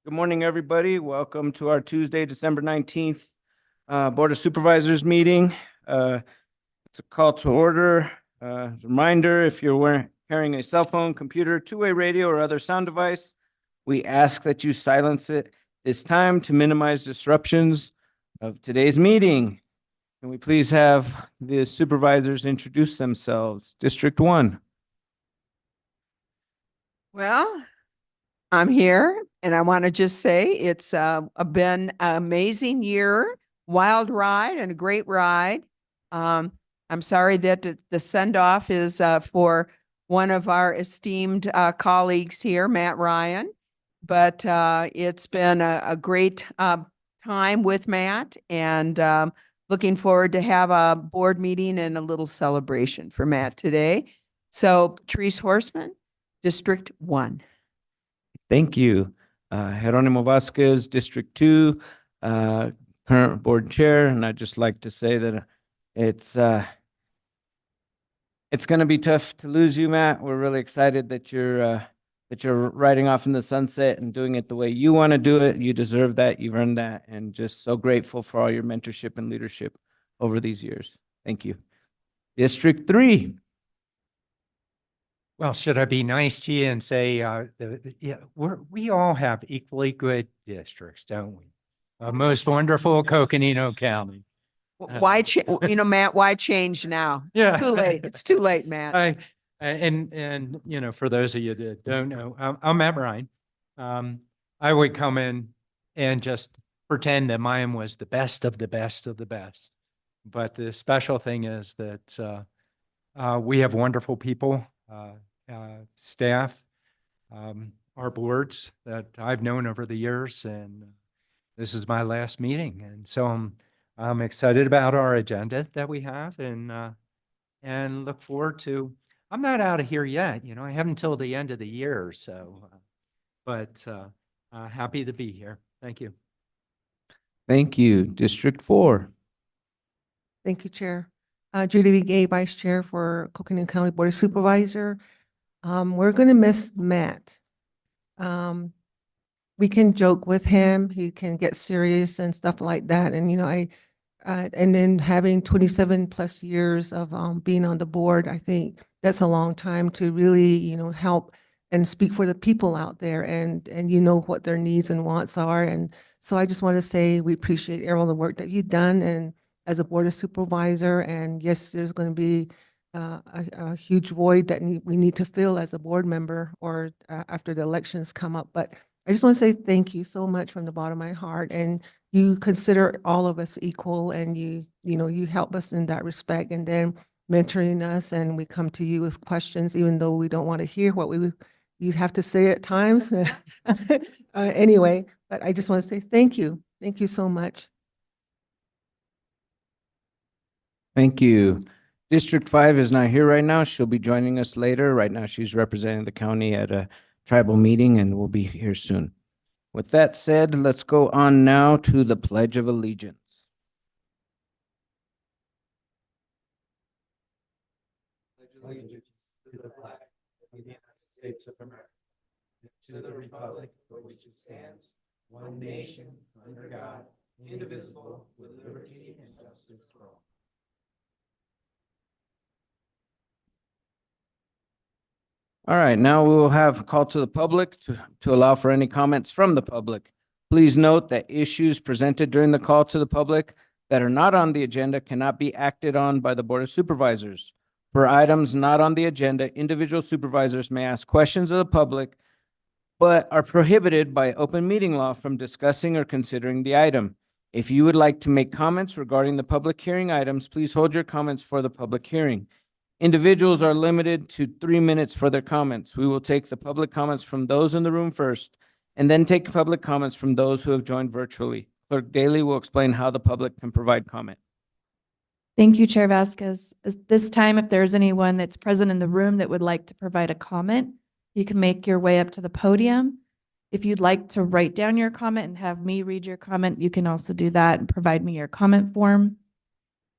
Good morning, everybody. Welcome to our Tuesday, December 19th Board of Supervisors meeting. It's a call to order. As a reminder, if you're carrying a cell phone, computer, two-way radio, or other sound device, we ask that you silence it this time to minimize disruptions of today's meeting. Can we please have the supervisors introduce themselves? District 1. Well, I'm here and I want to just say it's been an amazing year, wild ride and a great ride. I'm sorry that the send-off is for one of our esteemed colleagues here, Matt Ryan, but it's been a great time with Matt, and looking forward to have a board meeting and a little celebration for Matt today. So Patrice Horseman, District 1. Thank you. Jeronimo Vasquez, District 2, current board chair, and I'd just like to say that it's going to be tough to lose you, Matt. We're really excited that you're riding off in the sunset and doing it the way you want to do it. You deserve that. You've earned that, and just so grateful for all your mentorship and leadership over these years. Thank you. District 3. Well, should I be nice to you and say, yeah, we all have equally good districts, don't we? Most wonderful Coconino County. Why, Matt, why change now? Yeah. It's too late. It's too late, Matt. And for those of you that don't know, I'm Matt Ryan. I would come in and just pretend that mine was the best of the best of the best. But the special thing is that we have wonderful people, staff, our boards that I've known over the years, and this is my last meeting. And so I'm excited about our agenda that we have, and look forward to, I'm not out of here yet. I have until the end of the year. So, but happy to be here. Thank you. Thank you. District 4. Thank you, Chair. Judy B. Gay, Vice Chair for Coconino County Board of Supervisor. We're going to miss Matt. We can joke with him. He can get serious and stuff like that. And, and then having 27 plus years of being on the board, I think that's a long time to really, help and speak for the people out there, and what their needs and wants are. And so I just want to say we appreciate all the work that you've done and as a board of supervisor. And yes, there's going to be a huge void that we need to fill as a board member or after the elections come up. But I just want to say thank you so much from the bottom of my heart. And you consider all of us equal, and you help us in that respect, and then mentoring us, and we come to you with questions, even though we don't want to hear what you have to say at times. Anyway, but I just want to say thank you. Thank you so much. Thank you. District 5 is not here right now. She'll be joining us later. Right now, she's representing the county at a tribal meeting and will be here soon. With that said, let's go on now to the Pledge of Allegiance. Allegiance to the flag of the United States of America, to the republic for which it stands, one nation, under God, indivisible, with liberty and justice for all. All right, now we will have a call to the public to allow for any comments from the public. Please note that issues presented during the call to the public that are not on the agenda cannot be acted on by the Board of Supervisors. For items not on the agenda, individual supervisors may ask questions of the public, but are prohibited by open meeting law from discussing or considering the item. If you would like to make comments regarding the public hearing items, please hold your comments for the public hearing. Individuals are limited to 3 minutes for their comments. We will take the public comments from those in the room first, and then take public comments from those who have joined virtually. Clerk Daly will explain how the public can provide comment. Thank you, Chair Vasquez. At this time, if there's anyone that's present in the room that would like to provide a comment, you can make your way up to the podium. If you'd like to write down your comment and have me read your comment, you can also do that and provide me your comment form.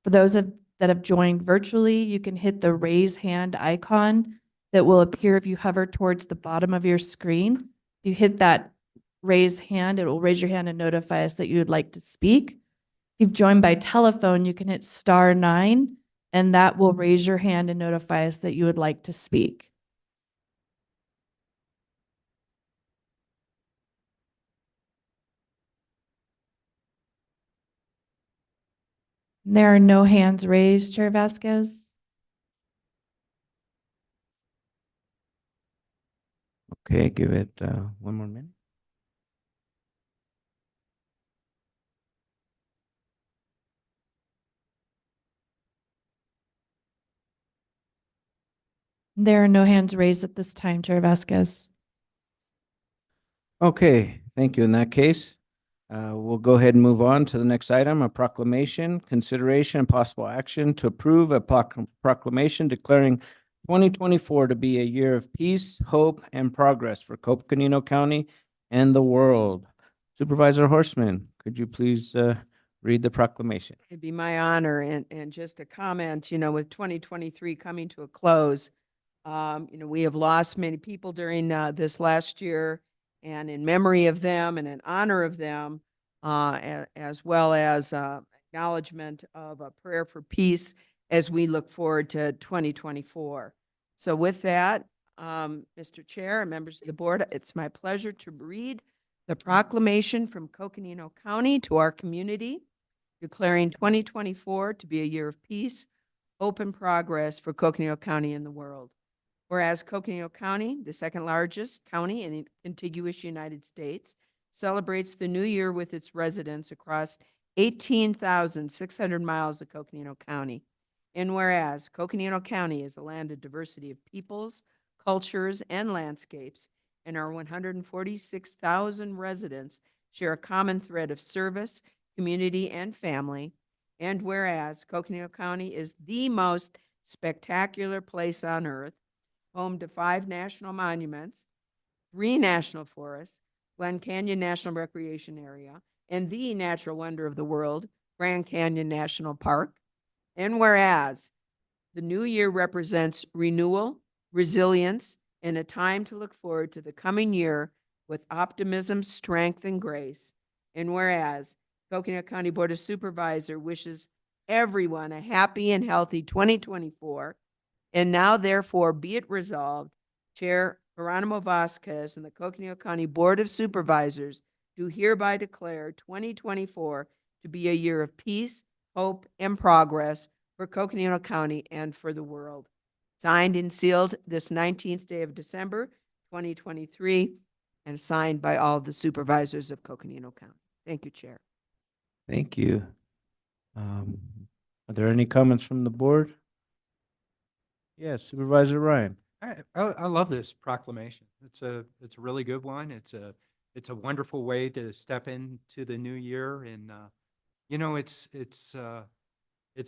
For those that have joined virtually, you can hit the raise hand icon that will appear if you hover towards the bottom of your screen. If you hit that raise hand. It will raise your hand and notify us that you would like to speak. If you've joined by telephone, you can hit *9, and that will raise your hand and notify us that you would like to speak. There are no hands raised, Chair Vasquez. Okay, give it one more minute. There are no hands raised at this time, Chair Vasquez. Okay, thank you. In that case, we'll go ahead and move on to the next item, a proclamation, consideration and possible action to approve a proclamation declaring 2024 to be a year of peace, hope, and progress for Coconino County and the world. Supervisor Horstman, could you please read the proclamation? It'd be my honor, and just a comment, with 2023 coming to a close, we have lost many people during this last year, and in memory of them and in honor of them, as well as acknowledgement of a prayer for peace as we look forward to 2024. So with that, Mr. Chair and members of the board, it's my pleasure to read the proclamation from Coconino County to our community, declaring 2024 to be a year of peace, hope, and progress for Coconino County and the world. Whereas Coconino County, the second largest county in the contiguous United States, celebrates the new year with its residents across 18,600 miles of Coconino County. And whereas Coconino County is a land of diversity of peoples, cultures, and landscapes, and our 146,000 residents share a common thread of service, community, and family. And whereas Coconino County is the most spectacular place on earth, home to 5 national monuments, 3 national forests, Glen Canyon National Recreation Area, and the natural wonder of the world, Grand Canyon National Park. And whereas the new year represents renewal, resilience, and a time to look forward to the coming year with optimism, strength, and grace. And whereas Coconino County Board of Supervisors wishes everyone a happy and healthy 2024. And now, therefore, be it resolved, Chair Geronimo Vasquez and the Coconino County Board of Supervisors do hereby declare 2024 to be a year of peace, hope, and progress for Coconino County and for the world. Signed and sealed this 19th day of December, 2023, and signed by all the supervisors of Coconino County. Thank you, Chair. Thank you. Are there any comments from the board? Yes, Supervisor Ryan. I love this proclamation. It's a really good one. It's a wonderful way to step into the new year, and it's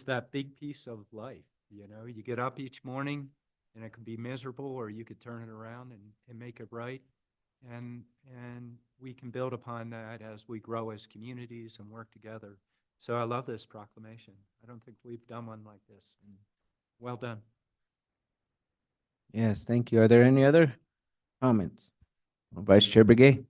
that big piece of life. You get up each morning, and it can be miserable, or you could turn it around and make it right, and we can build upon that as we grow as communities and work together. So I love this proclamation. I don't think we've done one like this, and well done. Yes, thank you. Are there any other comments? Vice Chair Begay?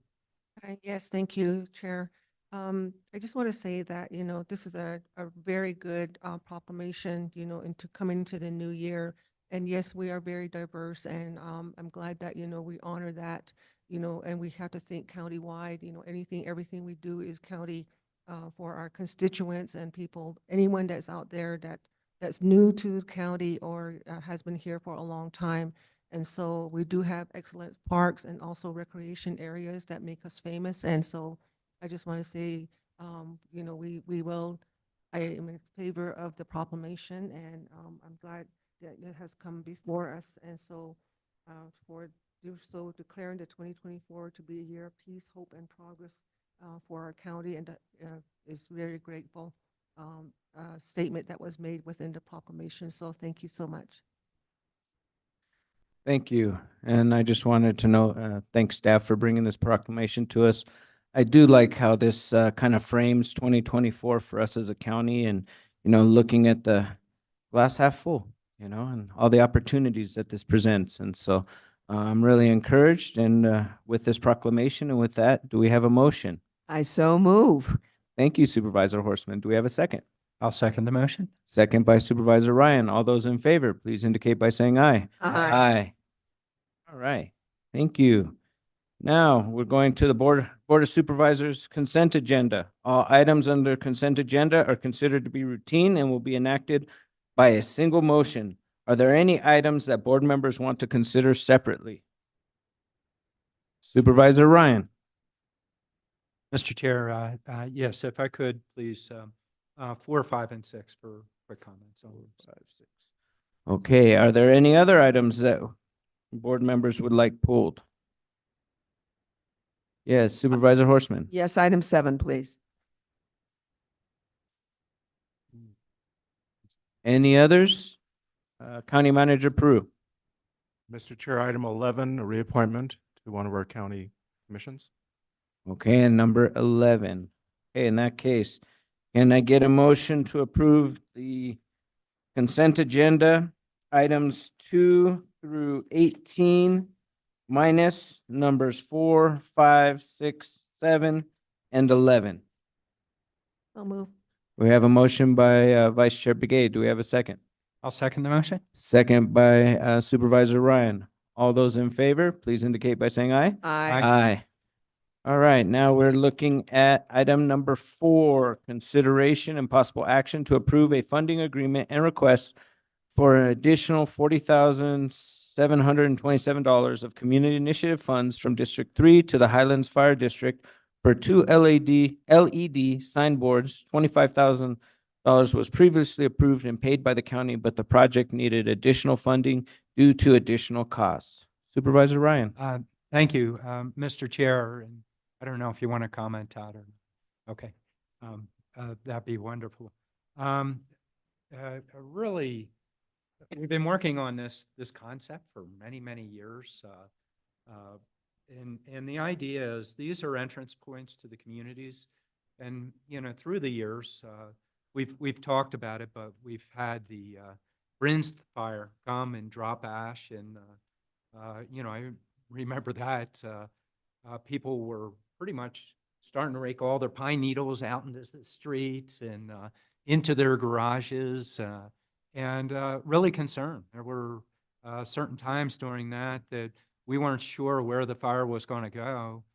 Yes, thank you, Chair. I just want to say that, this is a very good proclamation, into coming into the new year. And yes, we are very diverse, and I'm glad that, we honor that, and we have to think countywide, everything we do is county for our constituents and people, anyone that's out there that's new to the county or has been here for a long time. And so we do have excellent parks and also recreation areas that make us famous. And so I just want to say, I am in favor of the proclamation, and I'm glad that it has come before us. And so declaring the 2024 to be a year of peace, hope, and progress for our county, and is very grateful statement that was made within the proclamation. So thank you so much. Thank you. And I just wanted to know, thank staff for bringing this proclamation to us. I do like how this kind of frames 2024 for us as a county, and, looking at the glass half full, and all the opportunities that this presents. And so I'm really encouraged and with this proclamation and with that, do we have a motion? I so move. Thank you, Supervisor Horseman. Do we have a second? I'll second the motion. Second by Supervisor Ryan. All those in favor, please indicate by saying aye. Aye. Aye. All right. Thank you. Now, we're going to the Board of Supervisors consent agenda. All items under consent agenda are considered to be routine and will be enacted by a single motion. Are there any items that board members want to consider separately? Supervisor Ryan. Mr. Chair, yes, if I could, please, 4, 5, and 6 for quick comments. Okay, are there any other items that board members would like pulled? Yes, Supervisor Horseman. Yes, item 7, please. Any others? County Manager Peru. Mr. Chair, item 11, a reappointment to one of our county commissions. Okay, and number 11. Okay, in that case, can I get a motion to approve the consent agenda, items 2 through 18, minus numbers 4, 5, 6, 7, and 11? I'll move. We have a motion by Vice Chair Begay. Do we have a second? I'll second the motion. Second by Supervisor Ryan. All those in favor, please indicate by saying aye. Aye. Aye. All right, now we're looking at item number 4, consideration and possible action to approve a funding agreement and request for an additional $40,727 of community initiative funds from District 3 to the Highlands Fire District for 2 LED signboards. $25,000 was previously approved and paid by the county, but the project needed additional funding due to additional costs. Supervisor Ryan. Thank you, Mr. Chair, and I don't know if you want to comment, Todd, or, okay, that'd be wonderful. Really, we've been working on this concept for many, many years. And the idea is these are entrance points to the communities. And, you know, through the years, we've talked about it, but we've had the Brins fire come and drop ash. And, you know, I remember that people were pretty much starting to rake all their pine needles out into the streets and into their garages and really concerned. There were certain times during that we weren't sure where the fire was going to go.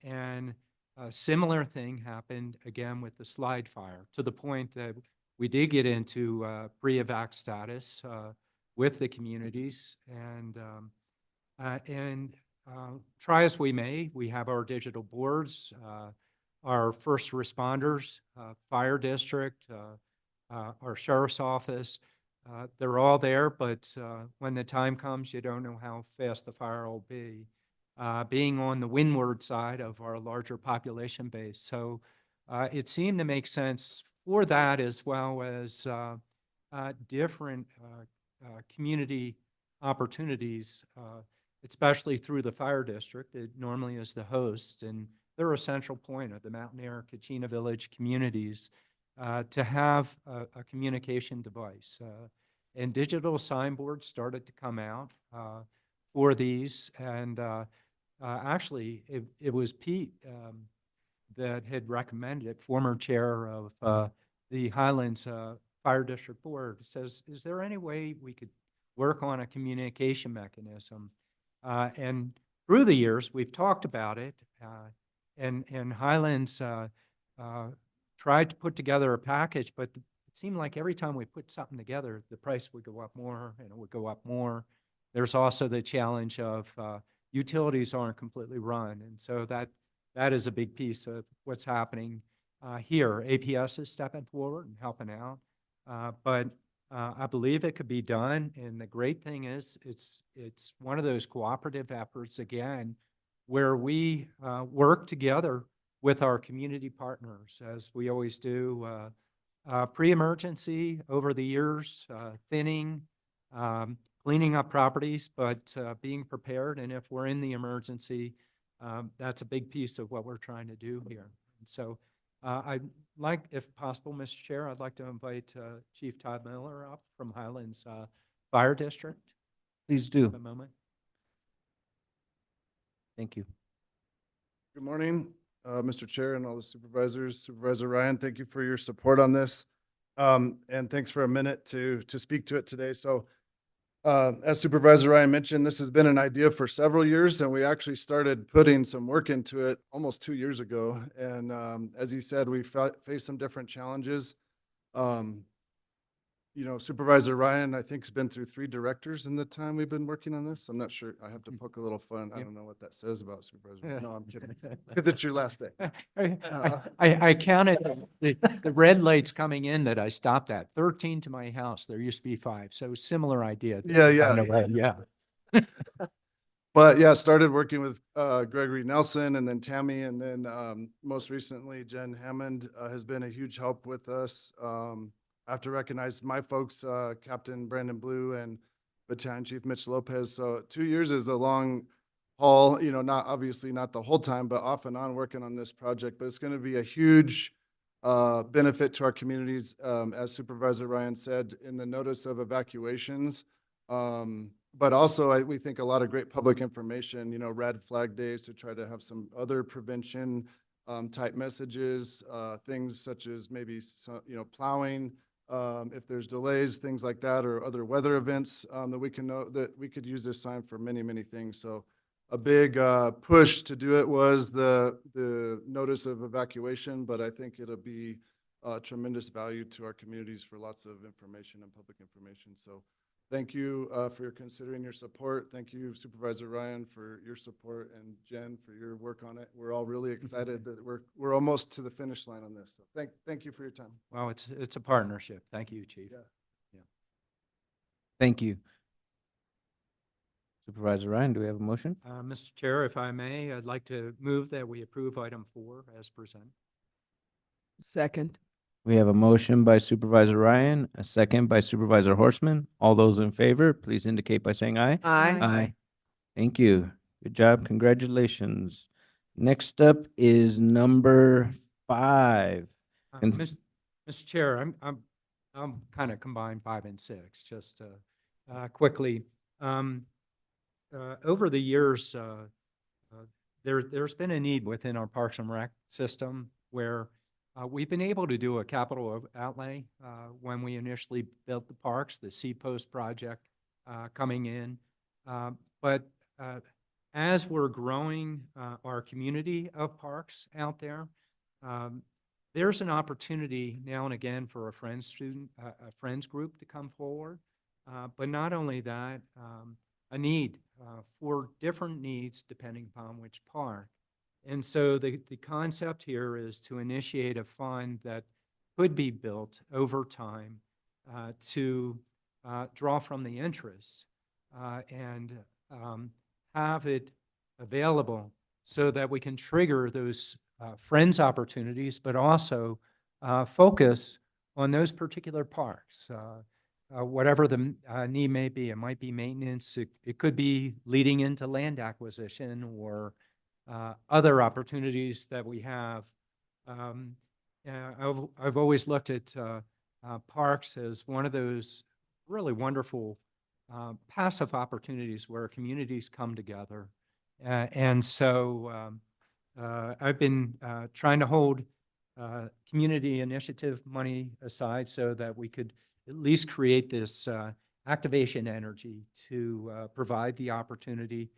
And a similar thing happened again with the slide fire, to the point that we did get into pre-evac status with the communities. And try as we may, we have our digital boards, our first responders, fire district, our sheriff's office. They're all there, but when the time comes, you don't know how fast the fire will be. Being on the windward side of our larger population base. So it seemed to make sense for that, as well as different community opportunities, especially through the fire district. It normally is the host, and they're a central point of the Mountaineer, Kachina Village communities to have a communication device. And digital signboards started to come out for these. And actually, it was Pete that had recommended, former chair of the Highlands Fire District Board, says, is there any way we could work on a communication mechanism? And through the years, we've talked about it, and Highlands tried to put together a package, but it seemed like every time we put something together, the price would go up more, and it would go up more. There's also the challenge of utilities aren't completely run, and so that is a big piece of what's happening here. APS is stepping forward and helping out, but I believe it could be done. And the great thing is it's one of those cooperative efforts, again, where we work together with our community partners, as we always do, pre-emergency, over the years, thinning, cleaning up properties, but being prepared. And if we're in the emergency, that's a big piece of what we're trying to do here. And so I'd like, if possible, Mr. Chair, I'd like to invite Chief Todd Miller up from Highlands Fire District. Please do. A moment. Thank you. Good morning, Mr. Chair and all the supervisors. Supervisor Ryan, thank you for your support on this. And thanks for a minute to speak to it today. So as Supervisor Ryan mentioned, this has been an idea for several years, and we actually started putting some work into it almost 2 years ago. And as he said, we faced some different challenges. You know, Supervisor Ryan, I think, has been through 3 directors in the time we've been working on this. I'm not sure. I have to poke a little fun. I don't know what that says about Supervisor. No, I'm kidding. Because it's your last day. I counted the red lights coming in that I stopped at, 13 to my house. There used to be 5. So similar idea. Yeah. Yeah. But yeah, started working with Gregory Nelson and then Tammy, and then most recently Jen Hammond has been a huge help with us. I have to recognize my folks, Captain Brandon Blue and Battalion Chief Mitch Lopez. So 2 years is a long haul, you know, not obviously not the whole time, but off and on working on this project. But it's going to be a huge benefit to our communities, as Supervisor Ryan said in the notice of evacuations. But also, we think a lot of great public information, you know, red flag days to try to have some other prevention type messages, things such as maybe, you know, plowing, if there's delays, things like that, or other weather events that we can know that we could use this sign for many, many things. So a big push to do it was the notice of evacuation, but I think it'll be tremendous value to our communities for lots of information and public information. So thank you for considering your support. Thank you, Supervisor Ryan, for your support, and Jen for your work on it. We're all really excited that we're almost to the finish line on this. So thank you for your time. Well, it's a partnership. Thank you, Chief. Yeah. Thank you. Supervisor Ryan, do we have a motion? Mr. Chair, if I may, I'd like to move that we approve item 4 as presented. Second. We have a motion by Supervisor Ryan, a second by Supervisor Horseman. All those in favor, please indicate by saying aye. Aye. Aye. Thank you. Good job. Congratulations. Next up is number 5. And- Mr. Chair, I'm kind of combine 5 and 6, just quickly. Over the years, there's been a need within our Parks and Rec system where we've been able to do a capital outlay when we initially built the parks, the Seapost project coming in. But as we're growing our community of parks out there, there's an opportunity now and again for a friends group to come forward. But not only that, a need for different needs depending upon which park. And so the concept here is to initiate a fund that could be built over time to draw from the interest and have it available so that we can trigger those friends opportunities, but also focus on those particular parks. Whatever the need may be, it might be maintenance, it could be leading into land acquisition or other opportunities that we have. I've always looked at parks as one of those really wonderful passive opportunities where communities come together. And so I've been trying to hold community initiative money aside so that we could at least create this activation energy to provide the opportunity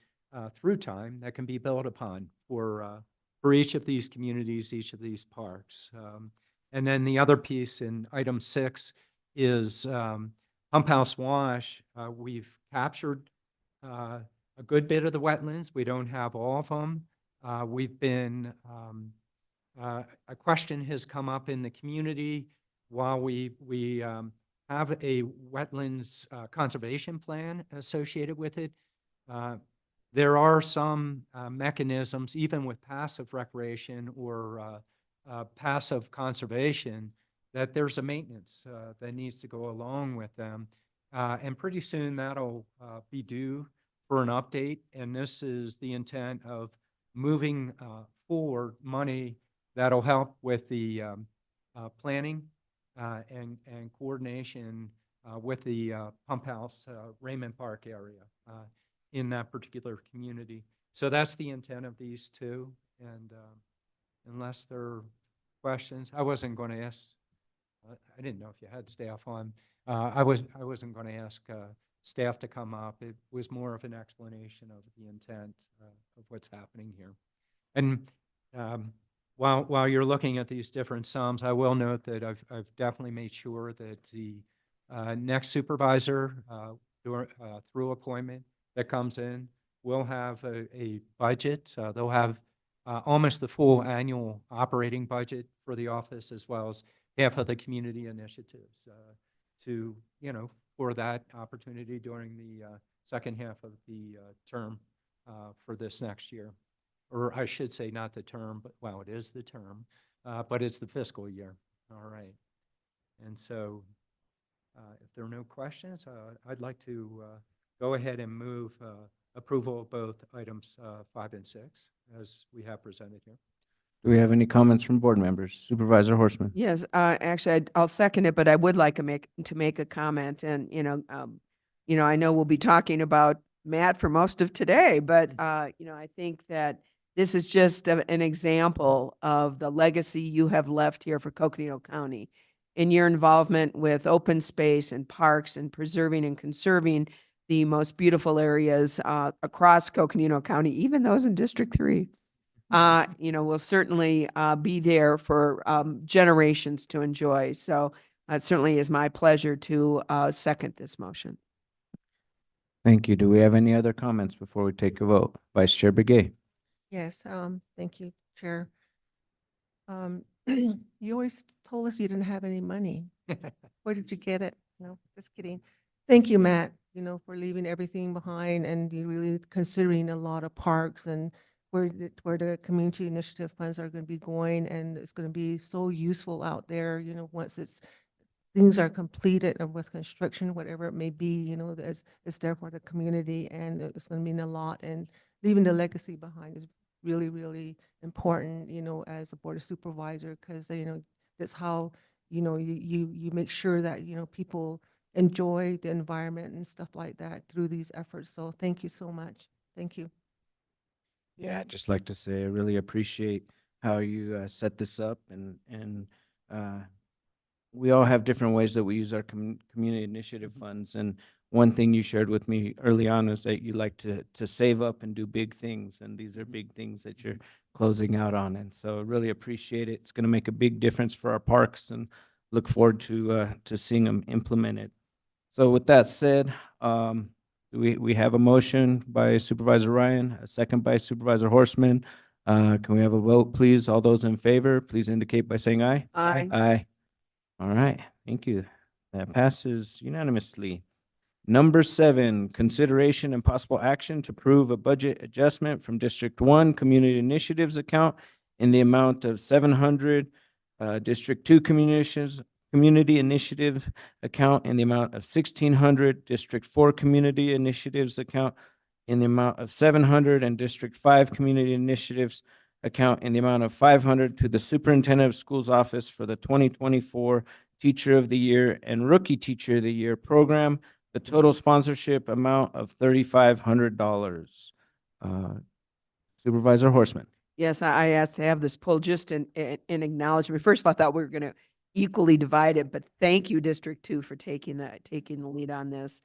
through time that can be built upon for each of these communities, each of these parks. And then the other piece in item 6 is Pump House Wash. We've captured a good bit of the wetlands. We don't have all of them. We've been, a question has come up in the community while we have a wetlands conservation plan associated with it. There are some mechanisms, even with passive recreation or passive conservation, that there's a maintenance that needs to go along with them. And pretty soon that'll be due for an update. And this is the intent of moving forward money that'll help with the planning and coordination with the Pump House Raymond Park area in that particular community. So that's the intent of these two. And unless there are questions, I wasn't going to ask, I didn't know if you had staff on. I wasn't going to ask staff to come up. It was more of an explanation of the intent of what's happening here. And while you're looking at these different sums, I will note that I've definitely made sure that the next supervisor through appointment that comes in will have a budget. They'll have almost the full annual operating budget for the office, as well as half of the community initiatives to, for that opportunity during the second half of the term for this next year. Or I should say not the term, but, well, it is the term, but it's the fiscal year. All right. And so if there are no questions, I'd like to go ahead and move approval of both items 5 and 6 as we have presented here. Do we have any comments from board members? Supervisor Horstman? Yes, actually, I'll second it, but I would like to make a comment. And, I know we'll be talking about Matt for most of today, but, I think that this is just an example of the legacy you have left here for Coconino County in your involvement with open space and parks and preserving and conserving the most beautiful areas across Coconino County, even those in District 3. Will certainly be there for generations to enjoy. So it certainly is my pleasure to second this motion. Thank you. Do we have any other comments before we take a vote? Vice Chair Begay? Yes, thank you, Chair. You always told us you didn't have any money. Where did you get it? No, just kidding. Thank you, Matt, for leaving everything behind and you really considering a lot of parks and where the community initiative funds are going to be going, and it's going to be so useful out there, once things are completed and with construction, whatever it may be, it's there for the community and it's going to mean a lot, and leaving the legacy behind is really, really important, as a board of supervisor, because, that's how, you make sure that, people enjoy the environment and stuff like that through these efforts. So thank you so much. Thank you. Yeah, I'd just like to say I really appreciate how you set this up, and we all have different ways that we use our community initiative funds. And one thing you shared with me early on is that you like to save up and do big things, and these are big things that you're closing out on. And so I really appreciate it. It's going to make a big difference for our parks, and look forward to seeing them implemented. So with that said, we have a motion by Supervisor Ryan, a second by Supervisor Horstman. Can we have a vote, please? All those in favor, please indicate by saying aye. Aye. Aye. All right, thank you. That passes unanimously. Number 7, consideration and possible action to approve a budget adjustment from District 1 Community Initiatives account in the amount of 700, District 2 Community Initiative account in the amount of 1,600, District 4 Community Initiatives account in the amount of 700, and District 5 Community Initiatives account in the amount of 500 to the Superintendent of Schools Office for the 2024 Teacher of the Year and Rookie Teacher of the Year program. The total sponsorship amount of $3,500. Supervisor Horstman? Yes, I asked to have this pulled just in acknowledgement. First of all, I thought we were going to equally divide it, but thank you, District 2, for taking the lead on this.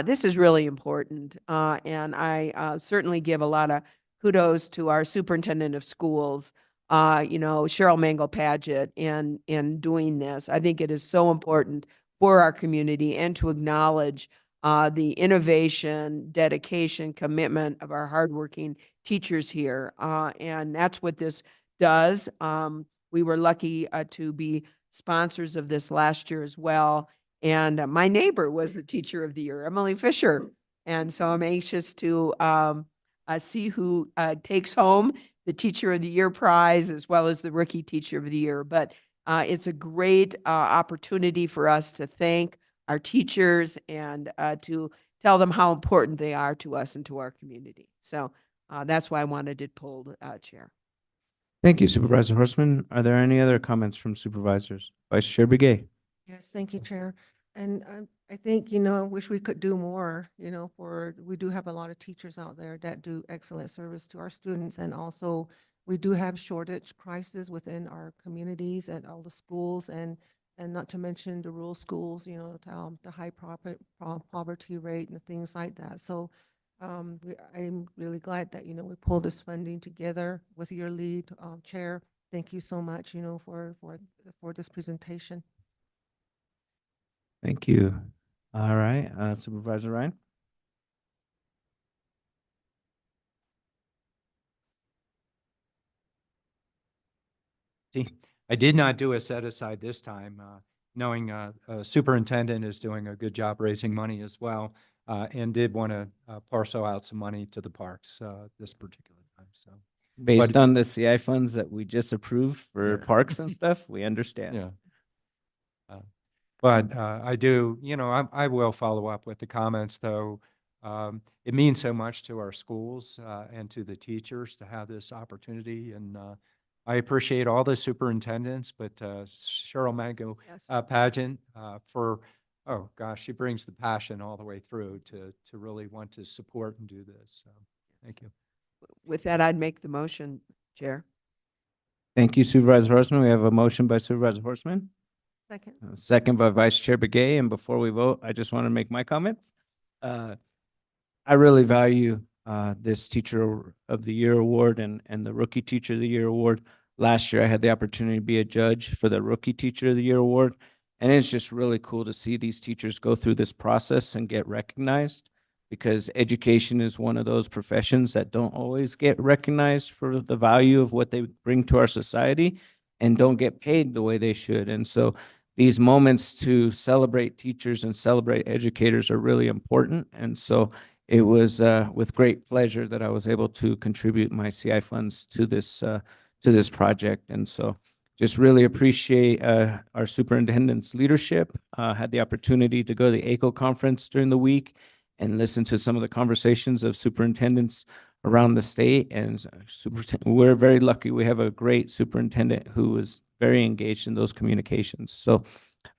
This is really important, and I certainly give a lot of kudos to our superintendent of schools, Cheryl Mangle-Padgett, in doing this. I think it is so important for our community and to acknowledge the innovation, dedication, commitment of our hardworking teachers here. And that's what this does. We were lucky to be sponsors of this last year as well. And my neighbor was the Teacher of the Year, Emily Fisher. And so I'm anxious to see who takes home the Teacher of the Year prize as well as the Rookie Teacher of the Year. But it's a great opportunity for us to thank our teachers and to tell them how important they are to us and to our community. So that's why I wanted it pulled, Chair. Thank you, Supervisor Horstman. Are there any other comments from supervisors? Vice Chair Begay? Yes, thank you, Chair. And I think, you know, I wish we could do more, you know, we do have a lot of teachers out there that do excellent service to our students. And also, we do have shortage crisis within our communities and all the schools and not to mention the rural schools, you know, the high poverty rate and things like that. So I'm really glad that, you know, we pulled this funding together with your lead, Chair. Thank you so much, you know, for this presentation. Thank you. All right, Supervisor Ryan? See, I did not do a set aside this time, knowing superintendent is doing a good job raising money as well, and did want to parcel out some money to the parks this particular time. So, Based But- on the CI funds that we just approved for Yeah. parks and stuff, we understand. yeah. But I do, you know, I will follow up with the comments, though. It means so much to our schools and to the teachers to have this opportunity. And I appreciate all the superintendents, but Cheryl Mango Yes. Pageant for, oh gosh, she brings the passion all the way through to really want to support and do this. So thank you. With that, I'd make the motion, Chair. Thank you, Supervisor Horstman. We have a motion by Supervisor Horstman, Second. a second by Vice Chair Begay. And before we vote, I just want to make my comments. I really value this Teacher of the Year award and the Rookie Teacher of the Year award. Last year, I had the opportunity to be a judge for the Rookie Teacher of the Year award. And it's just really cool to see these teachers go through this process and get recognized, because education is one of those professions that don't always get recognized for the value of what they bring to our society and don't get paid the way they should. And so these moments to celebrate teachers and celebrate educators are really important. And so it was with great pleasure that I was able to contribute my CI funds to this project. And so just really appreciate our superintendent's leadership. Had the opportunity to go to the ACO conference during the week and listen to some of the conversations of superintendents around the state. And we're very lucky. We have a great superintendent who is very engaged in those communications. So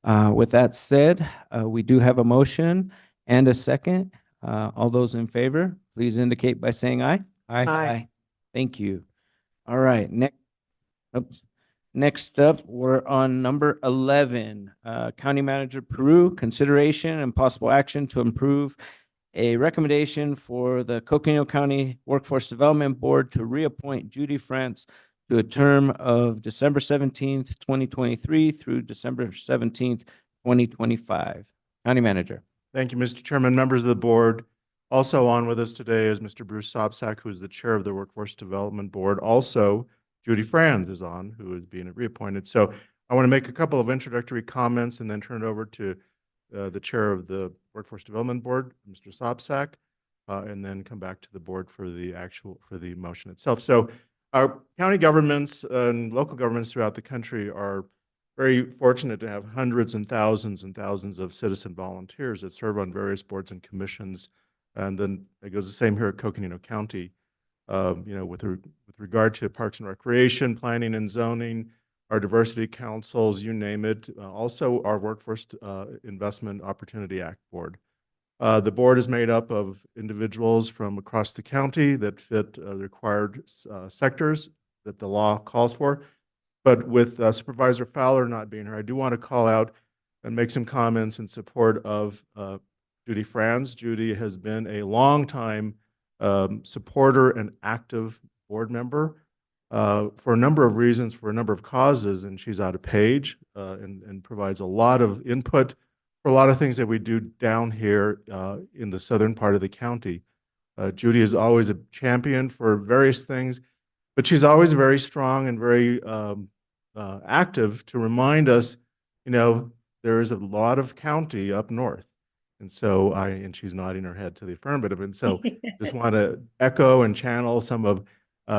with that said, we do have a motion and a second. All those in favor, please indicate by saying aye. Aye. Thank you. All right, next up, we're on number 11. County Manager Peru, consideration and possible action to improve a recommendation for the Coconino County Workforce Development Board to reappoint Judy France to a term of December 17th, 2023 through December 17th, 2025. County Manager. Thank you, Mr. Chairman, members of the board. Also on with us today is Mr. Bruce Sopsack, who is the chair of the Workforce Development Board. Also, Judy Franz is on, who is being reappointed. So I want to make a couple of introductory comments and then turn it over to the chair of the Workforce Development Board, Mr. Sopsack, and then come back to the board for the motion itself. So our county governments and local governments throughout the country are very fortunate to have hundreds and thousands of citizen volunteers that serve on various boards and commissions. And then it goes the same here at Coconino County. You know, with regard to Parks and Recreation, Planning and Zoning, our diversity councils, you name it. Also, our Workforce Investment Opportunity Act Board. The board is made up of individuals from across the county that fit the required sectors that the law calls for. But with Supervisor Fowler not being here, I do want to call out and make some comments in support of Judy Franz. Judy has been a longtime supporter and active board member for a number of reasons, for a number of causes, and she's out of page and provides a lot of input for a lot of things that we do down here in the southern part of the county. Judy is always a champion for various things, but she's always very strong and very active to remind us, you know, there is a lot of county up north. And so and she's nodding her head to the affirmative. And so just want to echo and channel some of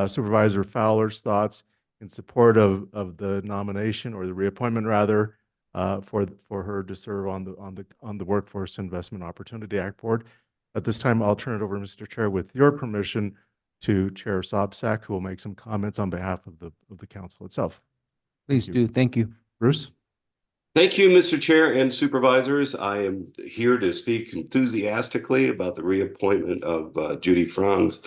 Supervisor Fowler's thoughts in support of the nomination, or the reappointment rather, for her to serve on the Workforce Investment Opportunity Act Board. At this time, I'll turn it over, Mr. Chair, with your permission, to Chair Sopsack, who will make some comments on behalf of the council itself. Please do. Thank you. Bruce? Thank you, Mr. Chair and Supervisors. I am here to speak enthusiastically about the reappointment of Judy Franz.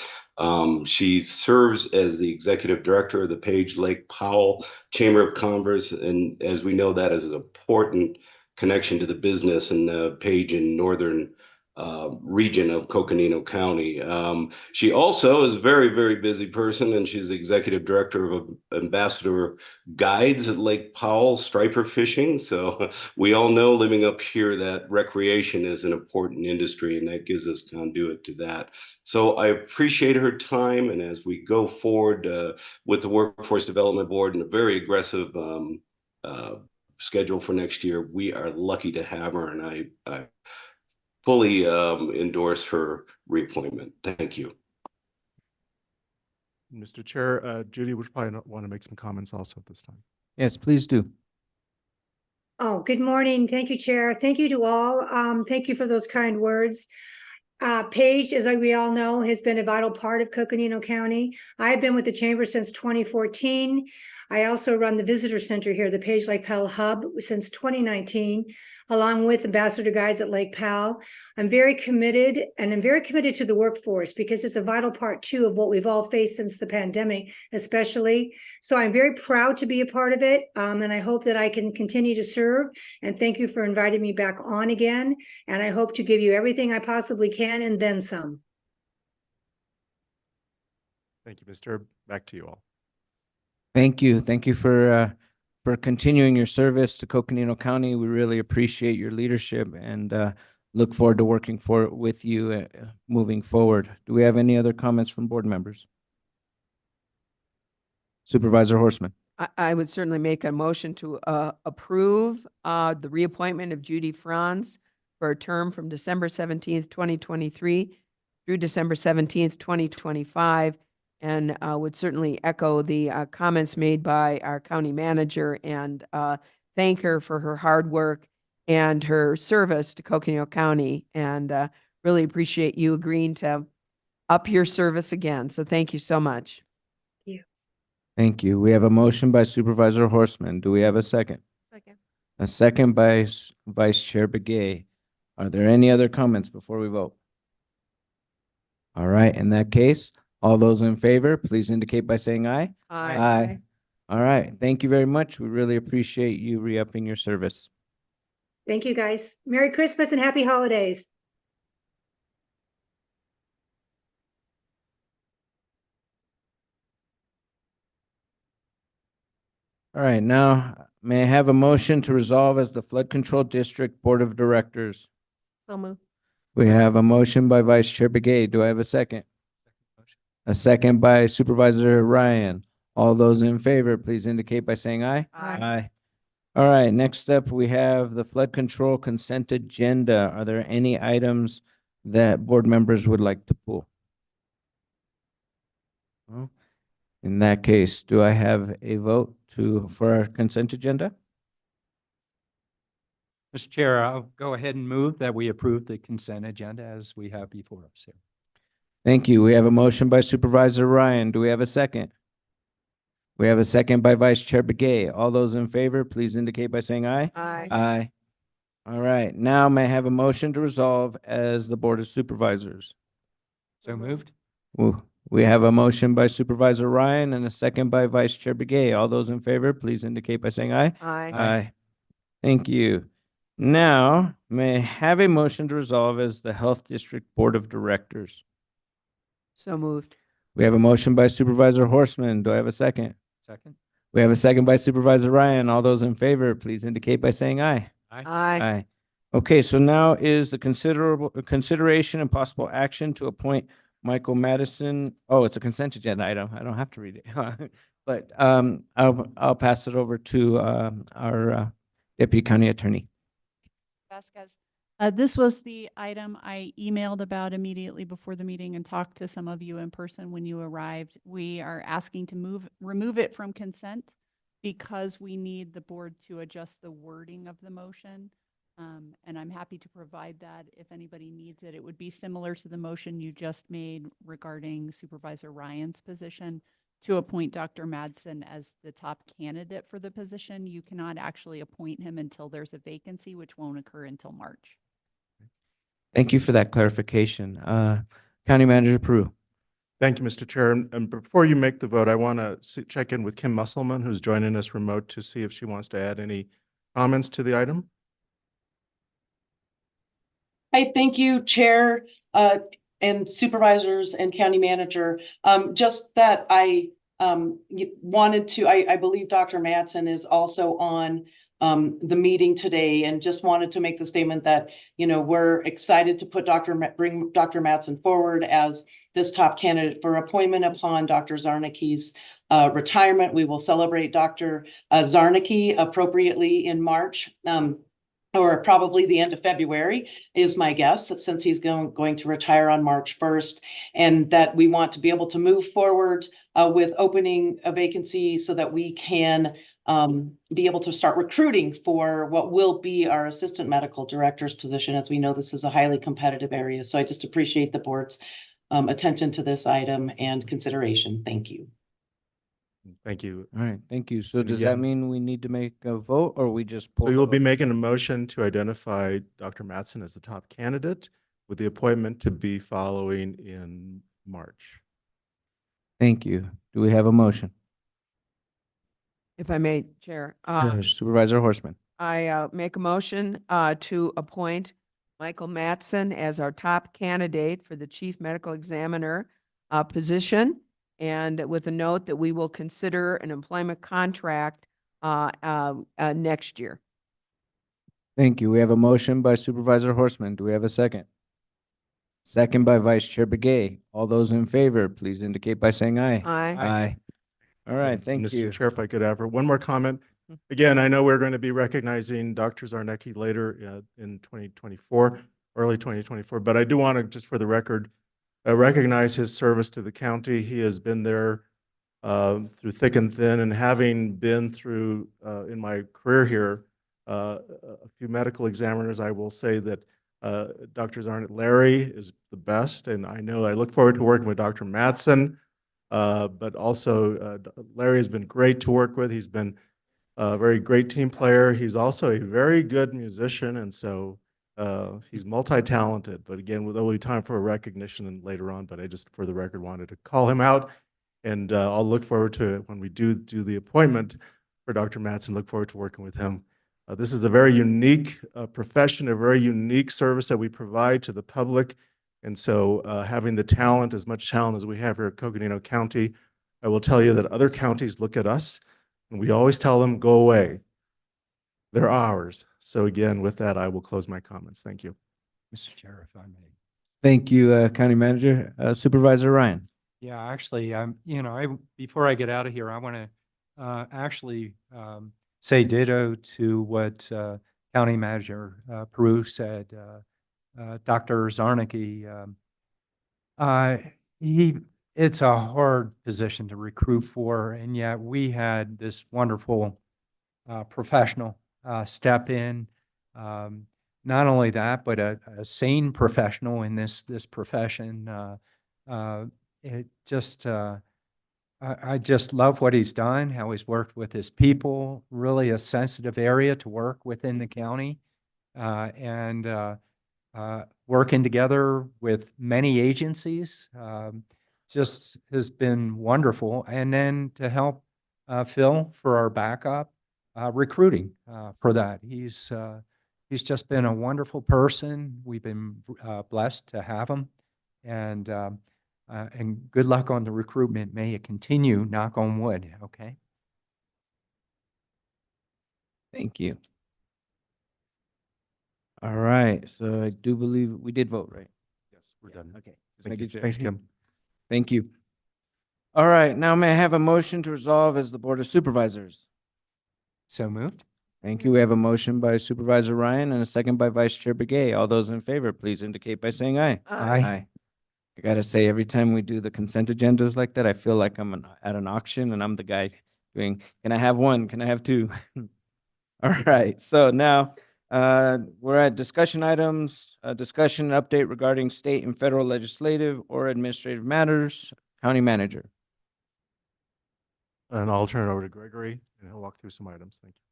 She serves as the Executive Director of the Page Lake Powell Chamber of Commerce, and as we know, that is an important connection to the business in the Page and northern region of Coconino County. She also is a very, very busy person, and she's the Executive Director of Ambassador Guides at Lake Powell striper fishing. So we all know living up here that recreation is an important industry, and that gives us conduit to that. So I appreciate her time, and as we go forward with the Workforce Development Board and a very aggressive schedule for next year, we are lucky to have her, and I fully endorse her reappointment. Thank you. Mr. Chair, Judy would probably want to make some comments also at this time. Yes, please do. Oh, good morning. Thank you, Chair. Thank you to all. Thank you for those kind words. Paige, as we all know, has been a vital part of Coconino County. I've been with the Chamber since 2014. I also run the Visitor Center here, the Page Lake Powell Hub, since 2019, along with Ambassador Guides at Lake Powell. I'm very committed, and I'm very committed to the workforce because it's a vital part too of what we've all faced since the pandemic, especially. So I'm very proud to be a part of it, and I hope that I can continue to serve. And thank you for inviting me back on again. And I hope to give you everything I possibly can and then some. Thank you, Mr. Back to you all. Thank you. Thank you for continuing your service to Coconino County. We really appreciate your leadership and look forward to working with you moving forward. Do we have any other comments from board members? Supervisor Horstman. I would certainly make a motion to approve the reappointment of Judy Franz for a term from December 17th, 2023 through December 17th, 2025, and would certainly echo the comments made by our county manager and thank her for her hard work and her service to Coconino County, and really appreciate you agreeing to up your service again. So thank you so much. Thank you. We have a motion by Supervisor Horstman. Do we have a second? Second. A second by Vice Chair Begay. Are there any other comments before we vote? All right, in that case, all those in favor, please indicate by saying aye. Aye. All right, thank you very much. We really appreciate you re-upping your service. Thank you, guys. Merry Christmas and happy holidays. All right, now may I have a motion to resolve as the Flood Control District Board of Directors? So moved. We have a motion by Vice Chair Begay. Do I have a second? A second by Supervisor Ryan. All those in favor, please indicate by saying aye. Aye. All right, next up, we have the Flood Control Consent Agenda. Are there any items that board members would like to pull? No? In that case, do I have a vote for our consent agenda? Mr. Chair, I'll go ahead and move that we approve the consent agenda as we have before us here. Thank you. We have a motion by Supervisor Ryan. Do we have a second? We have a second by Vice Chair Begay. All those in favor, please indicate by saying aye. Aye. Aye. All right, now may I have a motion to resolve as the Board of Supervisors? So moved. We have a motion by Supervisor Ryan and a second by Vice Chair Begay. All those in favor, please indicate by saying aye. Aye. Aye. Thank you. Now, may I have a motion to resolve as the Health District Board of Directors? So moved. We have a motion by Supervisor Horstman. Do I have a second? Second. We have a second by Supervisor Ryan. All those in favor, please indicate by saying aye. Aye. Aye. Okay, so now is the consideration and possible action to appoint Michael Madison. Oh, it's a consent agenda item. I don't have to read it. But I'll pass it over to our Deputy County Attorney. Vasquez. This was the item I emailed about immediately before the meeting and talked to some of you in person when you arrived. We are asking to remove it from consent because we need the board to adjust the wording of the motion. And I'm happy to provide that if anybody needs it. It would be similar to the motion you just made regarding Supervisor Ryan's position, to appoint Dr. Madsen as the top candidate for the position. You cannot actually appoint him until there's a vacancy, which won't occur until March. Thank you for that clarification. County Manager Peru. Thank you, Mr. Chair. And before you make the vote, I want to check in with Kim Musselman, who's joining us remote, to see if she wants to add any comments to the item. Hi, thank you, Chair, and Supervisors and County Manager. Just that I wanted to, I believe Dr. Madsen is also on the meeting today, and just wanted to make the statement that, you know, we're excited to bring Dr. Madsen forward as this top candidate for appointment upon Dr. Zarnicki's retirement. We will celebrate Dr. Zarnicki appropriately in March. Or probably the end of February is my guess, since he's going to retire on March 1st, and that we want to be able to move forward with opening a vacancy so that we can be able to start recruiting for what will be our assistant medical director's position. As we know, this is a highly competitive area. So I just appreciate the board's attention to this item and consideration. Thank you. Thank you. All right, thank you. So And does that again- mean we need to make a vote, or we just pull? We the will be vote? making a motion to identify Dr. Madsen as the top candidate, with the appointment to be following in March. Thank you. Do we have a motion? If I may, Chair, Supervisor Horseman. I make a motion to appoint Michael Mattson as our top candidate for the Chief Medical Examiner position, and with a note that we will consider an employment contract next year. Thank you. We have a motion by Supervisor Horseman. Do we have a second? Second by Vice Chair Begay. All those in favor, please indicate by saying aye. Aye. Aye. All right, And thank you. Mr. Chair, if I could have one more comment. Again, I know we're going to be recognizing Dr. Zarnicki later in 2024, early 2024, but I do want to, just for the record, recognize his service to the county. He has been there through thick and thin, and having been through, in my career here, a few medical examiners, I will say that Dr. Larry is the best, and I know I look forward to working with Dr. Madsen, but also Larry has been great to work with. He's been a very great team player. He's also a very good musician, and so he's multi-talented. But again, there'll be time for a recognition and later on, but I just, for the record, wanted to call him out, and I'll look forward to it when we do the appointment for Dr. Madsen. Look forward to working with him. This is a very unique profession, a very unique service that we provide to the public. And so having the talent, as much talent as we have here at Coconino County, I will tell you that other counties look at us and we always tell them, go away. They're ours. So again, with that, I will close my comments. Thank you. Mr. Chair, if I may. Thank you, County Manager. Supervisor Ryan. Yeah, actually, you know, before I get out of here, I want to actually say ditto to what County Manager Peru said. Dr. Zarnicki, it's a hard position to recruit for, and yet we had this wonderful professional step in. Not only that, but a sane professional in this profession. It just I just love what he's done, how he's worked with his people, really a sensitive area to work within the county, and working together with many agencies just has been wonderful. And then to help Phil for our backup recruiting for that. He's just been a wonderful person. We've been blessed to have him, and good luck on the recruitment. May it continue, knock on wood, okay? Thank you. All right, so I do believe we did vote, right? Yes, we're done. Okay. just Thank making you. sure. Thanks, Kim. Thank you. All right, now may I have a motion to resolve as the Board of Supervisors? So moved. Thank you. We have a motion by Supervisor Ryan and a second by Vice Chair Begay. All those in favor, please indicate by saying aye. Aye. I gotta say, every time we do the consent agendas like that, I feel like I'm at an auction and I'm the guy doing, can I have one? Can I have two? All right, so now we're at discussion items, discussion and update regarding state and federal legislative or administrative matters. County Manager. And I'll turn it over to Gregory, and he'll walk through some items. Thank you.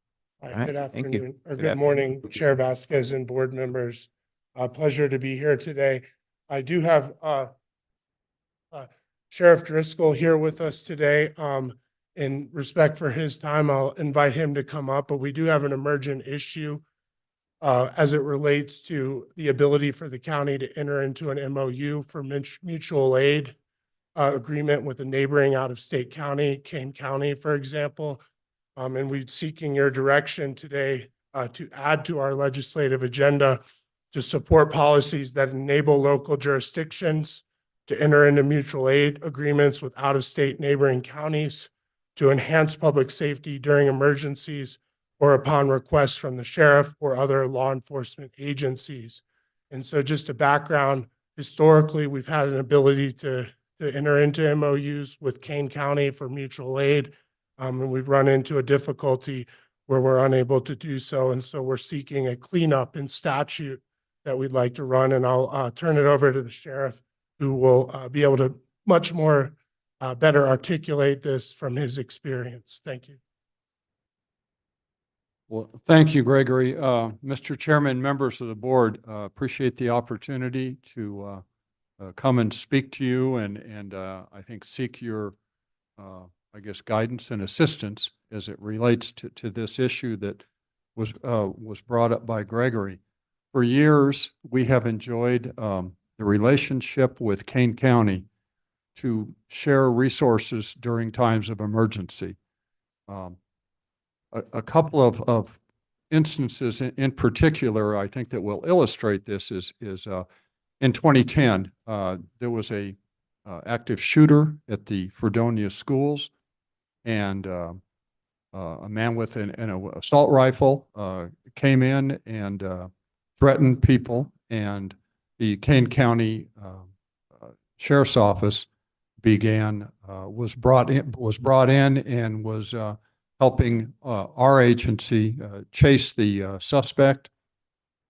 All right, Good thank you. afternoon, or Good good morning, Chair Vasquez and board members. Pleasure to be here today. I do have Sheriff Driscoll here with us today. In respect for his time, I'll invite him to come up, but we do have an emergent issue as it relates to the ability for the county to enter into an MOU for mutual aid agreement with a neighboring out-of-state county, Kane County, for example. And we're seeking your direction today to add to our legislative agenda to support policies that enable local jurisdictions to enter into mutual aid agreements with out-of-state neighboring counties to enhance public safety during emergencies or upon request from the sheriff or other law enforcement agencies. And so just a background, historically, we've had an ability to enter into MOUs with Kane County for mutual aid. And we've run into a difficulty where we're unable to do so. And so we're seeking a cleanup in statute that we'd like to run. And I'll turn it over to the sheriff, who will be able to much more better articulate this from his experience. Thank you. Well, thank you, Gregory. Mr. Chairman, members of the board, appreciate the opportunity to come and speak to you and I think seek your, I guess, guidance and assistance as it relates to this issue that was brought up by Gregory. For years, we have enjoyed the relationship with Kane County to share resources during times of emergency. A couple of instances in particular, I think that will illustrate this is in 2010, there was a active shooter at the Fredonia schools, and a man with an assault rifle came in and threatened people, and the Kane County Sheriff's Office was brought in and was helping our agency chase the suspect,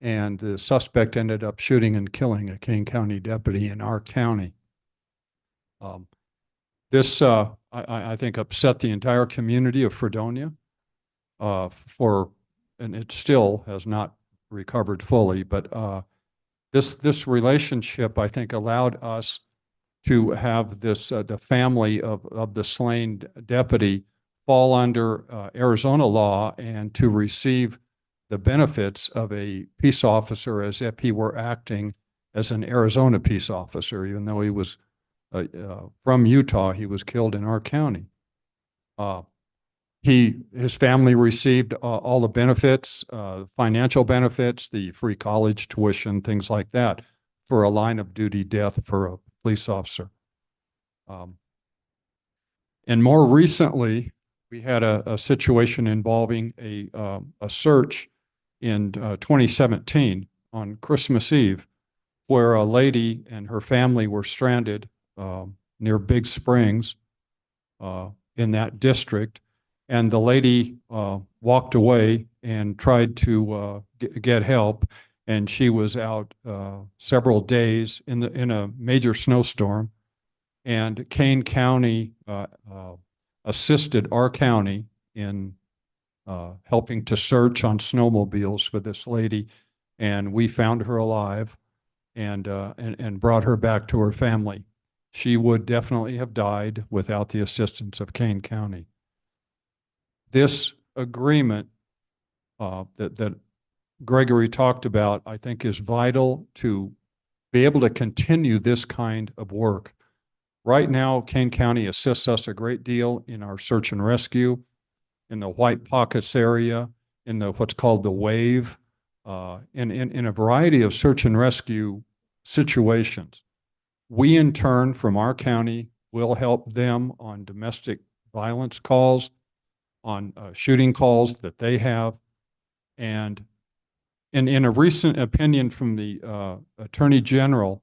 and the suspect ended up shooting and killing a Kane County deputy in our county. This, I think, upset the entire community of Fredonia and it still has not recovered fully, but this relationship, I think, allowed us to have the family of the slain deputy fall under Arizona law and to receive the benefits of a peace officer as if he were acting as an Arizona peace officer, even though he was from Utah. He was killed in our county. His family received all the benefits, financial benefits, the free college tuition, things like that, for a line of duty death for a police officer. And more recently, we had a situation involving a search in 2017 on Christmas Eve, where a lady and her family were stranded near Big Springs in that district. And the lady walked away and tried to get help. And she was out several days in a major snowstorm. And Kane County assisted our county in helping to search on snowmobiles for this lady. And we found her alive and brought her back to her family. She would definitely have died without the assistance of Kane County. This agreement that Gregory talked about, I think, is vital to be able to continue this kind of work. Right now, Kane County assists us a great deal in our search and rescue, in the White Pockets area, in what's called the WAVE, in a variety of search and rescue situations. We, in turn, from our county, will help them on domestic violence calls, on shooting calls that they have. And in a recent opinion from the Attorney General,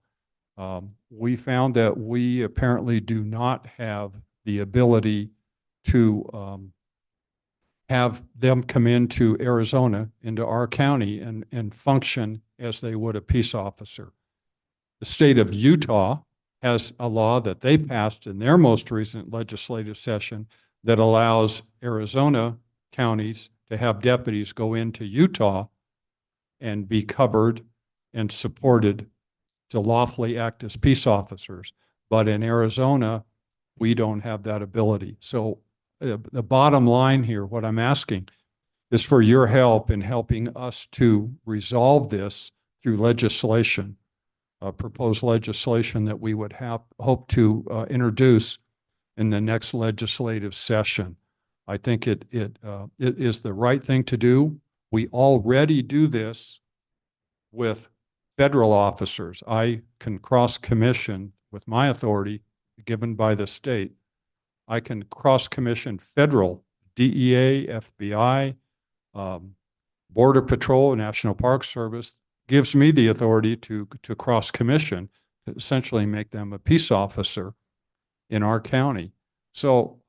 we found that we apparently do not have the ability to have them come into Arizona, into our county, and function as they would a peace officer. The state of Utah has a law that they passed in their most recent legislative session that allows Arizona counties to have deputies go into Utah and be covered and supported to lawfully act as peace officers. But in Arizona, we don't have that ability. So the bottom line here, what I'm asking is for your help in helping us to resolve this through legislation, proposed legislation that we would hope to introduce in the next legislative session. I think it is the right thing to do. We already do this with federal officers. I can cross-commission with my authority given by the state. I can cross-commission federal DEA, FBI, Border Patrol, National Park Service gives me the authority to cross-commission, to essentially make them a peace officer in our county. So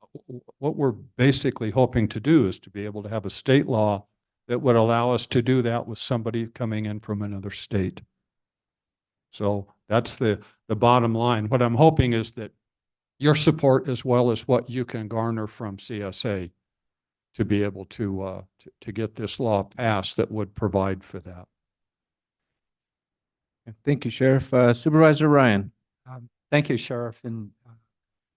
what we're basically hoping to do is to be able to have a state law that would allow us to do that with somebody coming in from another state. So that's the bottom line. What I'm hoping is that your support, as well as what you can garner from CSA, to be able to get this law passed that would provide for that. Thank you, Sheriff. Supervisor Ryan. Thank you, Sheriff. And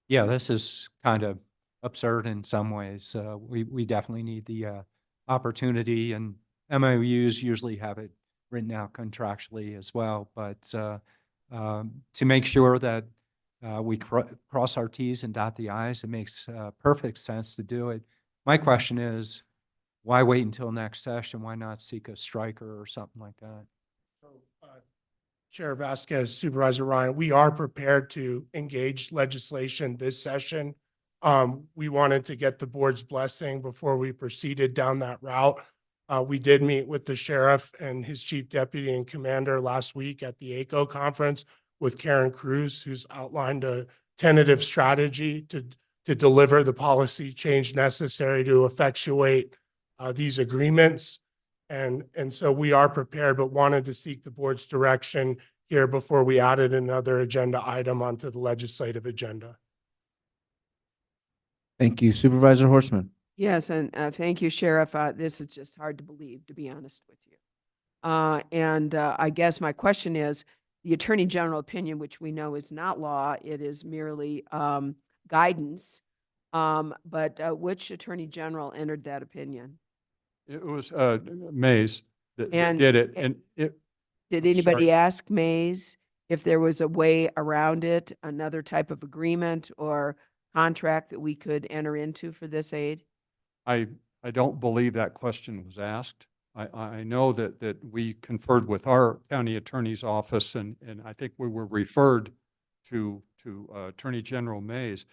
yeah, this is kind of absurd in some ways. We definitely need the opportunity, and MOUs usually have it written out contractually as well. But to make sure that we cross our T's and dot the I's, it makes perfect sense to do it. My question is, why wait until next session? Why not seek a striker or something like that? So, Chair Vasquez, Supervisor Ryan, we are prepared to engage legislation this session. We wanted to get the board's blessing before we proceeded down that route. We did meet with the sheriff and his chief deputy and commander last week at the ACO conference with Karen Cruz, who's outlined a tentative strategy to deliver the policy change necessary to effectuate these agreements. And so we are prepared, but wanted to seek the board's direction here before we added another agenda item onto the legislative agenda. Thank you, Supervisor Horstman. Yes, and thank you, Sheriff. This is just hard to believe, to be honest with you. I guess my question is, the Attorney General opinion, which we know is not law, it is merely guidance. But which Attorney General entered that opinion? It was Mays that And- did it. And Did I'm anybody sorry. ask Mays if there was a way around it, another type of agreement or contract that we could enter into for this aid? I don't believe that question was asked. I know that we conferred with our county attorney's office, and I think we were referred to Attorney General Mays.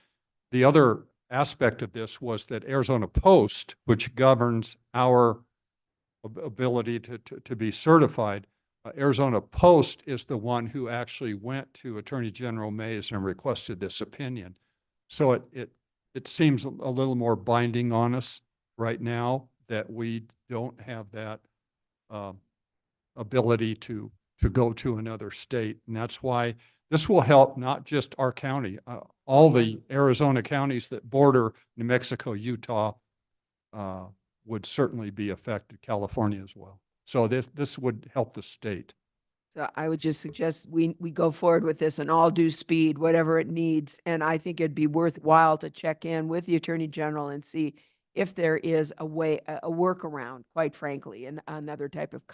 The other aspect of this was that Arizona Post, which governs our ability to be certified, Arizona Post is the one who actually went to Attorney General Mays and requested this opinion. So it seems a little more binding on us right now that we don't have that ability to go to another state. And that's why this will help not just our county, all the Arizona counties that border New Mexico, Utah would certainly be affected, California as well. So this would help the state. So I would just suggest we go forward with this in all due speed, whatever it needs. And I think it'd be worthwhile to check in with the Attorney General and see if there is a way, a workaround, quite frankly, and another type of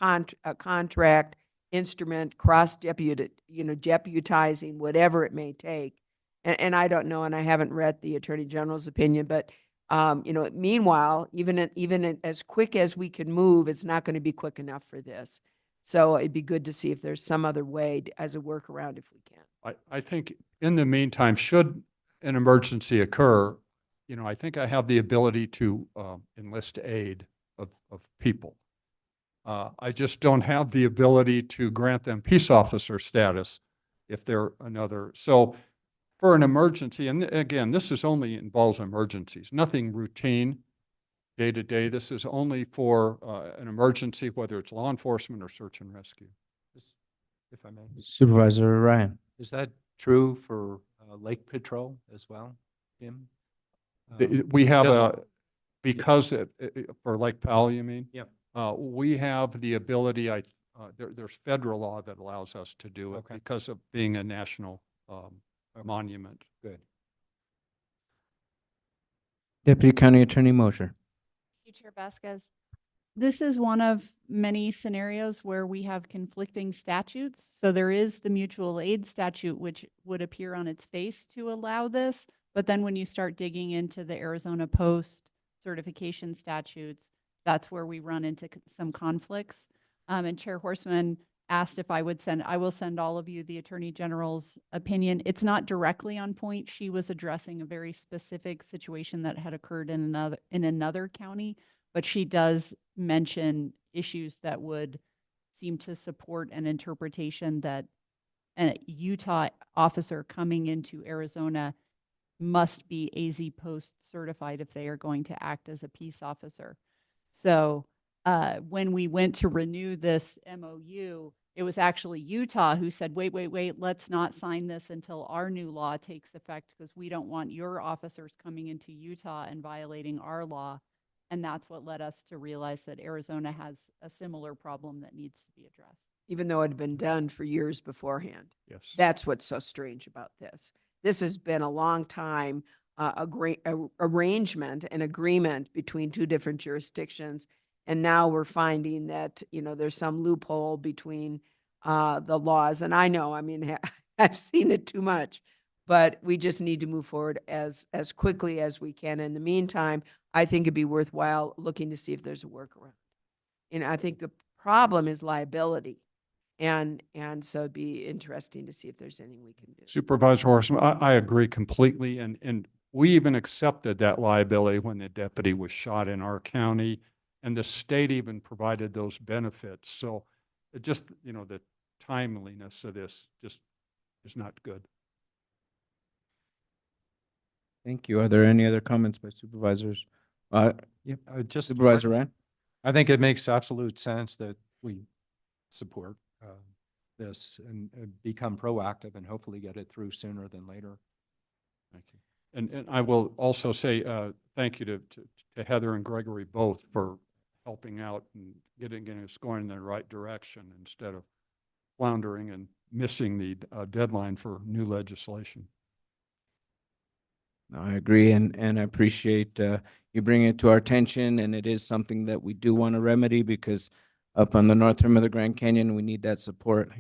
contract, instrument, deputizing, whatever it may take. And I don't know, and I haven't read the Attorney General's opinion, but meanwhile, even as quick as we can move, it's not going to be quick enough for this. So it'd be good to see if there's some other way as a workaround if we can. I think in the meantime, should an emergency occur, I think I have the ability to enlist aid of people. I just don't have the ability to grant them peace officer status if they're another. So for an emergency, and again, this is only involves emergencies, nothing routine, day to day. This is only for an emergency, whether it's law enforcement or search and rescue. If I may. Supervisor Ryan. Is that true for Lake Patrol as well, Jim? We have just- because for Lake Powell, you mean? Yep. We have the ability, there's federal law that allows us to do it Okay. because of being a national monument. Good. Deputy County Attorney Mosher. Thank you, Chair Vasquez. This is one of many scenarios where we have conflicting statutes. So there is the mutual aid statute, which would appear on its face to allow this. But then when you start digging into the Arizona Post certification statutes, that's where we run into some conflicts. And Chair Horseman asked if I will send all of you the Attorney General's opinion. It's not directly on point. She was addressing a very specific situation that had occurred in another county, but she does mention issues that would seem to support an interpretation that a Utah officer coming into Arizona must be AZ Post certified if they are going to act as a peace officer. So when we went to renew this MOU, it was actually Utah who said, wait, let's not sign this until our new law takes effect because we don't want your officers coming into Utah and violating our law. And that's what led us to realize that Arizona has a similar problem that needs to be addressed. Even though it had been done for years beforehand. Yes. That's what's so strange about this. This has been a long time arrangement and agreement between two different jurisdictions. And now we're finding that, there's some loophole between the laws. And I know, I've seen it too much, but we just need to move forward as quickly as we can. In the meantime, I think it'd be worthwhile looking to see if there's a workaround. And I think the problem is liability. And so it'd be interesting to see if there's anything we can do. Supervisor Horseman, I agree completely. And we even accepted that liability when the deputy was shot in our county, and the state even provided those benefits. So it just, the timeliness of this just is not good. Thank you. Are there any other comments by supervisors? Yep, just Supervisor Ryan? I think it makes absolute sense that we support this and become proactive and hopefully get it through sooner than later. Thank you. And I will also say thank you to Heather and Gregory both for helping out and getting us going in the right direction instead of floundering and missing the deadline for new legislation. No, I agree, and I appreciate you bringing it to our attention, and it is something that we do want to remedy because up on the north rim of the Grand Canyon, we need that support.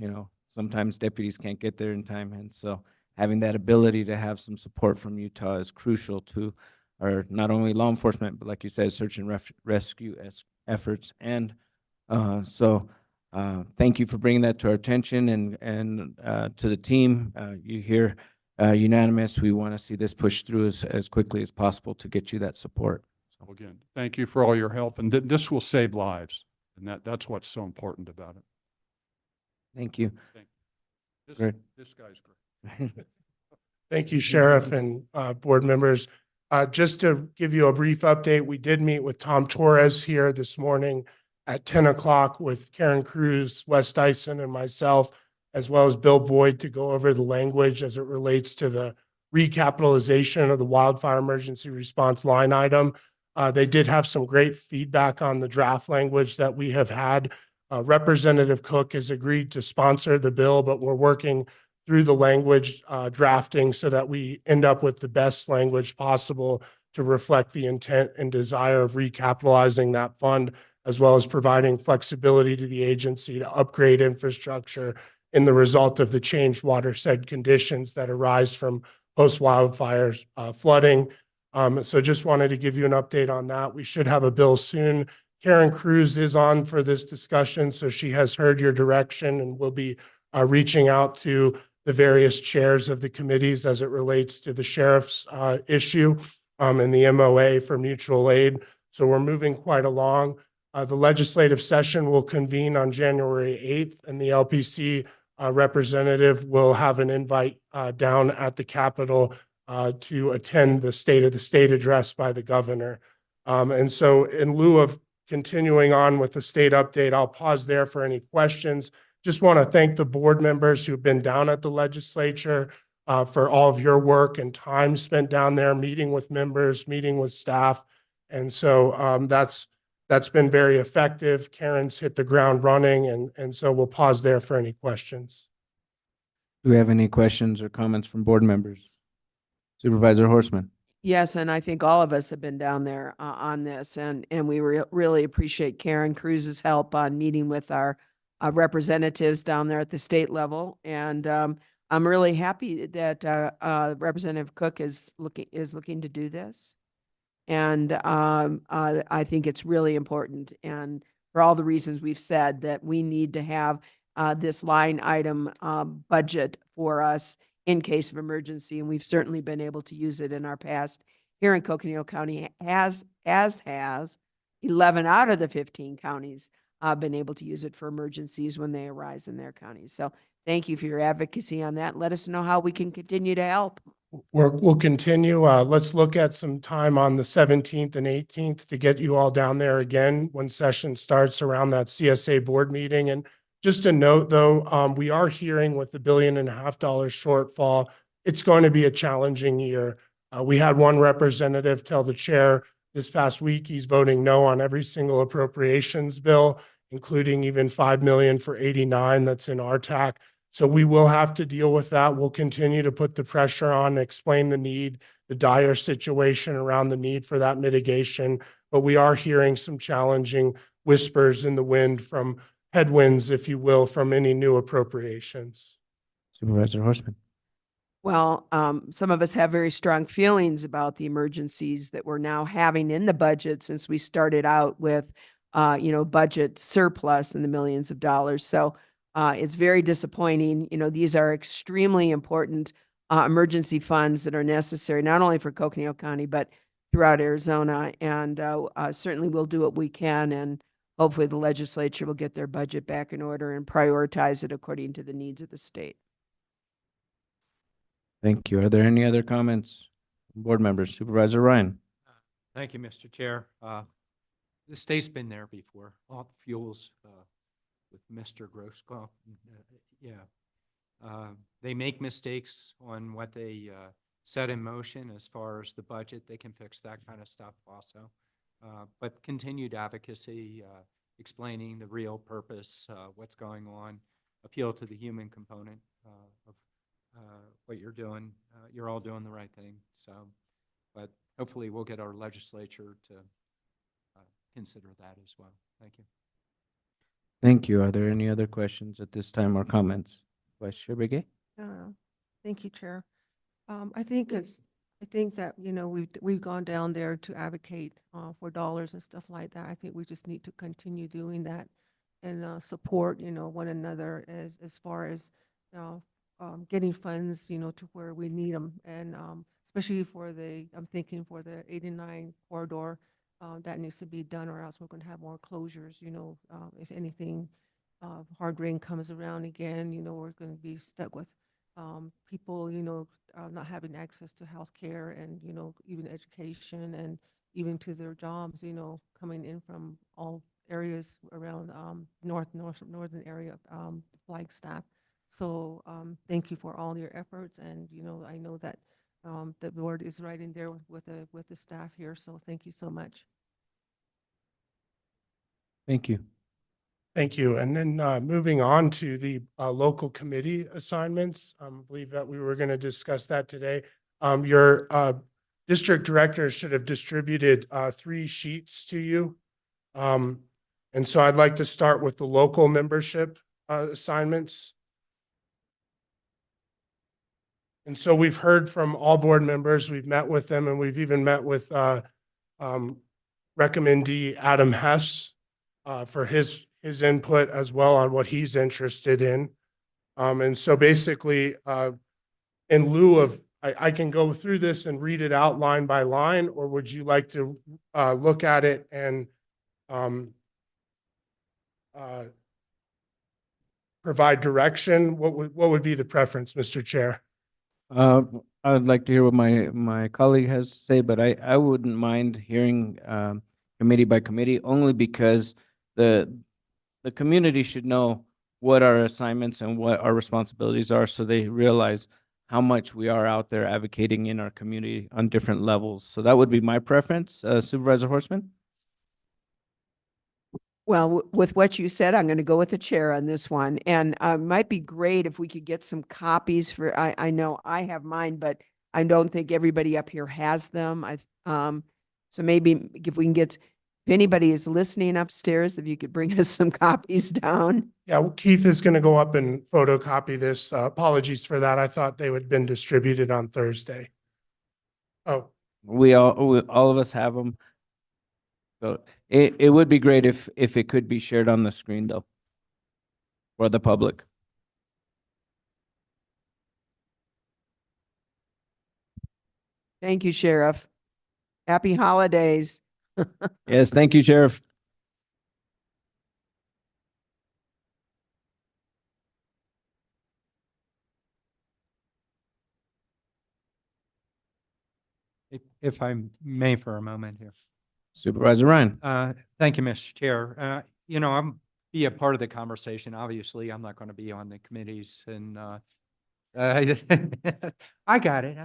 Sometimes deputies can't get there in time, and so having that ability to have some support from Utah is crucial to our not only law enforcement, but like you said, search and rescue efforts. And so thank you for bringing that to our attention and to the team. You hear unanimous. We want to see this pushed through as quickly as possible to get you that support. So again, thank you for all your help, and this will save lives, and that's what's so important about it. Thank you. Great. This guy's great. Thank you, Sheriff and board members. Just to give you a brief update, we did meet with Tom Torres here this morning at 10 o'clock with Karen Cruz, Wes Dyson, and myself, as well as Bill Boyd, to go over the language as it relates to the recapitalization of the wildfire emergency response line item. They did have some great feedback on the draft language that we have had. Representative Cook has agreed to sponsor the bill, but we're working through the language drafting so that we end up with the best language possible to reflect the intent and desire of recapitalizing that fund, as well as providing flexibility to the agency to upgrade infrastructure in the result of the changed watershed conditions that arise from post-wildfire flooding. So just wanted to give you an update on that. We should have a bill soon. Karen Cruz is on for this discussion, so she has heard your direction and will be reaching out to the various chairs of the committees as it relates to the sheriff's issue and the MOA for mutual aid. So we're moving quite along. The legislative session will convene on January 8th, and the LPC representative will have an invite down at the Capitol to attend the State of the State address by the governor. And so in lieu of continuing on with the state update, I'll pause there for any questions. Just want to thank the board members who've been down at the legislature. for all of your work and time spent down there, meeting with members, meeting with staff. And so that's been very effective. Karen's hit the ground running, and so we'll pause there for any questions. Do we have any questions or comments from board members? Supervisor Horstman. Yes, and I think all of us have been down there on this, and we really appreciate Karen Cruz's help on meeting with our representatives down there at the state level. And I'm really happy that Representative Cook is looking to do this. And I think it's really important, and for all the reasons we've said, that we need to have this line item budget for us in case of emergency, and we've certainly been able to use it in our past. Here in Coconino County, as has 11 out of the 15 counties been able to use it for emergencies when they arise in their counties. So thank you for your advocacy on that. Let us know how we can continue to help. We'll continue. Let's look at some time on the 17th and 18th to get you all down there again when session starts around that CSA board meeting. And just a note, though, we are hearing with the $1.5 billion shortfall, it's going to be a challenging year. We had one representative tell the chair this past week he's voting no on every single appropriations bill, including even $5 million for 89 that's in RTAC. So we will have to deal with that. We'll continue to put the pressure on, explain the need, the dire situation around the need for that mitigation. But we are hearing some challenging whispers in the wind from headwinds, if you will, from any new appropriations. Supervisor Horstman. Well, some of us have very strong feelings about the emergencies that we're now having in the budget since we started out with, budget surplus in the millions of dollars. So it's very disappointing. These are extremely important emergency funds that are necessary, not only for Coconino County, but throughout Arizona. And certainly we'll do what we can, and hopefully the legislature will get their budget back in order and prioritize it according to the needs of the state. Thank you. Are there any other comments? Board members, Supervisor Ryan. Thank you, Mr. Chair. The state's been there before. Alt fuels with Mr. Grosskopf. They make mistakes on what they set in motion as far as the budget. They can fix that kind of stuff also. But continued advocacy, explaining the real purpose, what's going on, appeal to the human component of what you're doing. You're all doing the right thing. So, but hopefully we'll get our legislature to consider that as well. Thank you. Thank you. Are there any other questions at this time or comments? Vice Chair Begay? Thank you, Chair. I think that, we've gone down there to advocate for dollars and stuff like that. I think we just need to continue doing that and support, one another as far as getting funds, to where we need them. And especially I'm thinking for the 89 corridor, that needs to be done, or else we're going to have more closures, if anything, hard rain comes around again, we're going to be stuck with people, not having access to health care and, even education and even to their jobs, coming in from all areas around northern area of Flagstaff. So thank you for all your efforts, and I know that the board is right in there with the staff here. So thank you so much. Thank you. Thank you. And then moving on to the local committee assignments, I believe that we were going to discuss that today. Your district director should have distributed 3 sheets to you. And so I'd like to start with the local membership assignments. And so we've heard from all board members, we've met with them, and we've even met with recommendee Adam Hess for his input as well on what he's interested in. And so basically, in lieu of, I can go through this and read it out line by line, or would you like to look at it and provide direction? What would be the preference, Mr. Chair? I'd like to hear what my colleague has to say, but I wouldn't mind hearing committee by committee, only because the community should know what our assignments and what our responsibilities are, so they realize how much we are out there advocating in our community on different levels. So that would be my preference, Supervisor Horseman. Well, with what you said, I'm going to go with the chair on this one. And it might be great if we could get some copies for, I know I have mine, but I don't think everybody up here has them. So maybe if we can get, if anybody is listening upstairs, if you could bring us some copies down. Yeah, well, Keith is going to go up and photocopy this. Apologies for that. I thought they would have been distributed on Thursday. Oh, All of us have them. So it would be great if it could be shared on the screen though, for the public. Thank you, Sheriff. Happy holidays. Yes, thank you, Sheriff. If I may for a moment here. Supervisor Ryan. Thank you, Mr. Chair. I'm be a part of the conversation. Obviously, I'm not going to be on the committees and I got it.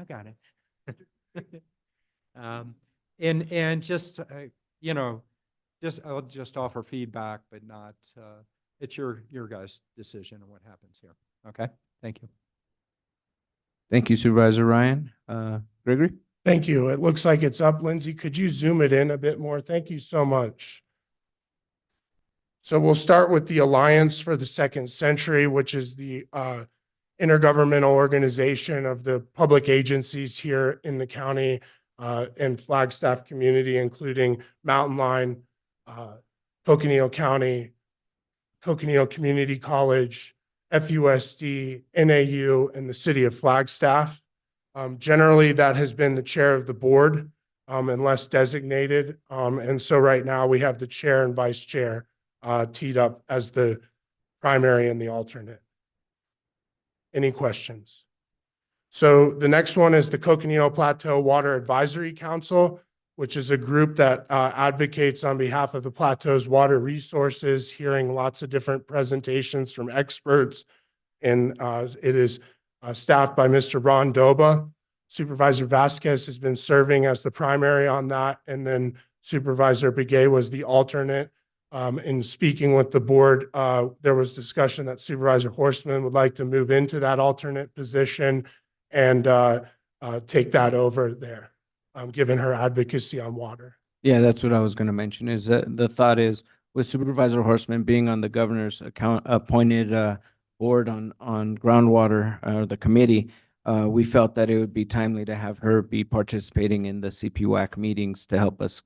And just, I'll just offer feedback, but not, it's your guys' decision on what happens here. Okay, thank you. Thank you, Supervisor Ryan. Gregory? thank you. It looks like it's up. Lindsay, could you zoom it in a bit more? Thank you so much. So we'll start with the Alliance for the Second Century, which is the intergovernmental organization of the public agencies here in the county and Flagstaff community, including Mountain Line, Coconino County, Coconino Community College, FUSD, NAU, and the city of Flagstaff. Generally, that has been the chair of the board unless designated. And so right now we have the chair and vice chair teed up as the primary and the alternate. Any questions? So the next one is the Coconino Plateau Water Advisory Council, which is a group that advocates on behalf of the plateau's water resources, hearing lots of different presentations from experts. And it is staffed by Mr. Ron Doba. Supervisor Vasquez has been serving as the primary on that. And then Supervisor Begay was the alternate. In speaking with the board, there was discussion that Supervisor Horseman would like to move into that alternate position and take that over there, given her advocacy on water. Yeah, that's what I was going to mention is that the thought is with Supervisor Horseman being on the governor's appointed board on groundwater or the committee, we felt that it would be timely to have her be participating in the CPWAC meetings to help us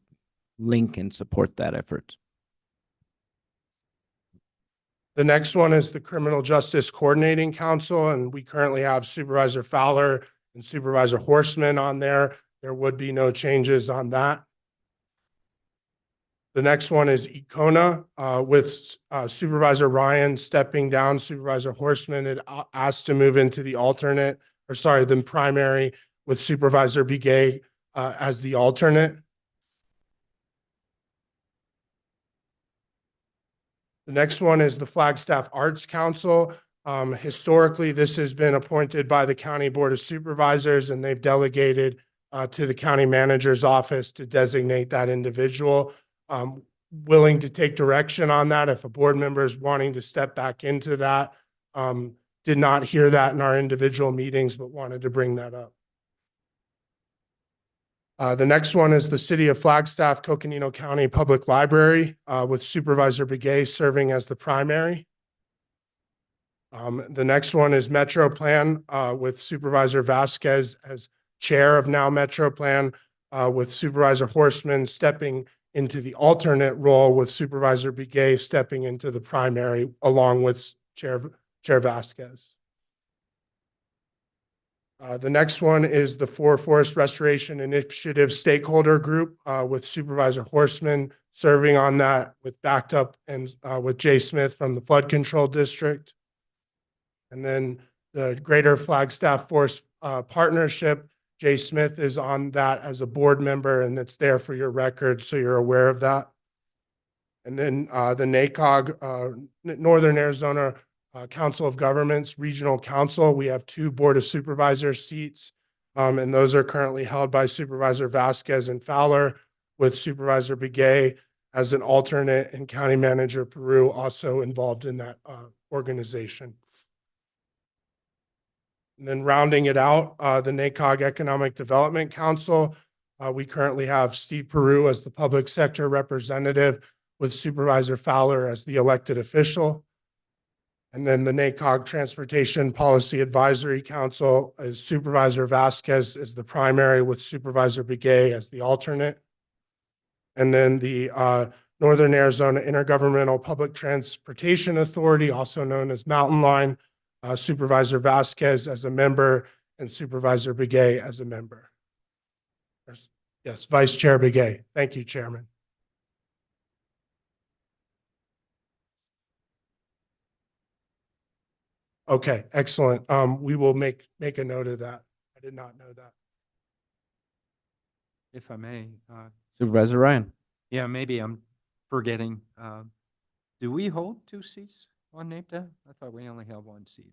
link and support that effort. The next one is the Criminal Justice Coordinating Council, and we currently have Supervisor Fowler and Supervisor Horseman on there. There would be no changes on that. The next one is Econa with Supervisor Ryan stepping down. Supervisor Horseman had asked to move into the alternate, or sorry, the primary with Supervisor Begay as the alternate. The next one is the Flagstaff Arts Council. Historically, this has been appointed by the County Board of Supervisors, and they've delegated to the county manager's office to designate that individual. Willing to take direction on that if a board member is wanting to step back into that. Did not hear that in our individual meetings, but wanted to bring that up. The next one is the City of Flagstaff Coconino County Public Library with Supervisor Begay serving as the primary. The next one is Metro Plan with Supervisor Vasquez as chair of now Metro Plan with Supervisor Horseman stepping into the alternate role with Supervisor Begay stepping into the primary along with Chair Vasquez. The next one is the Forest Restoration Initiative Stakeholder Group with Supervisor Horseman serving on that with backed up and with Jay Smith from the Flood Control District. And then the Greater Flagstaff Forest Partnership, Jay Smith is on that as a board member, and it's there for your record, so you're aware of that. And then the NACOG, Northern Arizona Council of Governments, Regional Council. We have 2 Board of Supervisors seats, and those are currently held by Supervisor Vasquez and Fowler, with Supervisor Begay as an alternate, and County Manager Peru also involved in that organization. And then rounding it out, the NACOG Economic Development Council, we currently have Steve Peru as the public sector representative, with Supervisor Fowler as the elected official. And then the NACOG Transportation Policy Advisory Council is Supervisor Vasquez as the primary, with Supervisor Begay as the alternate. And then the Northern Arizona Intergovernmental Public Transportation Authority, also known as Mountain Line, Supervisor Vasquez as a member and Supervisor Begay as a member. Yes, Vice Chair Begay. Thank you, Chairman. Okay, excellent. We will make a note of that. I did not know that. If I may, Supervisor Ryan. yeah, maybe I'm forgetting. Do we hold 2 seats on NAPTA? I thought we only held 1 seat.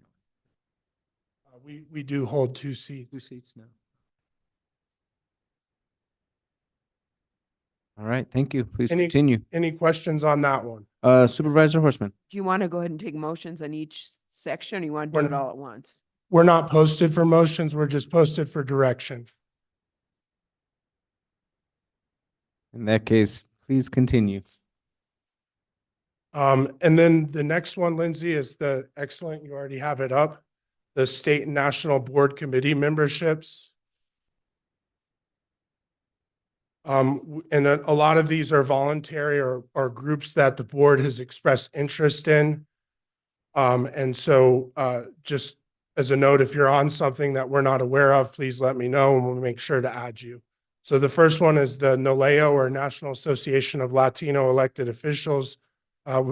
We do hold 2 seats. 2 seats now. All right, thank you. Please Any- continue. Any questions on that one? Supervisor Horstman. Do you want to go ahead and take motions on each section, or you want to do it We're- all at once? We're not posted for motions. We're just posted for direction. In that case, please continue. And then the next one, Lindsay, is excellent. You already have it up. The state and national board committee memberships. And a lot of these are voluntary or groups that the board has expressed interest in. And so just as a note, if you're on something that we're not aware of, please let me know and we'll make sure to add you. So the first one is the NOLEO, or National Association of Latino Elected Officials.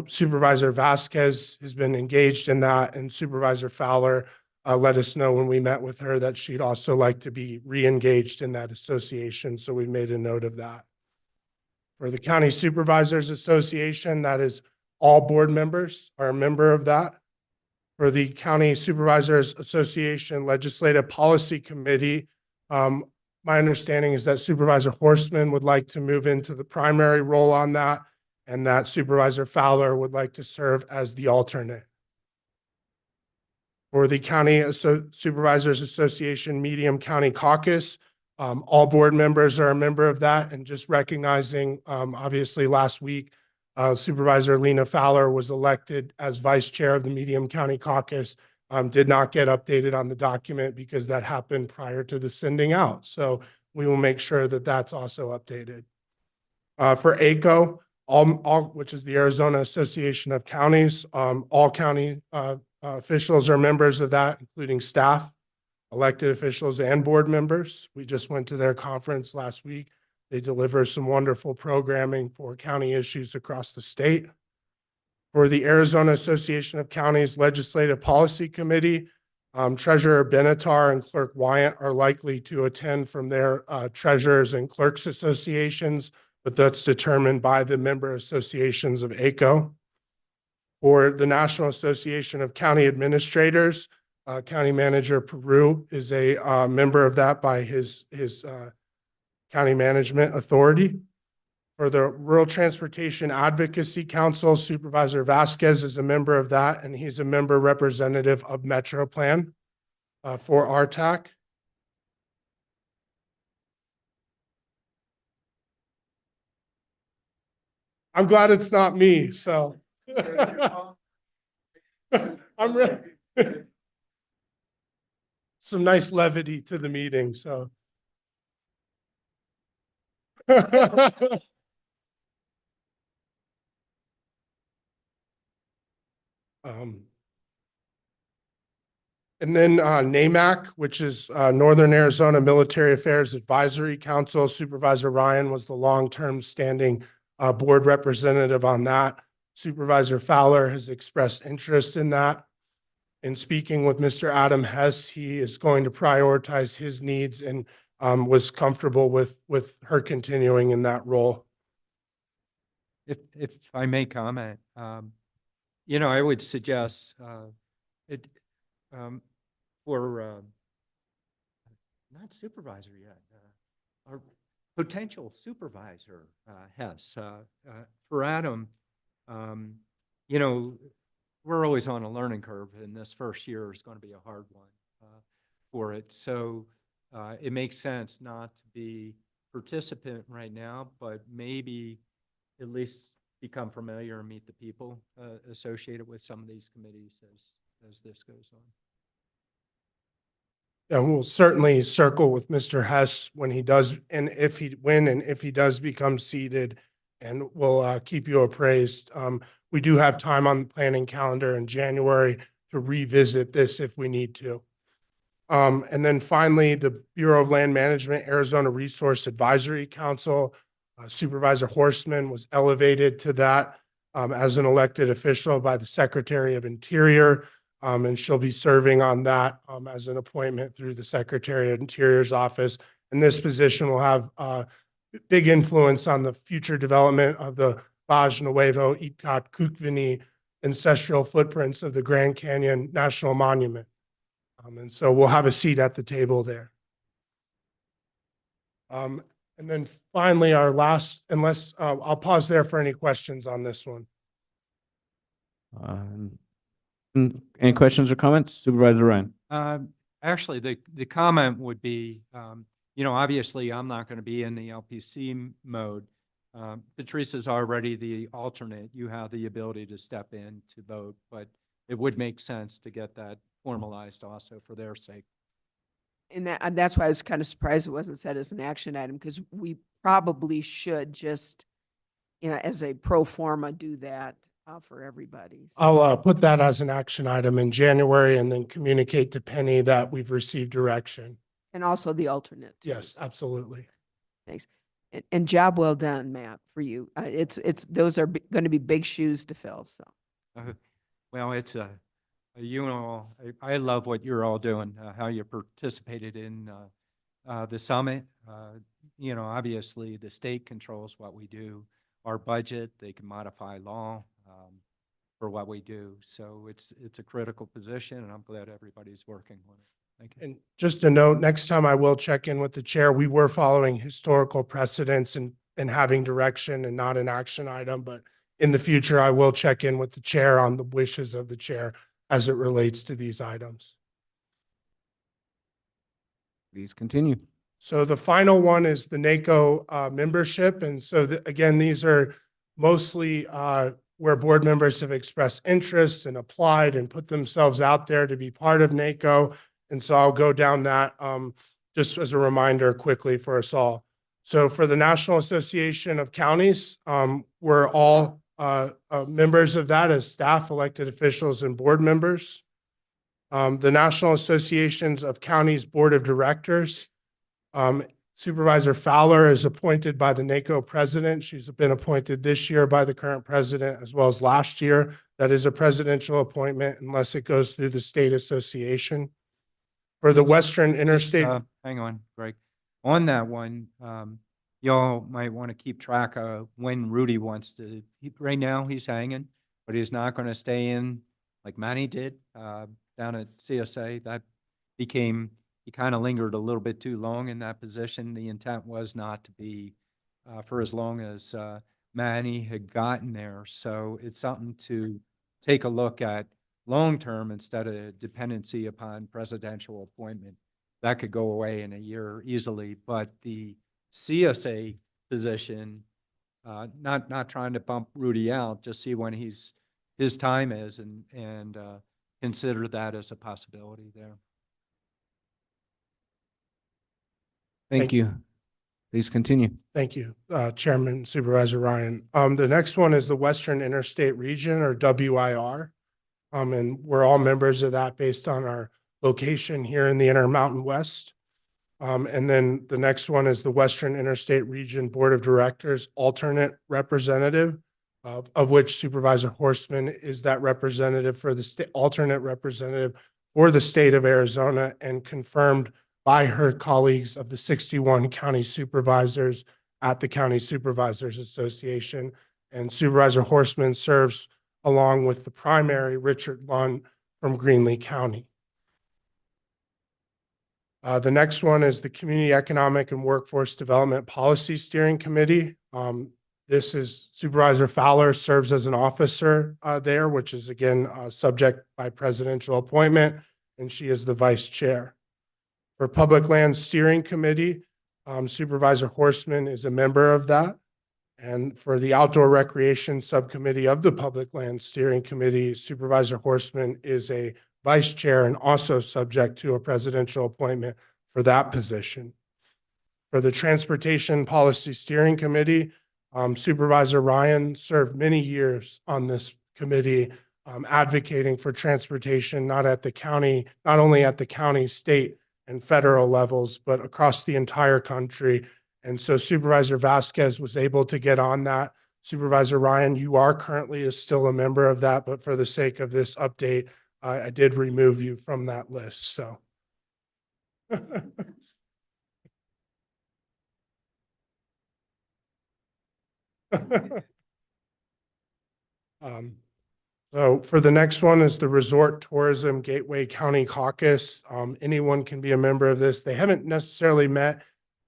Supervisor Vasquez has been engaged in that, and Supervisor Fowler let us know when we met with her that she'd also like to be re-engaged in that association. So we made a note of that. For the County Supervisors Association, that is all board members are a member of that. For the County Supervisors Association Legislative Policy Committee, my understanding is that Supervisor Horstman would like to move into the primary role on that, and that Supervisor Fowler would like to serve as the alternate. For the County Supervisors Association Medium County Caucus, all board members are a member of that, and just recognizing, obviously last week, Supervisor Lena Fowler was elected as vice chair of the Medium County Caucus. Did not get updated on the document because that happened prior to the sending out. So we will make sure that that's also updated. For ACO, which is the Arizona Association of Counties, all county officials are members of that, including staff, elected officials, and board members. We just went to their conference last week. They deliver some wonderful programming for county issues across the state. For the Arizona Association of Counties Legislative Policy Committee, Treasurer Benatar and Clerk Wyant are likely to attend from their treasurers and clerks associations, but that's determined by the member associations of ACO. For the National Association of County Administrators, County Manager Peru is a member of that by his county management authority. For the Rural Transportation Advocacy Council, Supervisor Vasquez is a member of that, and he's a member representative of Metro Plan for RTAC. I'm glad it's not me, so. I'm ready. Some nice levity to the meeting, so. And then NAMAC, which is Northern Arizona Military Affairs Advisory Council. Supervisor Ryan was the long-term standing board representative on that. Supervisor Fowler has expressed interest in that. In speaking with Mr. Adam Hess, he is going to prioritize his needs and was comfortable with her continuing in that role. If I may comment, I would suggest it, for, not supervisor yet, our potential supervisor, Hess, for Adam, you know, we're always on a learning curve, and this first year is going to be a hard one for it. So it makes sense not to be participant right now, but maybe at least become familiar and meet the people associated with some of these committees as this goes on. And we'll certainly circle with Mr. Hess when he does, and if he does become seated, and we'll keep you appraised. We do have time on the planning calendar in January to revisit this if we need to. And then finally, the Bureau of Land Management, Arizona Resource Advisory Council, Supervisor Horstman was elevated to that as an elected official by the Secretary of Interior. And she'll be serving on that as an appointment through the Secretary of Interior's office. And this position will have big influence on the future development of the Baja Nuevo Itat Kukvini ancestral footprints of the Grand Canyon National Monument. And so we'll have a seat at the table there. And then finally, our last, unless I'll pause there for any questions on this one. Any questions or comments? Supervisor Ryan? Actually, the comment would be, you know, obviously I'm not going to be in the LPC mode. Patrice already the alternate. You have the ability to step in to vote, but it would make sense to get that formalized also for their sake. And that's why I was kind of surprised it wasn't set as an action item, because we probably should just, you know, as a pro forma, do that for everybody. So- I'll put that as an action item in January and then communicate to Penny that we've received direction. And also the alternate. too, Yes, so. absolutely. Thanks. And job well done, Matt, for you. Those are going to be big shoes to fill, so. Well, it's you know, I love what you're all doing, how you participated in the summit. You know, obviously the state controls what we do. Our budget, they can modify law for what we do. So it's a critical position, and I'm glad everybody's working on it. Thank you. And just a note, next time I will check in with the chair. We were following historical precedents and having direction and not an action item, but in the future, I will check in with the chair on the wishes of the chair as it relates to these items. Please continue. So the final one is the NACO membership. And so again, these are mostly where board members have expressed interest and applied and put themselves out there to be part of NACO. And so I'll go down that just as a reminder quickly for us all. So for the National Association of Counties, we're all members of that as staff, elected officials, and board members. The National Associations of Counties Board of Directors, Supervisor Fowler is appointed by the NACO president. She's been appointed this year by the current president as well as last year. That is a presidential appointment unless it goes through the state association. For the Western Interstate. Hang on, Greg. On that one, y'all might want to keep track of when Rudy wants to, right now he's hanging, but he's not going to stay in like Manny did down at CSA. That became, he kind of lingered a little bit too long in that position. The intent was not to be for as long as Manny had gotten there. So it's something to take a look at long-term instead of dependency upon presidential appointment. That could go away in a year easily, but the CSA position, not trying to bump Rudy out, just see when his time is and consider that as a possibility there. Thank you. Please continue. Thank you, Chairman Supervisor Ryan. The next one is the Western Interstate Region, or WIR. And we're all members of that based on our location here in the Intermountain West. And then the next one is the Western Interstate Region Board of Directors alternate representative, of which Supervisor Horstman is that representative for the state, alternate representative for the state of Arizona, and confirmed by her colleagues of the 61 county supervisors at the County Supervisors Association. And Supervisor Horstman serves along with the primary, Richard Lund, from Greenlee County. The next one is the Community Economic and Workforce Development Policy Steering Committee. This is Supervisor Fowler serves as an officer there, which is again subject by presidential appointment, and she is the vice chair. For Public Lands Steering Committee, Supervisor Horstman is a member of that. And for the Outdoor Recreation Subcommittee of the Public Lands Steering Committee, Supervisor Horstman is a vice chair and also subject to a presidential appointment for that position. For the Transportation Policy Steering Committee, Supervisor Ryan served many years on this committee, advocating for transportation, not only at the county, state, and federal levels, but across the entire country. And so Supervisor Vasquez was able to get on that. Supervisor Ryan, you are currently still a member of that, but for the sake of this update, I did remove you from that list, so. So for the next one is the Resort Tourism Gateway County Caucus. Anyone can be a member of this. They haven't necessarily met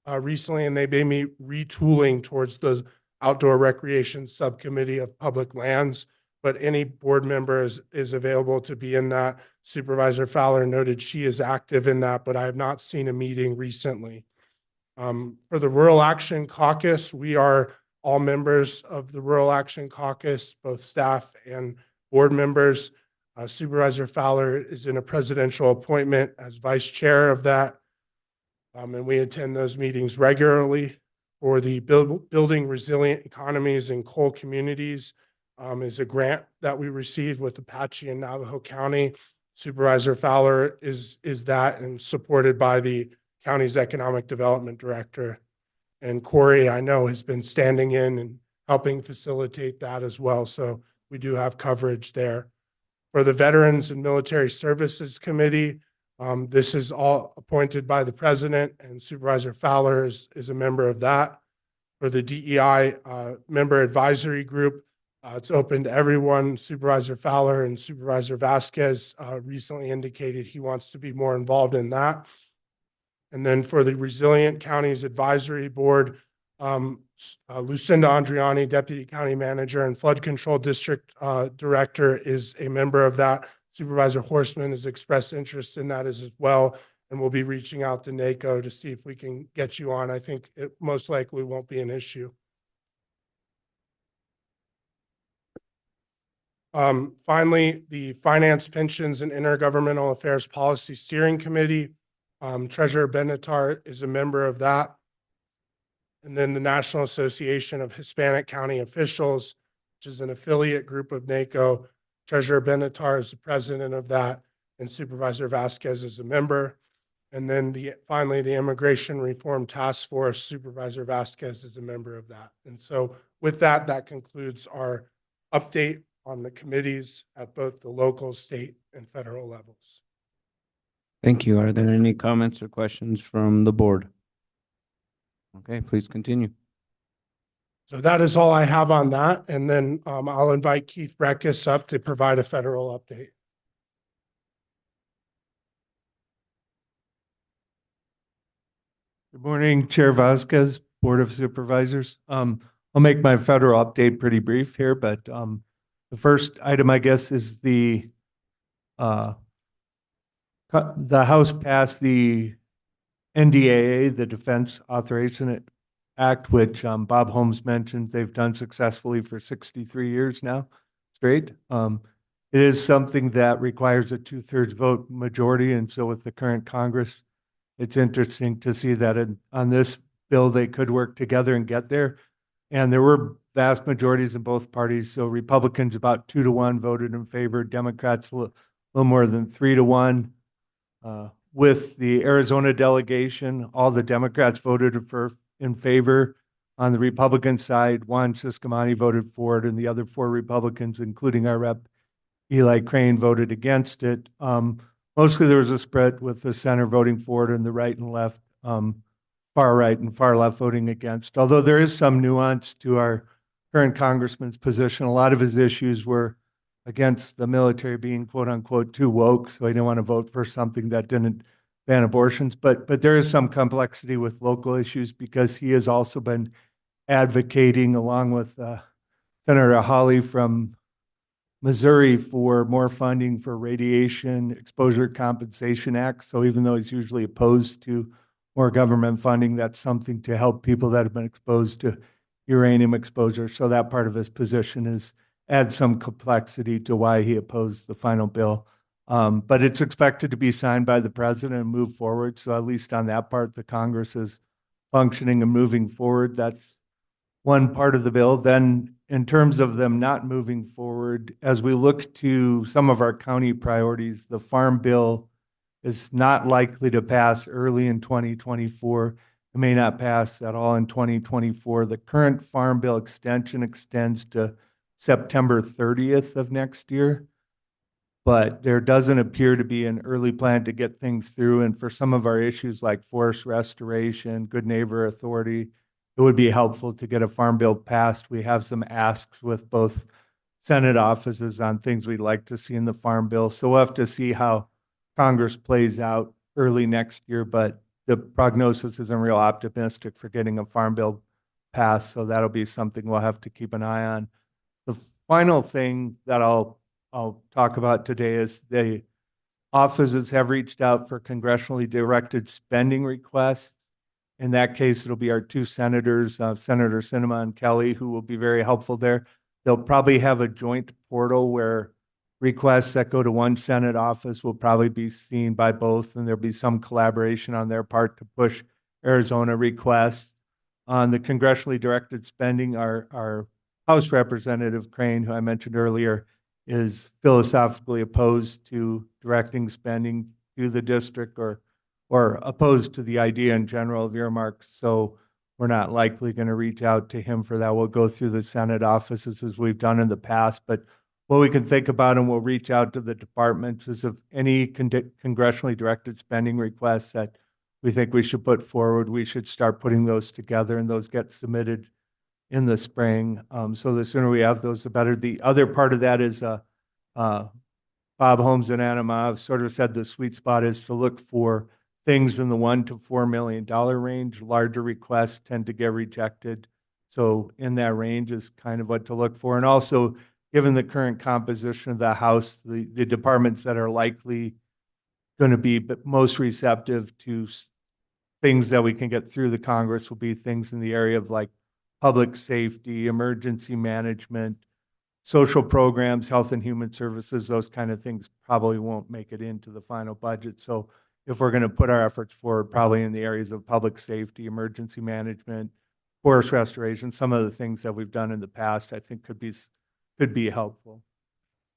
recently, and they may be retooling towards the Outdoor Recreation Subcommittee of Public Lands, but any board member is available to be in that. Supervisor Fowler noted she is active in that, but I have not seen a meeting recently. For the Rural Action Caucus, we are all members of the Rural Action Caucus, both staff and board members. Supervisor Fowler is in a presidential appointment as vice chair of that. And we attend those meetings regularly. For the Building Resilient Economies in Coal Communities is a grant that we received with Apache and Navajo County. Supervisor Fowler is that and supported by the county's economic development director. And Corey, I know, has been standing in and helping facilitate that as well. So we do have coverage there. For the Veterans and Military Services Committee, this is all appointed by the president, and Supervisor Fowler is a member of that. For the DEI member advisory group, it's open to everyone. Supervisor Fowler and Supervisor Vasquez recently indicated he wants to be more involved in that. And then for the Resilient Counties Advisory Board, Lucinda Andriani, Deputy County Manager and Flood Control District Director, is a member of that. Supervisor Horstman has expressed interest in that as well, and we'll be reaching out to NACO to see if we can get you on. I think it most likely won't be an issue. Finally, the Finance, Pensions, and Intergovernmental Affairs Policy Steering Committee. Treasurer Benatar is a member of that. And then the National Association of Hispanic County Officials, which is an affiliate group of NACO. Treasurer Benatar is the president of that, and Supervisor Vasquez is a member. And then finally, the Immigration Reform Task Force, Supervisor Vasquez is a member of that. And so with that, that concludes our update on the committees at both the local, state, and federal levels. Thank you. Are there any comments or questions from the board? Okay, please continue. So that is all I have on that. And then I'll invite Keith Breckus up to provide a federal update. Good morning, Chair Vasquez, Board of Supervisors. I'll make my federal update pretty brief here, but the first item, I guess, is the House passed the NDAA, the Defense Authorization Act, which Bob Holmes mentioned they've done successfully for 63 years now straight. It is something that requires a 2/3 vote majority, and so with the current Congress, it's interesting to see that on this bill they could work together and get there. And there were vast majorities in both parties. So Republicans about 2-1 voted in favor, Democrats a little more than 3-1. With the Arizona delegation, all the Democrats voted in favor. On the Republican side, Juan Ciscomani voted for it, and the other 4 Republicans, including our rep Eli Crane, voted against it. Mostly there was a spread with the center voting for it and the right and left, far right and far left voting against. Although there is some nuance to our current congressman's position, a lot of his issues were against the military being quote unquote too woke. So he didn't want to vote for something that didn't ban abortions. But there is some complexity with local issues because he has also been advocating along with Senator Hawley from Missouri for more funding for Radiation Exposure Compensation Act. So even though he's usually opposed to more government funding, that's something to help people that have been exposed to uranium exposure. So that part of his position is add some complexity to why he opposed the final bill. But it's expected to be signed by the president and move forward. So at least on that part, the Congress is functioning and moving forward. That's one part of the bill. Then in terms of them not moving forward, as we look to some of our county priorities, the farm bill is not likely to pass early in 2024. It may not pass at all in 2024. The current farm bill extension extends to September 30th of next year. But there doesn't appear to be an early plan to get things through. And for some of our issues like forest restoration, good neighbor authority, it would be helpful to get a farm bill passed. We have some asks with both Senate offices on things we'd like to see in the farm bill. So we'll have to see how Congress plays out early next year, but the prognosis isn't real optimistic for getting a farm bill passed. So that'll be something we'll have to keep an eye on. The final thing that I'll talk about today is the offices have reached out for congressionally directed spending requests. In that case, it'll be our two senators, Senator Sinema and Kelly, who will be very helpful there. They'll probably have a joint portal where requests that go to one Senate office will probably be seen by both, and there'll be some collaboration on their part to push Arizona requests. On the congressionally directed spending, our House Representative Crane, who I mentioned earlier, is philosophically opposed to directing spending to the district or opposed to the idea in general of earmarks. So we're not likely going to reach out to him for that. We'll go through the Senate offices as we've done in the past. But what we can think about, and we'll reach out to the departments, is if any congressionally directed spending requests that we think we should put forward, we should start putting those together, and those get submitted in the spring. So the sooner we have those, the better. The other part of that is Bob Holmes and Anna Ma have sort of said the sweet spot is to look for things in the $1 to $4 million range. Larger requests tend to get rejected. So in that range is kind of what to look for. And also, given the current composition of the House, the departments that are likely going to be most receptive to things that we can get through the Congress will be things in the area of like public safety, emergency management, social programs, health and human services. Those kind of things probably won't make it into the final budget. So if we're going to put our efforts forward, probably in the areas of public safety, emergency management, forest restoration, some of the things that we've done in the past, I think could be helpful.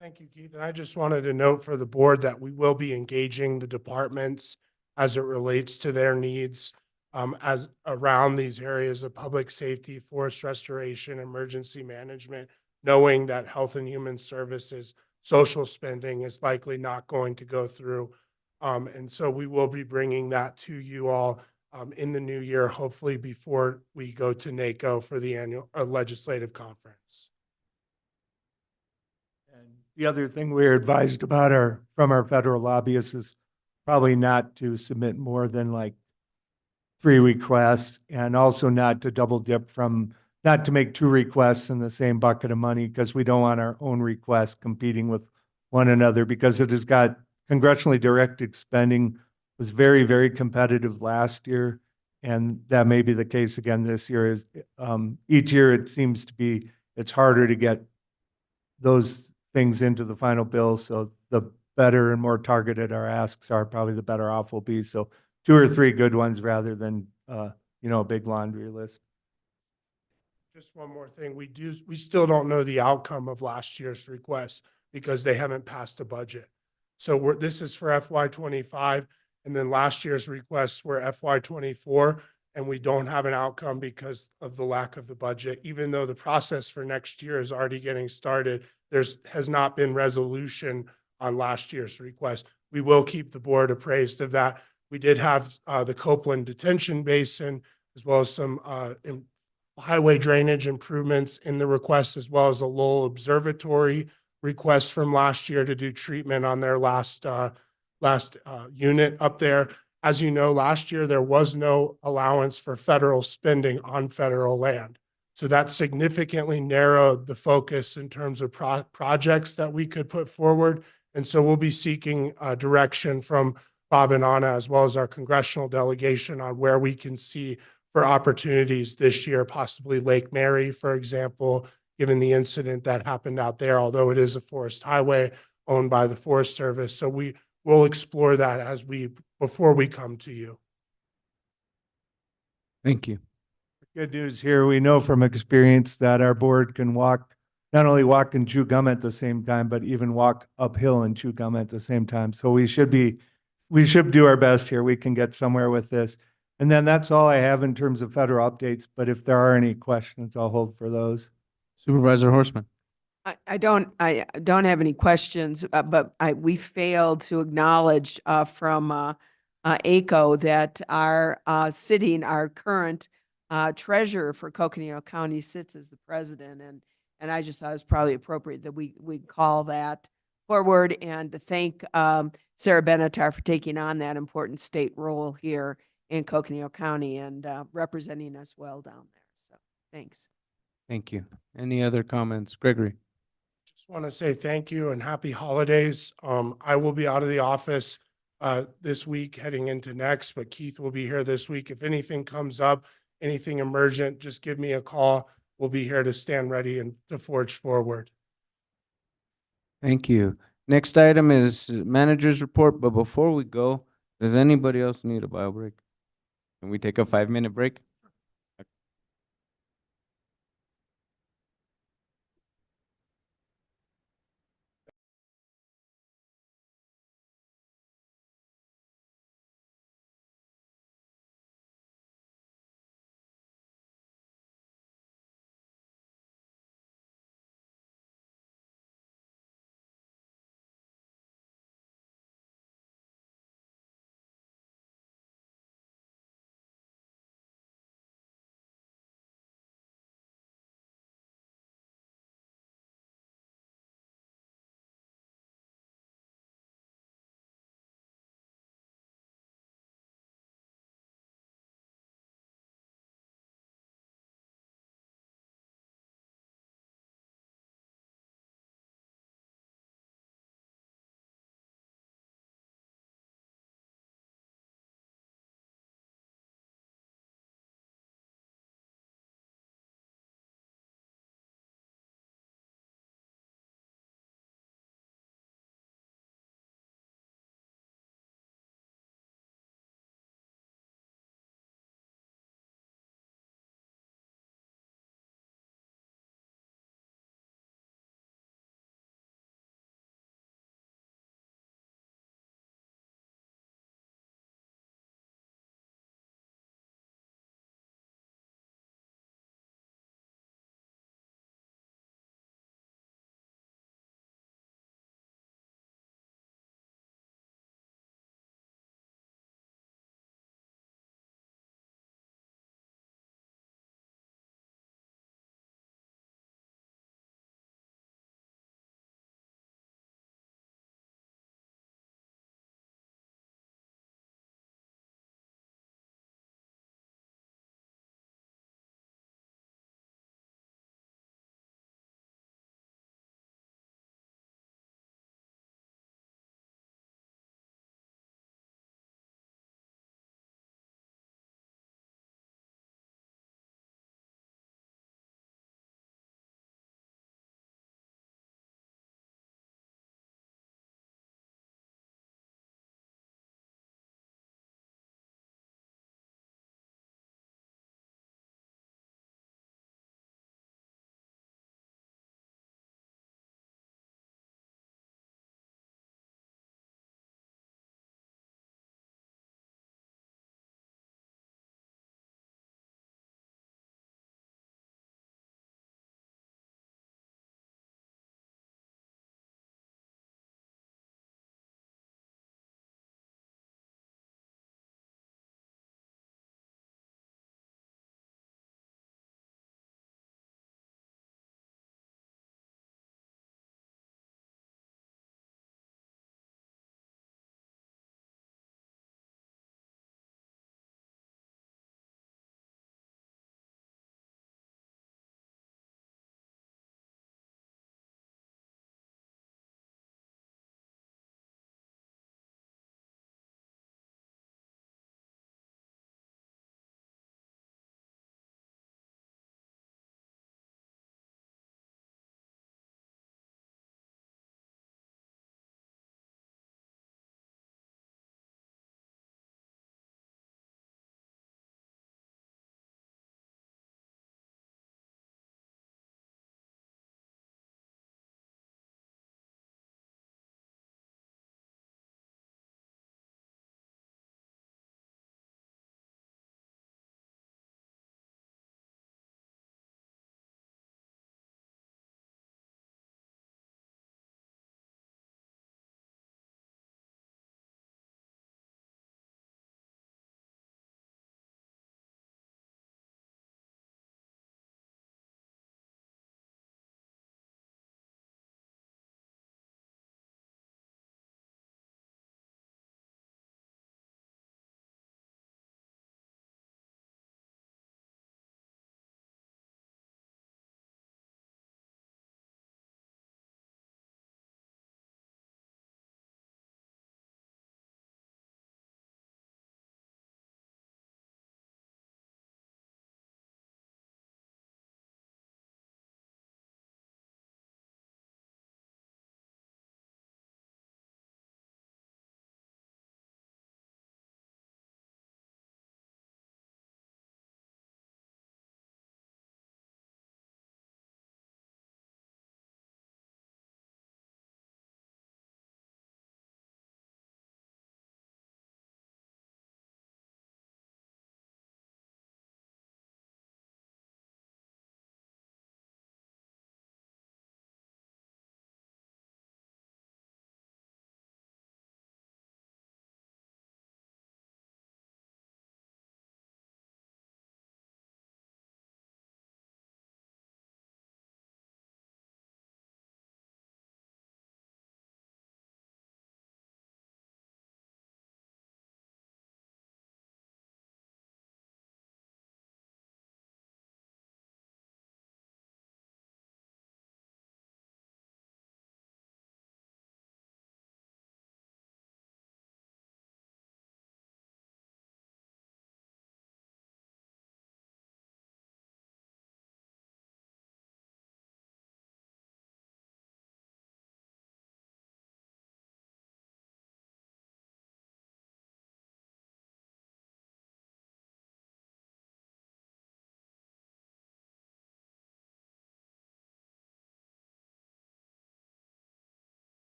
Thank you, Keith. And I just wanted to note for the board that we will be engaging the departments as it relates to their needs as around these areas of public safety, forest restoration, emergency management, knowing that health and human services, social spending is likely not going to go through. And so we will be bringing that to you all in the new year, hopefully before we go to NACO for the annual legislative conference. And the other thing we're advised about from our federal lobbyists is probably not to submit more than like 3 requests, and also not to double dip not to make 2 requests in the same bucket of money, because we don't want our own requests competing with one another, because it has got congressionally directed spending was very, very competitive last year. And that may be the case again this year. Is each year it seems to be, it's harder to get those things into the final bill. So the better and more targeted our asks are, probably the better off we'll be. So 2 or 3 good ones rather than, a big laundry list. Just one more thing. We still don't know the outcome of last year's request because they haven't passed a budget. So this is for FY25, and then last year's requests were FY24, and we don't have an outcome because of the lack of the budget. Even though the process for next year is already getting started, has not been resolution on last year's request. We will keep the board appraised of that. We did have the Copeland detention basin, as well as some highway drainage improvements in the request, as well as a Lowell Observatory request from last year to do treatment on their last unit up there. As you know, last year, there was no allowance for federal spending on federal land. So that significantly narrowed the focus in terms of projects that we could put forward. And so we'll be seeking direction from Bob and Anna, as well as our congressional delegation, on where we can see for opportunities this year, possibly Lake Mary, for example, given the incident that happened out there, although it is a forest highway owned by the Forest Service. So we will explore that before we come to you. Thank you. Good news here. We know from experience that our board can not only walk and chew gum at the same time, but even walk uphill and chew gum at the same time. So we should do our best here. We can get somewhere with this. And then that's all I have in terms of federal updates. But if there are any questions, I'll hold for those. Supervisor Horstman. I don't have any questions, but we failed to acknowledge from ACO that our our current treasurer for Coconino County sits as the president, and I just thought it was probably appropriate that we call that forward, and to thank Sarah Benatar for taking on that important state role here in Coconino County and representing us well down there. So thanks. Thank you. Any other comments? Gregory. Just want to say thank you and happy holidays. I will be out of the office this week heading into next, but Keith will be here this week. If anything comes up, anything emergent, just give me a call. We'll be here to stand ready and to forge forward. Thank you. Next item is manager's report, but before we go, does anybody else need a bio break? Can we take a 5-minute break?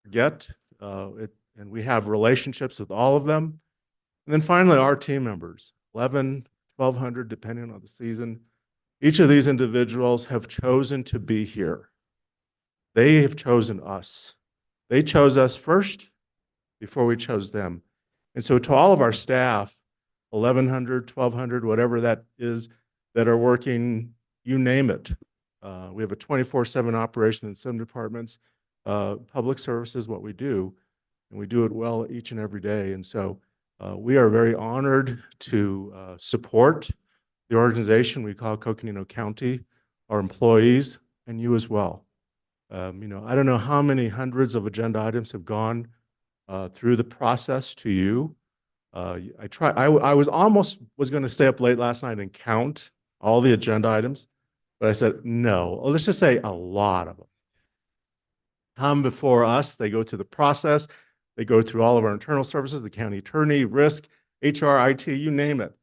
forget. And we have relationships with all of them. And then finally, our team members, 11, 1,200, depending on the season. Each of these individuals have chosen to be here. They have chosen us. They chose us first before we chose them. And so to all of our staff, 1,100, 1,200, whatever that is, that are working, you name it. We have a 24/7 operation in some departments. Public service is what we do, and we do it well each and every day. And so we are very honored to support the organization we call Coconino County, our employees, and you as well. I don't know how many hundreds of agenda items have gone through the process to you. I was almost going to stay up late last night and count all the agenda items, but I said, no, let's just say a lot of them come before us. They go through the process. They go through all of our internal services, the county attorney, risk, HR, IT, you name it.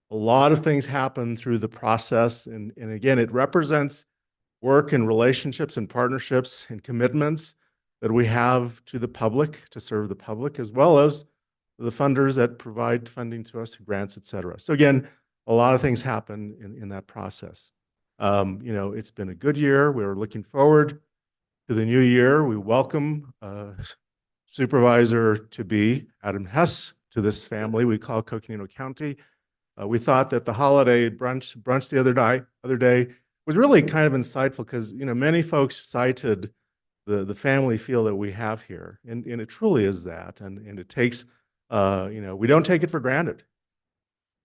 A lot of things happen through the process. And again, it represents work and relationships and partnerships and commitments that we have to the public, to serve the public, as well as the funders that provide funding to us, grants, et cetera. So again, a lot of things happen in that process. It's been a good year. We're looking forward to the new year. We welcome Supervisor to be Adam Hess to this family we call Coconino County. We thought that the holiday brunch the other day was really kind of insightful because many folks cited the family feel that we have here, and it truly is that, and it takes we don't take it for granted.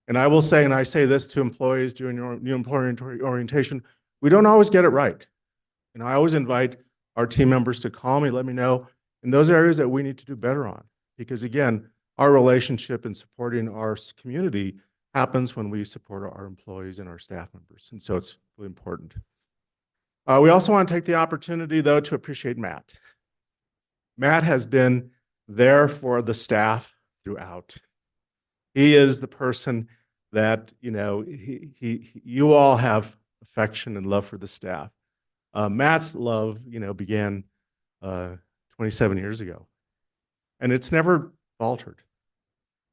And I will say, and I say this to employees during your new employee orientation, we don't always get it right. And I always invite our team members to call me, let me know in those areas that we need to do better on. Because again, our relationship in supporting our community happens when we support our employees and our staff members. And so it's really important. We also want to take the opportunity, though, to appreciate Matt. Matt has been there for the staff throughout. He is the person that, you all have affection and love for the staff. Matt's love, began 27 years ago, and it's never faltered.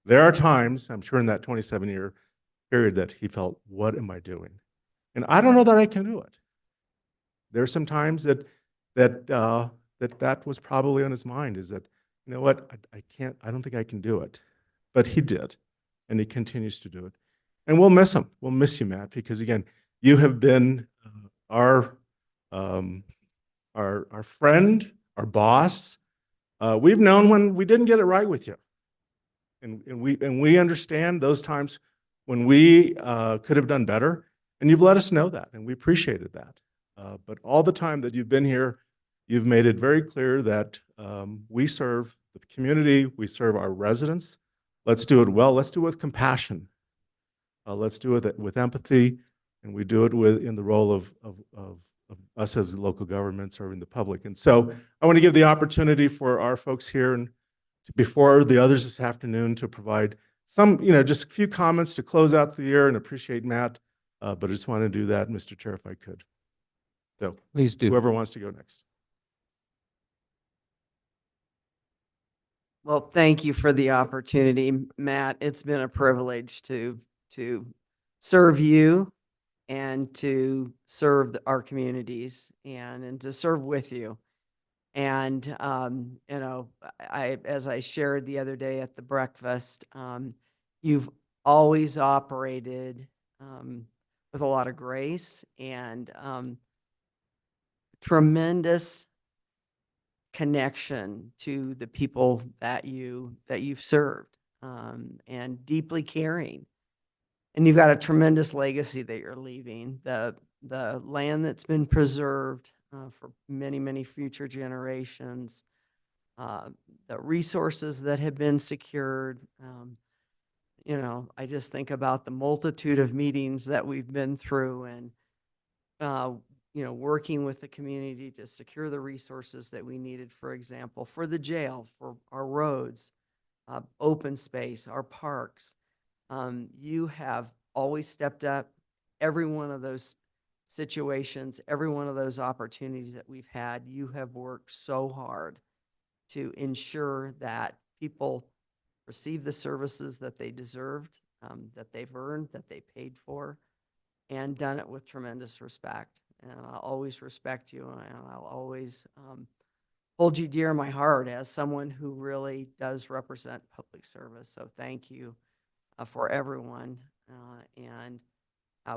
There are times, I'm sure in that 27-year period, that he felt, what am I doing? And I don't know that I can do it. There are some times that was probably on his mind, is that, you know what, I don't think I can do it. But he did, and he continues to do it. And we'll miss him. We'll miss you, Matt, because again, you have been our friend, our boss. We've known when we didn't get it right with you. And we understand those times when we could have done better, and you've let us know that, and we appreciated that. But all the time that you've been here, you've made it very clear that we serve the community, we serve our residents. Let's do it well. Let's do it with compassion. Let's do it with empathy, and we do it in the role of us as local government serving the public. And so I want to give the opportunity for our folks here and before the others this afternoon to provide some, just a few comments to close out the year and appreciate Matt. But I just want to do that, Mr. Chair, if I could. So Please do. Whoever wants to go next. Well, thank you for the opportunity, Matt. It's been a privilege to serve you and to serve our communities and to serve with you. And, as I shared the other day at the breakfast, you've always operated with a lot of grace and tremendous connection to the people that you've served, and deeply caring. And you've got a tremendous legacy that you're leaving. The land that's been preserved for many, many future generations, the resources that have been secured. I just think about the multitude of meetings that we've been through and, working with the community to secure the resources that we needed, for example, for the jail, for our roads, open space, our parks. You have always stepped up. Every one of those situations, every one of those opportunities that we've had, you have worked so hard to ensure that people receive the services that they deserved, that they've earned, that they paid for, and done it with tremendous respect. And I'll always respect you, and I'll always hold you dear in my heart as someone who really does represent public service. So thank you for everyone. And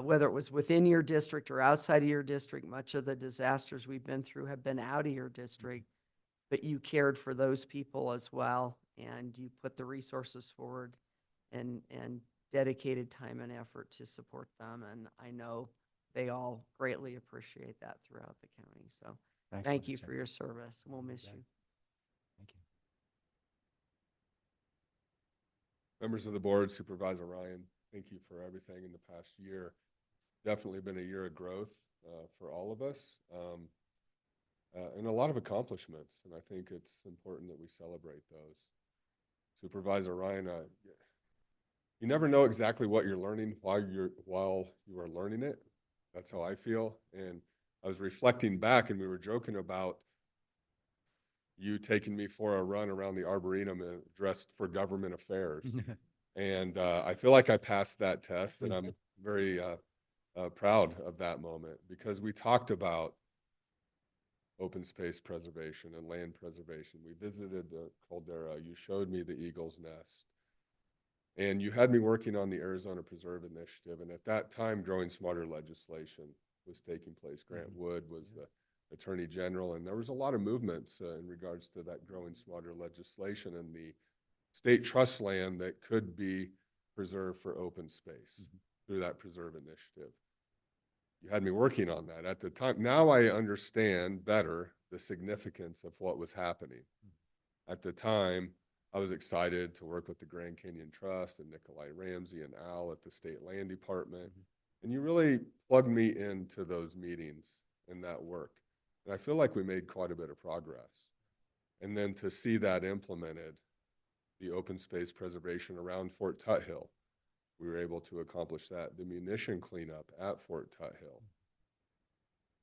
whether it was within your district or outside of your district, much of the disasters we've been through have been out of your district, but you cared for those people as well, and you put the resources forward and dedicated time and effort to support them. And I know they all greatly appreciate that throughout the county. So thank you for your service. We'll miss you. Thank you. Members of the board, Supervisor Ryan, thank you for everything in the past year. Definitely been a year of growth for all of us, and a lot of accomplishments. And I think it's important that we celebrate those. Supervisor Ryan, you never know exactly what you're learning while you are learning it. That's how I feel. And I was reflecting back, and we were joking about you taking me for a run around the Arboretum dressed for government affairs. And I feel like I passed that test, and I'm very proud of that moment, because we talked about open space preservation and land preservation. We visited the caldera. You showed me the Eagle's Nest. And you had me working on the Arizona Preserve Initiative. And at that time, Growing Smarter legislation was taking place. Grant Wood was the Attorney General, and there was a lot of movements in regards to that Growing Smarter legislation and the state trust land that could be preserved for open space through that Preserve Initiative. You had me working on that at the time. Now I understand better the significance of what was happening. At the time, I was excited to work with the Grand Canyon Trust and Nikolai Ramsey and Al at the State Land Department. And you really plugged me into those meetings and that work. And I feel like we made quite a bit of progress. And then to see that implemented, the open space preservation around Fort Tuthill, we were able to accomplish that. The munition cleanup at Fort Tuthill,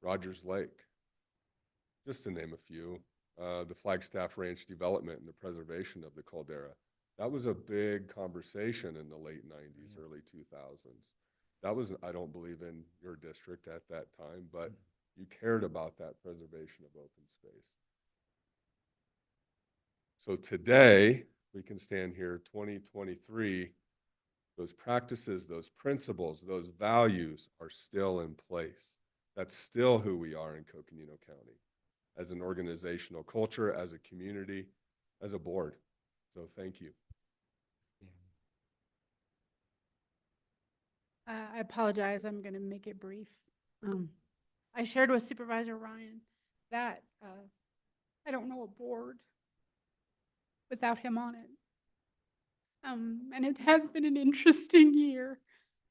Rogers Lake, just to name a few. The Flagstaff Ranch development and the preservation of the caldera. That was a big conversation in the late 90s, early 2000s. That was, I don't believe, in your district at that time, but you cared about that preservation of open space. So today, we can stand here, 2023, those practices, those principles, those values are still in place. That's still who we are in Coconino County, as an organizational culture, as a community, as a board. So thank you. I apologize. I'm going to make it brief. I shared with Supervisor Ryan that I don't know a board without him on it. And it has been an interesting year.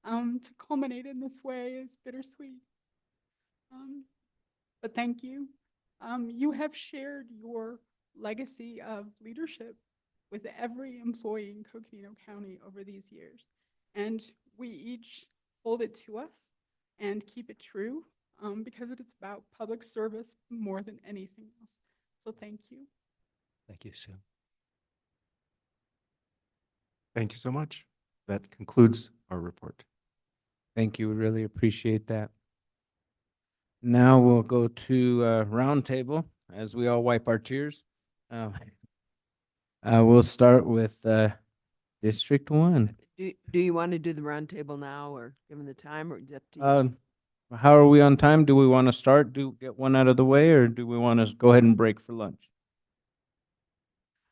To culminate in this way is bittersweet. But thank you. You have shared your legacy of leadership with every employee in Coconino County over these years. And we each hold it to us and keep it true because it's about public service more than anything else. So thank you. Thank you, Sue. Thank you so much. That concludes our report. Thank you. We really appreciate that. Now we'll go to roundtable as we all wipe our tears. We'll start with District 1. Do you want to do the roundtable now, or given the time, or is it up to you? How are we on time? Do we want to start, get one out of the way, or do we want to go ahead and break for lunch?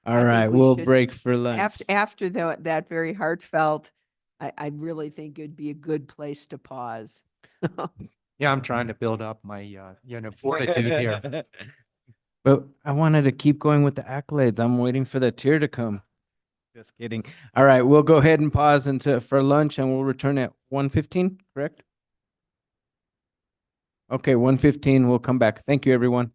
All I think right, we we'll should- break for lunch. After that very heartfelt, I really think it'd be a good place to pause. Yeah, I'm trying to build up my, fortitude here. But I wanted to keep going with the accolades. I'm waiting for the tear to come. Just kidding. All right, we'll go ahead and pause for lunch, and we'll return at 1:15, correct? Okay, 1:15, we'll come back. Thank you, everyone.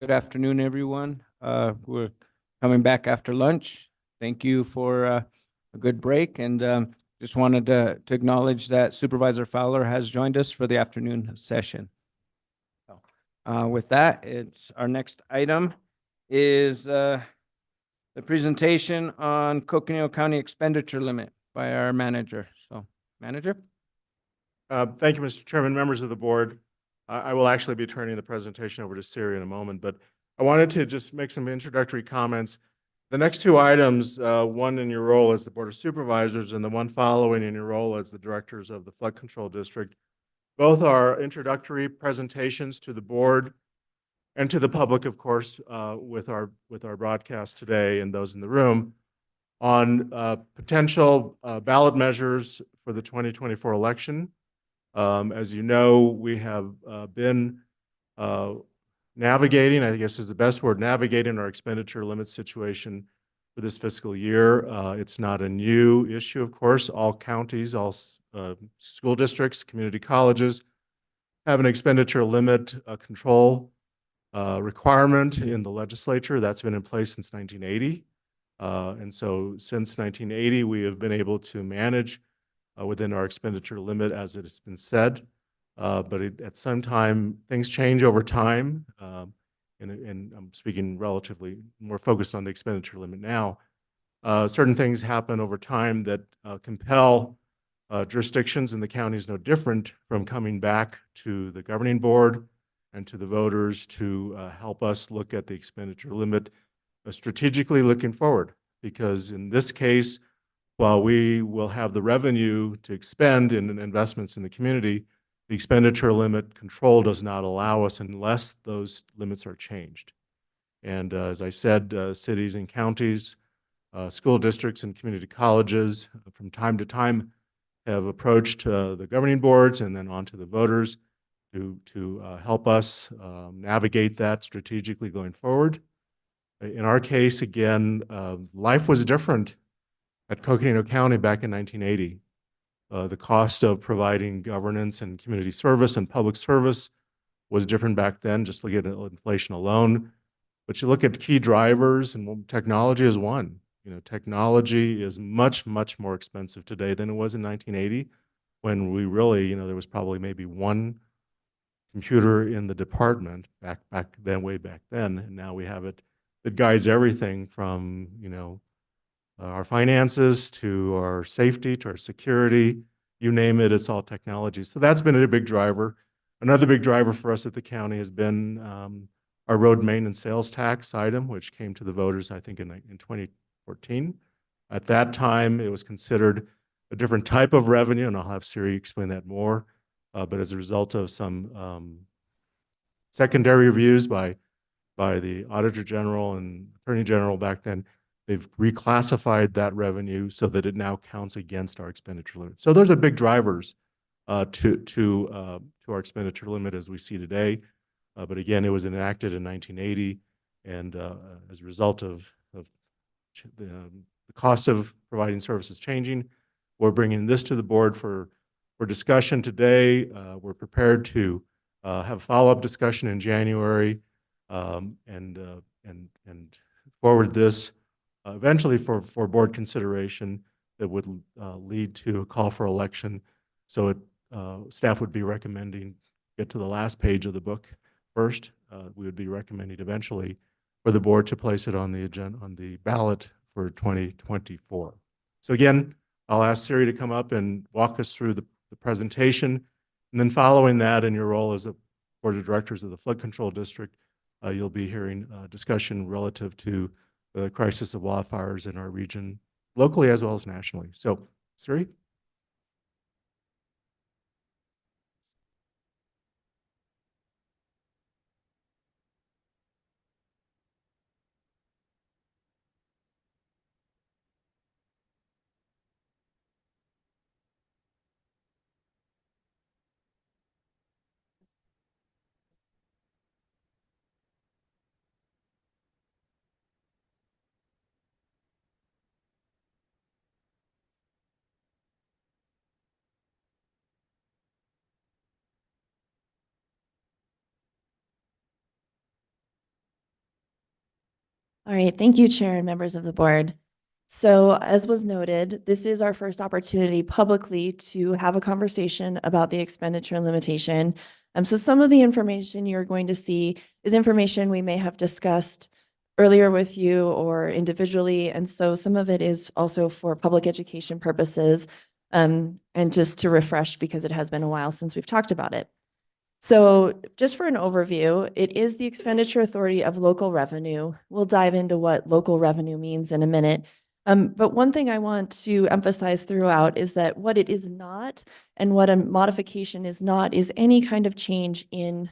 Good afternoon, everyone. We're coming back after lunch. Thank you for a good break, and just wanted to acknowledge that Supervisor Fowler has joined us for the afternoon session. With that, it's our next item is the presentation on Coconino County expenditure limit by our manager. So, manager? Thank you, Mr. Chairman, members of the board. I will actually be turning the presentation over to Siri in a moment, but I wanted to just make some introductory comments. The next two items, one in your role as the Board of Supervisors and the one following in your role as the Directors of the Flood Control District, both are introductory presentations to the board and to the public, of course, with our broadcast today and those in the room on potential ballot measures for the 2024 election. As you know, we have been navigating, I guess is the best word, navigating our expenditure limit situation for this fiscal year. It's not a new issue, of course. All counties, all school districts, community colleges have an expenditure limit control requirement in the legislature. That's been in place since 1980. And so since 1980, we have been able to manage within our expenditure limit, as it has been said. But at some time, things change over time. And I'm speaking relatively more focused on the expenditure limit now. Certain things happen over time that compel jurisdictions, and the county is no different, from coming back to the governing board and to the voters to help us look at the expenditure limit strategically looking forward. Because in this case, while we will have the revenue to expend in investments in the community, the expenditure limit control does not allow us unless those limits are changed. And as I said, cities and counties, school districts and community colleges from time to time have approached the governing boards and then on to the voters to help us navigate that strategically going forward. In our case, again, life was different at Coconino County back in 1980. The cost of providing governance and community service and public service was different back then, just look at inflation alone. But you look at key drivers, and technology is one. You know, technology is much, much more expensive today than it was in 1980, when we really, you know, there was probably maybe one computer in the department back then, way back then, and now we have it that guides everything from, you know, our finances to our safety to our security, you name it, it's all technology. So that's been a big driver. Another big driver for us at the county has been our road maintenance sales tax item, which came to the voters, I think, in 2014. At that time, it was considered a different type of revenue, and I'll have Siri explain that more. But as a result of some secondary reviews by the Auditor General and Attorney General back then, they've reclassified that revenue so that it now counts against our expenditure limit. So those are big drivers to our expenditure limit as we see today. But again, it was enacted in 1980, and as a result of the cost of providing services changing, we're bringing this to the board for discussion today. We're prepared to have a follow-up discussion in January and forward this eventually for board consideration that would lead to a call for election. So staff would be recommending, get to the last page of the book first. We would be recommending eventually for the board to place it on the agenda, on the ballot for 2024. So again, I'll ask Siri to come up and walk us through the presentation. And then following that, in your role as a board of directors of the Flood Control District, you'll be hearing discussion relative to the crisis of wildfires in our region, locally as well as nationally. So, Siri? All right, thank you, Chair and members of the board. So as was noted, this is our first opportunity publicly to have a conversation about the expenditure limitation. So some of the information you're going to see is information we may have discussed earlier with you or individually. And so some of it is also for public education purposes. And just to refresh, because it has been a while since we've talked about it. So just for an overview, it is the expenditure authority of local revenue. We'll dive into what local revenue means in a minute. But one thing I want to emphasize throughout is that what it is not and what a modification is not is any kind of change in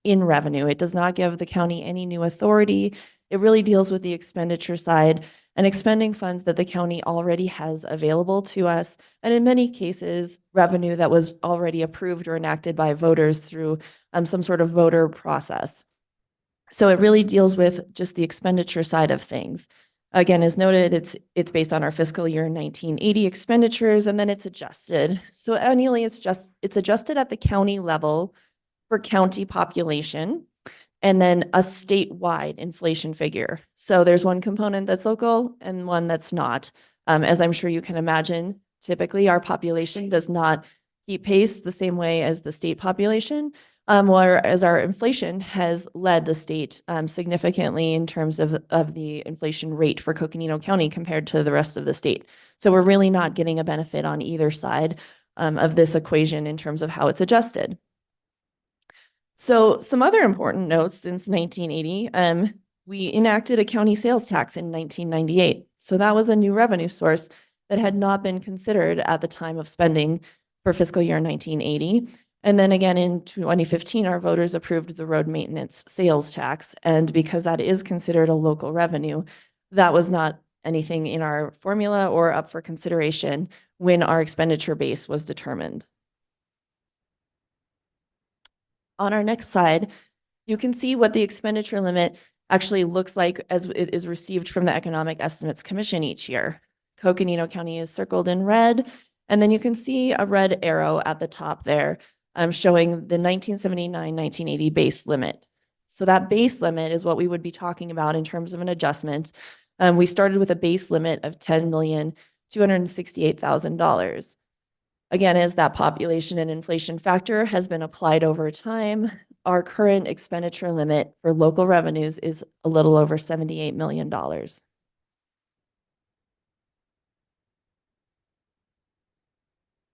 revenue. It does not give the county any new authority. It really deals with the expenditure side and expending funds that the county already has available to us. And in many cases, revenue that was already approved or enacted by voters through some sort of voter process. So it really deals with just the expenditure side of things. Again, as noted, it's based on our fiscal year 1980 expenditures, and then it's adjusted. So annually, it's adjusted at the county level for county population, and then a statewide inflation figure. So there's one component that's local and one that's not. As I'm sure you can imagine, typically our population does not keep pace the same way as the state population, whereas our inflation has led the state significantly in terms of the inflation rate for Coconino County compared to the rest of the state. So we're really not getting a benefit on either side of this equation in terms of how it's adjusted. So some other important notes since 1980, we enacted a county sales tax in 1998. So that was a new revenue source that had not been considered at the time of spending for fiscal year 1980. And then again in 2015, our voters approved the road maintenance sales tax. And because that is considered a local revenue, that was not anything in our formula or up for consideration when our expenditure base was determined. On our next slide, you can see what the expenditure limit actually looks like as it is received from the Economic Estimates Commission each year. Coconino County is circled in red, and then you can see a red arrow at the top there showing the 1979-1980 base limit. So that base limit is what we would be talking about in terms of an adjustment. We started with a base limit of $10,268,000. Again, as that population and inflation factor has been applied over time, our current expenditure limit for local revenues is a little over $78 million.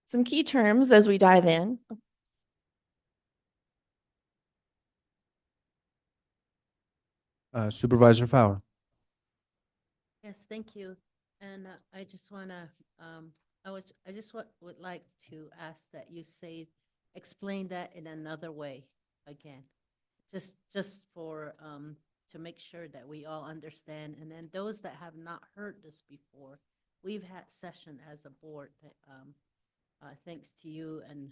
Some key terms as we dive in. Supervisor Fowler. Yes, thank you. And I just want to, would like to ask that you explain that in another way again, just for, to make sure that we all understand. And then those that have not heard this before, we've had session as a board, thanks to you and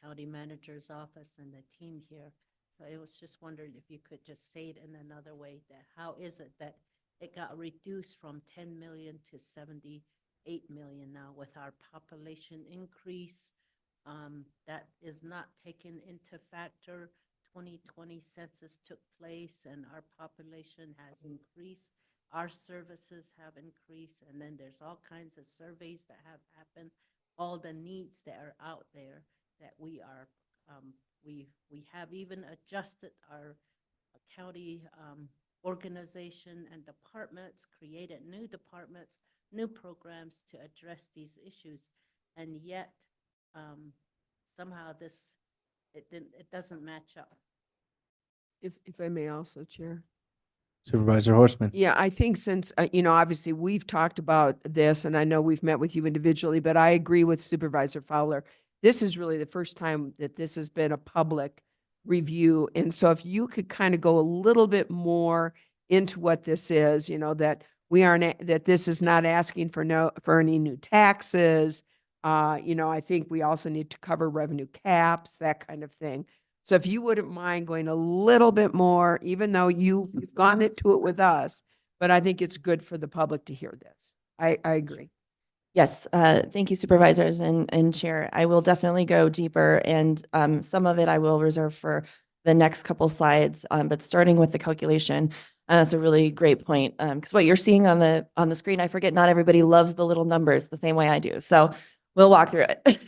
county manager's office and the team here. So I was just wondering if you could just say it in another way, that how is it that it got reduced from 10 million to 78 million now with our population increase? That is not taken into factor. 2020 census took place and our population has increased. Our services have increased, and then there's all kinds of surveys that have happened, all the needs that are out there that we are, we have even adjusted our county organization and departments, created new departments, new programs to address these issues, and yet somehow it doesn't match up. If I may also, Chair. Supervisor Horstman. Yeah, I think since, obviously we've talked about this and I know we've met with you individually, but I agree with Supervisor Fowler. This is really the first time that this has been a public review. And so if you could kind of go a little bit more into what this is, that we aren't, that this is not asking for any new taxes. I think we also need to cover revenue caps, that kind of thing. So if you wouldn't mind going a little bit more, even though you've gone into it with us, but I think it's good for the public to hear this. I agree. Yes, thank you, supervisors and chair. I will definitely go deeper, and some of it I will reserve for the next couple slides. But starting with the calculation, That's a really great point. Because what you're seeing on the screen, I forget not everybody loves the little numbers the same way I do. So we'll walk through it.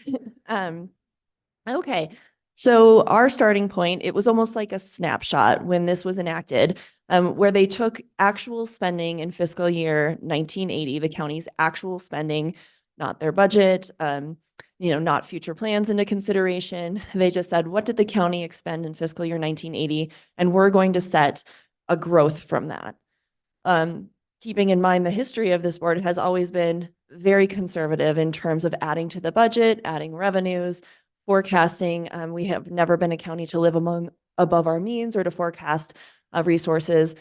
Okay. So our starting point, it was almost like a snapshot when this was enacted, where they took actual spending in fiscal year 1980, the county's actual spending, not their budget, not future plans into consideration. They just said, what did the county expend in fiscal year 1980? And we're going to set a growth from that. Keeping in mind the history of this board has always been very conservative in terms of adding to the budget, adding revenues, forecasting. We have never been a county to live above our means or to forecast resources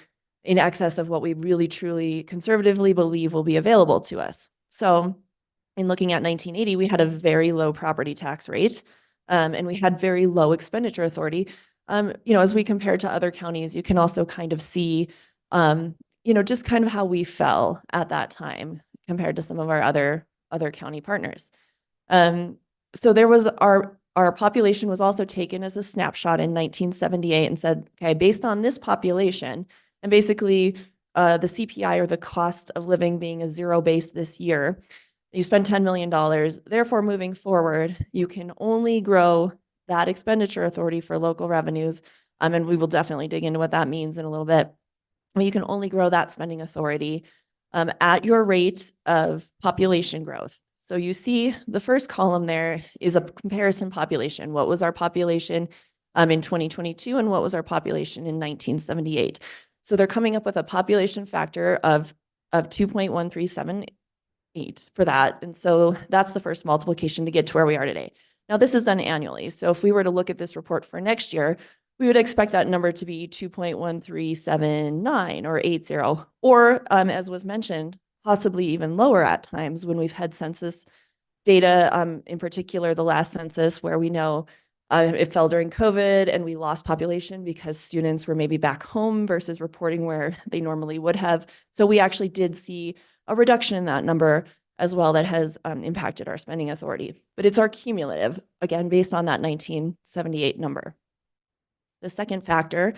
in excess of what we really truly conservatively believe will be available to us. So in looking at 1980, we had a very low property tax rate, and we had very low expenditure authority. As we compare to other counties, you can also kind of see, just kind of how we fell at that time compared to some of our other county partners. So there was our population was also taken as a snapshot in 1978 and said, okay, based on this population, and basically the CPI, or the cost of living, being a zero base this year, you spend $10 million. Therefore, moving forward, you can only grow that expenditure authority for local revenues. And we will definitely dig into what that means in a little bit. But you can only grow that spending authority at your rate of population growth. So you see the first column there is a comparison population. What was our population in 2022 and what was our population in 1978? So they're coming up with a population factor of 2.1378 for that. And so that's the first multiplication to get to where we are today. Now this is done annually. So if we were to look at this report for next year, we would expect that number to be 2.1379 or 80, or as was mentioned, possibly even lower at times when we've had census data, in particular the last census, where we know it fell during COVID and we lost population because students were maybe back home versus reporting where they normally would have. So we actually did see a reduction in that number as well that has impacted our spending authority. But it's our cumulative, again, based on that 1978 number. The second factor,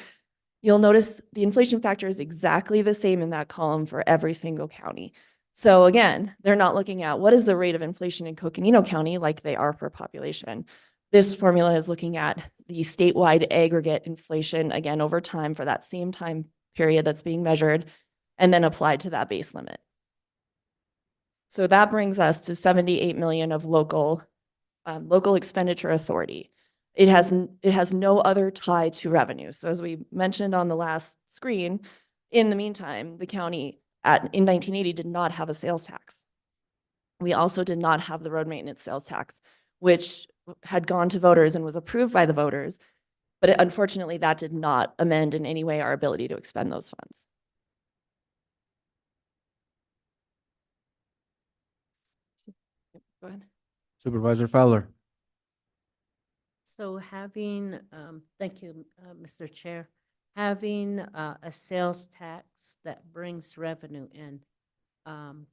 you'll notice the inflation factor is exactly the same in that column for every single county. So again, they're not looking at what is the rate of inflation in Coconino County like they are for population. This formula is looking at the statewide aggregate inflation, again, over time for that same time period that's being measured, and then applied to that base limit. So that brings us to 78 million of local expenditure authority. It has no other tie to revenue. So as we mentioned on the last screen, in the meantime, the county in 1980 did not have a sales tax. We also did not have the road maintenance sales tax, which had gone to voters and was approved by the voters. But unfortunately, that did not amend in any way our ability to expend those funds. Go ahead. Supervisor Fowler. So having, thank you, Mr. Chair, having a sales tax that brings revenue in, and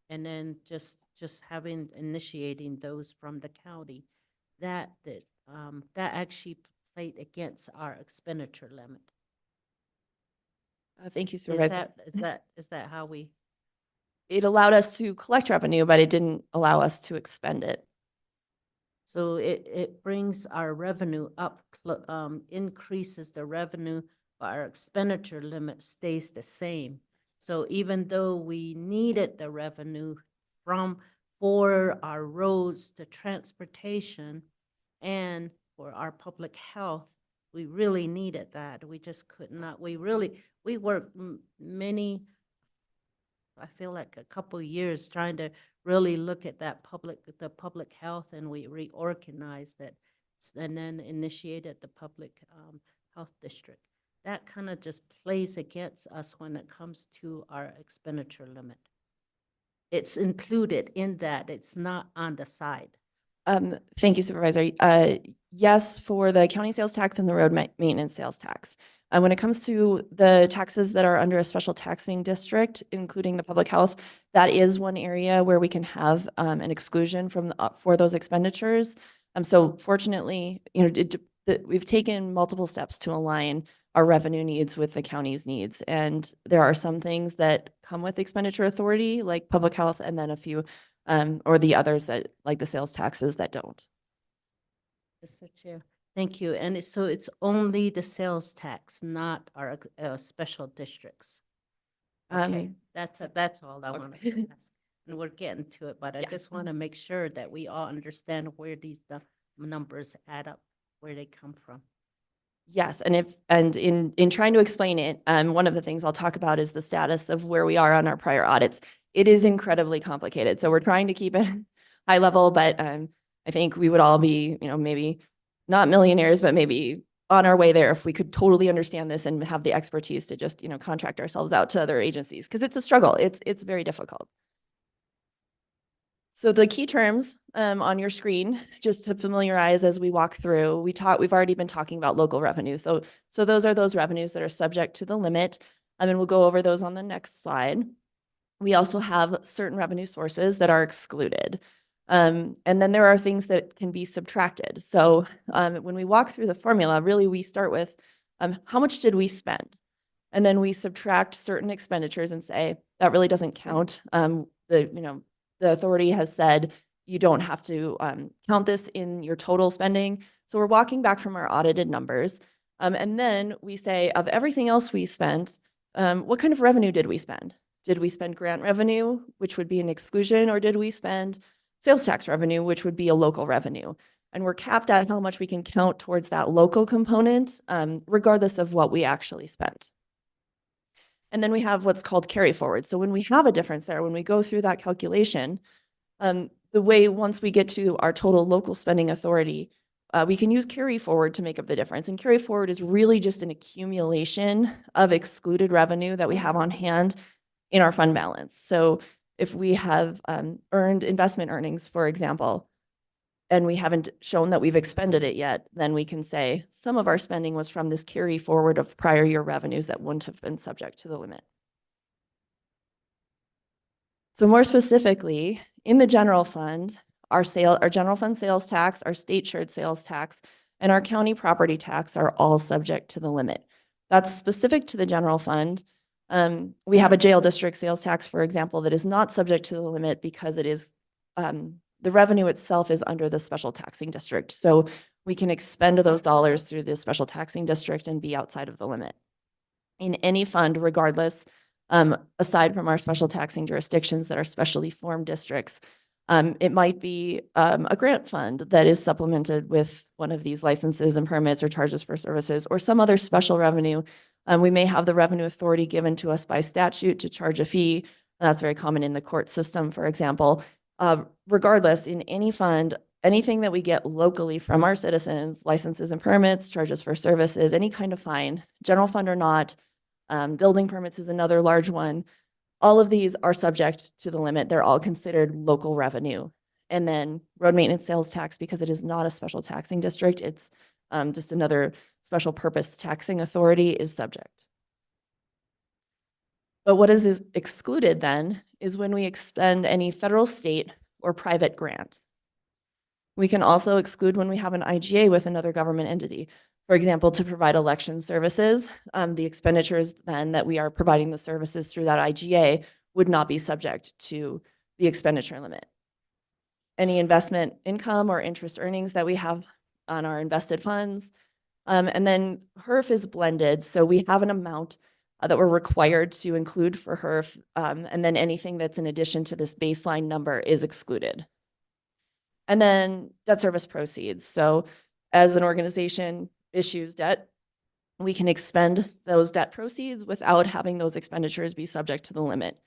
then just initiating those from the county, that actually played against our expenditure limit. Thank you, Supervisor. Is that how we? It allowed us to collect revenue, but it didn't allow us to expend it. So it brings our revenue up, increases the revenue, but our expenditure limit stays the same. So even though we needed the revenue for our roads, the transportation, and for our public health, we really needed that. We just could not. We worked I feel like a couple of years trying to really look at the public health, and we reorganized it and then initiated the public health district. That kind of just plays against us when it comes to our expenditure limit. It's included in that. It's not on the side. Thank you, Supervisor. Yes, for the county sales tax and the road maintenance sales tax. When it comes to the taxes that are under a special taxing district, including the public health, that is one area where we can have an exclusion from for those expenditures. So fortunately, we've taken multiple steps to align our revenue needs with the county's needs. And there are some things that come with expenditure authority, like public health, and then a few, or the others that, like the sales taxes, that don't. Mr. Chair, thank you. And so it's only the sales tax, not our special districts. Okay, that's all I wanted to ask. And we're getting to it, but I just want to make sure that we all understand where these numbers add up, where they come from. Yes, and in trying to explain it, one of the things I'll talk about is the status of where we are on our prior audits. It is incredibly complicated, so we're trying to keep it high level, but I think we would all be, maybe not millionaires, but maybe on our way there if we could totally understand this and have the expertise to just, contract ourselves out to other agencies, because it's a struggle. It's very difficult. So the key terms on your screen, just to familiarize as we walk through, we've already been talking about local revenue. So those are those revenues that are subject to the limit. And we'll go over those on the next slide. We also have certain revenue sources that are excluded. And then there are things that can be subtracted. So when we walk through the formula, really we start with how much did we spend? And then we subtract certain expenditures and say that really doesn't count. The authority has said you don't have to count this in your total spending. So we're walking back from our audited numbers. And then we say, of everything else we spent, what kind of revenue did we spend? Did we spend grant revenue, which would be an exclusion, or did we spend sales tax revenue, which would be a local revenue? And we're capped at how much we can count towards that local component, regardless of what we actually spent. And then we have what's called carry forward. So when we have a difference there, when we go through that calculation, the way once we get to our total local spending authority, we can use carry forward to make up the difference. And carry forward is really just an accumulation of excluded revenue that we have on hand in our fund balance. So if we have earned investment earnings, for example, and we haven't shown that we've expended it yet, then we can say some of our spending was from this carry forward of prior year revenues that wouldn't have been subject to the limit. So more specifically, in the general fund, our general fund sales tax, our state shared sales tax, and our county property tax are all subject to the limit. That's specific to the general fund. We have a jail district sales tax, for example, that is not subject to the limit because it is the revenue itself is under the special taxing district. So we can expend those dollars through the special taxing district and be outside of the limit. In any fund, regardless, aside from our special taxing jurisdictions that are specially formed districts, it might be a grant fund that is supplemented with one of these licenses and permits or charges for services or some other special revenue. We may have the revenue authority given to us by statute to charge a fee. That's very common in the court system, for example. Regardless, in any fund, anything that we get locally from our citizens, licenses and permits, charges for services, any kind of fine, general fund or not, building permits is another large one. All of these are subject to the limit. They're all considered local revenue. And then road maintenance sales tax, because it is not a special taxing district, it's just another special purpose taxing authority, is subject. But what is excluded then is when we expend any federal, state, or private grant. We can also exclude when we have an IGA with another government entity. For example, to provide election services, the expenditures then that we are providing the services through that IGA would not be subject to the expenditure limit. Any investment income or interest earnings that we have on our invested funds. And then HERF is blended. So we have an amount that we're required to include for HERF. And then anything that's in addition to this baseline number is excluded. And then debt service proceeds. So as an organization issues debt, we can expend those debt proceeds without having those expenditures be subject to the limit.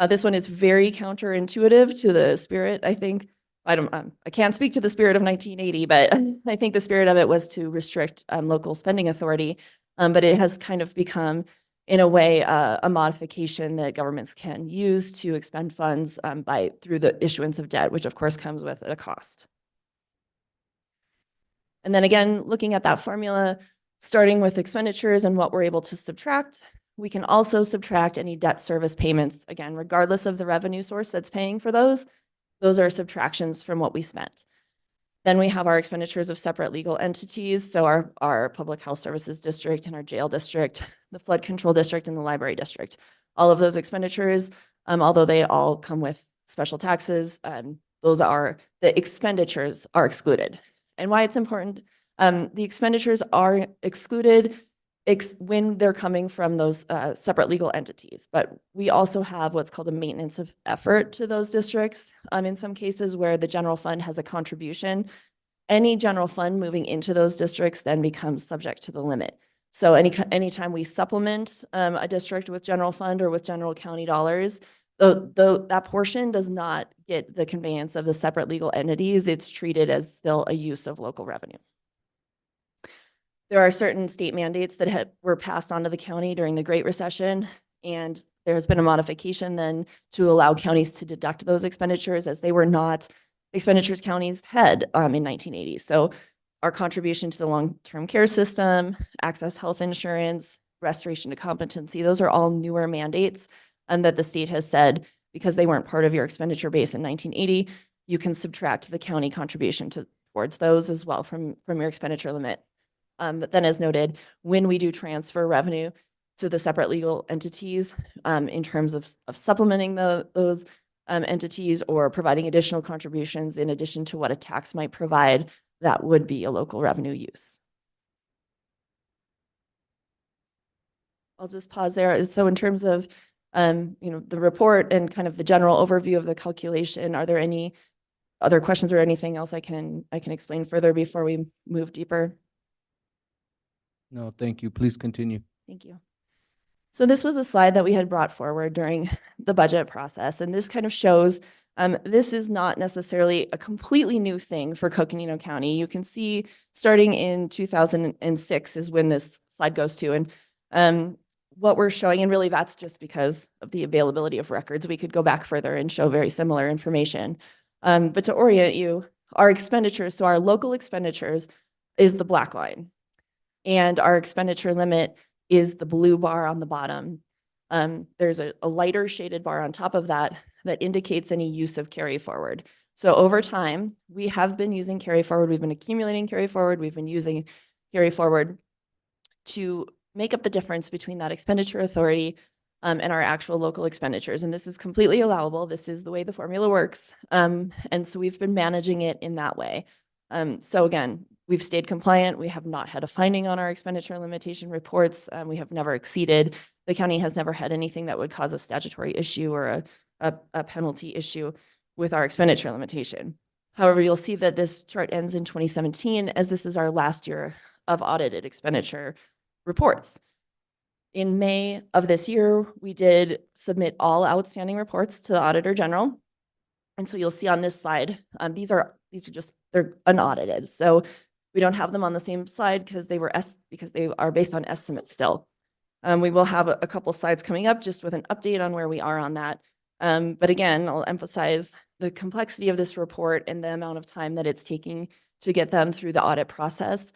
This one is very counterintuitive to the spirit, I think. I can't speak to the spirit of 1980, but I think the spirit of it was to restrict local spending authority. But it has kind of become, in a way, a modification that governments can use to expend funds through the issuance of debt, which of course comes with a cost. And then again, looking at that formula, starting with expenditures and what we're able to subtract, we can also subtract any debt service payments, again, regardless of the revenue source that's paying for those. Those are subtractions from what we spent. Then we have our expenditures of separate legal entities. So our public health services district and our jail district, the flood control district and the library district. All of those expenditures, although they all come with special taxes, the expenditures are excluded. And why it's important, the expenditures are excluded when they're coming from those separate legal entities. But we also have what's called a maintenance of effort to those districts. In some cases where the general fund has a contribution, any general fund moving into those districts then becomes subject to the limit. So anytime we supplement a district with general fund or with general county dollars, that portion does not get the conveyance of the separate legal entities. It's treated as still a use of local revenue. There are certain state mandates that were passed on to the county during the Great Recession, and there's been a modification then to allow counties to deduct those expenditures as they were not expenditures counties had in 1980. So our contribution to the long-term care system, access health insurance, restoration to competency, those are all newer mandates that the state has said, because they weren't part of your expenditure base in 1980, you can subtract the county contribution towards those as well from your expenditure limit. But then as noted, when we do transfer revenue to the separate legal entities, in terms of supplementing those entities or providing additional contributions in addition to what a tax might provide, that would be a local revenue use. I'll just pause there. So in terms of the report and kind of the general overview of the calculation, are there any other questions or anything else I can explain further before we move deeper? No, thank you. Please continue. Thank you. So this was a slide that we had brought forward during the budget process, and this kind of shows this is not necessarily a completely new thing for Coconino County. You can see starting in 2006 is when this slide goes to, and what we're showing, and really that's just because of the availability of records. We could go back further and show very similar information. But to orient you, our expenditures, so our local expenditures is the black line, and our expenditure limit is the blue bar on the bottom. There's a lighter shaded bar on top of that that indicates any use of carry forward. So over time, we have been using carry forward. We've been accumulating carry forward. We've been using carry forward to make up the difference between that expenditure authority and our actual local expenditures. And this is completely allowable. This is the way the formula works. And so we've been managing it in that way. So again, we've stayed compliant. We have not had a finding on our expenditure limitation reports. We have never exceeded. The county has never had anything that would cause a statutory issue or a penalty issue with our expenditure limitation. However, you'll see that this chart ends in 2017, as this is our last year of audited expenditure reports. In May of this year, we did submit all outstanding reports to the Auditor General. And so you'll see on this slide, these are just, they're unaudited. So we don't have them on the same slide because they are based on estimates still. We will have a couple slides coming up just with an update on where we are on that. But again, I'll emphasize the complexity of this report and the amount of time that it's taking to get them through the audit process.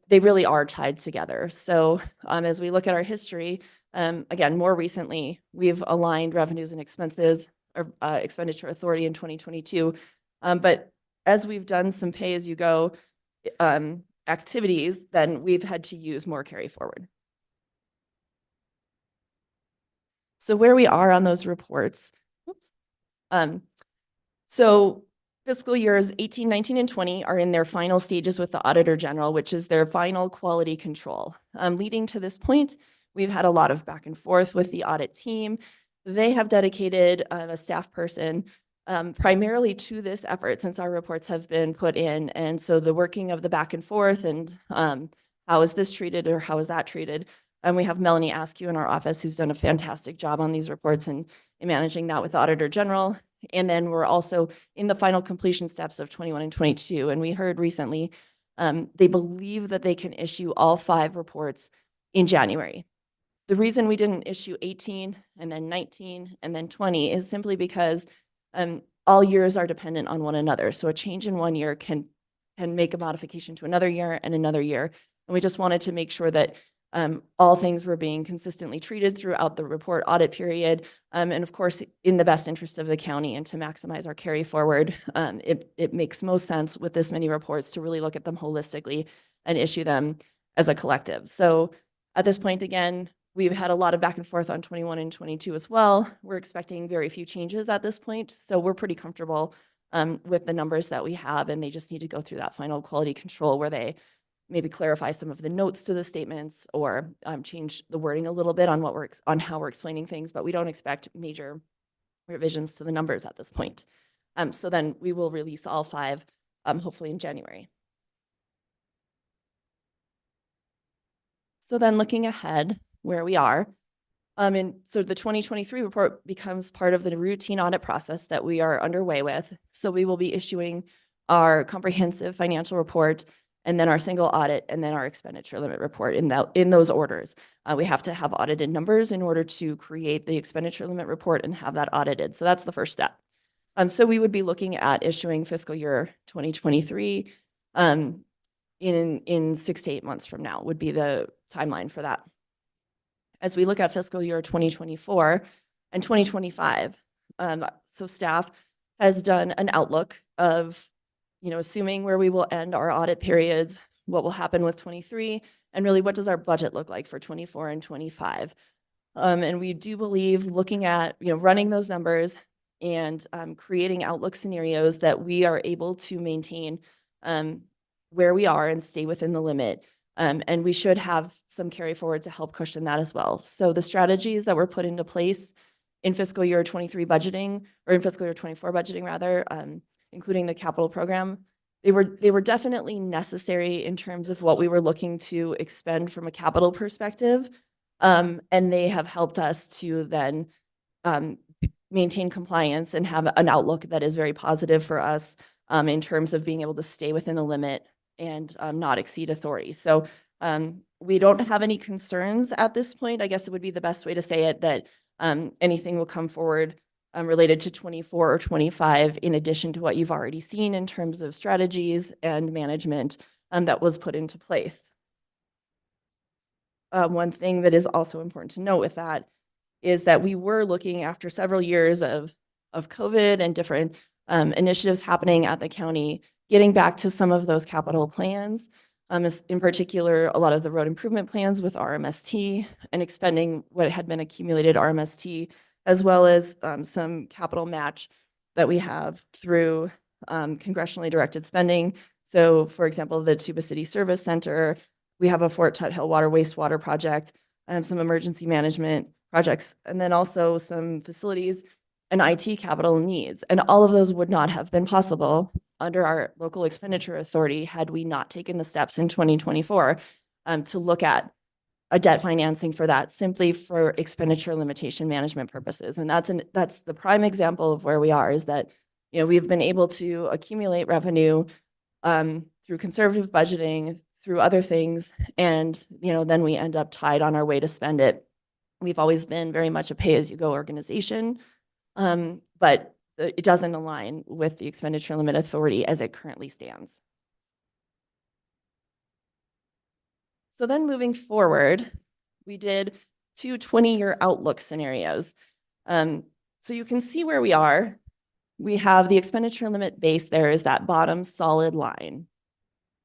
They really are tied together. So as we look at our history, again, more recently, we've aligned revenues and expenses or expenditure authority in 2022. But as we've done some pay-as-you-go activities, then we've had to use more carry forward. So where we are on those reports, so fiscal years 18, 19, and 20 are in their final stages with the Auditor General, which is their final quality control. Leading to this point, we've had a lot of back and forth with the audit team. They have dedicated a staff person primarily to this effort since our reports have been put in. And so the working of the back and forth and how is this treated or how is that treated? And we have Melanie Askew in our office who's done a fantastic job on these reports and in managing that with the Auditor General. And then we're also in the final completion steps of 21 and 22. And we heard recently they believe that they can issue all 5 reports in January. The reason we didn't issue 18 and then 19 and then 20 is simply because all years are dependent on one another. So a change in one year can make a modification to another year and another year. And we just wanted to make sure that All things were being consistently treated throughout the report audit period. And of course, in the best interest of the county and to maximize our carry forward, it makes most sense with this many reports to really look at them holistically and issue them as a collective. So at this point, again, we've had a lot of back and forth on 21 and 22 as well. We're expecting very few changes at this point. So we're pretty comfortable with the numbers that we have, and they just need to go through that final quality control where they maybe clarify some of the notes to the statements or change the wording a little bit on on how we're explaining things, but we don't expect major revisions to the numbers at this point. So then we will release all 5, hopefully in January. So then looking ahead where we are, and so the 2023 report becomes part of the routine audit process that we are underway with. So we will be issuing our comprehensive financial report, and then our single audit, and then our expenditure limit report in those orders. We have to have audited numbers in order to create the expenditure limit report and have that audited. So that's the first step. So we would be looking at issuing fiscal year 2023 in 6 to 8 months from now would be the timeline for that. As we look at fiscal year 2024 and 2025, so staff has done an outlook of, assuming where we will end our audit periods, what will happen with 23, and really what does our budget look like for 24 and 25. And we do believe looking at, running those numbers and creating outlook scenarios that we are able to maintain where we are and stay within the limit. And we should have some carry forward to help cushion that as well. So the strategies that were put into place in fiscal year 23 budgeting, or in fiscal year 24 budgeting rather, including the capital program, they were definitely necessary in terms of what we were looking to expend from a capital perspective. And they have helped us to then maintain compliance and have an outlook that is very positive for us in terms of being able to stay within the limit and not exceed authority. So we don't have any concerns at this point. I guess it would be the best way to say it, that anything will come forward related to 24 or 25 in addition to what you've already seen in terms of strategies and management that was put into place. One thing that is also important to note with that is that we were looking after several years of COVID and different initiatives happening at the county, getting back to some of those capital plans, in particular, a lot of the road improvement plans with RMST and expending what had been accumulated RMST, as well as some capital match that we have through congressionally directed spending. So for example, the Tuba City Service Center, we have a Fort Tuthill water wastewater project, some emergency management projects, and then also some facilities and IT capital needs. And all of those would not have been possible under our local expenditure authority had we not taken the steps in 2024 to look at a debt financing for that, simply for expenditure limitation management purposes. And that's the prime example of where we are, is that, we've been able to accumulate revenue through conservative budgeting, through other things, and, then we end up tied on our way to spend it. We've always been very much a pay-as-you-go organization, but it doesn't align with the expenditure limit authority as it currently stands. So then moving forward, we did 2 20-year outlook scenarios. So you can see where we are. We have the expenditure limit base there is that bottom solid line.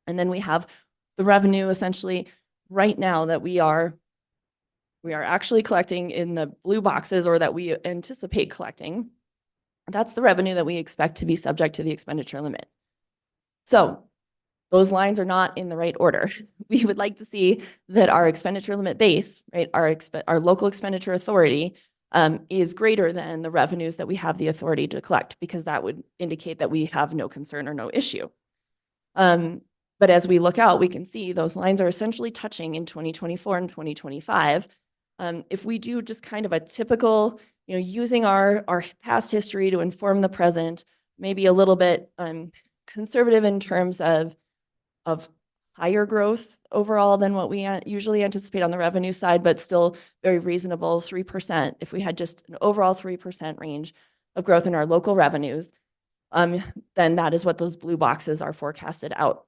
And then we have the revenue essentially right now that we are actually collecting in the blue boxes, or that we anticipate collecting. That's the revenue that we expect to be subject to the expenditure limit. So those lines are not in the right order. We would like to see that our expenditure limit base, right, our local expenditure authority is greater than the revenues that we have the authority to collect, because that would indicate that we have no concern or no issue. But as we look out, we can see those lines are essentially touching in 2024 and 2025. If we do just kind of a typical, using our past history to inform the present, maybe a little bit conservative in terms of higher growth overall than what we usually anticipate on the revenue side, but still very reasonable, 3%. If we had just an overall 3% range of growth in our local revenues, then that is what those blue boxes are forecasted out.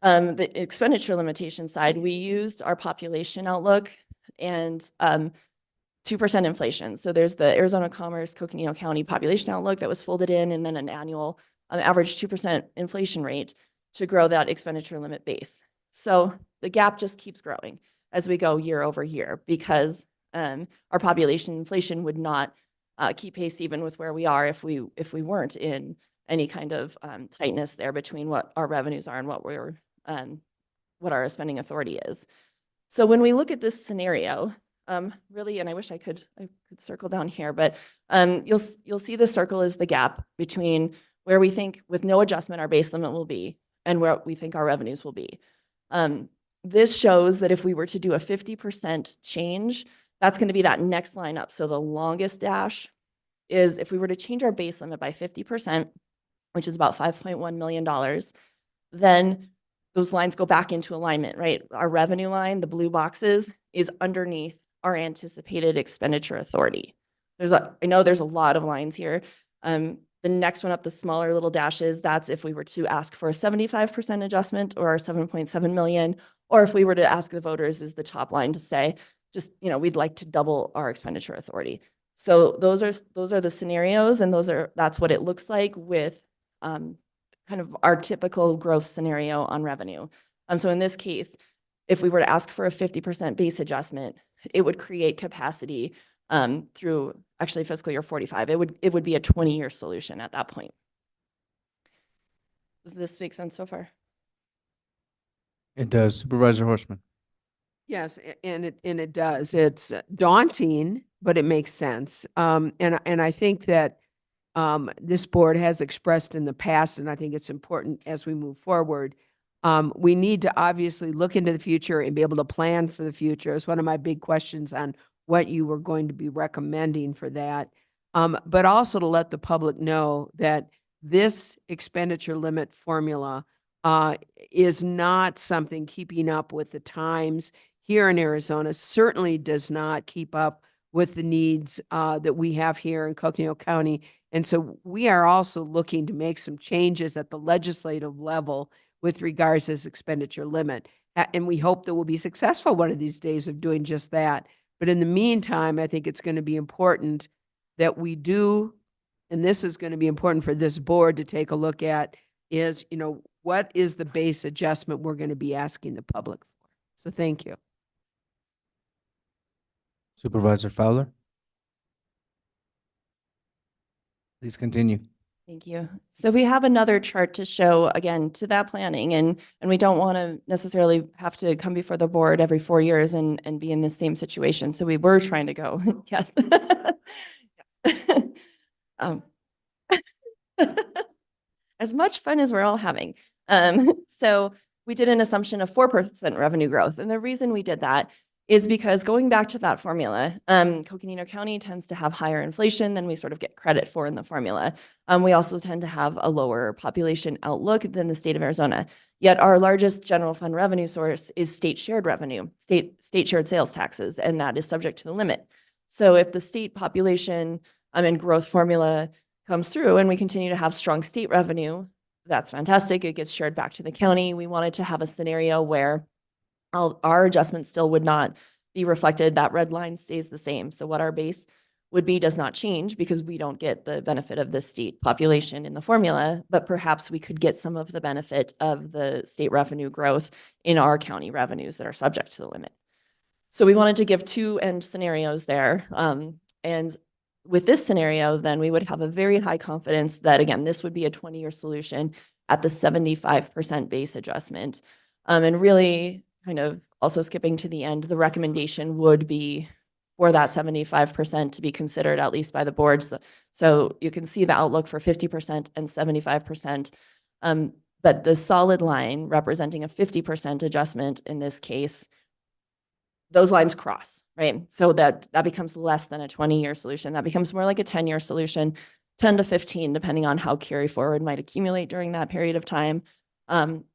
The expenditure limitation side, we used our population outlook and 2% inflation. So there's the Arizona Commerce Coconino County population outlook that was folded in, and then an annual average 2% inflation rate to grow that expenditure limit base. So the gap just keeps growing as we go year over year because our population inflation would not keep pace even with where we are if we weren't in any kind of tightness there between what our revenues are and what our spending authority is. So when we look at this scenario, really, and I wish I could circle down here, but you'll see the circle is the gap between where we think with no adjustment our base limit will be and where we think our revenues will be. This shows that if we were to do a 50% change, that's going to be that next line up. So the longest dash is if we were to change our base limit by 50%, which is about $5.1 million, then those lines go back into alignment, right? Our revenue line, the blue boxes, is underneath our anticipated expenditure authority. I know there's a lot of lines here. The next one up, the smaller little dashes, that's if we were to ask for a 75% adjustment or 7.7 million, or if we were to ask the voters is the top line to say, just, we'd like to double our expenditure authority. So those are the scenarios, and that's what it looks like with kind of our typical growth scenario on revenue. So in this case, if we were to ask for a 50% base adjustment, it would create capacity through actually fiscal year 45. It would be a 20-year solution at that point. Does this make sense so far? It does. Supervisor Horstman. Yes, and it does. It's daunting, but it makes sense. And I think that this board has expressed in the past, and I think it's important as we move forward. We need to obviously look into the future and be able to plan for the future. It's one of my big questions on what you were going to be recommending for that. But also to let the public know that this expenditure limit formula is not something keeping up with the times here in Arizona, certainly does not keep up with the needs that we have here in Coconino County. And so we are also looking to make some changes at the legislative level with regards to this expenditure limit. And we hope that we'll be successful one of these days of doing just that. But in the meantime, I think it's going to be important that we do, and this is going to be important for this board to take a look at, is, what is the base adjustment we're going to be asking the public for? So thank you. Supervisor Fowler. Please continue. Thank you. So we have another chart to show, again, to that planning, and we don't want to necessarily have to come before the board every 4 years and be in the same situation. So we were trying to go, yes. As much fun as we're all having. So we did an assumption of 4% revenue growth. And the reason we did that is because going back to that formula, Coconino County tends to have higher inflation than we sort of get credit for in the formula. We also tend to have a lower population outlook than the state of Arizona. Yet our largest general fund revenue source is state shared revenue, state shared sales taxes, and that is subject to the limit. So if the state population and growth formula comes through and we continue to have strong state revenue, that's fantastic. It gets shared back to the county. We wanted to have a scenario where our adjustment still would not be reflected. That red line stays the same. So what our base would be does not change because we don't get the benefit of the state population in the formula, but perhaps we could get some of the benefit of the state revenue growth in our county revenues that are subject to the limit. So we wanted to give two end scenarios there. And with this scenario, then we would have a very high confidence that, again, this would be a 20-year solution at the 75% base adjustment. And really kind of also skipping to the end, the recommendation would be for that 75% to be considered at least by the boards. So you can see the outlook for 50% and 75%. But the solid line representing a 50% adjustment in this case, those lines cross, right? So that becomes less than a 20-year solution. That becomes more like a 10-year solution, 10 to 15, depending on how carry forward might accumulate during that period of time.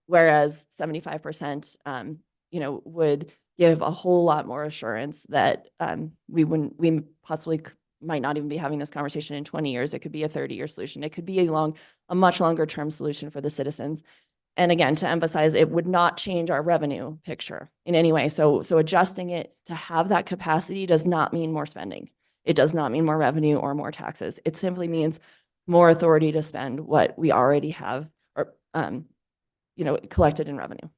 Whereas 75%, would give a whole lot more assurance that we possibly might not even be having this conversation in 20 years. It could be a 30-year solution. It could be a much longer term solution for the citizens. And again, to emphasize, it would not change our revenue picture in any way. So adjusting it to have that capacity does not mean more spending. It does not mean more revenue or more taxes. It simply means more authority to spend what we already have or, collected in revenue.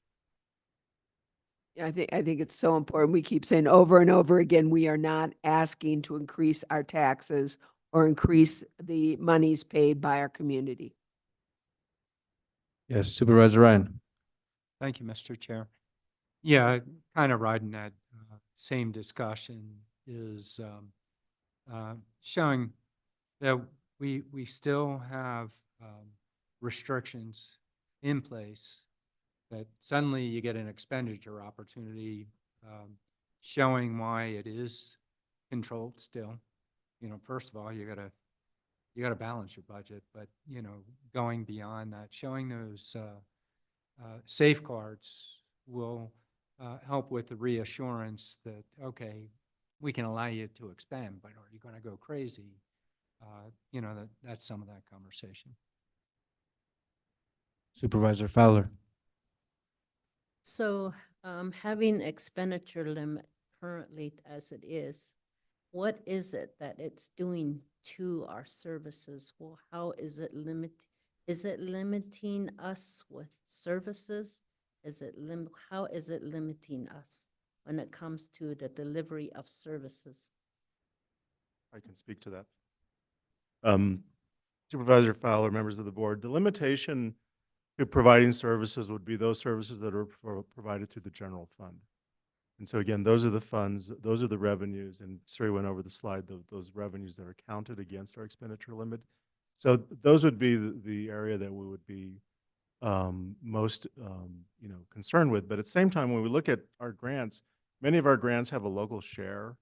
Yeah, I think it's so important. We keep saying over and over again, we are not asking to increase our taxes or increase the monies paid by our community. Yes, Supervisor Ryan. Thank you, Mr. Chair. Yeah, kind of riding that same discussion is showing that we still have restrictions in place, that suddenly you get an expenditure opportunity, showing why it is controlled still. First of all, you gotta balance your budget, but going beyond that, showing those safeguards will help with the reassurance that, okay, we can allow you to expand, but are you going to go crazy? That's some of that conversation. Supervisor Fowler. So, having expenditure limit currently as it is, what is it that it's doing to our services? Well, how is it limiting us with services? How is it limiting us when it comes to the delivery of services? I can speak to that. Supervisor Fowler, members of the board, the limitation to providing services would be those services that are provided through the general fund. And so again, those are the funds, those are the revenues, and Suri went over the slide, those revenues that are counted against our expenditure limit. So those would be the area that we would be most concerned with. But at the same time, when we look at our grants, many of our grants have a local share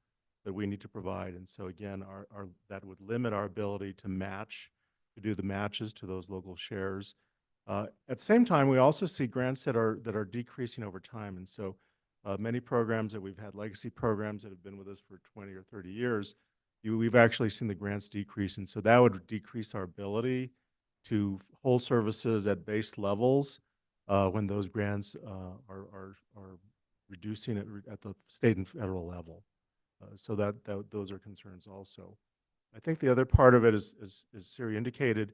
that we need to provide. And so again, that would limit our ability to do the matches to those local shares. At the same time, we also see grants that are decreasing over time. And so many programs that we've had, legacy programs that have been with us for 20 or 30 years, we've actually seen the grants decrease. And so that would decrease our ability to hold services at base levels when those grants are reducing at the state and federal level. So those are concerns also. I think the other part of it is, as Siri indicated,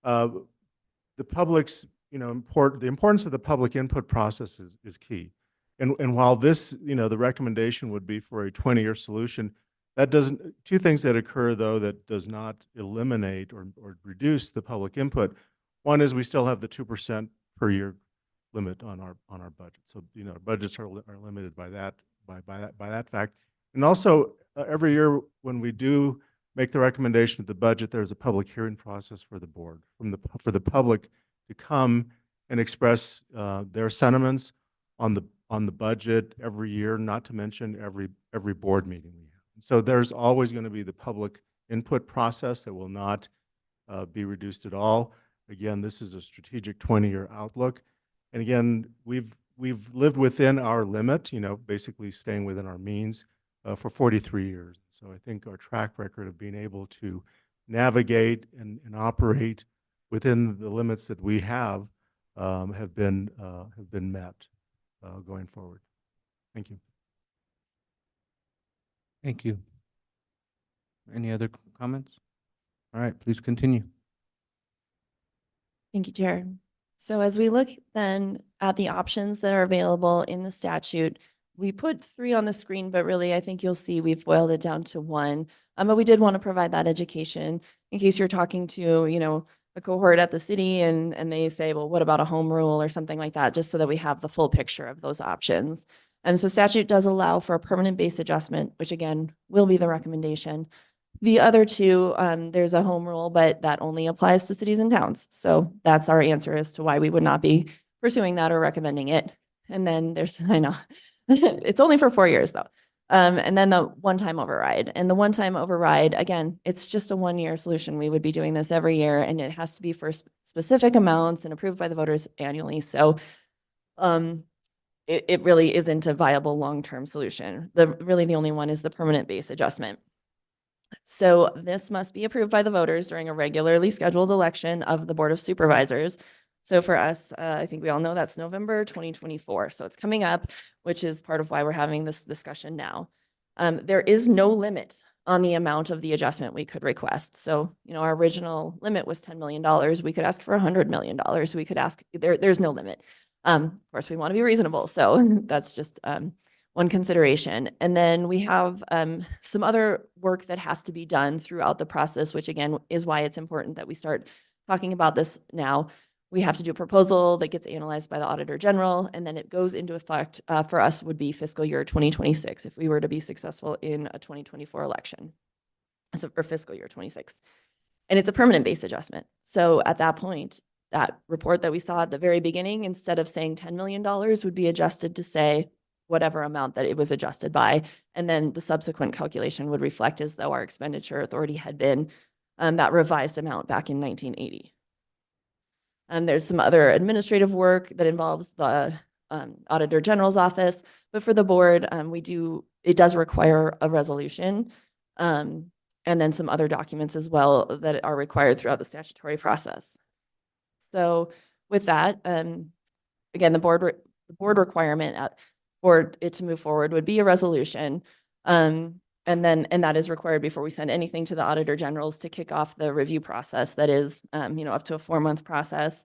the public's, the importance of the public input process is key. And while this, the recommendation would be for a 20-year solution, that doesn't, two things that occur though that does not eliminate or reduce the public input. One is we still have the 2% per year limit on our budget. So, budgets are limited by that fact. And also every year when we do make the recommendation of the budget, there's a public hearing process for the board, for the public to come and express their sentiments on the budget every year, not to mention every board meeting we have. So there's always going to be the public input process that will not be reduced at all. Again, this is a strategic 20-year outlook. And again, we've lived within our limit, basically staying within our means for 43 years. So I think our track record of being able to navigate and operate within the limits that we have been met going forward. Thank you. Thank you. Any other comments? All right, please continue. Thank you, Chair. So as we look then at the options that are available in the statute, we put 3 on the screen, but really I think you'll see we've boiled it down to 1. But we did want to provide that education in case you're talking to, a cohort at the city and they say, well, what about a home rule or something like that, just so that we have the full picture of those options. So statute does allow for a permanent base adjustment, which again will be the recommendation. The other 2, there's a home rule, but that only applies to cities and towns. So that's our answer as to why we would not be pursuing that or recommending it. And then there's, I know, it's only for 4 years though. And then the one-time override. And the one-time override, again, it's just a 1-year solution. We would be doing this every year, and it has to be for specific amounts and approved by the voters annually. So it really isn't a viable long-term solution. Really the only one is the permanent base adjustment. So this must be approved by the voters during a regularly scheduled election of the Board of Supervisors. So for us, I think we all know that's November 2024. So it's coming up, which is part of why we're having this discussion now. There is no limit on the amount of the adjustment we could request. So, our original limit was $10 million. We could ask for $100 million. We could ask, there's no limit. Of course, we want to be reasonable. So that's just one consideration. And then we have some other work that has to be done throughout the process, which again is why it's important that we start talking about this now. We have to do a proposal that gets analyzed by the Auditor General, and then it goes into effect for us would be fiscal year 2026 if we were to be successful in a 2024 election. So for fiscal year 26. And it's a permanent base adjustment. So at that point, that report that we saw at the very beginning, instead of saying $10 million, would be adjusted to say whatever amount that it was adjusted by. And then the subsequent calculation would reflect as though our expenditure authority had been that revised amount back in 1980. There's some other administrative work that involves the Auditor General's office, but for the board, it does require a resolution and then some other documents as well that are required throughout the statutory process. So with that, again, the board requirement for it to move forward would be a resolution. And that is required before we send anything to the Auditor General's to kick off the review process that is, up to a 4-month process.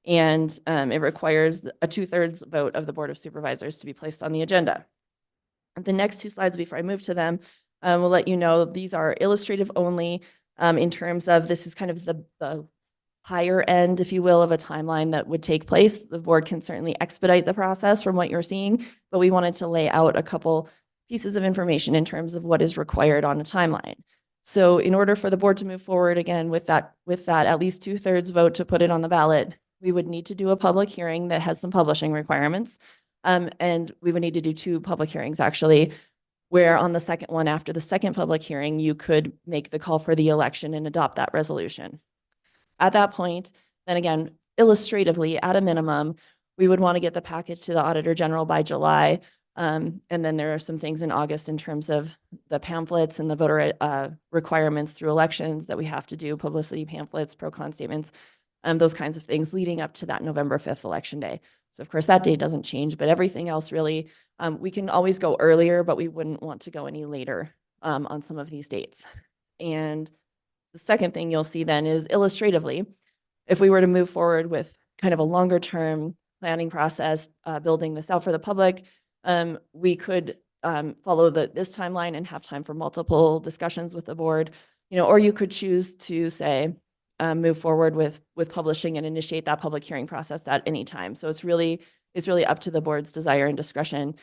And it requires a 2/3 vote of the Board of Supervisors to be placed on the agenda. The next 2 slides before I move to them will let you know these are illustrative only in terms of this is kind of the higher end, if you will, of a timeline that would take place. The board can certainly expedite the process from what you're seeing, but we wanted to lay out a couple pieces of information in terms of what is required on a timeline. So in order for the board to move forward again with that at least 2/3 vote to put it on the ballot, we would need to do a public hearing that has some publishing requirements. And we would need to do 2 public hearings actually, where on the second one, after the second public hearing, you could make the call for the election and adopt that resolution. At that point, then again, illustratively, at a minimum, we would want to get the package to the Auditor General by July. And then there are some things in August in terms of the pamphlets and the voter requirements through elections that we have to do, publicity pamphlets, pro-con statements, those kinds of things leading up to that November 5th election day. So of course that date doesn't change, but everything else really, we can always go earlier, but we wouldn't want to go any later on some of these dates. And the second thing you'll see then is illustratively, if we were to move forward with kind of a longer term planning process, building this out for the public, we could follow this timeline and have time for multiple discussions with the board, or you could choose to say, move forward with publishing and initiate that public hearing process at any time. So it's really up to the board's desire and discretion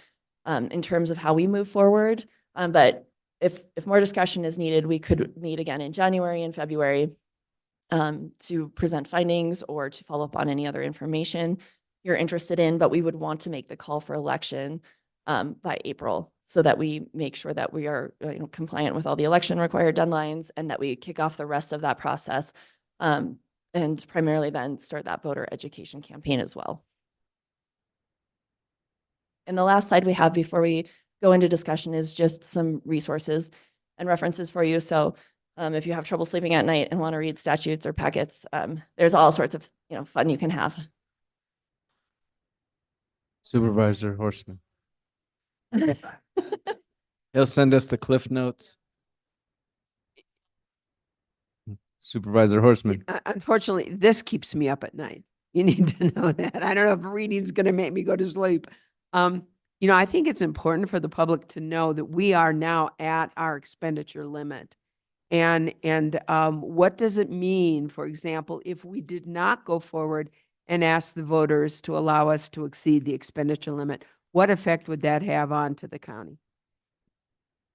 in terms of how we move forward. But if more discussion is needed, we could meet again in January and February to present findings or to follow up on any other information you're interested in, but we would want to make the call for election by April so that we make sure that we are compliant with all the election required deadlines and that we kick off the rest of that process and primarily then start that voter education campaign as well. And the last slide we have before we go into discussion is just some resources and references for you. So if you have trouble sleeping at night and want to read statutes or packets, there's all sorts of fun you can have. Supervisor Horseman. He'll send us the Cliff Notes. Supervisor Horseman. Unfortunately, this keeps me up at night. You need to know that. I don't know if reading's going to make me go to sleep. I think it's important for the public to know that we are now at our expenditure limit. And what does it mean, for example, if we did not go forward and ask the voters to allow us to exceed the expenditure limit? What effect would that have on to the county?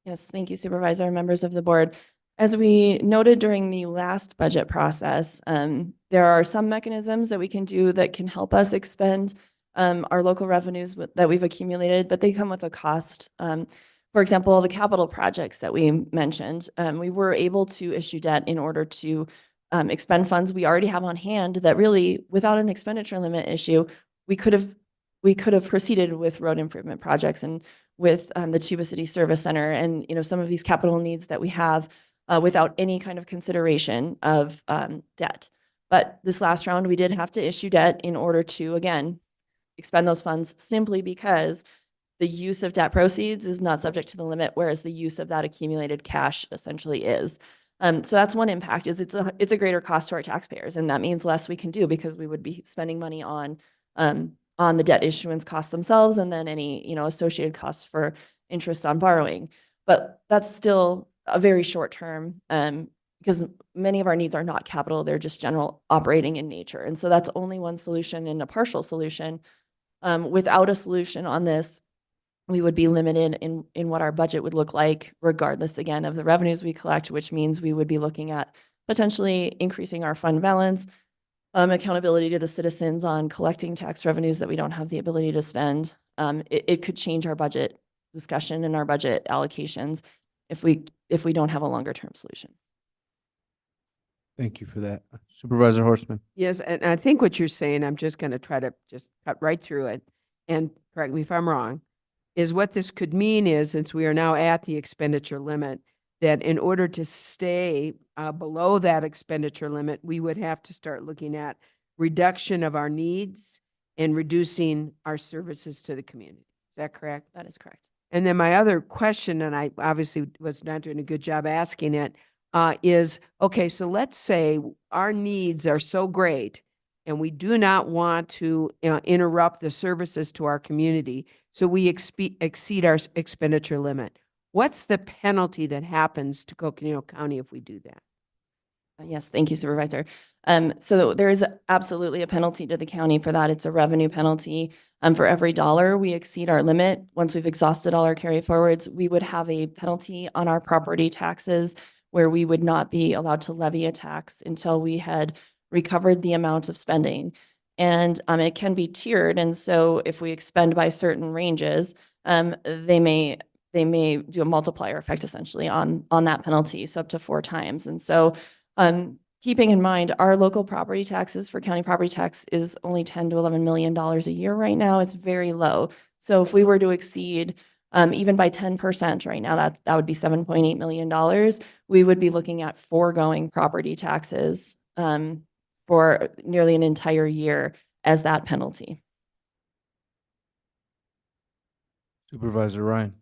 Yes, thank you, Supervisor and members of the board. As we noted during the last budget process, there are some mechanisms that we can do that can help us expend our local revenues that we've accumulated, but they come with a cost. For example, the capital projects that we mentioned, we were able to issue debt in order to expend funds we already have on hand that really, without an expenditure limit issue, we could have proceeded with road improvement projects and with the Tuba City Service Center and some of these capital needs that we have without any kind of consideration of debt. But this last round, we did have to issue debt in order to, again, expend those funds simply because the use of debt proceeds is not subject to the limit, whereas the use of that accumulated cash essentially is. So that's one impact is it's a greater cost to our taxpayers, and that means less we can do because we would be spending money on the debt issuance costs themselves and then any, associated costs for interest on borrowing. But that's still a very short term, because many of our needs are not capital, they're just general operating in nature. And so that's only one solution and a partial solution. Without a solution on this, we would be limited in what our budget would look like, regardless, again, of the revenues we collect, which means we would be looking at potentially increasing our fund balance, accountability to the citizens on collecting tax revenues that we don't have the ability to spend. It could change our budget discussion and our budget allocations if we don't have a longer term solution. Thank you for that. Supervisor Horstman. Yes, and I think what you're saying, I'm just going to try to just cut right through it, and correct me if I'm wrong, is what this could mean is, since we are now at the expenditure limit, that in order to stay below that expenditure limit, we would have to start looking at reduction of our needs and reducing our services to the community. Is that correct? That is correct. And then my other question, and I obviously was not doing a good job asking it, is, okay, so let's say our needs are so great and we do not want to interrupt the services to our community, so we exceed our expenditure limit. What's the penalty that happens to Coconino County if we do that? Yes, thank you, Supervisor. So there is absolutely a penalty to the county for that. It's a revenue penalty. For every dollar we exceed our limit, once we've exhausted all our carry forwards, we would have a penalty on our property taxes where we would not be allowed to levy a tax until we had recovered the amount of spending. And it can be tiered. And so if we expend by certain ranges, they may do a multiplier effect essentially on that penalty, so up to 4 times. And so keeping in mind, our local property taxes for county property tax is only $10 to $11 million a year right now. It's very low. So if we were to exceed even by 10% right now, that would be $7.8 million. We would be looking at foregoing property taxes for nearly an entire year as that penalty. Supervisor Ryan.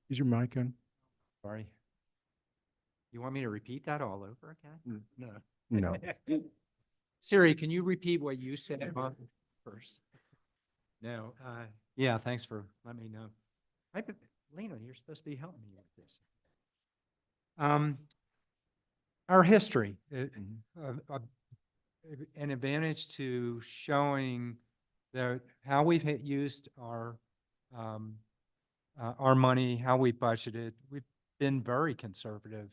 Is your mic on? Sorry. You want me to repeat that all over again? No. No. Siri, can you repeat what you said first? No. Yeah, thanks for letting me know. Lena, you're supposed to be helping me with this. Our history, an advantage to showing how we've used our money, how we budgeted. We've been very conservative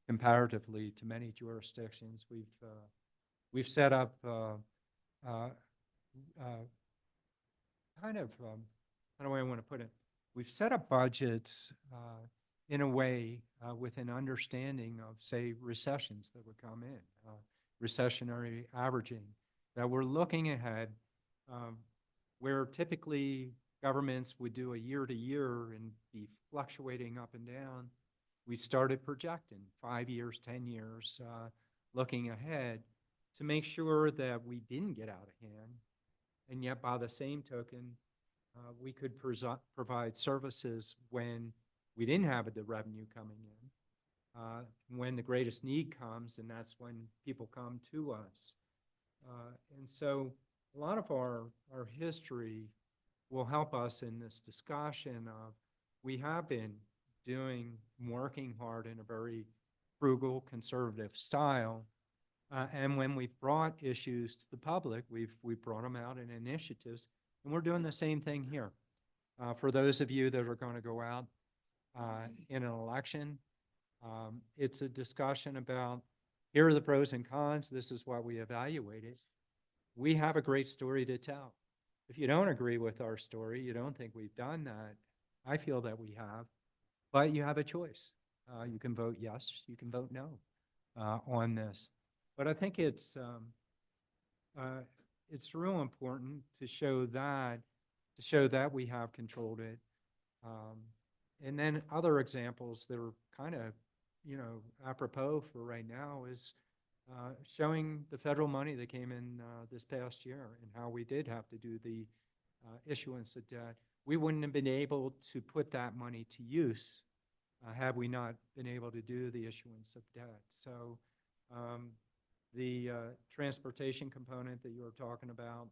comparatively to many jurisdictions. We've set up kind of, how do I want to put it? We've set up budgets in a way with an understanding of, say, recessions that would come in, recessionary averaging, that we're looking ahead where typically governments would do a year to year and be fluctuating up and down. We started projecting 5 years, 10 years, looking ahead to make sure that we didn't get out of hand. And yet by the same token, we could provide services when we didn't have the revenue coming in, when the greatest need comes, and that's when people come to us. And so a lot of our history will help us in this discussion of we have been working hard in a very frugal, conservative style, And when we've brought issues to the public, we've brought them out in initiatives, and we're doing the same thing here. For those of you that are going to go out in an election, it's a discussion about, here are the pros and cons, this is what we evaluated. We have a great story to tell. If you don't agree with our story, you don't think we've done that, I feel that we have, but you have a choice. You can vote yes, you can vote no on this. But I think it's real important to show that we have controlled it. And then other examples that are kind of, apropos for right now is showing the federal money that came in this past year and how we did have to do the issuance of debt. We wouldn't have been able to put that money to use had we not been able to do the issuance of debt. So the transportation component that you were talking about,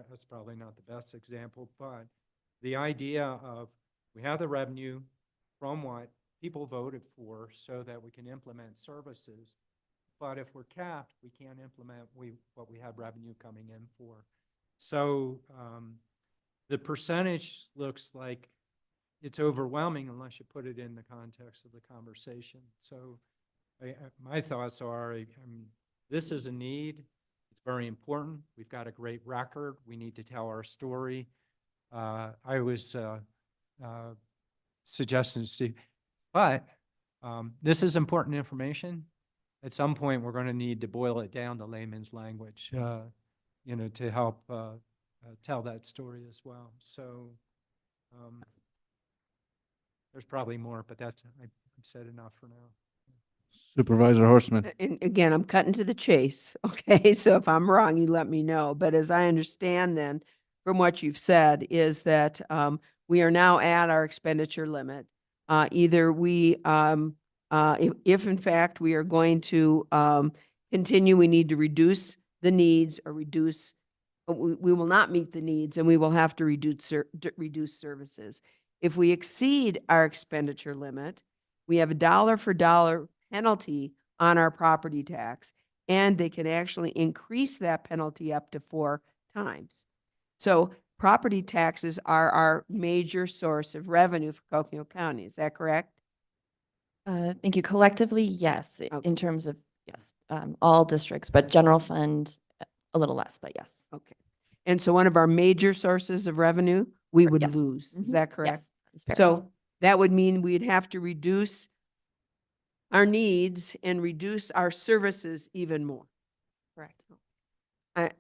that's probably not the best example, but the idea of we have the revenue from what people voted for so that we can implement services, but if we're capped, we can't implement what we have revenue coming in for. So the percentage looks like it's overwhelming unless you put it in the context of the conversation. So my thoughts are, this is a need. It's very important. We've got a great record. We need to tell our story. I was suggesting to Steve, but this is important information. At some point, we're going to need to boil it down to layman's language, to help tell that story as well. So there's probably more, but I've said enough for now. Supervisor Horstman. And again, I'm cutting to the chase, okay? So if I'm wrong, you let me know. But as I understand then, from what you've said, is that we are now at our expenditure limit. Either we, if in fact we are going to continue, we need to reduce the needs or reduce, we will not meet the needs and we will have to reduce services. If we exceed our expenditure limit, we have a dollar for dollar penalty on our property tax, and they can actually increase that penalty up to 4 times. So property taxes are our major source of revenue for Coconino County. Is that correct? Thank you. Collectively, yes, Okay. in terms of, yes, all districts, but general fund, a little less, but yes. Okay. And so one of our major sources of revenue, we would Yes. lose. Is Mhm. that correct? Yes, that's fair. So that would mean we'd have to reduce our needs and reduce our services even more. Correct.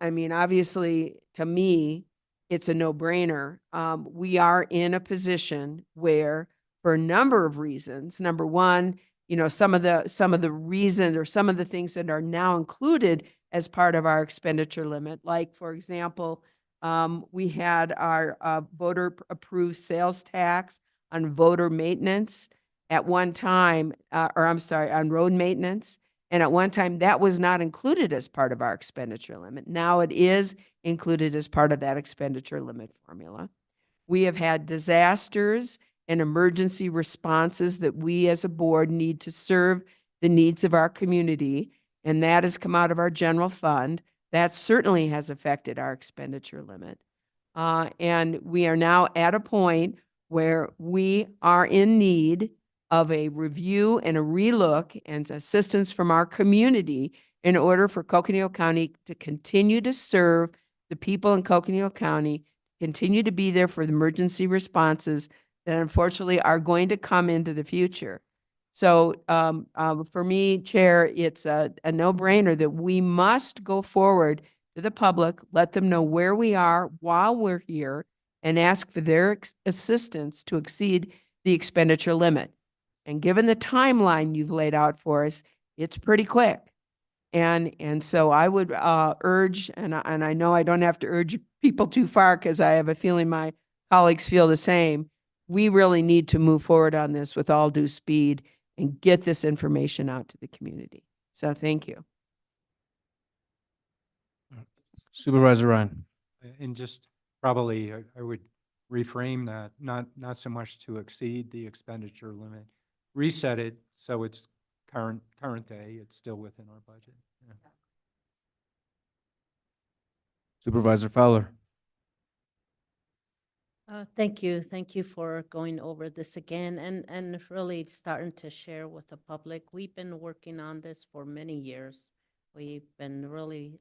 I mean, obviously, to me, it's a no-brainer. We are in a position where, for a number of reasons, number one, some of the reasons or some of the things that are now included as part of our expenditure limit, like, for example, we had our voter-approved sales tax on voter maintenance at one time, on road maintenance. And at one time, that was not included as part of our expenditure limit. Now it is included as part of that expenditure limit formula. We have had disasters and emergency responses that we as a board need to serve the needs of our community, and that has come out of our general fund. That certainly has affected our expenditure limit. And we are now at a point where we are in need of a review and a relook and assistance from our community in order for Coconino County to continue to serve the people in Coconino County, continue to be there for the emergency responses that unfortunately are going to come into the future. So for me, Chair, it's a no-brainer that we must go forward to the public, let them know where we are while we're here, and ask for their assistance to exceed the expenditure limit. And given the timeline you've laid out for us, it's pretty quick. And so I would urge, and I know I don't have to urge people too far because I have a feeling my colleagues feel the same. We really need to move forward on this with all due speed and get this information out to the community. So thank you. Supervisor Ryan. And just probably I would reframe that, not so much to exceed the expenditure limit, reset it so it's current day, it's still within our budget. Yeah. Supervisor Fowler. Thank you. Thank you for going over this again and really starting to share with the public. We've been working on this for many years. We've been really,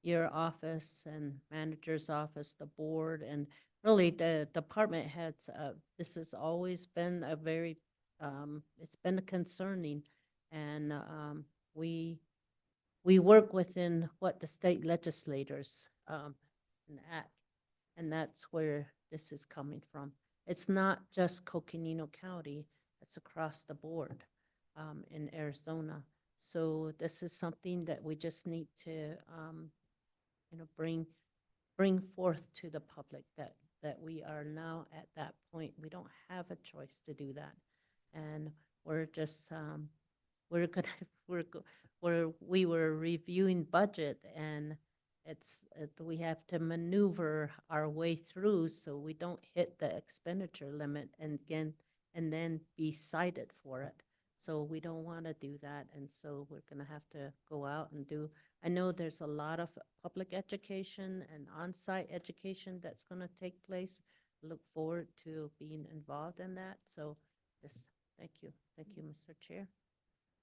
your office and manager's office, the board, and really the department heads. This has always been a very, it's been concerning. And we work within what the state legislators enact. And that's where this is coming from. It's not just Coconino County, it's across the board in Arizona. So this is something that we just need to, bring forth to the public that we are now at that point. We don't have a choice to do that. And we're just, we were reviewing budget, and we have to maneuver our way through so we don't hit the expenditure limit and then be cited for it. So we don't want to do that, and so we're going to have to go out and do. I know there's a lot of public education and on-site education that's going to take place. Look forward to being involved in that. So just thank you, Mr. Chair.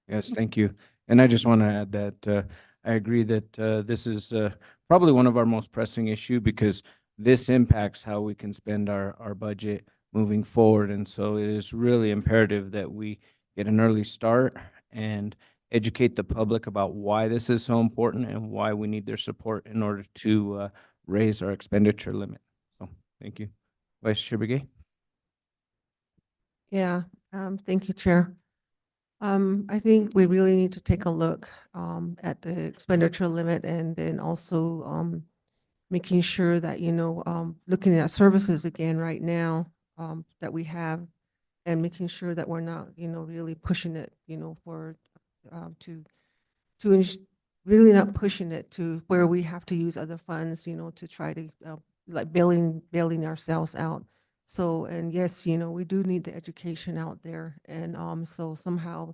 Yes, thank you. And I just want to add that I agree that this is probably one of our most pressing issue, because this impacts how we can spend our budget moving forward. And so it is really imperative that we get an early start and educate the public about why this is so important and why we need their support in order to raise our expenditure limit. So thank you. Vice Chair Begay. Yeah, thank you, Chair. I think we really need to take a look at the expenditure limit, and then also making sure that, looking at services again right now that we have, and making sure that we're not, really pushing it, for really not pushing it to where we have to use other funds, to try to like bailing ourselves out. So, and yes, we do need the education out there. And so somehow,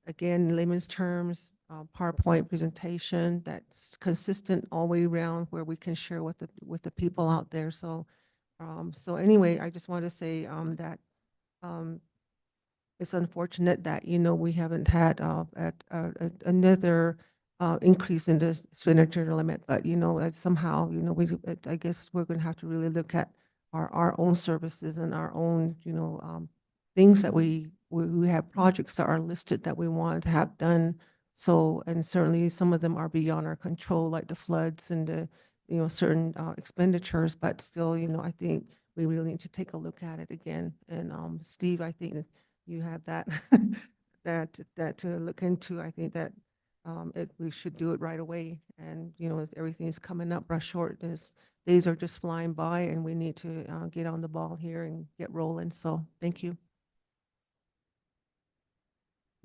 again, layman's terms, PowerPoint presentation that's consistent all the way around, where we can share with the people out there. So, so anyway, I just want to say that it's unfortunate that, we haven't had another increase in the expenditure limit, but, somehow, I guess we're going to have to really look at our own services and our own, things that we have projects that are listed that we want to have done. So, and certainly some of them are beyond our control, like the floods and the, certain expenditures, but still, I think we really need to take a look at it again. And Steve, I think you have that, that to look into. I think that we should do it right away. And, as everything is coming up, rush short, days are just flying by, and we need to get on the ball here and get rolling. So thank you.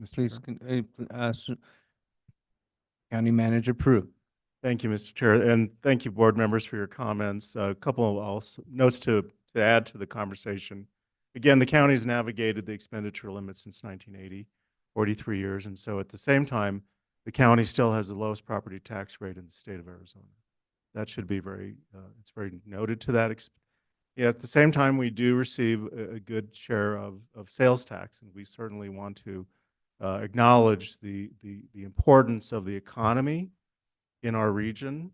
Mr. Please, County Manager Prue. Thank you, Mr. Chair, and thank you, board members, for your comments. A couple of notes to add to the conversation. Again, the county's navigated the expenditure limit since 1980, 43 years, and so at the same time, the county still has the lowest property tax rate in the state of Arizona. That should be it's very noted to that. Yeah, at the same time, we do receive a good share of sales tax, and we certainly want to acknowledge the importance of the economy in our region,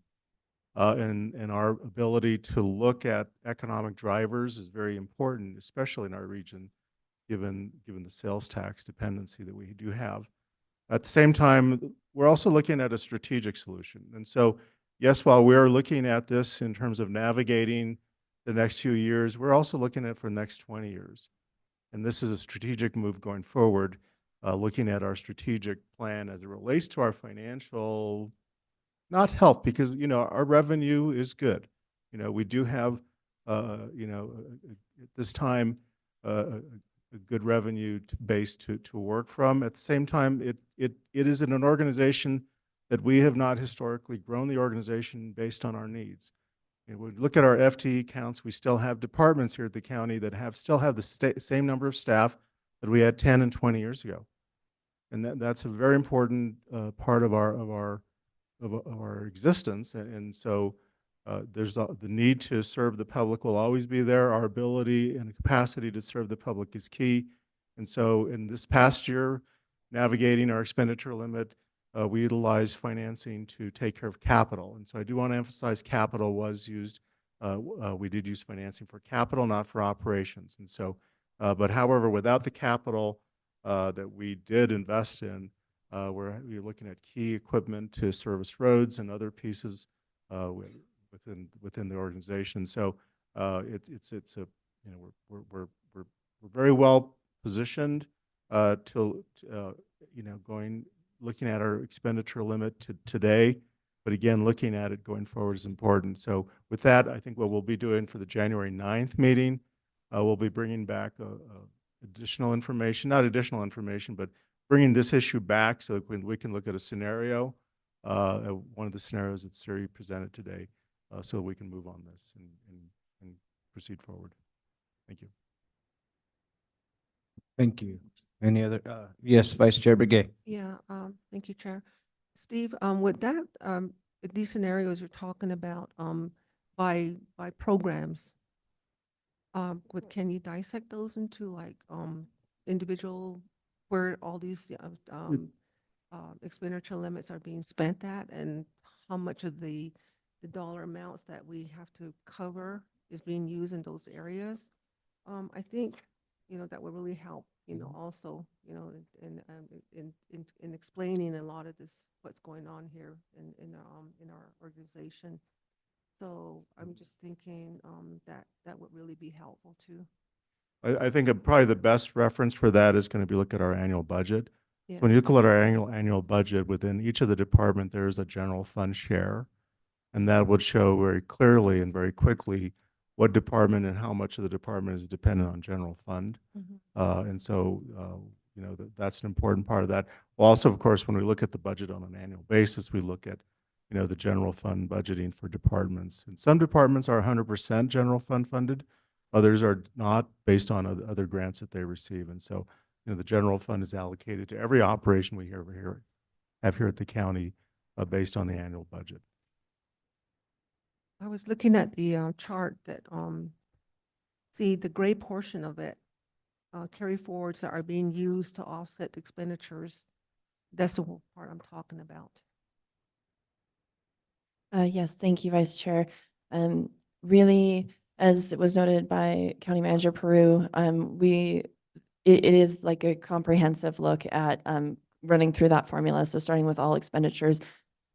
and our ability to look at economic drivers is very important, especially in our region, given the sales tax dependency that we do have. At the same time, we're also looking at a strategic solution. And so, yes, while we're looking at this in terms of navigating the next few years, we're also looking at for the next 20 years. And this is a strategic move going forward, looking at our strategic plan as it relates to our financial, not health, because, our revenue is good. We do have, at this time, a good revenue base to work from. At the same time, it is in an organization that we have not historically grown the organization based on our needs. And we look at our FTE counts, we still have departments here at the county that still have the same number of staff, that we had 10 and 20 years ago. And that's a very important part of our existence. And so there's the need to serve the public will always be there. Our ability and capacity to serve the public is key. And so in this past year, navigating our expenditure limit, we utilized financing to take care of capital. And so I do want to emphasize capital was used. We did use financing for capital, not for operations. And so, but however, without the capital that we did invest in, we're looking at key equipment to service roads and other pieces within the organization. So it's a we're very well positioned looking at our expenditure limit today, but again, looking at it going forward is important. So with that, I think what we'll be doing for the January 9th meeting, we'll be bringing back additional information, not additional information, but bringing this issue back so that we can look at a scenario, one of the scenarios that Siri presented today, so we can move on this and proceed forward. Thank you. Thank you. Any other, yes, Vice Chair Begay. Yeah, thank you, Chair. Steve, with that, these scenarios you're talking about, by programs, can you dissect those into like, individual, where all these, expenditure limits are being spent at, and how much of the dollar amounts that we have to cover is being used in those areas? I think, that would really help, also, in explaining a lot of this, what's going on here in our organization. So I'm just thinking, that would really be helpful too. I think probably the best reference for that is going to be look at our annual budget. Yeah. So when you look at our annual budget, within each of the department, there is a general fund share. And that would show very clearly and very quickly what department and how much of the department is dependent on general fund. And so, that's an important part of that. Well, also, of course, when we look at the budget on an annual basis, we look at, the general fund budgeting for departments. And some departments are 100% general fund funded. Others are not, based on other grants that they receive. And so, the general fund is allocated to every operation we have here at the county based on the annual budget. I was looking at the chart that, see the gray portion of it, carry forwards that are being used to offset the expenditures. That's the whole part I'm talking about. Yes, thank you, Vice Chair. Really, as it was noted by County Manager Peru, it is like a comprehensive look at running through that formula. So starting with all expenditures,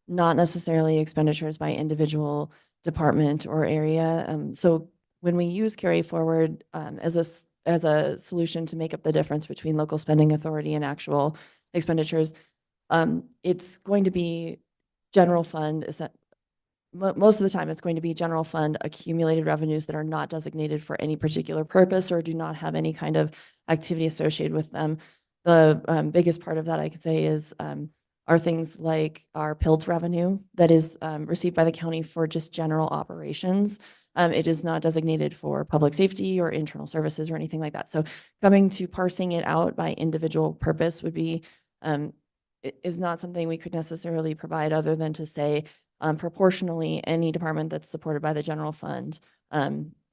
not necessarily expenditures by individual department or area. So when we use carry forward as a solution to make up the difference between local spending authority and actual expenditures, it's going to be general fund. Most of the time, it's going to be general fund accumulated revenues that are not designated for any particular purpose or do not have any kind of activity associated with them. The biggest part of that I could say is are things like our PILT revenue that is received by the county for just general operations. It is not designated for public safety or internal services or anything like that. So coming to parsing it out by individual purpose would be, is not something we could necessarily provide, other than to say proportionally any department that's supported by the general fund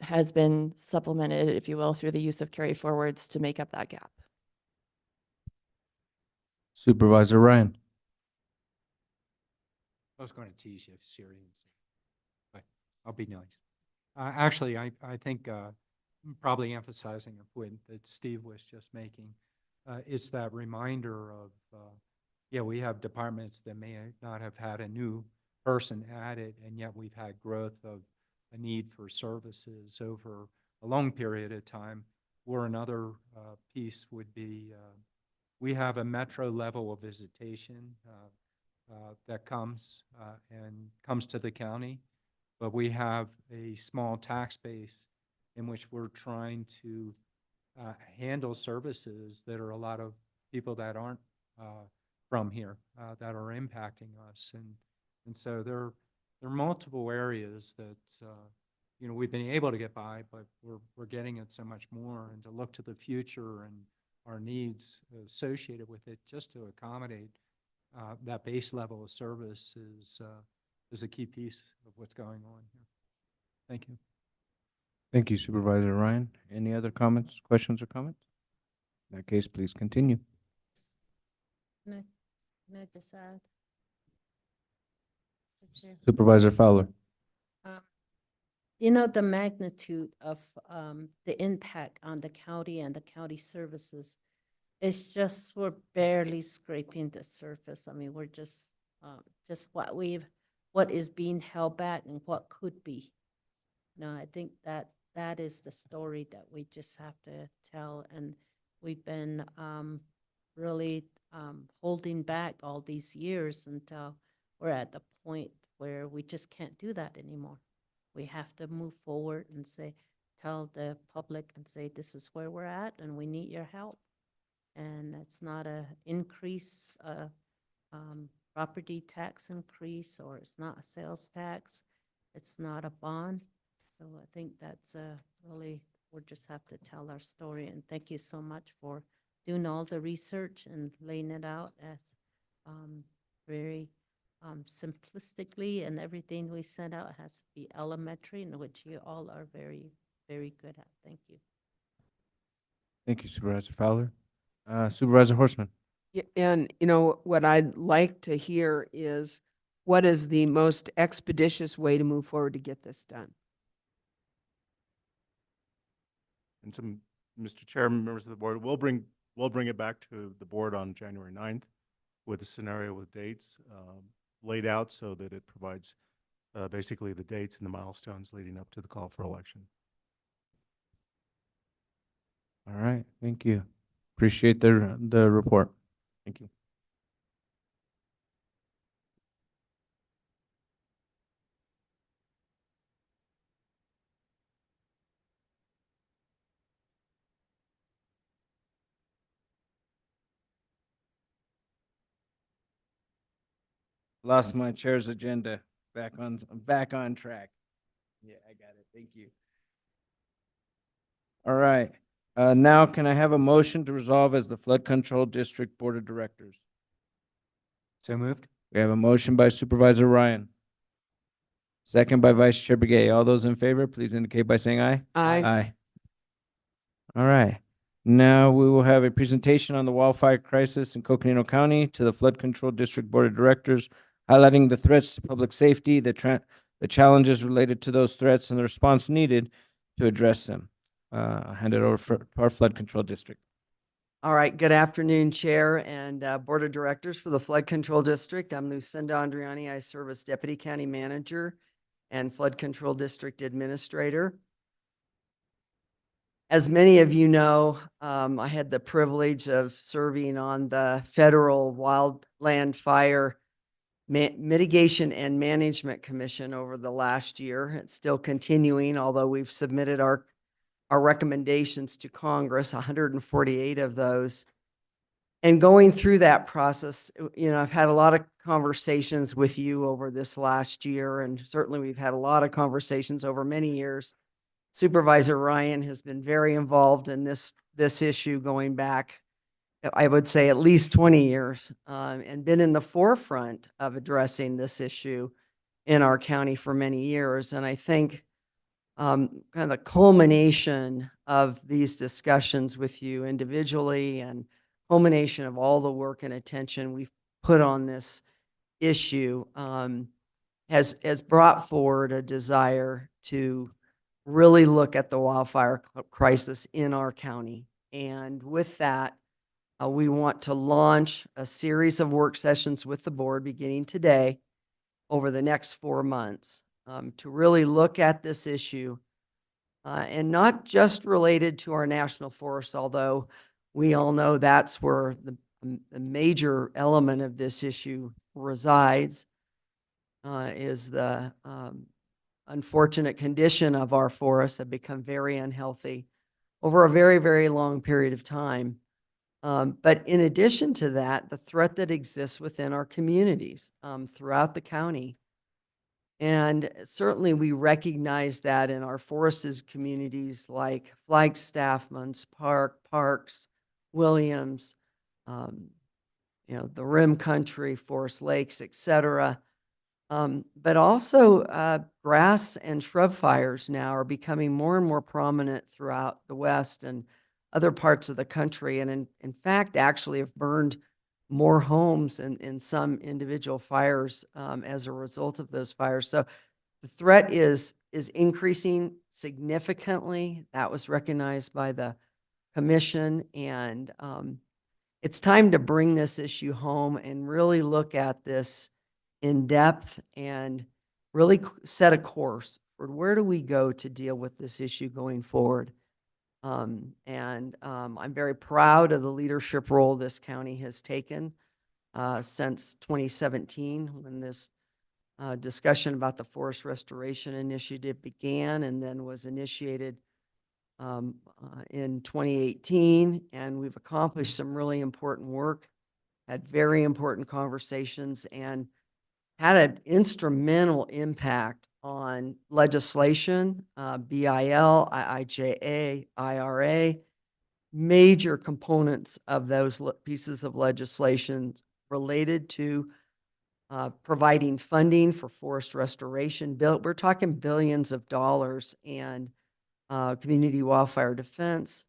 has been supplemented, if you will, through the use of carry forwards to make up that gap. Supervisor Ryan. I was going to tease you, Siri, but I'll be nice. Actually, I think probably emphasizing a point that Steve was just making, it's that reminder of, we have departments that may not have had a new person added, and yet we've had growth of a need for services over a long period of time. Or another piece would be, we have a metro level of visitation that comes to the county, but we have a small tax base in which we're trying to handle services that are a lot of people that aren't from here that are impacting us, and so there are multiple areas that we've been able to get by, but we're getting at so much more, and to look to the future and our needs associated with it, just to accommodate that base level of service is a key piece of what's going on here. Thank you. Thank you, Supervisor Ryan. Any other comments, questions, or comments? In that case, please continue. Can I just add? Mr. Chair? Supervisor Fowler. You know, the magnitude of the impact on the county and the county services is just, we're barely scraping the surface. I mean, we're just what is being held back and what could be. No, I think that is the story that we just have to tell. And we've been really holding back all these years until we're at the point where we just can't do that anymore. We have to move forward and tell the public and say, this is where we're at and we need your help. And it's not a increase, property tax increase, or it's not a sales tax. It's not a bond. So I think that's really, we just have to tell our story. And thank you so much for doing all the research and laying it out as very simplistically, and everything we sent out has to be elementary, in which you all are very, very good at. Thank you. Thank you, Supervisor Fowler. Supervisor Horstman. Yeah, and you know, what I'd like to hear is, what is the most expeditious way to move forward to get this done? And some, Mr. Chair, members of the board, we'll bring it back to the board on January 9th with a scenario with dates laid out so that it provides basically the dates and the milestones leading up to the call for election. All right, thank you. Appreciate the report. Thank you. Lost my chair's agenda. Back on track. Yeah, I got it. Thank you. All right. Now can I have a motion to resolve as the Flood Control District Board of Directors? So moved. We have a motion by Supervisor Ryan. Second by Vice Chair Begay. All those in favor, please indicate by saying aye. Aye. Aye. All right. Now we will have a presentation on the wildfire crisis in Coconino County to the Flood Control District Board of Directors, highlighting the threats to public safety, the challenges related to those threats, and the response needed to address them. I'll hand it over to our Flood Control District. All right, good afternoon, Chair and Board of Directors for the Flood Control District. I'm Lucinda Andriani. I serve as Deputy County Manager and Flood Control District Administrator. As many of you know, I had the privilege of serving on the Federal Wildland Fire Mitigation and Management Commission over the last year. It's still continuing, although we've submitted our recommendations to Congress, 148 of those. And going through that process, you know, I've had a lot of conversations with you over this last year, and certainly we've had a lot of conversations over many years. Supervisor Ryan has been very involved in this issue going back, I would say, at least 20 years, and been in the forefront of addressing this issue in our county for many years. And I think kind of the culmination of these discussions with you individually and culmination of all the work and attention we've put on this issue has brought forward a desire to really look at the wildfire crisis in our county. And with that, we want to launch a series of work sessions with the board beginning today over the next 4 months to really look at this issue and not just related to our national forests, although we all know that's where the major element of this issue resides, is the unfortunate condition of our forests have become very unhealthy over a very, very long period of time. But in addition to that, the threat that exists within our communities throughout the county. And certainly we recognize that in our forested communities like Flagstaff, Munns Park, Parks, Williams, um, the Rim Country, Forest Lakes, et cetera. But also, grass and shrub fires now are becoming more and more prominent throughout the West and other parts of the country. And in fact, actually have burned more homes in some individual fires, as a result of those fires. So the threat is increasing significantly. That was recognized by the commission. And, it's time to bring this issue home and really look at this in depth and really set a course for where do we go to deal with this issue going forward. I'm very proud of the leadership role this county has taken since 2017, when this discussion about the Forest Restoration Initiative began and then was initiated in 2018. And we've accomplished some really important work, had very important conversations, and had an instrumental impact on legislation, BIL, IIJA, IRA, major components of those pieces of legislation related to providing funding for forest restoration. We're talking billions of dollars, and community wildfire defense.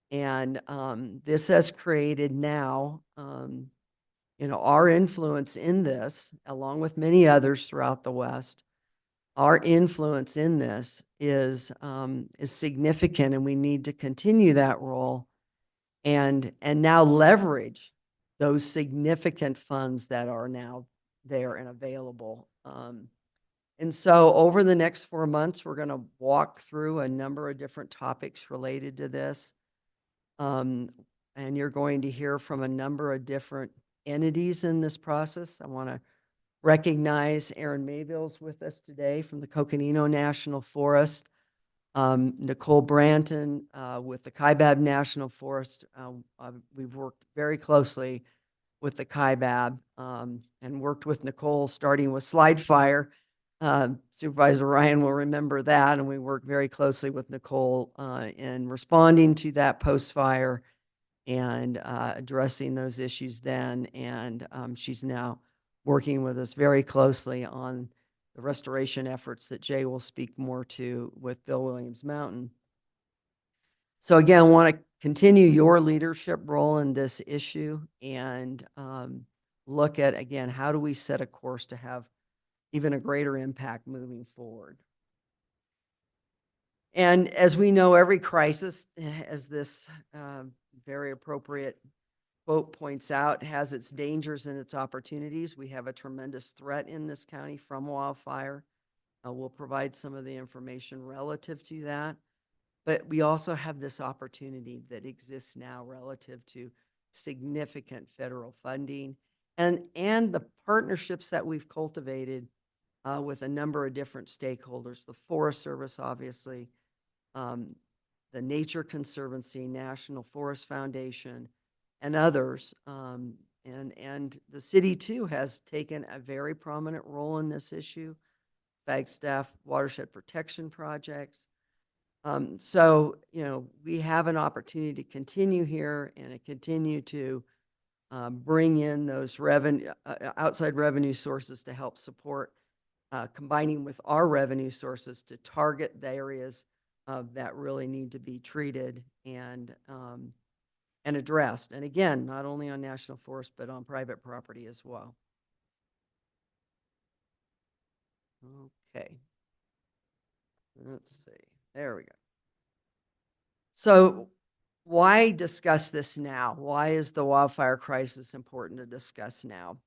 And this has created now, our influence in this, along with many others throughout the West. Our influence in this is significant, and we need to continue that role and now leverage those significant funds that are now there and available. And so over the next 4 months, we're going to walk through a number of different topics related to this. And you're going to hear from a number of different entities in this process. I want to recognize Aaron Mayville's with us today from the Coconino National Forest. Nicole Branton with the Kaibab National Forest. We've worked very closely with the Kaibab and worked with Nicole starting with Slide Fire. Supervisor Ryan will remember that, and we worked very closely with Nicole in responding to that post-fire and addressing those issues then. And she's now working with us very closely on the restoration efforts that Jay will speak more to with Bill Williams Mountain. So again, I want to continue your leadership role in this issue and look at, again, how do we set a course to have even a greater impact moving forward. And as we know, every crisis, as this very appropriate quote points out, has its dangers and its opportunities. We have a tremendous threat in this county from wildfire. We'll provide some of the information relative to that. But we also have this opportunity that exists now relative to significant federal funding and the partnerships that we've cultivated with a number of different stakeholders, the Forest Service, obviously, the Nature Conservancy, National Forest Foundation, and others. And the city, too, has taken a very prominent role in this issue. Flagstaff Watershed Protection Projects. So, we have an opportunity to continue here and to continue to bring in those outside revenue sources to help support, combining with our revenue sources to target the areas that really need to be treated and addressed. And again, not only on national forest, but on private property as well. Okay. Let's see. There we go. So why discuss this now? Why is the wildfire crisis important to discuss now?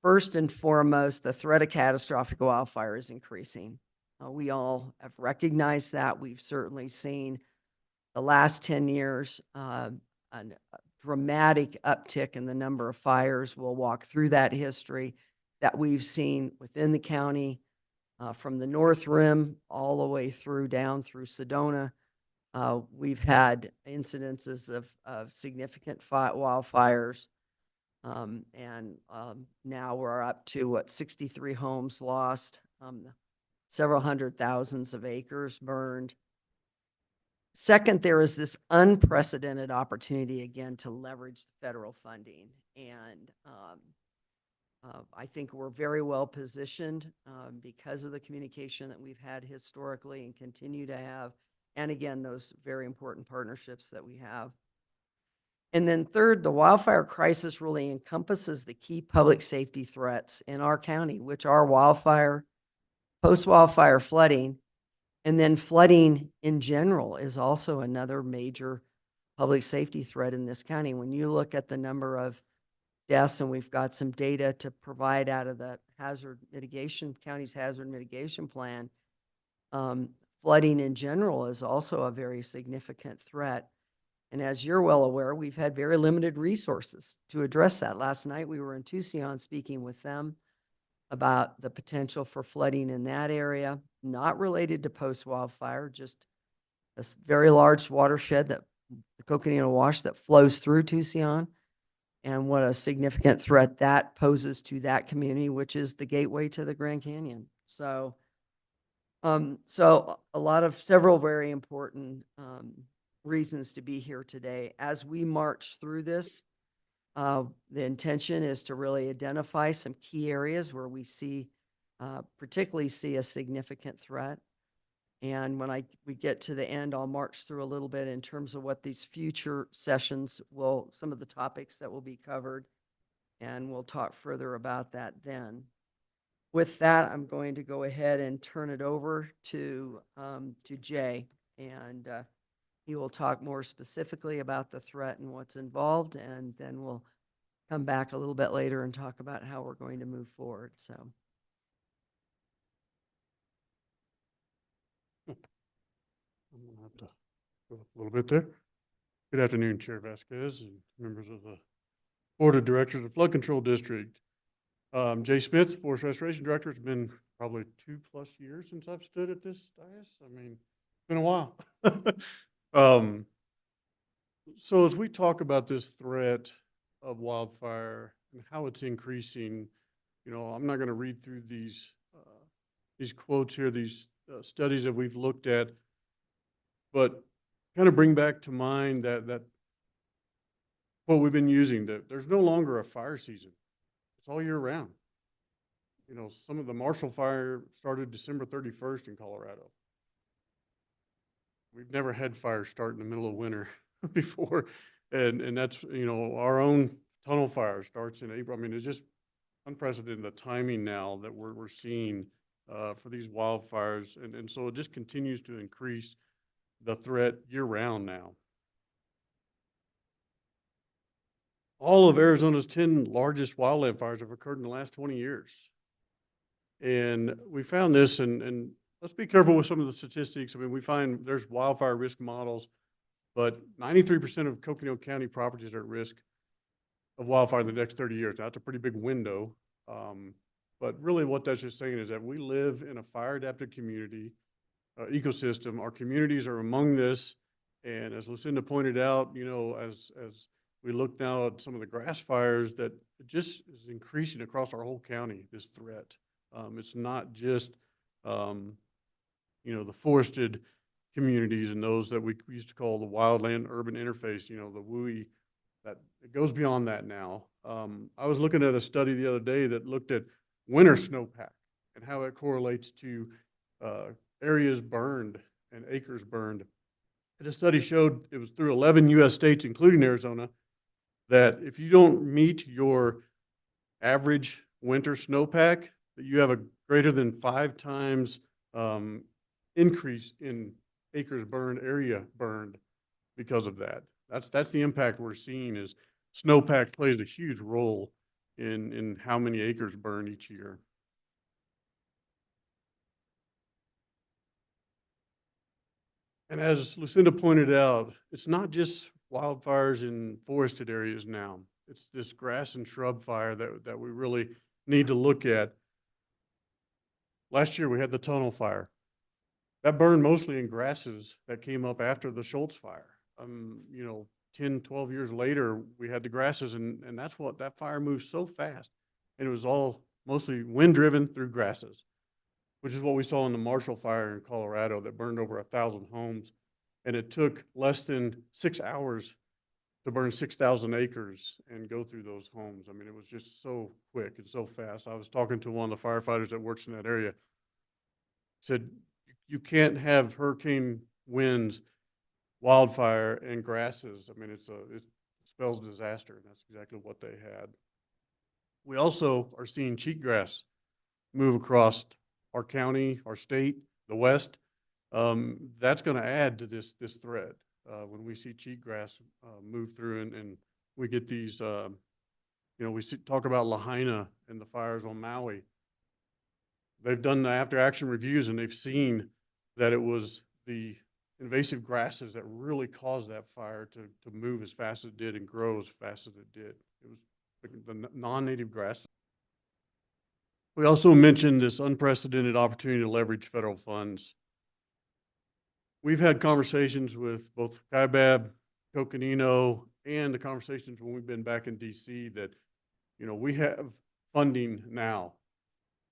First and foremost, the threat of catastrophic wildfire is increasing. We all have recognized that. We've certainly seen the last 10 years a dramatic uptick in the number of fires. We'll walk through that history that we've seen within the county, from the North Rim all the way down through Sedona. We've had incidences of significant wildfires. Now we're up to 63 homes lost, several hundred thousands of acres burned. Second, there is this unprecedented opportunity again to leverage federal funding. And I think we're very well positioned because of the communication that we've had historically and continue to have. And again, those very important partnerships that we have. And then third, the wildfire crisis really encompasses the key public safety threats in our county, which are wildfire, post-wildfire flooding, and then flooding in general is also another major public safety threat in this county. When you look at the number of deaths, and we've got some data to provide out of the county's hazard mitigation plan, flooding in general is also a very significant threat. And as you're well aware, we've had very limited resources to address that. Last night, we were in Tucson speaking with them about the potential for flooding in that area, not related to post-wildfire, just a very large watershed, that the Coconino Wash, that flows through Tucson, and what a significant threat that poses to that community, which is the gateway to the Grand Canyon. So several very important reasons to be here today. As we march through this, the intention is to really identify some key areas where we particularly see a significant threat. And when we get to the end, I'll march through a little bit in terms of what these future sessions some of the topics that will be covered, and we'll talk further about that then. With that, I'm going to go ahead and turn it over to Jay, and he will talk more specifically about the threat and what's involved, and then we'll come back a little bit later and talk about how we're going to move forward. So. I'm gonna have to go up a little bit there. Good afternoon, Chair Vasquez and members of the Board of Directors of Flood Control District. Jay Smith, Forest Restoration Director. It's been probably 2+ years since I've stood at this dais. I mean, it's been a while. So as we talk about this threat of wildfire and how it's increasing, I'm not going to read through these quotes here, these studies that we've looked at, but kind of bring back to mind that what we've been using, that there's no longer a fire season. It's all year round. Some of the Marshall Fire started December 31st in Colorado. We've never had fires start in the middle of winter before. And that's, our own tunnel fire starts in April. I mean, it's just unprecedented, the timing now that we're seeing for these wildfires. And so it just continues to increase the threat year round now. All of Arizona's 10 largest wildland fires have occurred in the last 20 years. And we found this, and let's be careful with some of the statistics. I mean, we find there's wildfire risk models, but 93% of Coconino County properties are at risk of wildfire in the next 30 years. Now, that's a pretty big window. But really what that's just saying is that we live in a fire adapted community ecosystem. Our communities are among this. And as Lucinda pointed out, as we look now at some of the grass fires, that it just is increasing across our whole county, this threat. It's not just, the forested communities and those that we used to call the wildland urban interface, the WUI, that it goes beyond that now. I was looking at a study the other day that looked at winter snowpack and how it correlates to areas burned and acres burned. And the study showed, it was through 11 U.S. states, including Arizona, that if you don't meet your average winter snowpack, that you have a greater than 5 times increase in acres burned, area burned because of that. That's the impact we're seeing, is snowpack plays a huge role in how many acres burn each year. And as Lucinda pointed out, it's not just wildfires in forested areas now. It's this grass and shrub fire that we really need to look at. Last year we had the tunnel fire. That burned mostly in grasses that came up after the Schultz fire. 10, 12 years later, we had the grasses, and that's what, that fire moved so fast. And it was all mostly wind driven through grasses, which is what we saw in the Marshall fire in Colorado that burned over 1,000 homes. And it took less than 6 hours to burn 6,000 acres and go through those homes. I mean, it was just so quick and so fast. I was talking to one of the firefighters that works in that area. Said, you can't have hurricane winds, wildfire, and grasses. I mean, it spells disaster, and that's exactly what they had. We also are seeing cheatgrass move across our county, our state, the West. That's going to add to this threat. When we see cheatgrass move through and we get these, we talk about Lahaina and the fires on Maui. They've done the after action reviews and they've seen that it was the invasive grasses that really caused that fire to move as fast as it did and grow as fast as it did. It was the non-native grasses. We also mentioned this unprecedented opportunity to leverage federal funds. We've had conversations with both Kaibab, Coconino, and the conversations when we've been back in DC that, we have funding now.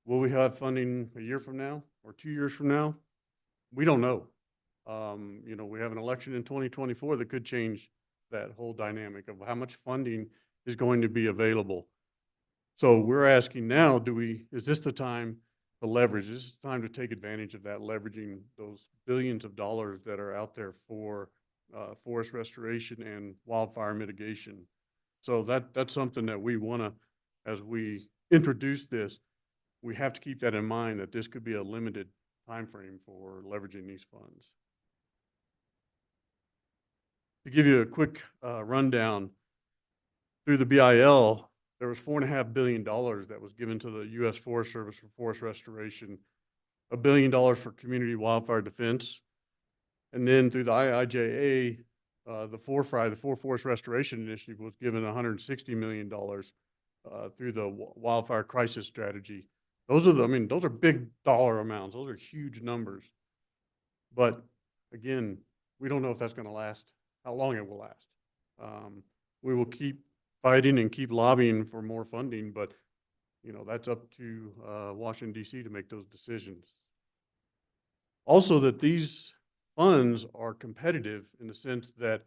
Will we have funding a year from now or 2 years from now? We don't know. We have an election in 2024 that could change that whole dynamic of how much funding is going to be available. So we're asking now, is this the time to leverage? Is this the time to take advantage of that, leveraging those billions of dollars that are out there for forest restoration and wildfire mitigation? So that's something that we want to, as we introduce this, we have to keep that in mind, that this could be a limited time frame for leveraging these funds. To give you a quick rundown, through the BIL, there was $4.5 billion that was given to the U.S. Forest Service for forest restoration, $1 billion for community wildfire defense, and then through the IIJA, the Forest Restoration Initiative was given $160 million through the wildfire crisis strategy. Those are big dollar amounts. Those are huge numbers. But again, we don't know if that's going to last, how long it will last. We will keep fighting and keep lobbying for more funding, but that's up to Washington, D.C. to make those decisions. Also, that these funds are competitive in the sense that,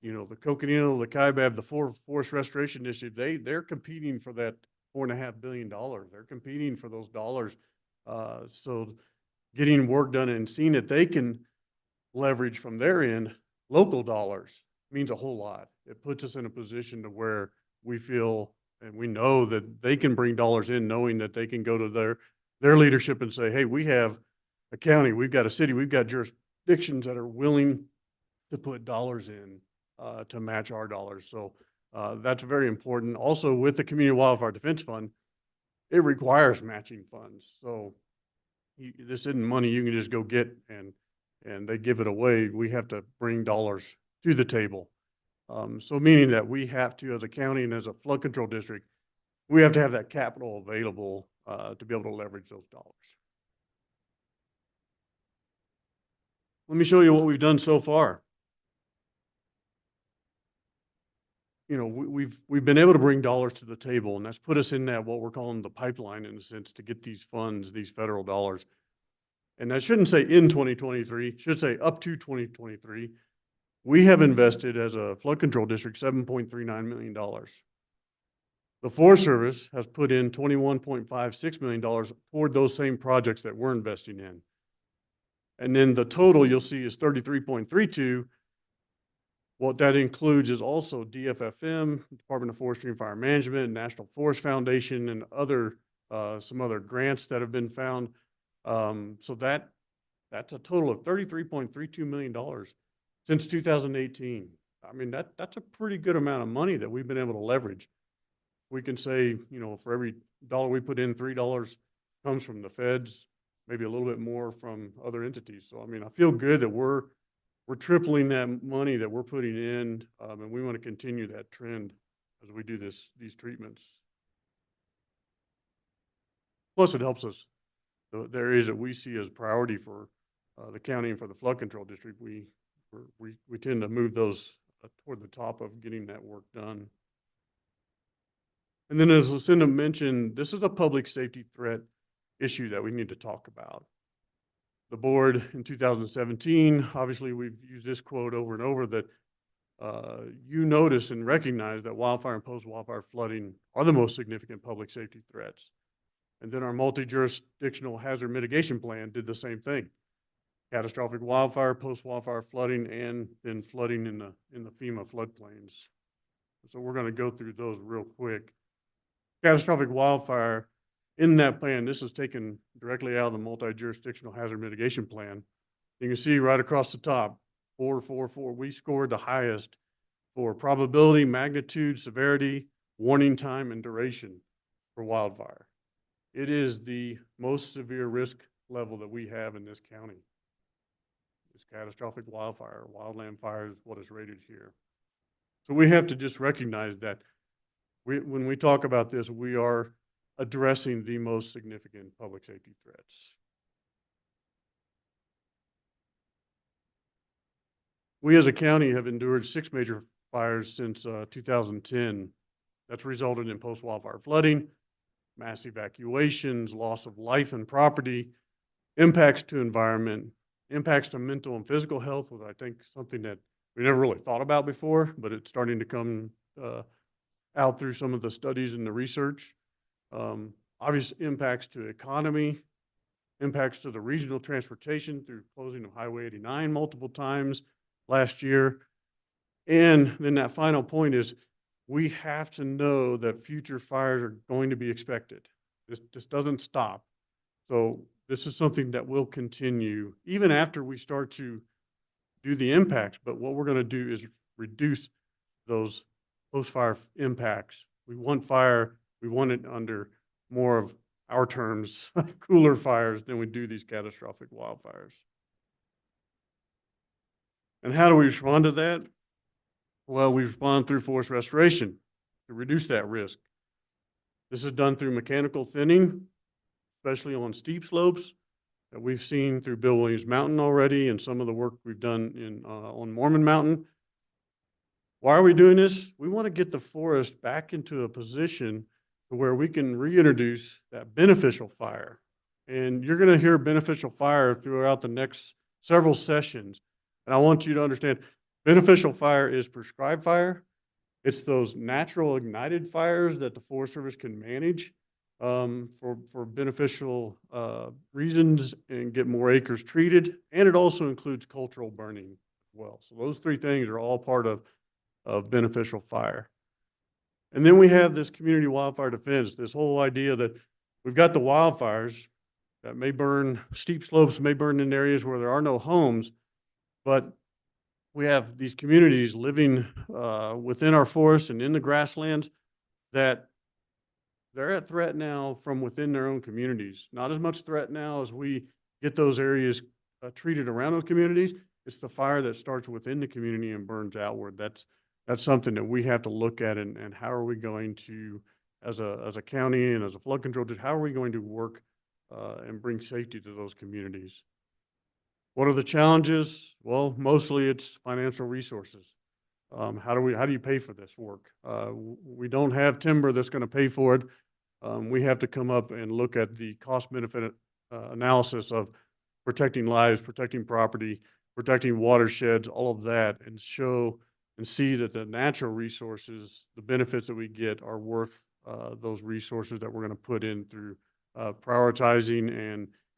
the Coconino, the Kaibab, the Forest Restoration Initiative, they're competing for that $4.5 billion. They're competing for those dollars. So getting work done and seeing that they can leverage from their end local dollars means a whole lot. It puts us in a position to where we feel and we know that they can bring dollars in, knowing that they can go to their leadership and say, hey, we have a county, we've got a city, we've got jurisdictions that are willing to put dollars in to match our dollars. So that's very important. Also, with the Community Wildfire Defense Fund, it requires matching funds. So this isn't money you can just go get and they give it away. We have to bring dollars to the table. So meaning that we have to, as a county and as a flood control district, we have to have that capital available to be able to leverage those dollars. Let me show you what we've done so far. We've been able to bring dollars to the table, and that's put us in that what we're calling the pipeline, in a sense, to get these funds, these federal dollars. And I shouldn't say in 2023, should say up to 2023. We have invested as a flood control district $7.39 million. The Forest Service has put in $21.56 million toward those same projects that we're investing in. And then the total you'll see is 33.32. What that includes is also DFFM, Department of Forestry and Fire Management, National Forest Foundation, and some other grants that have been found. So that's a total of $33.32 million since 2018. I mean, that's a pretty good amount of money that we've been able to leverage. We can say, for every dollar we put in, $3 comes from the feds, maybe a little bit more from other entities. So, I mean, I feel good that we're tripling that money that we're putting in, and we want to continue that trend as we do these treatments. Plus, it helps us, the areas that we see as priority for the county and for the flood control district, we tend to move those toward the top of getting that work done. And then, as Lucinda mentioned, this is a public safety threat issue that we need to talk about. the board in 2017. Obviously, we've used this quote over and over that you notice and recognize that wildfire and post-wildfire flooding are the most significant public safety threats. And then our multi-jurisdictional hazard mitigation plan did the same thing. Catastrophic wildfire, post-wildfire flooding, and then flooding in the FEMA floodplains. So we're going to go through those real quick. Catastrophic wildfire, in that plan, this is taken directly out of the multi-jurisdictional hazard mitigation plan. You can see right across the top, 4, 4, 4, we scored the highest for probability, magnitude, severity, warning time, and duration for wildfire. It is the most severe risk level that we have in this county. This catastrophic wildfire, wildland fire is what is rated here. So we have to just recognize that when we talk about this, we are addressing the most significant public safety threats. We as a county have endured 6 major fires since 2010. That's resulted in post-wildfire flooding, mass evacuations, loss of life and property, impacts to environment, impacts to mental and physical health, was I think something that we never really thought about before, but it's starting to come out through some of the studies and the research. Obvious impacts to economy, impacts to the regional transportation through closing of Highway 89 multiple times last year. And then that final point is we have to know that future fires are going to be expected. This doesn't stop. So this is something that will continue even after we start to do the impacts. But what we're going to do is reduce those post-fire impacts. We want fire. We want it under more of our terms, cooler fires than we do these catastrophic wildfires. And how do we respond to that? Well, we respond through forest restoration to reduce that risk. This is done through mechanical thinning, especially on steep slopes that we've seen through Bill Williams Mountain already and some of the work we've done on Mormon Mountain. Why are we doing this? We want to get the forest back into a position where we can reintroduce that beneficial fire. And you're going to hear beneficial fire throughout the next several sessions. And I want you to understand, beneficial fire is prescribed fire. It's those natural ignited fires that the Forest Service can manage for beneficial reasons and get more acres treated. And it also includes cultural burning as well. So those 3 things are all part of beneficial fire. And then we have this community wildfire defense, this whole idea that we've got the wildfires that may burn, steep slopes may burn in areas where there are no homes, but we have these communities living within our forests and in the grasslands that they're at threat now from within their own communities. Not as much threat now as we get those areas treated around those communities. It's the fire that starts within the community and burns outward. That's something that we have to look at and how are we going to, as a county and as a flood control, how are we going to work and bring safety to those communities? What are the challenges? Well, mostly it's financial resources. How do you pay for this work? We don't have timber that's going to pay for it. We have to come up and look at the cost benefit analysis of protecting lives, protecting property, protecting watersheds, all of that, and show and see that the natural resources, the benefits that we get are worth those resources that we're going to put in through prioritizing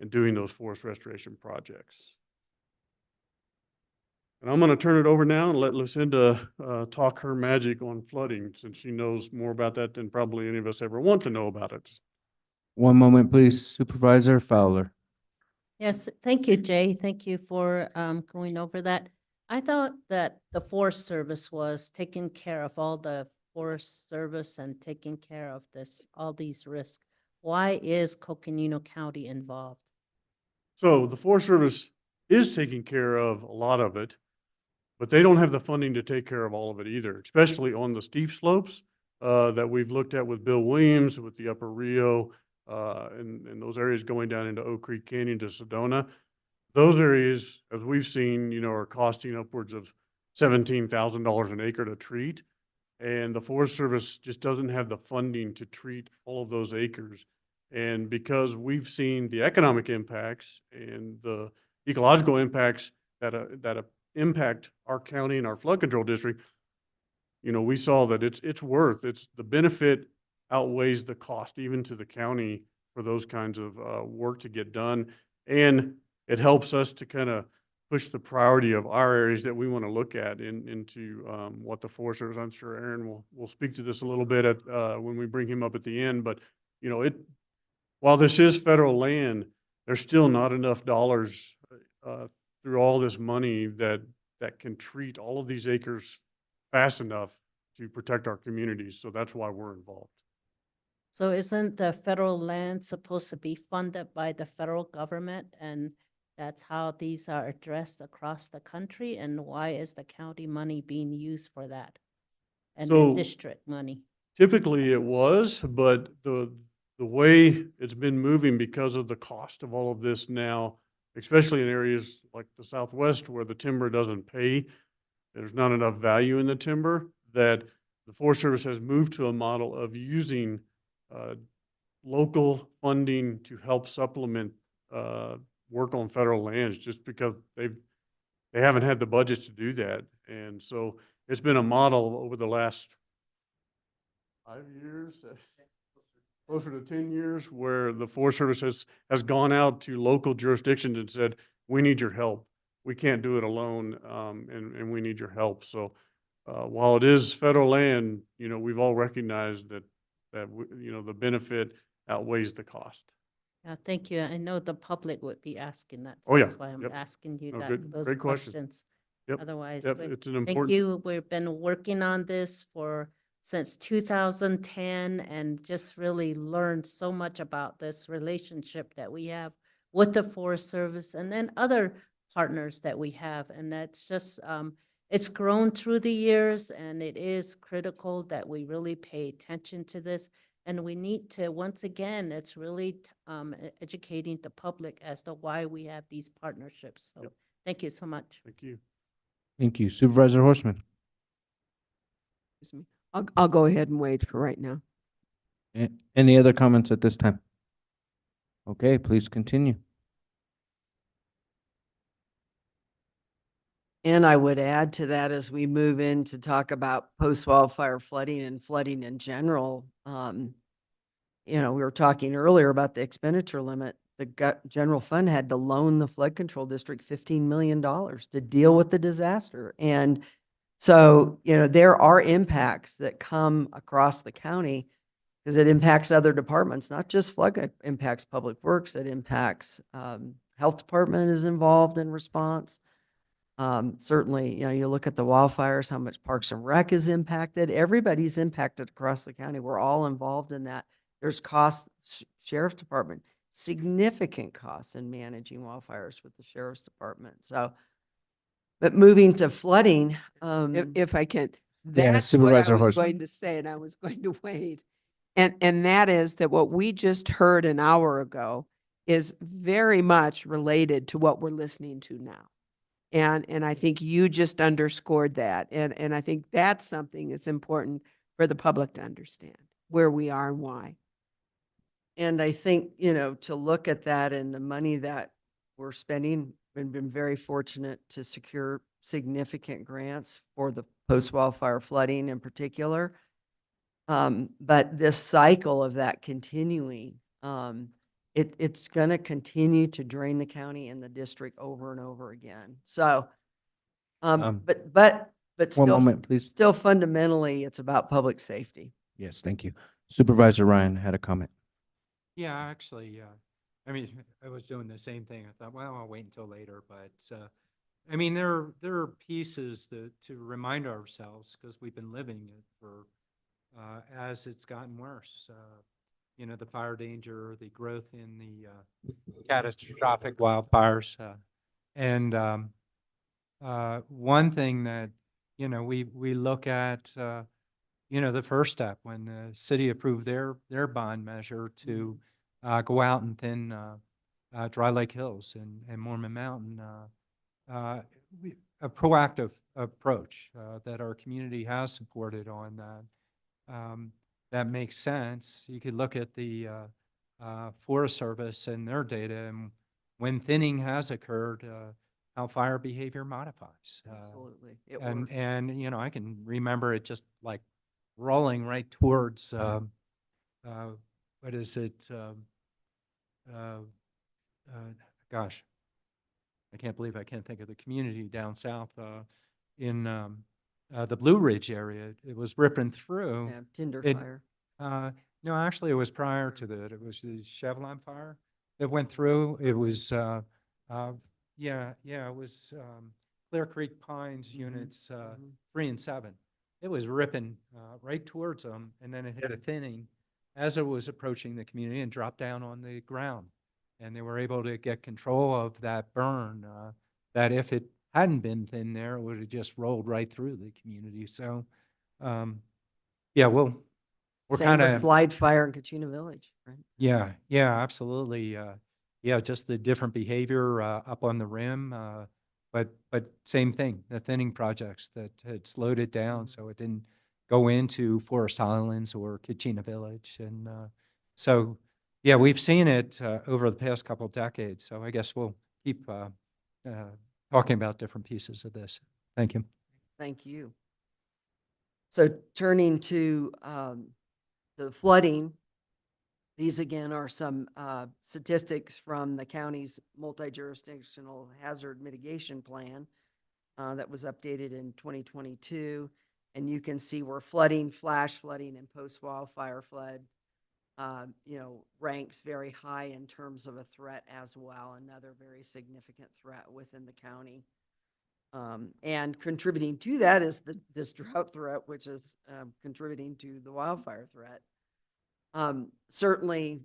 and doing those forest restoration projects. And I'm going to turn it over now and let Lucinda talk her magic on flooding, since she knows more about that than probably any of us ever want to know about it. One moment, please. Supervisor Fowler. Yes, thank you, Jay. Thank you for going over that. I thought that the Forest Service was taking care of all the Forest Service and taking care of all these risks. Why is Coconino County involved? So the Forest Service is taking care of a lot of it, but they don't have the funding to take care of all of it either, especially on the steep slopes that we've looked at with Bill Williams, with the Upper Rio, and those areas going down into Oak Creek Canyon to Sedona. Those areas, as we've seen, are costing upwards of $17,000 an acre to treat. And the Forest Service just doesn't have the funding to treat all of those acres. And because we've seen the economic impacts and the ecological impacts that impact our county and our flood control district, you know, we saw that it's the benefit outweighs the cost, even to the county, for those kinds of work to get done. And it helps us to kind of push the priority of our areas that we want to look at into what the Forest Service. I'm sure Aaron will speak to this a little bit at when we bring him up at the end. But you know, while this is federal land, there's still not enough dollars through all this money that can treat all of these acres fast enough to protect our communities. So that's why we're involved. So isn't the federal land supposed to be funded by the federal government, and that's how these are addressed across the country? And why is the county money being used for that? And the So district money? typically it was, but the way it's been moving because of the cost of all of this now, especially in areas like the Southwest where the timber doesn't pay, there's not enough value in the timber, that the Forest Service has moved to a model of using local funding to help supplement work on federal lands, just because they haven't had the budgets to do that. And so it's been a model over the last 5 years, closer to 10 years, where the Forest Service has gone out to local jurisdictions and said, we need your help. We can't do it alone, and we need your help. So while it is federal land, you know, we've all recognized that you know, the benefit outweighs the cost. Yeah, thank you. I know the public would be asking that. So Oh, yeah. that's why I'm Yep. asking you No, those great question. questions. Yep. Otherwise, Yep, but it's an thank important. you. We've been working on this since 2010, and just really learned so much about this relationship that we have with the Forest Service and then other partners that we have. And that's just, it's grown through the years, and it is critical that we really pay attention to this. And we need to, once again, it's really educating the public as to why we have these partnerships. So Yep. thank you so much. Thank you. Thank you. Supervisor Horseman. Excuse me. I'll go ahead and wait for right now. Any other comments at this time? Okay, please continue. And I would add to that, as we move in to talk about post-wildfire flooding and flooding in general, you know, we were talking earlier about the expenditure limit. The general fund had to loan the flood control district $15 million to deal with the disaster. And so, you know, there are impacts that come across the county because it impacts other departments, not just flood. It impacts public works. It impacts, health department is involved in response. Certainly, you know, you look at the wildfires, how much Parks and Rec is impacted. Everybody's impacted across the county. We're all involved in that. There's costs, sheriff's department, significant costs in managing wildfires with the sheriff's department. So, but moving to flooding, If I can, Yeah, that's what Supervisor I was Horseman. going to say, and I was going to wait. And that is that what we just heard an hour ago is very much related to what we're listening to now. And I think you just underscored that. And I think that's something that's important for the public to understand where we are and why. and I think, you know, to look at that and the money that we're spending, we've been very fortunate to secure significant grants for the post-wildfire flooding in particular. But this cycle of that continuing, it's going to continue to drain the county and the district over and over again. So, but One still, moment, please. still fundamentally, it's about public safety. Yes, thank you. Supervisor Ryan had a comment. Yeah, actually, I mean, I was doing the same thing. I thought, well, I'll wait until later, but I mean, there are pieces to remind ourselves, because we've been living it for as it's gotten worse. You know, the fire danger, the growth in the catastrophic wildfires, and one thing that, you know, we look at, you know, the first step when the city approved their bond measure to go out and thin Dry Lake Hills and Mormon Mountain, a proactive approach that our community has supported on that. That makes sense. You could look at the Forest Service and their data, and when thinning has occurred, how fire behavior modifies. Absolutely. It And, works. and, I can remember it just like rolling right towards, what is it? Uh, Gosh, I can't believe I can't think of the community down south, in, the Blue Ridge area. It was ripping through. Yeah, tinder It, fire. no, actually, it was prior to that. It was the Chevron fire that went through. It was, yeah, it was Clear Creek Pines units 3 and 7. It was ripping right towards them, and then it hit a thinning as it was approaching the community and dropped down on the ground. And they were able to get control of that burn. That if it hadn't been thin there, it would have just rolled right through the community. So, yeah, we're Same kind with of Slide Fire in Kachina Village, right? yeah, absolutely. Yeah, just the different behavior up on the rim, but same thing. The thinning projects that had slowed it down, so it didn't go into Forest Highlands or Kachina Village, and so yeah, we've seen it over the past couple decades. So I guess we'll keep talking about different pieces of this. Thank you. Thank you. So turning to the flooding, these again are some statistics from the county's multi-jurisdictional hazard mitigation plan that was updated in 2022. And you can see where flooding, flash flooding, and post-wildfire flood, ranks very high in terms of a threat as well. Another very significant threat within the county. And contributing to that is this drought threat, which is contributing to the wildfire threat. Certainly,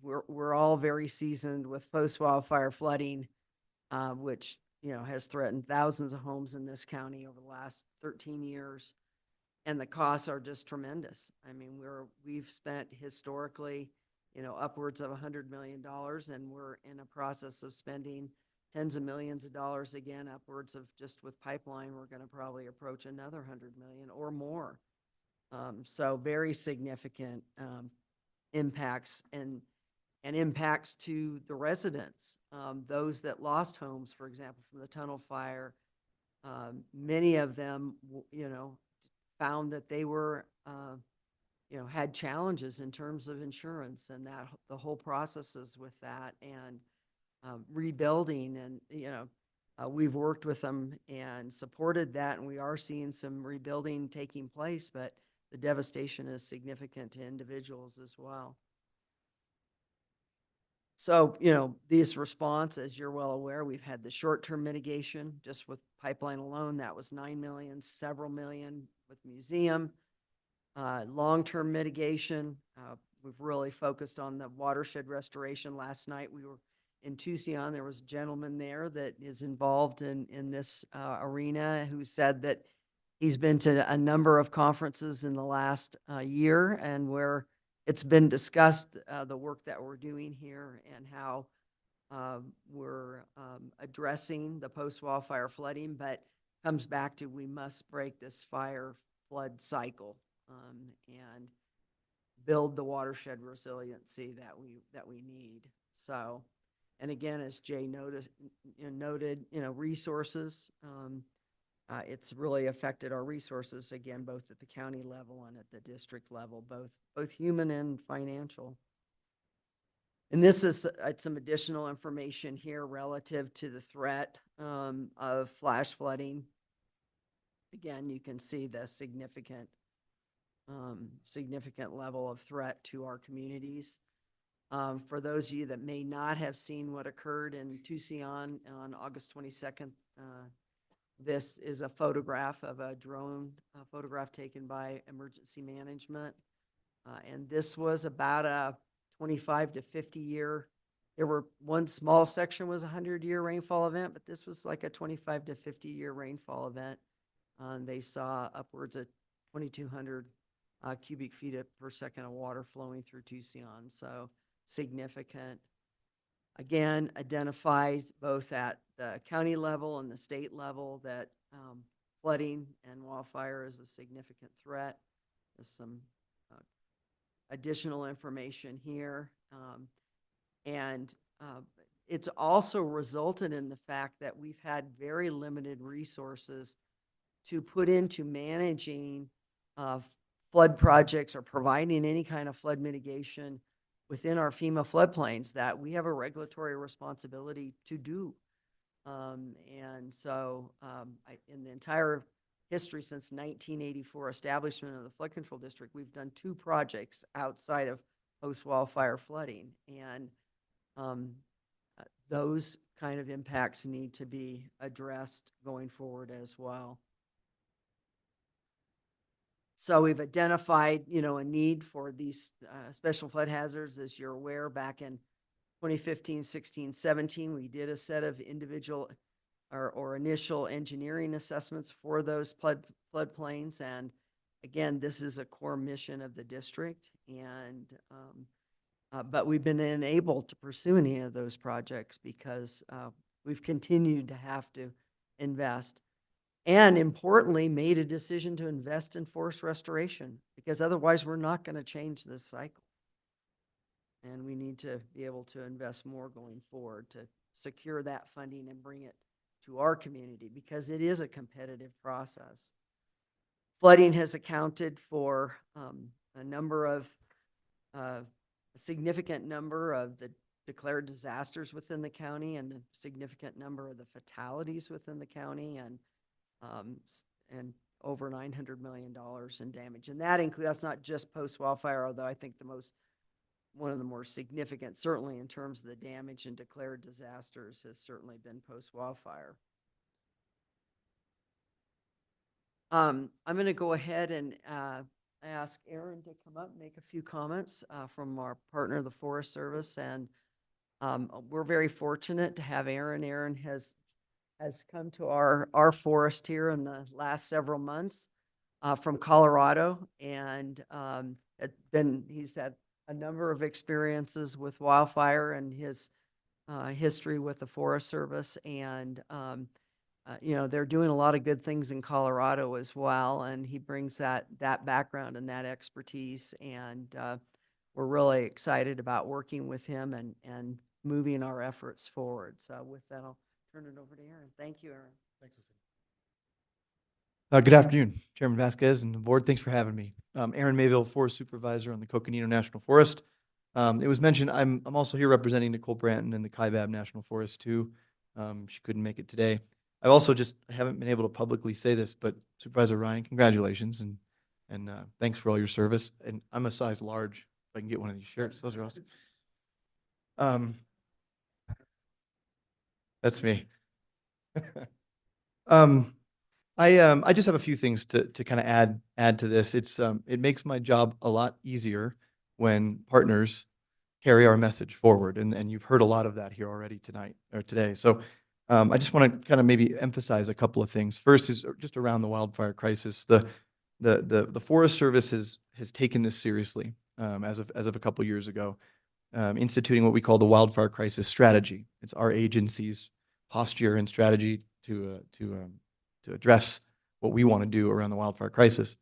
we're all very seasoned with post-wildfire flooding, which, has threatened thousands of homes in this county over the last 13 years. And the costs are just tremendous. I mean, we've spent historically, upwards of $100 million, and we're in a process of spending tens of millions of dollars again, upwards of just with pipeline, we're going to probably approach another 100 million or more. So very significant impacts and impacts to the residents. Those that lost homes, for example, from the tunnel fire, many of them, found that they were, had challenges in terms of insurance and that the whole processes with that and rebuilding. And, we've worked with them and supported that, and we are seeing some rebuilding taking place, but the devastation is significant to individuals as well. So, this response, as you're well aware, we've had the short-term mitigation just with pipeline alone. That was 9 million, several million with museum. Long-term mitigation, we've really focused on the watershed restoration. Last night we were in Tucson. There was a gentleman there that is involved in this arena who said that he's been to a number of conferences in the last year, and where it's been discussed, the work that we're doing here and how we're addressing the post-wildfire flooding, but comes back to we must break this fire flood cycle and build the watershed resiliency that we need. So, and again, as Jay noted, resources. It's really affected our resources again, both at the county level and at the district level, both human and financial. And this is some additional information here relative to the threat of flash flooding. Again, you can see the significant level of threat to our communities. For those of you that may not have seen what occurred in Tucson on August 22nd, this is a photograph of a drone photograph taken by emergency management. And this was about a 25 to 50 year. There were one small section was a 100-year rainfall event, but this was like a 25 to 50-year rainfall event. They saw upwards of 2,200 cubic feet per second of water flowing through Tucson. So significant. Again, identifies both at the county level and the state level that flooding and wildfire is a significant threat. There's some additional information here. And it's also resulted in the fact that we've had very limited resources to put into managing flood projects or providing any kind of flood mitigation within our FEMA floodplains that we have a regulatory responsibility to do. And so in the entire history since 1984 establishment of the flood control district, we've done 2 projects outside of post-wildfire flooding. And those kind of impacts need to be addressed going forward as well. So we've identified, a need for these special flood hazards. As you're aware, back in 2015, 16, 17, we did a set of individual or initial engineering assessments for those floodplains. And again, this is a core mission of the district. And but we've been unable to pursue any of those projects because we've continued to have to invest. And importantly, made a decision to invest in forest restoration because otherwise we're not going to change this cycle. And we need to be able to invest more going forward to secure that funding and bring it to our community because it is a competitive process. Flooding has accounted for a significant number of the declared disasters within the county and a significant number of the fatalities within the county and over $900 million in damage. And that's not just post-wildfire, although I think one of the more significant, certainly in terms of the damage and declared disasters, has certainly been post-wildfire. I'm going to go ahead and ask Aaron to come up and make a few comments from our partner, the Forest Service. And we're very fortunate to have Aaron. Aaron has come to our forest here in the last several months from Colorado, and he's had a number of experiences with wildfire and his history with the Forest Service, and they're doing a lot of good things in Colorado as well, and he brings that background and that expertise, and we're really excited about working with him and moving our efforts forward. So with that, I'll turn it over to Aaron. Thank you, Aaron. Thanks, Good afternoon, Chairman Vasquez and the board. Thanks for having me. Aaron Mayville, Forest Supervisor on the Coconino National Forest. It was mentioned I'm also here representing Nicole Branton and the Kaibab National Forest too. She couldn't make it today. I haven't been able to publicly say this, but Supervisor Ryan, congratulations and thanks for all your service. And I'm a size large. If I can get one of these shirts, those are awesome. That's me. I just have a few things to kind of add to this. It makes my job a lot easier when partners carry our message forward, and you've heard a lot of that here already tonight or today. So I just want to kind of maybe emphasize a couple of things. First is just around the wildfire crisis. The Forest Service has taken this seriously as of a couple years ago, instituting what we call the wildfire crisis strategy. It's our agency's posture and strategy to address what we want to do around the wildfire crisis.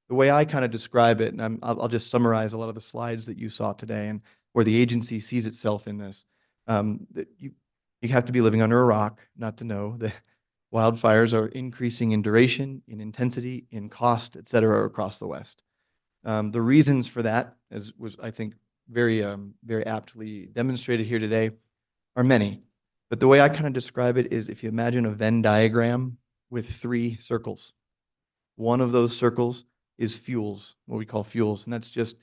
The way I kind of describe it, and I'll just summarize a lot of the slides that you saw today and where the agency sees itself in this. That you have to be living under a rock not to know that wildfires are increasing in duration, in intensity, in cost, et cetera, across the West. The reasons for that, as was, I think, very aptly demonstrated here today, are many. But the way I kind of describe it is if you imagine a Venn diagram with 3 circles. One of those circles is fuels, what we call fuels, and it's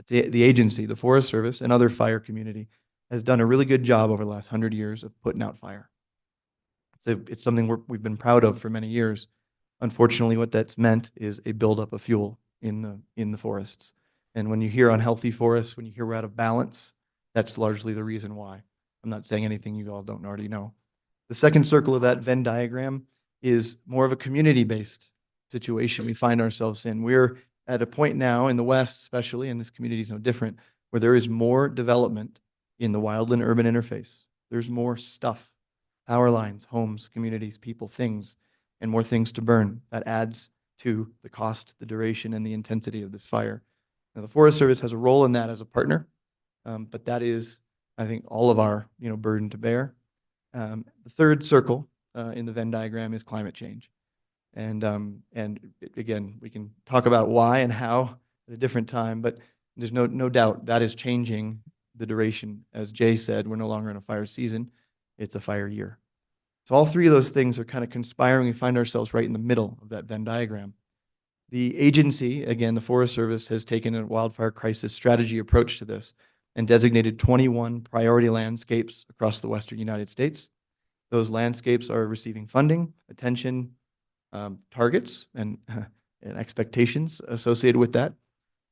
the agency, the Forest Service, and other fire community has done a really good job over the last 100 years of putting out fire. So it's something we've been proud of for many years. Unfortunately, what that's meant is a buildup of fuel in the forests. And when you hear unhealthy forests, when you hear we're out of balance, that's largely the reason why. I'm not saying anything you all don't already know. The second circle of that Venn diagram is more of a community-based situation we find ourselves in. We're at a point now in the West, especially, and this community is no different, where there is more development in the wildland-urban interface. There's more stuff, power lines, homes, communities, people, things, and more things to burn. That adds to the cost, the duration, and the intensity of this fire. Now, the Forest Service has a role in that as a partner, but that is, I think, all of our, burden to bear. The third circle in the Venn diagram is climate change. Again, we can talk about why and how at a different time, but there's no doubt that is changing the duration. As Jay said, we're no longer in a fire season, it's a fire year. So all three of those things are kind of conspiring. We find ourselves right in the middle of that Venn diagram. The agency, again, the Forest Service, has taken a wildfire crisis strategy approach to this and designated 21 priority landscapes across the western United States. Those landscapes are receiving funding, attention, targets, and expectations associated with that.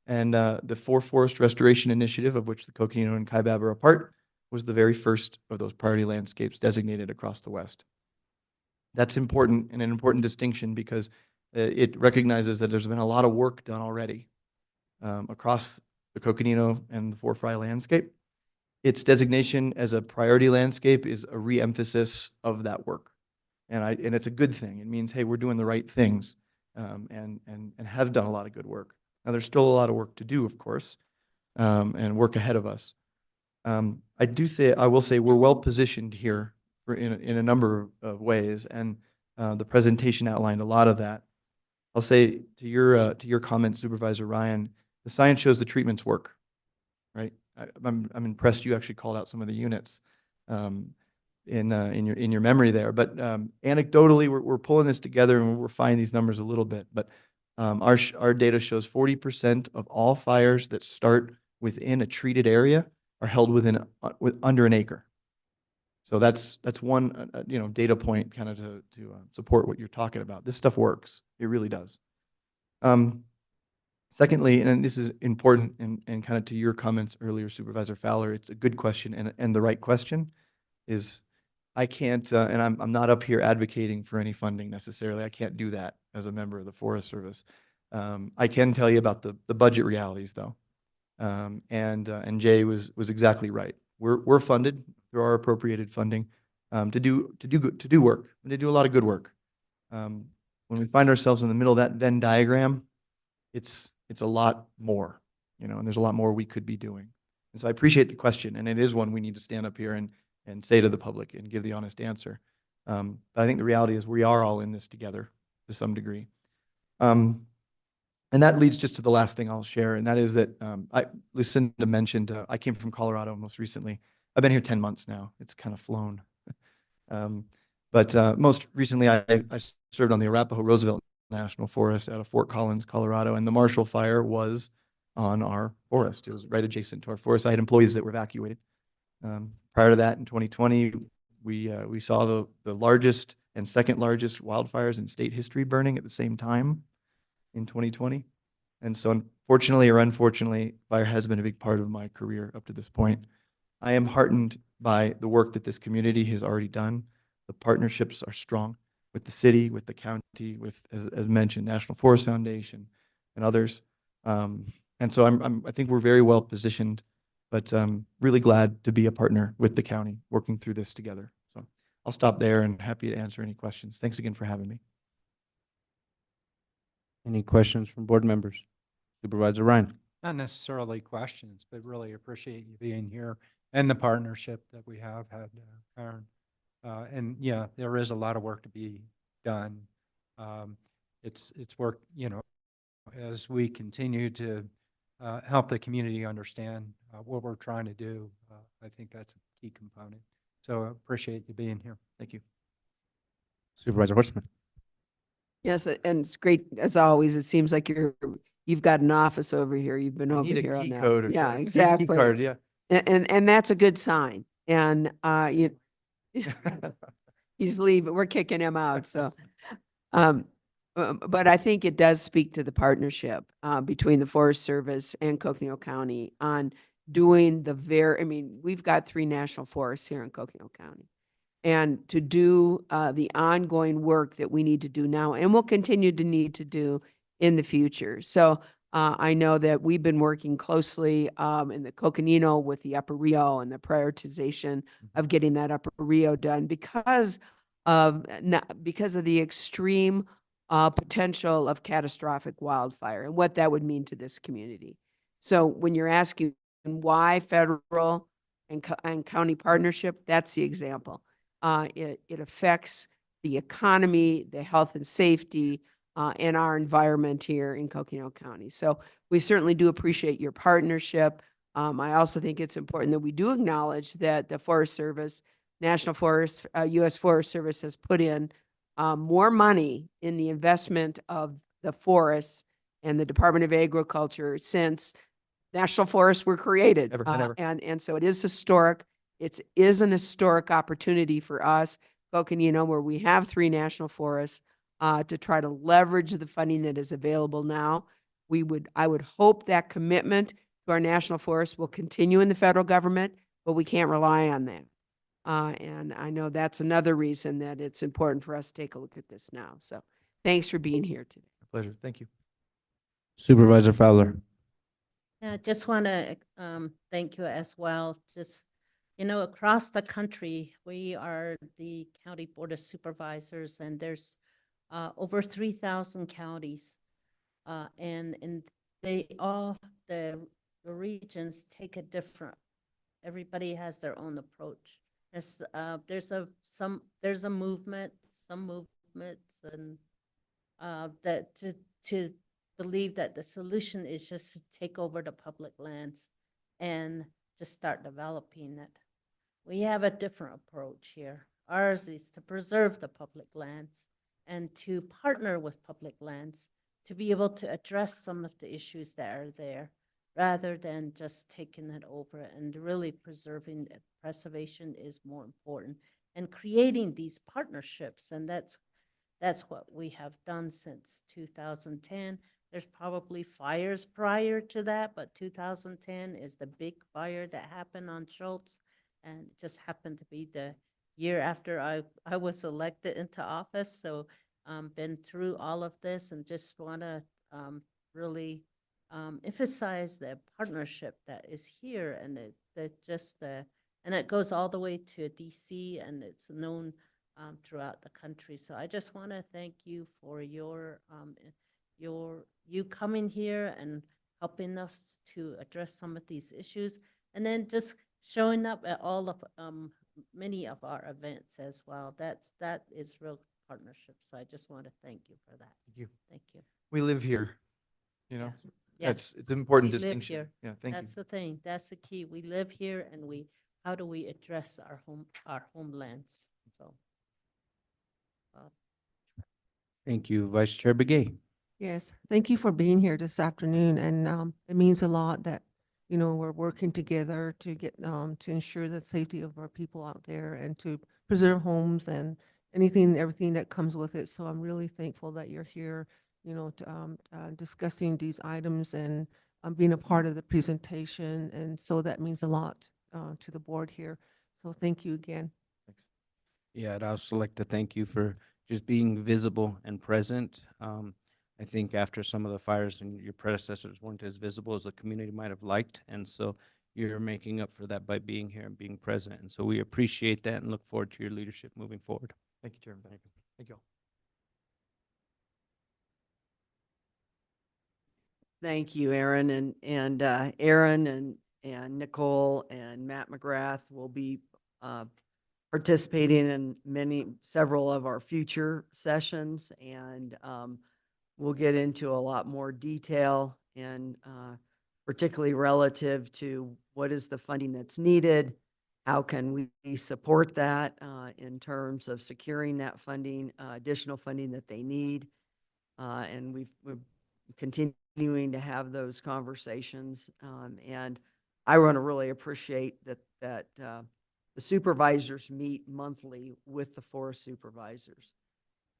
And the Forest Restoration Initiative, of which the Coconino and Kaibab are a part, was the very first of those priority landscapes designated across the West. That's important and an important distinction because it recognizes that there's been a lot of work done already across the Coconino and the Four Fry landscape. Its designation as a priority landscape is a re-emphasis of that work. And it's a good thing. It means, hey, we're doing the right things and have done a lot of good work. Now, there's still a lot of work to do, of course, and work ahead of us. I will say we're well positioned here in a number of ways, and the presentation outlined a lot of that. I'll say to your comment, Supervisor Ryan, the science shows the treatments work, right? I'm impressed you actually called out some of the units in your memory there. But anecdotally, we're pulling this together and we're refining these numbers a little bit. But our data shows 40% of all fires that start within a treated area are held with under an acre. So that's one data point kind of to support what you're talking about. This stuff works. It really does. Secondly, and this is important and kind of to your comments earlier, Supervisor Fowler, it's a good question and the right question is I can't, and I'm not up here advocating for any funding necessarily. I can't do that as a member of the Forest Service. I can tell you about the budget realities though. And Jay was exactly right. We're funded through our appropriated funding to do work, and to do a lot of good work. When we find ourselves in the middle of that Venn diagram, it's a lot more, and there's a lot more we could be doing. And so I appreciate the question, and it is one we need to stand up here and say to the public and give the honest answer. But I think the reality is we are all in this together to some degree. And that leads just to the last thing I'll share, and that is that Lucinda mentioned, I came from Colorado most recently. I've been here 10 months now. It's kind of flown. But most recently, I served on the Arapahoe Roosevelt National Forest out of Fort Collins, Colorado, and the Marshall Fire was on our forest. It was right adjacent to our forest. I had employees that were evacuated. Prior to that, in 2020, we saw the largest and second largest wildfires in state history burning at the same time in 2020. And so unfortunately or unfortunately, fire has been a big part of my career up to this point. I am heartened by the work that this community has already done. The partnerships are strong with the city, with the county, with, as mentioned, National Forest Foundation and others. And so I think we're very well positioned, but really glad to be a partner with the county working through this together. So I'll stop there and happy to answer any questions. Thanks again for having me. Any questions from board members? Supervisor Ryan. Not necessarily questions, but really appreciate you being here and the partnership that we have had, Karen. And yeah, there is a lot of work to be done. It's work, as we continue to help the community understand what we're trying to do. I think that's a key component. So I appreciate you being here. Thank you. Supervisor Horstman. Yes, and it's great as always. It seems like you've got an office over here. You've been over Need a here on key that. code or Yeah, something. exactly. Key card, yeah. And that's a good sign. And he's leaving. We're kicking him out. So, but I think it does speak to the partnership between the Forest Service and Coconino County on doing we've got 3 national forests here in Coconino County. And to do the ongoing work that we need to do now and will continue to need to do in the future. So I know that we've been working closely in the Coconino with the Upper Rio and the prioritization of getting that Upper Rio done because of the extreme potential of catastrophic wildfire and what that would mean to this community. So when you're asking why federal and county partnership, that's the example. It affects the economy, the health and safety, and our environment here in Coconino County. So we certainly do appreciate your partnership. I also think it's important that we do acknowledge that the Forest Service, National Forest, U.S. Forest Service has put in more money in the investment of the forests and the Department of Agriculture since national forests were created. Ever and ever. And so it is historic. It is an historic opportunity for us, Coconino, where we have 3 national forests, to try to leverage the funding that is available now. I would hope that commitment to our national forests will continue in the federal government, but we can't rely on that. And I know that's another reason that it's important for us to take a look at this now. So thanks for being here today. Pleasure. Thank you. Supervisor Fowler. Yeah, I just want to thank you as well. Just, across the country, we are the County Board of Supervisors, and there's over 3,000 counties. And they all, the regions take a different, everybody has their own approach. There's a movement, some movements, and that to believe that the solution is just to take over the public lands and just start developing it. We have a different approach here. Ours is to preserve the public lands and to partner with public lands to be able to address some of the issues that are there, rather than just taking it over. And really preserving it. Preservation is more important, and creating these partnerships. And that's what we have done since 2010. There's probably fires prior to that, but 2010 is the big fire that happened on Schultz, and it just happened to be the year after I was elected into office. So been through all of this, and just want to really emphasize the partnership that is here, and and it goes all the way to DC, and it's known throughout the country. So I just want to thank you for your you coming here and helping us to address some of these issues, and then just showing up at all of many of our events as well. That is real partnership. So I just want to thank you for that. Thank you. Thank you. We live here, Yeah. It's an important We live distinction. here. Yeah, thank you. That's the thing. That's the key. We live here, and how do we address our homelands? So. Thank you, Vice Chair Begay. Yes, thank you for being here this afternoon, and it means a lot that, we're working together to get, to ensure the safety of our people out there and to preserve homes and everything that comes with it. So I'm really thankful that you're here, discussing these items and being a part of the presentation. And so that means a lot to the board here. So thank you again. Thanks. Yeah, I'd also like to thank you for just being visible and present. I think after some of the fires and your predecessors weren't as visible as the community might have liked. And so you're making up for that by being here and being present. And so we appreciate that and look forward to your leadership moving forward. Thank you, Chairman. Thank you all. Thank you, Aaron, and Aaron and Nicole and Matt McGrath will be participating in several of our future sessions, and we'll get into a lot more detail, and particularly relative to what is the funding that's needed, how can we support that in terms of securing that funding, additional funding that they need, and we're continuing to have those conversations, and I want to really appreciate that the supervisors meet monthly with the forest supervisors.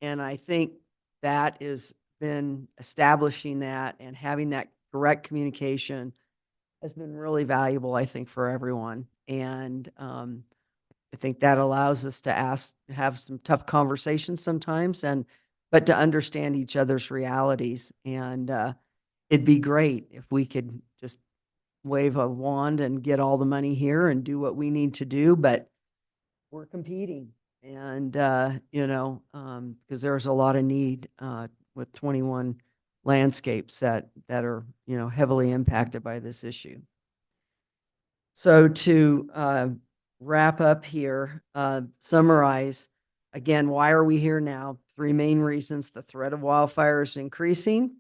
And I think that has been establishing that and having that direct communication has been really valuable, I think, for everyone. And I think that allows us to have some tough conversations sometimes, but to understand each other's realities. And it'd be great if we could just wave a wand and get all the money here and do what we need to do, but we're competing, and because there's a lot of need with 21 landscapes that are, heavily impacted by this issue. So to wrap up here, summarize, again, why are we here now? 3 main reasons. The threat of wildfire is increasing.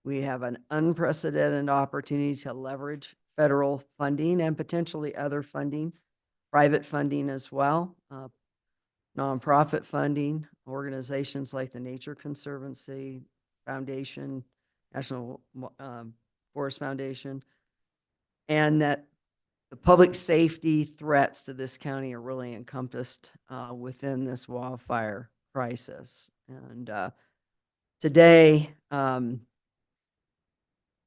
We have an unprecedented opportunity to leverage federal funding and potentially other funding, private funding as well, nonprofit funding, organizations like the Nature Conservancy Foundation, National Forest Foundation, and that the public safety threats to this county are really encompassed within this wildfire crisis. And today,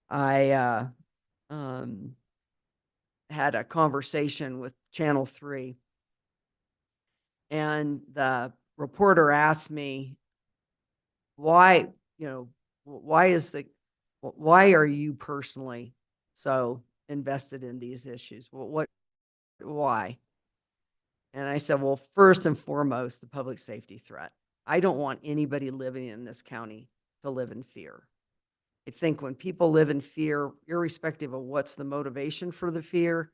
I had a conversation with Channel 3, and the reporter asked me, why are you personally so invested in these issues? Why? And I said, well, first and foremost, the public safety threat. I don't want anybody living in this county to live in fear. I think when people live in fear, irrespective of what's the motivation for the fear,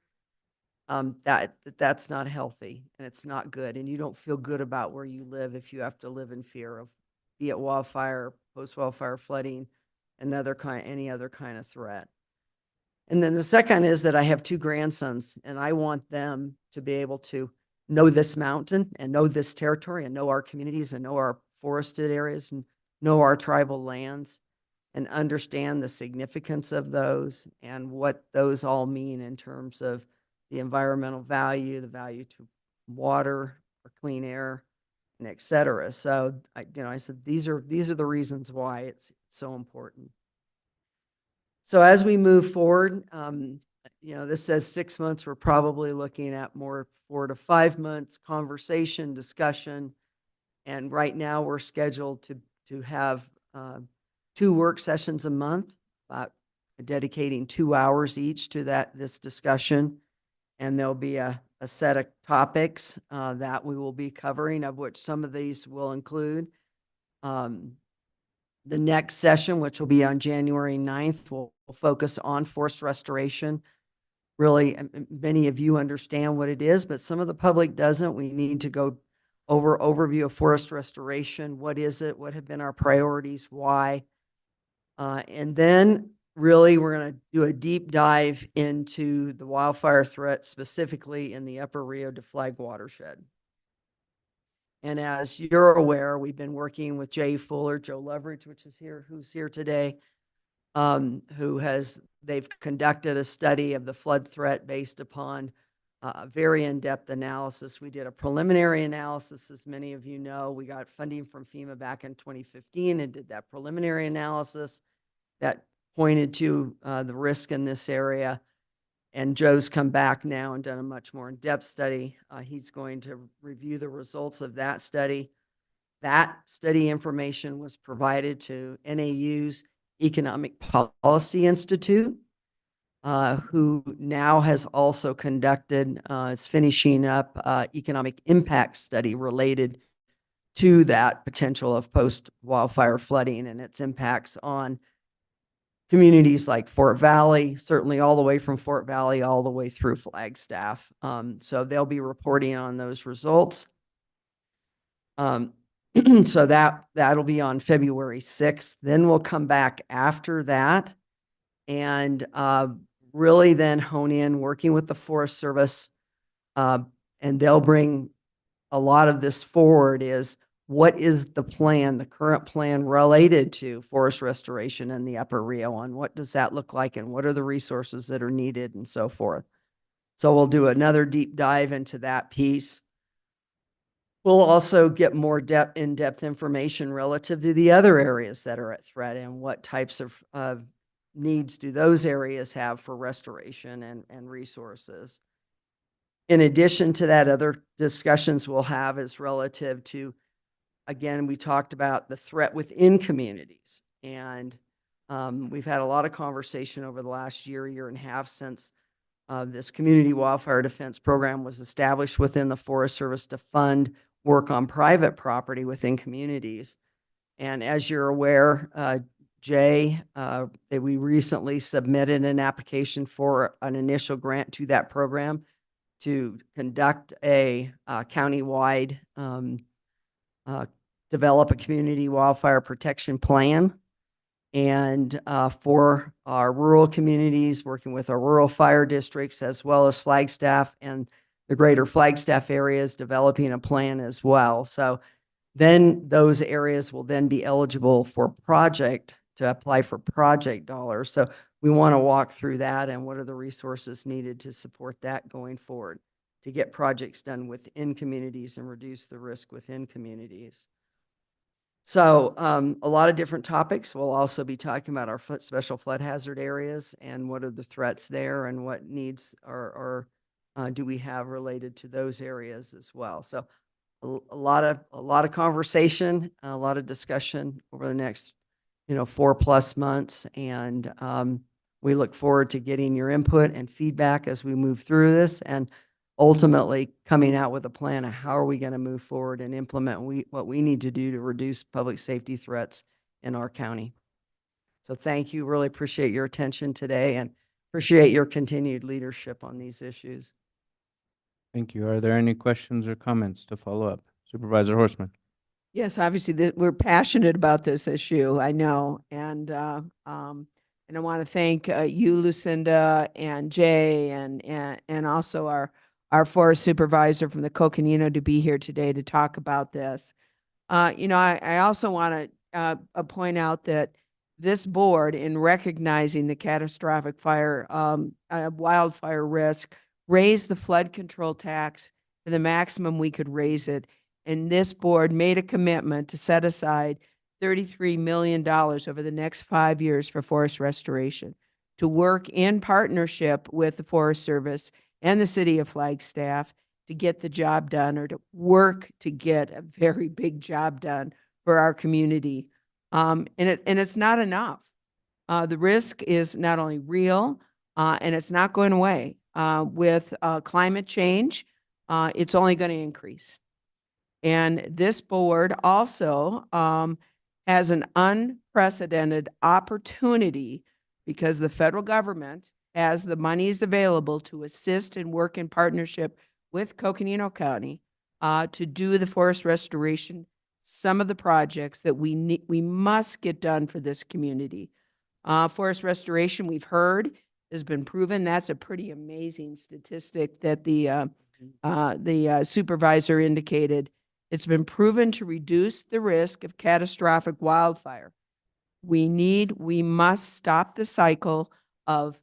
that's not healthy and it's not good. And you don't feel good about where you live if you have to live in fear of, be it wildfire, post-wildfire flooding, any other kind of threat. And then the second is that I have 2 grandsons, and I want them to be able to know this mountain and know this territory and know our communities and know our forested areas and know our tribal lands and understand the significance of those and what those all mean in terms of the environmental value, the value to water or clean air, and et cetera. So I said, these are the reasons why it's so important. So as we move forward, this says 6 months. We're probably looking at more 4 to 5 months conversation, discussion. And right now we're scheduled to have 2 work sessions a month, dedicating 2 hours each to this discussion. And there'll be a set of topics that we will be covering, of which some of these will include the next session, which will be on January 9th, will focus on forest restoration. Really, many of you understand what it is, but some of the public doesn't. We need to go over overview of forest restoration. What is it? What have been our priorities? Why? And then really we're going to do a deep dive into the wildfire threat, specifically in the Upper Rio de Flag watershed. And as you're aware, we've been working with Jay Fuller, Joe Leverage, who's here today, they've conducted a study of the flood threat based upon a very in-depth analysis. We did a preliminary analysis, as many of you know. We got funding from FEMA back in 2015 and did that preliminary analysis that pointed to the risk in this area. And Joe's come back now and done a much more in-depth study. He's going to review the results of that study. That study information was provided to NAU's Economic Policy Institute, who now has also conducted, is finishing up economic impact study related to that potential of post-wildfire flooding and its impacts on communities like Fort Valley, certainly all the way from Fort Valley all the way through Flagstaff. So they'll be reporting on those results. So that'll be on February 6th. Then we'll come back after that and really then hone in working with the Forest Service, and they'll bring a lot of this forward. Is what is the plan, the current plan related to forest restoration in the Upper Rio, and what does that look like, and what are the resources that are needed, and so forth. So we'll do another deep dive into that piece. We'll also get more in-depth information relative to the other areas that are at threat and what types of needs do those areas have for restoration and resources. In addition to that, other discussions we'll have is relative to, again, we talked about the threat within communities. And we've had a lot of conversation over the last year and a half since this community wildfire defense program was established within the Forest Service to fund work on private property within communities. And as you're aware, Jay, that we recently submitted an application for an initial grant to that program to conduct a countywide, develop a community wildfire protection plan. And for our rural communities, working with our rural fire districts as well as Flagstaff and the greater Flagstaff areas, developing a plan as well. So then those areas will then be eligible for to apply for project dollars. So we want to walk through that and what are the resources needed to support that going forward, to get projects done within communities and reduce the risk within communities. So a lot of different topics. We'll also be talking about our special flood hazard areas and what are the threats there and what needs do we have related to those areas as well. So a lot of conversation, a lot of discussion over the next 4+ months, and we look forward to getting your input and feedback as we move through this, and ultimately coming out with a plan of how are we going to move forward and implement what we need to do to reduce public safety threats in our county. So thank you. Really appreciate your attention today and appreciate your continued leadership on these issues. Thank you. Are there any questions or comments to follow up? Supervisor Horstman. Yes, obviously we're passionate about this issue, I know. And I want to thank you, Lucinda, and Jay, and also our forest supervisor from the Coconino to be here today to talk about this. I also want to point out that this board, in recognizing the catastrophic wildfire risk, raised the flood control tax to the maximum we could raise it. And this board made a commitment to set aside $33 million over the next 5 years for forest restoration, to work in partnership with the Forest Service and the city of Flagstaff to get the job done, or to work to get a very big job done for our community. And it's not enough. The risk is not only real, and it's not going away. With climate change, it's only going to increase. And this board also has an unprecedented opportunity, because the federal government has the monies available to assist and work in partnership with Coconino County to do the forest restoration, some of the projects that we must get done for this community. Forest restoration, we've heard, has been proven. That's a pretty amazing statistic that the supervisor indicated. It's been proven to reduce the risk of catastrophic wildfire. We must stop the cycle of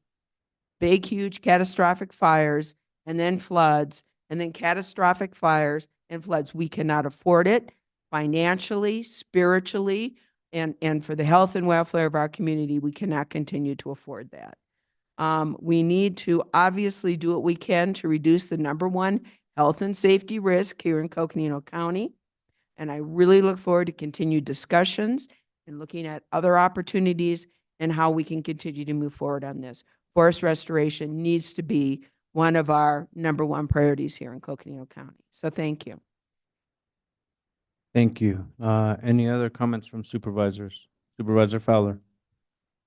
big, huge catastrophic fires and then floods, and then catastrophic fires and floods. We cannot afford it financially, spiritually, and for the health and welfare of our community. We cannot continue to afford that. We need to obviously do what we can to reduce the #1 health and safety risk here in Coconino County. And I really look forward to continued discussions and looking at other opportunities and how we can continue to move forward on this. Forest restoration needs to be one of our #1 priorities here in Coconino County. So thank you. Thank you. Any other comments from supervisors? Supervisor Fowler.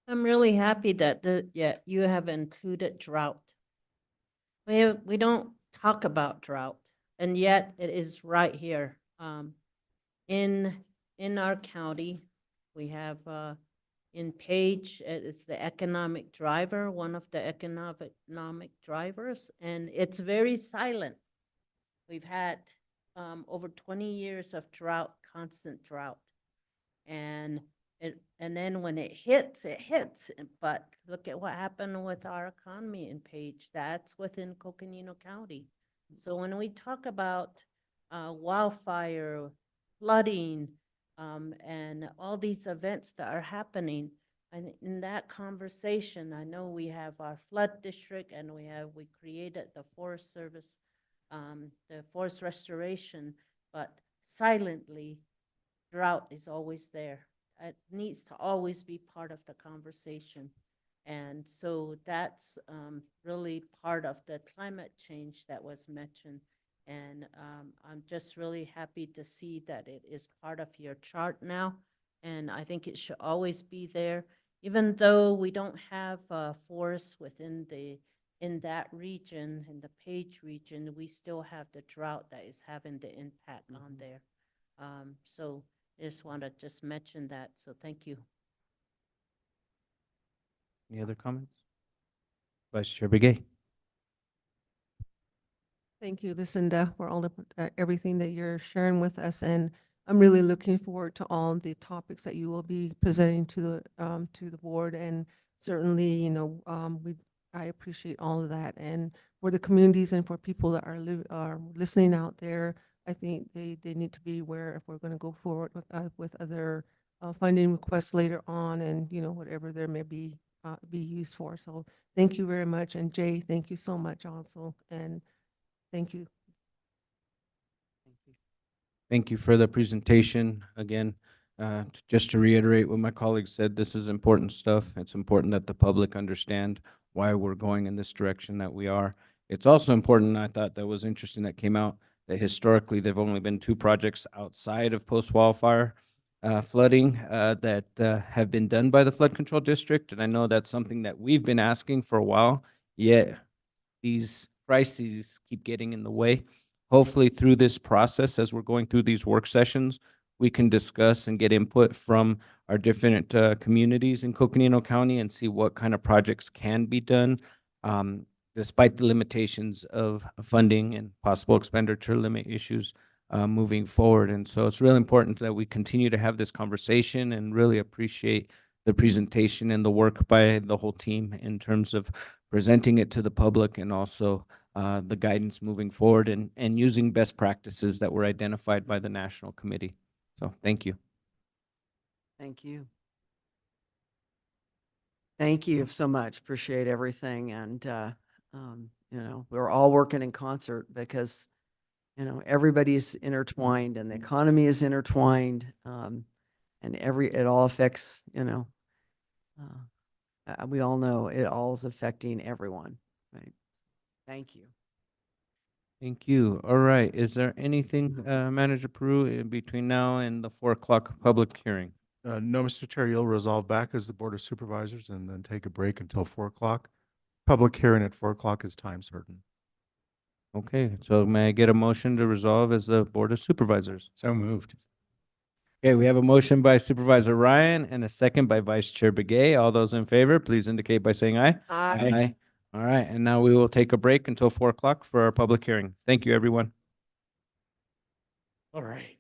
I'm really happy that you have included drought. We don't talk about drought, and yet it is right here. In our county, we have in Page, it's the economic driver, one of the economic drivers, and it's very silent. We've had over 20 years of drought, constant drought, and then when it hits, but look at what happened with our economy in Page. That's within Coconino County. So when we talk about wildfire, flooding, and all these events that are happening, and in that conversation, I know we have our flood district, and we created the Forest Service, the forest restoration, but silently, drought is always there. It needs to always be part of the conversation. And so that's really part of the climate change that was mentioned. And I'm just really happy to see that it is part of your chart now. and I think it should always be there. Even though we don't have forests in that region, in the Page region, we still have the drought that is having the impact on there. So I just want to just mention that. So thank you. Any other comments? Vice Chair Begay. Thank you, Lucinda, for all the, everything that you're sharing with us. And I'm really looking forward to all the topics that you will be presenting to the board. And certainly, you know, I appreciate all of that. And for the communities and for people that are listening out there, I think they need to be aware if we're going to go forward with other funding requests later on, and, you know, whatever there may be used for. So thank you very much. And Jay, thank you so much also. And thank you. Thank you for the presentation. Again, just to reiterate what my colleague said, this is important stuff. It's important that the public understand why we're going in this direction that we are. It's also important, I thought that was interesting that came out, that historically there've only been 2 projects outside of post-wildfire flooding that have been done by the Flood Control District. And I know that's something that we've been asking for a while, yet these crises keep getting in the way. Hopefully through this process, as we're going through these work sessions, we can discuss and get input from our different communities in Coconino County and see what kind of projects can be done, despite the limitations of funding and possible expenditure limit issues moving forward. And so it's really important that we continue to have this conversation, and really appreciate the presentation and the work by the whole team in terms of presenting it to the public, and also the guidance moving forward, and using best practices that were identified by the National Committee. So thank you. Thank you. Thank you so much. Appreciate everything. And, you know, we're all working in concert because, you know, everybody's intertwined and the economy is intertwined. And it all affects, you know, we all know it all is affecting everyone, right? Thank you. Thank you. All right. Is there anything, Manager Peru, in between now and the 4 o'clock public hearing? No, Mr. Chair, you'll resolve back as the Board of Supervisors and then take a break until 4 o'clock. Public hearing at 4 o'clock is time certain. Okay, so may I get a motion to resolve as the Board of Supervisors? So moved. Okay, we have a motion by Supervisor Ryan and a second by Vice Chair Begay. All those in favor, please indicate by saying aye. Aye. All right, and now we will take a break until 4 o'clock for our public hearing. Thank you, everyone. All right.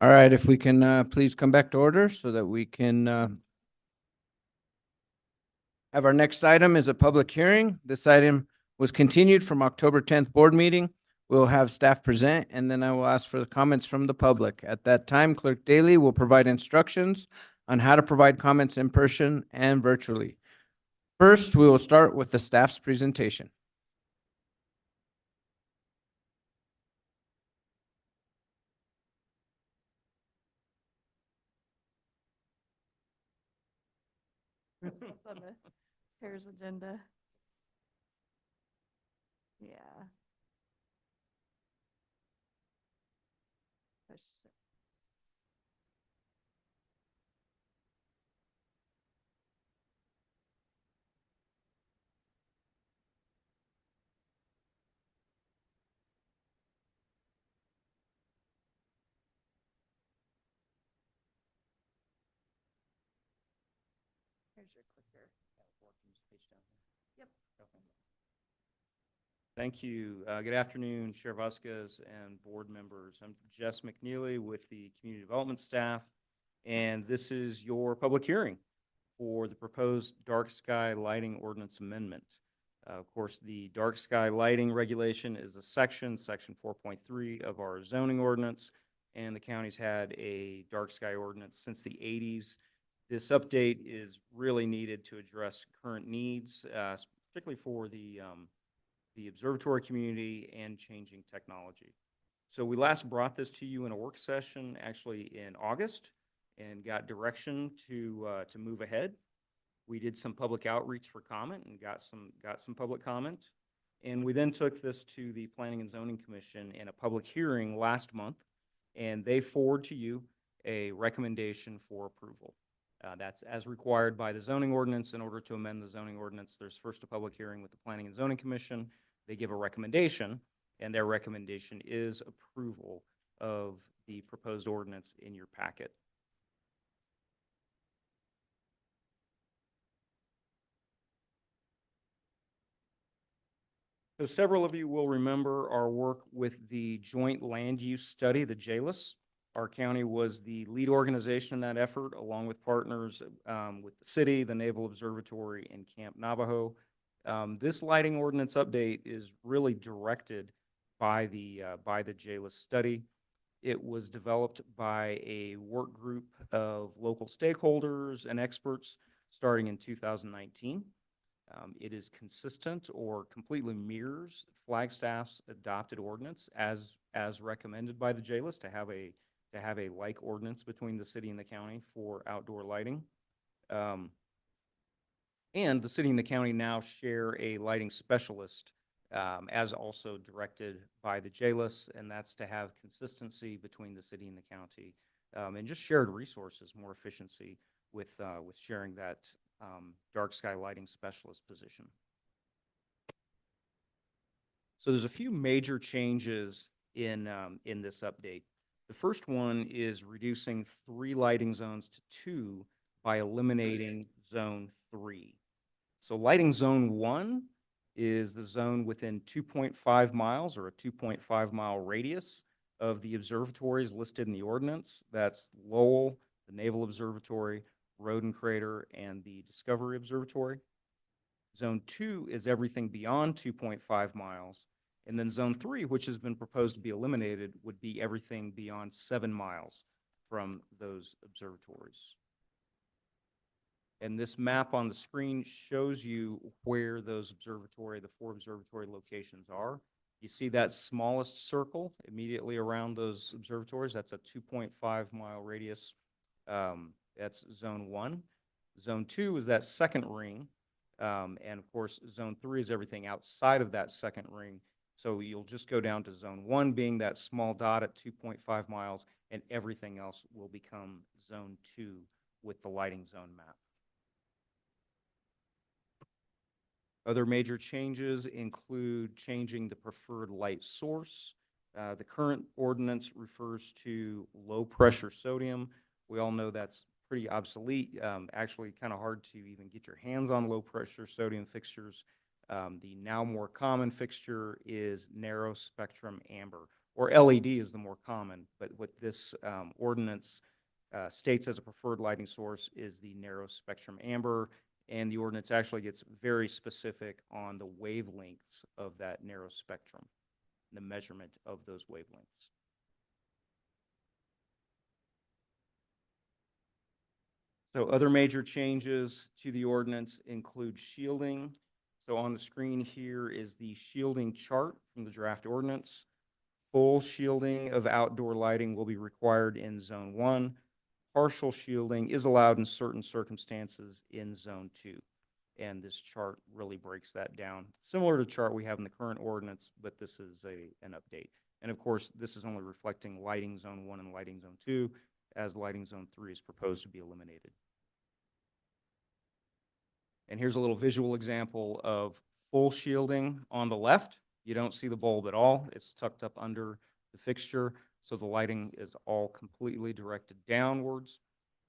All right, if we can please come back to order so that we can have our next item is a public hearing. This item was continued from October 10th board meeting. We'll have staff present, and then I will ask for the comments from the public. At that time, Clerk Daly will provide instructions on how to provide comments in person and virtually. First, we will start with the staff's presentation. On the CARES agenda. Yeah. Here's your clicker. Yep. Thank you. Good afternoon, Chair Vasquez and board members. I'm Jess McNeely with the Community Development staff, and this is your public hearing for the proposed dark sky lighting ordinance amendment. Of course, the dark sky lighting regulation is a section 4.3 of our zoning ordinance, and the county's had a dark sky ordinance since the 80s. This update is really needed to address current needs, particularly for the observatory community and changing technology. So we last brought this to you in a work session, actually in August, and got direction to move ahead. We did some public outreach for comment and got some public comment, and we then took this to the Planning and Zoning Commission in a public hearing last month, and they forward to you a recommendation for approval. That's as required by the zoning ordinance. In order to amend the zoning ordinance, there's first a public hearing with the Planning and Zoning Commission. They give a recommendation, and their recommendation is approval of the proposed ordinance in your packet. So several of you will remember our work with the Joint Land Use Study, the JLUS. Our county was the lead organization in that effort, along with partners with the city, the Naval Observatory, and Camp Navajo. This lighting ordinance update is really directed by the JLUS study. It was developed by a work group of local stakeholders and experts starting in 2019. It is consistent or completely mirrors Flagstaff's adopted ordinance as recommended by the JLUS to have a like ordinance between the city and the county for outdoor lighting. And the city and the county now share a lighting specialist as also directed by the JLUS, and that's to have consistency between the city and the county and just shared resources, more efficiency with sharing that dark sky lighting specialist position. So there's a few major changes in this update. The first one is reducing 3 lighting zones to 2 by eliminating zone 3. So lighting zone 1 is the zone within 2.5 miles or a 2.5 mile radius of the observatories listed in the ordinance. That's Lowell, the Naval Observatory, Roden Crater, and the Discovery Observatory. Zone 2 is everything beyond 2.5 miles. And then zone 3, which has been proposed to be eliminated, would be everything beyond 7 miles from those observatories. And this map on the screen shows you where those the 4 observatory locations are. You see that smallest circle immediately around those observatories? That's a 2.5 mile radius. That's zone 1. Zone 2 is that second ring. And of course, zone 3 is everything outside of that second ring. So you'll just go down to zone 1 being that small dot at 2.5 miles, and everything else will become zone 2 with the lighting zone map. Other major changes include changing the preferred light source. The current ordinance refers to low pressure sodium. We all know that's pretty obsolete, actually kind of hard to even get your hands on low pressure sodium fixtures. The now more common fixture is narrow spectrum amber, or LED is the more common, but what this ordinance states as a preferred lighting source is the narrow spectrum amber, and the ordinance actually gets very specific on the wavelengths of that narrow spectrum, the measurement of those wavelengths. So other major changes to the ordinance include shielding. So on the screen here is the shielding chart from the draft ordinance. Full shielding of outdoor lighting will be required in Zone 1. Partial shielding is allowed in certain circumstances in Zone 2. And this chart really breaks that down, similar to the chart we have in the current ordinance, but this is an update. And of course, this is only reflecting lighting Zone 1 and lighting Zone 2, as lighting Zone 3 is proposed to be eliminated. And here's a little visual example of full shielding on the left. You don't see the bulb at all. It's tucked up under the fixture, so the lighting is all completely directed downwards.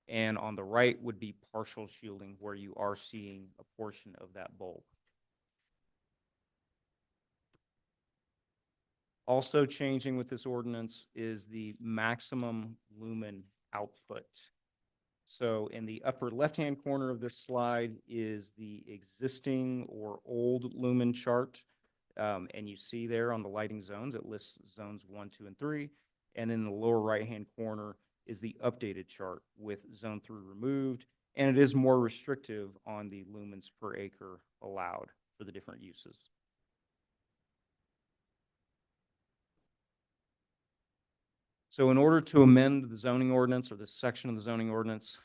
And on the right would be partial shielding, where you are seeing a portion of that bulb. Also changing with this ordinance is the maximum lumen output. So in the upper left-hand corner of this slide is the existing or old lumen chart. And you see there on the lighting zones, it lists zones 1, 2, and 3. And in the lower right-hand corner is the updated chart with Zone 3 removed. And it is more restrictive on the lumens per acre allowed for the different uses. So in order to amend the zoning ordinance or this section of the zoning ordinance,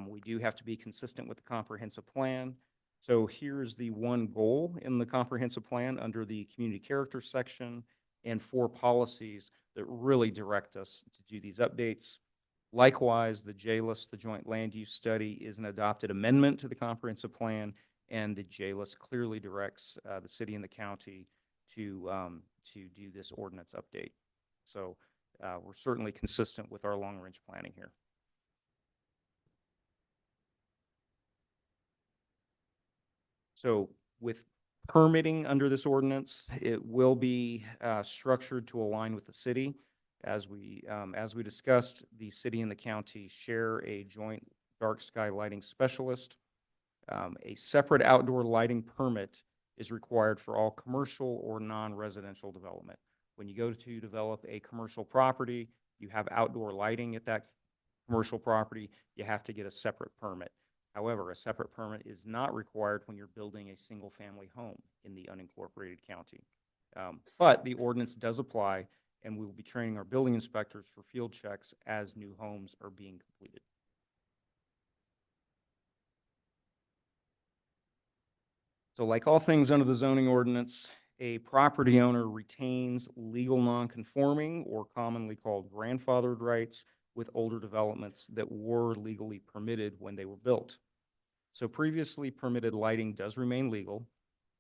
we do have to be consistent with the comprehensive plan. So here's the one goal in the comprehensive plan under the community character section and 4 policies that really direct us to do these updates. Likewise, the JLIS, the Joint Land Use Study, is an adopted amendment to the comprehensive plan, and the JLIS clearly directs the city and the county to do this ordinance update. So we're certainly consistent with our long-range planning here. So with permitting under this ordinance, it will be structured to align with the city. As we discussed, the city and the county share a joint dark sky lighting specialist. A separate outdoor lighting permit is required for all commercial or non-residential development. When you go to develop a commercial property, you have outdoor lighting at that commercial property, you have to get a separate permit. However, a separate permit is not required when you're building a single-family home in the unincorporated county. But the ordinance does apply, and we will be training our building inspectors for field checks as new homes are being completed. So like all things under the zoning ordinance, a property owner retains legal nonconforming, or commonly called grandfathered rights, with older developments that were legally permitted when they were built. So previously permitted lighting does remain legal.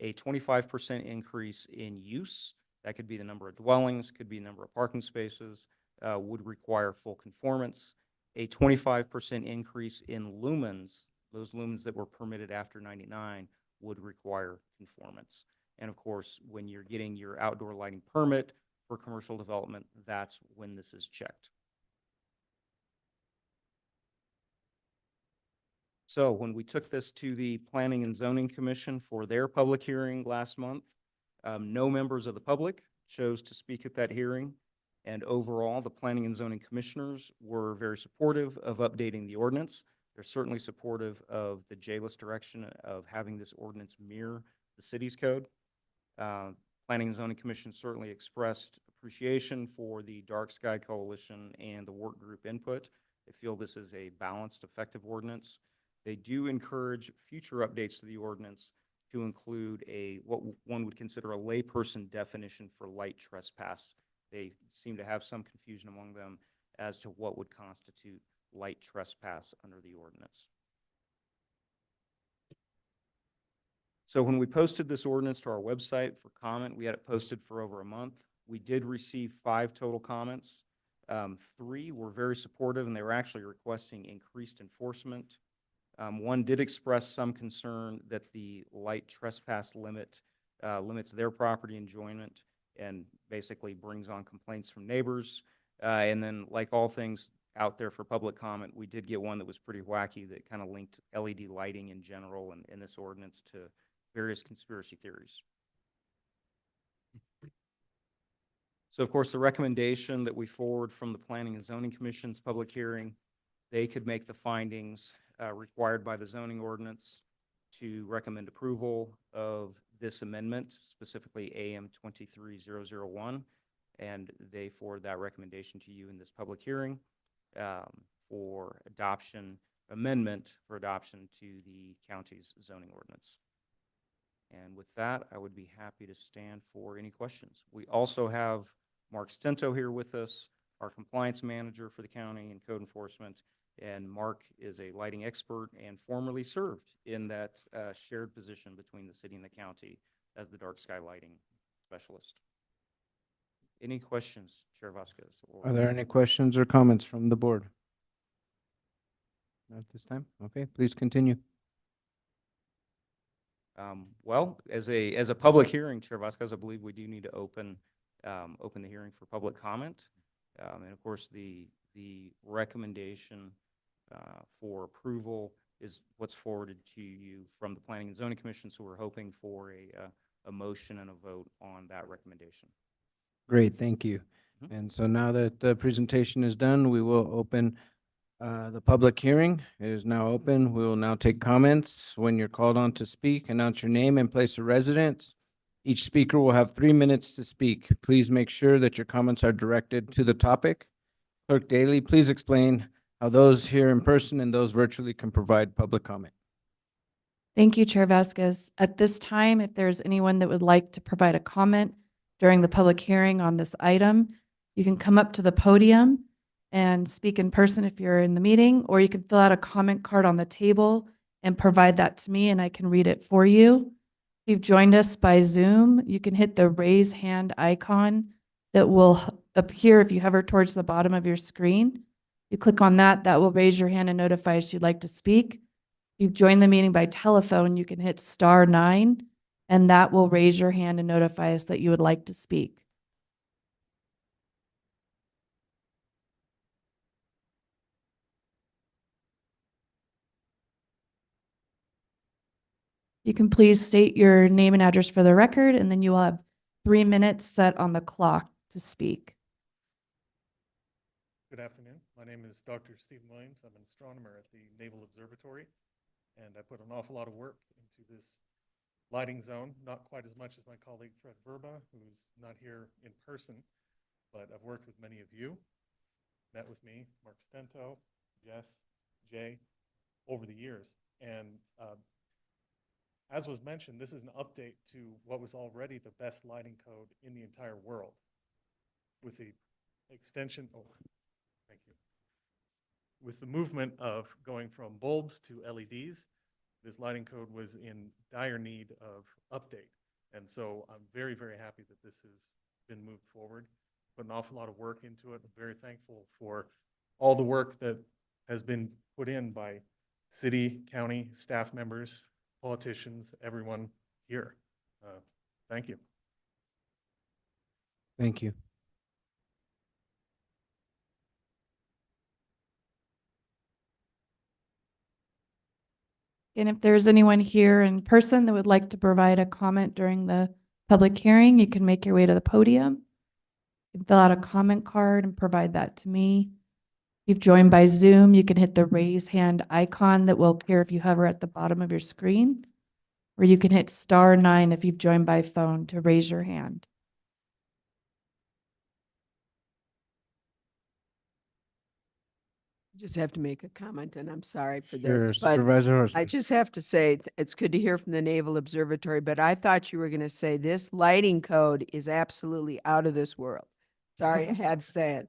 A 25% increase in use, that could be the number of dwellings, could be the number of parking spaces, would require full conformance. A 25% increase in lumens, those lumens that were permitted after 99, would require conformance. And of course, when you're getting your outdoor lighting permit for commercial development, that's when this is checked. So when we took this to the Planning and Zoning Commission for their public hearing last month, no members of the public chose to speak at that hearing. And overall, the Planning and Zoning Commissioners were very supportive of updating the ordinance. They're certainly supportive of the JLIS direction of having this ordinance mirror the city's code. Planning and Zoning Commission certainly expressed appreciation for the Dark Sky Coalition and the work group input. They feel this is a balanced, effective ordinance. They do encourage future updates to the ordinance to include what one would consider a layperson definition for light trespass. They seem to have some confusion among them as to what would constitute light trespass under the ordinance. So when we posted this ordinance to our website for comment, we had it posted for over a month. We did receive 5 total comments. 3 were very supportive, and they were actually requesting increased enforcement. One did express some concern that the light trespass limit limits their property enjoyment and basically brings on complaints from neighbors. And then, like all things out there for public comment, we did get one that was pretty wacky that kind of linked LED lighting in general and in this ordinance to various conspiracy theories. So of course, the recommendation that we forward from the Planning and Zoning Commission's public hearing, they could make the findings required by the zoning ordinance to recommend approval of this amendment, specifically AM 23001, and they forward that recommendation to you in this public hearing for amendment for adoption to the county's zoning ordinance. And with that, I would be happy to stand for any questions. We also have Mark Stento here with us, our compliance manager for the county and code enforcement. And Mark is a lighting expert and formerly served in that shared position between the city and the county as the dark sky lighting specialist. Any questions, Chair Vasquez? Are there any questions or comments from the board? Not this time? Okay, please continue. Well, as a public hearing, Chair Vasquez, I believe we do need to open the hearing for public comment. And of course, the recommendation for approval is what's forwarded to you from the Planning and Zoning Commission. So we're hoping for a motion and a vote on that recommendation. Great, thank you. And so now that the presentation is done, we will open the public hearing. It is now open. We will now take comments. When you're called on to speak, announce your name and place of residence. Each speaker will have 3 minutes to speak. Please make sure that your comments are directed to the topic. Clerk Daly, please explain how those here in person and those virtually can provide public comment. Thank you, Chair Vasquez. At this time, if there's anyone that would like to provide a comment during the public hearing on this item, you can come up to the podium and speak in person if you're in the meeting, or you can fill out a comment card on the table and provide that to me and I can read it for you. If you've joined us by Zoom, you can hit the raise hand icon that will appear if you hover towards the bottom of your screen. You click on that, that will raise your hand and notify us you'd like to speak. If you've joined the meeting by telephone, you can hit *9 and that will raise your hand and notify us that you would like to speak. You can please state your name and address for the record, and then you will have 3 minutes set on the clock to speak. Good afternoon. My name is Dr. Stephen Williams. I'm an astronomer at the Naval Observatory, and I put an awful lot of work into this lighting zone, not quite as much as my colleague Fred Verba, who's not here in person, but I've worked with many of you, met with me, Mark Stento, Jess, Jay, over the years. And as was mentioned, this is an update to what was already the best lighting code in the entire world with the extension, thank you. With the movement of going from bulbs to LEDs, this lighting code was in dire need of update. And so I'm very, very happy that this has been moved forward. Put an awful lot of work into it. I'm very thankful for all the work that has been put in by city, county, staff members, politicians, everyone here. Thank you. Thank you. And if there's anyone here in person that would like to provide a comment during the public hearing, you can make your way to the podium. You can fill out a comment card and provide that to me. If you've joined by Zoom, you can hit the raise hand icon that will appear if you hover at the bottom of your screen, or you can hit *9 if you've joined by phone to raise your hand. Just have to make a comment, and I'm sorry for Sure, that. But Supervisor Horsley. I just have to say, it's good to hear from the Naval Observatory, but I thought you were going to say this lighting code is absolutely out of this world. Sorry, I had to say it.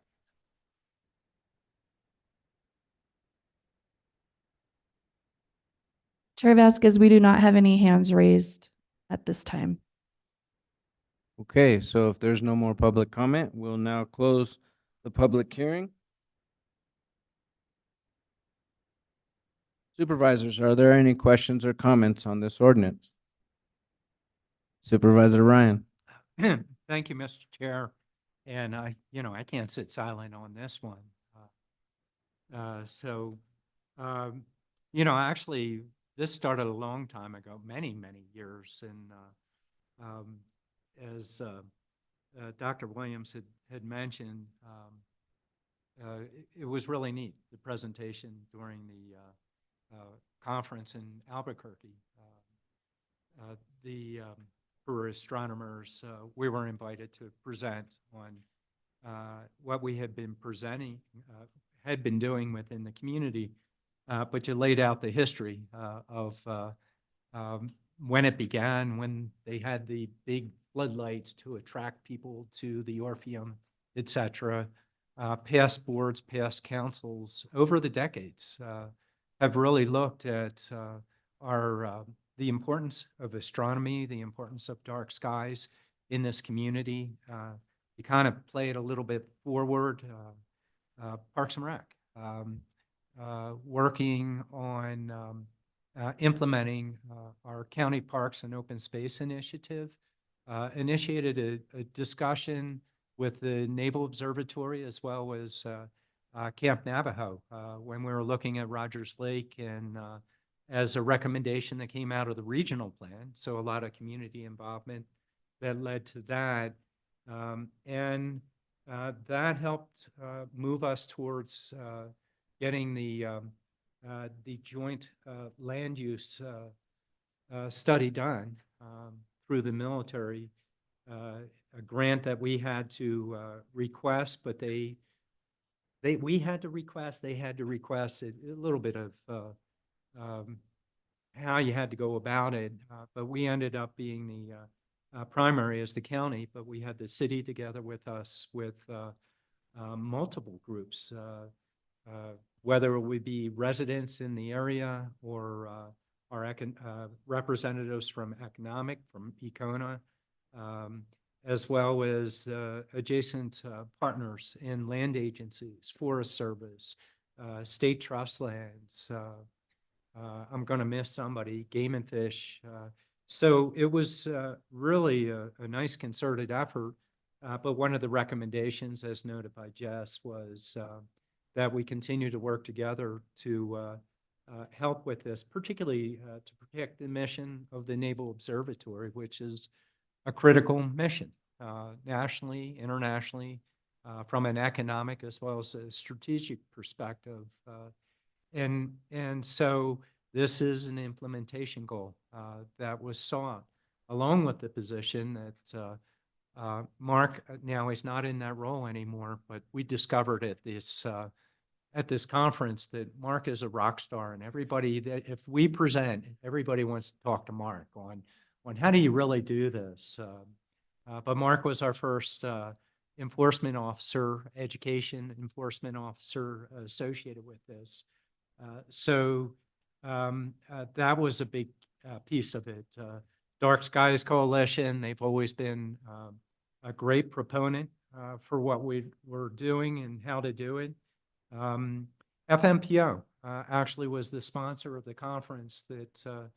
Chair Vasquez, we do not have any hands raised at this time. Okay, so if there's no more public comment, we'll now close the public hearing. Supervisors, are there any questions or comments on this ordinance? Supervisor Ryan. Thank you, Mr. Chair. And I can't sit silent on this one. Actually, this started a long time ago, many, many years. And as Dr. Williams had mentioned, it was really neat, the presentation during the conference in Albuquerque. For astronomers, we were invited to present on what we had been had been doing within the community, but you laid out the history of when it began, when they had the big floodlights to attract people to the Orpheum, et cetera. Past boards, past councils over the decades have really looked at the importance of astronomy, the importance of dark skies in this community. You kind of play it a little bit forward. Parks and Rec, working on implementing our county parks and open space initiative, initiated a discussion with the Naval Observatory as well as Camp Navajo when we were looking at Rogers Lake, and as a recommendation that came out of the regional plan. So a lot of community involvement that led to that. That helped move us towards getting the joint land use study done through the military, a grant that we had to request, but we had to request, they had to request a little bit of how you had to go about it. But we ended up being the primary as the county, but we had the city together with us with multiple groups, whether it would be residents in the area or our representatives from economic, from Econa, as well as adjacent partners in land agencies, Forest Service, state trust lands. I'm going to miss somebody, Game and Fish. So it was really a nice concerted effort. But one of the recommendations, as noted by Jess, was that we continue to work together to help with this, particularly to protect the mission of the Naval Observatory, which is a critical mission nationally, internationally, from an economic as well as a strategic perspective. And so this is an implementation goal that was sought, along with the position that Mark, now he's not in that role anymore, but we discovered at this conference that Mark is a rock star, and everybody that if we present, everybody wants to talk to Mark on how do you really do this. But Mark was our first enforcement officer, education enforcement officer associated with this. So that was a big piece of it. Dark Skies Coalition, they've always been a great proponent for what we were doing and how to do it. FMPO actually was the sponsor of the conference that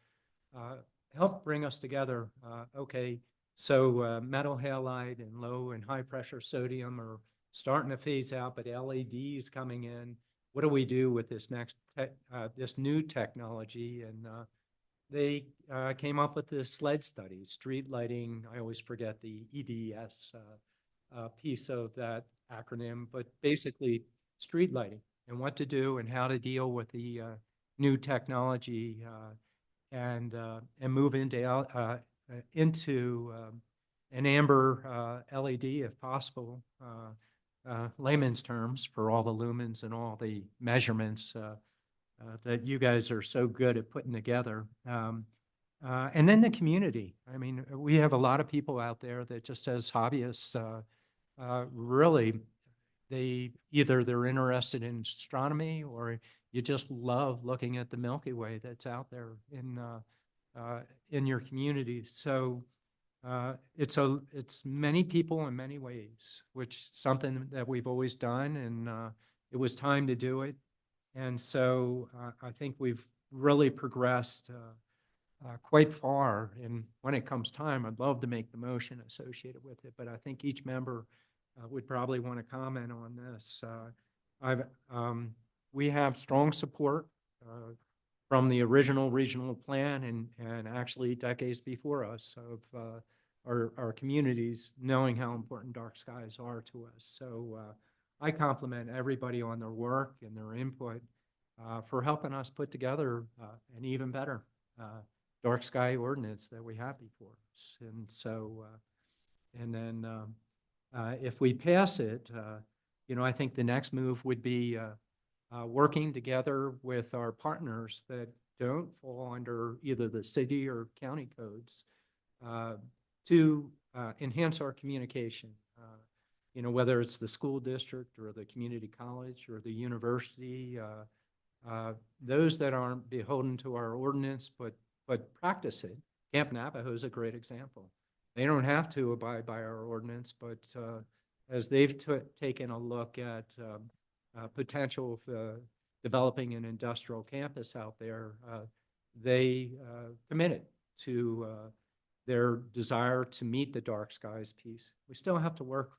helped bring us together. Okay, so metal halide and low and high pressure sodium are starting to phase out, but LEDs coming in. What do we do with this this new technology? And they came up with this SLED study, street lighting. I always forget the EDS piece of that acronym, but basically street lighting and what to do and how to deal with the new technology and move into an amber LED if possible. Layman's terms for all the lumens and all the measurements that you guys are so good at putting together. And then the community. I mean, we have a lot of people out there that just as hobbyists, really, they're interested in astronomy or you just love looking at the Milky Way that's out there in your community. So it's many people in many ways, which something that we've always done, and it was time to do it. And so I think we've really progressed quite far. And when it comes time, I'd love to make the motion associated with it, but I think each member would probably want to comment on this. We have strong support from the original regional plan and actually decades before us of our communities knowing how important dark skies are to us. So I compliment everybody on their work and their input for helping us put together an even better dark sky ordinance that we have before us. And so, and then if we pass it, I think the next move would be working together with our partners that don't fall under either the city or county codes to enhance our communication. Whether it's the school district or the community college or the university, those that aren't beholden to our ordinance but practice it. Camp Navajo is a great example. They don't have to abide by our ordinance, but as they've taken a look at potential of developing an industrial campus out there, they committed to their desire to meet the dark skies piece. We still have to work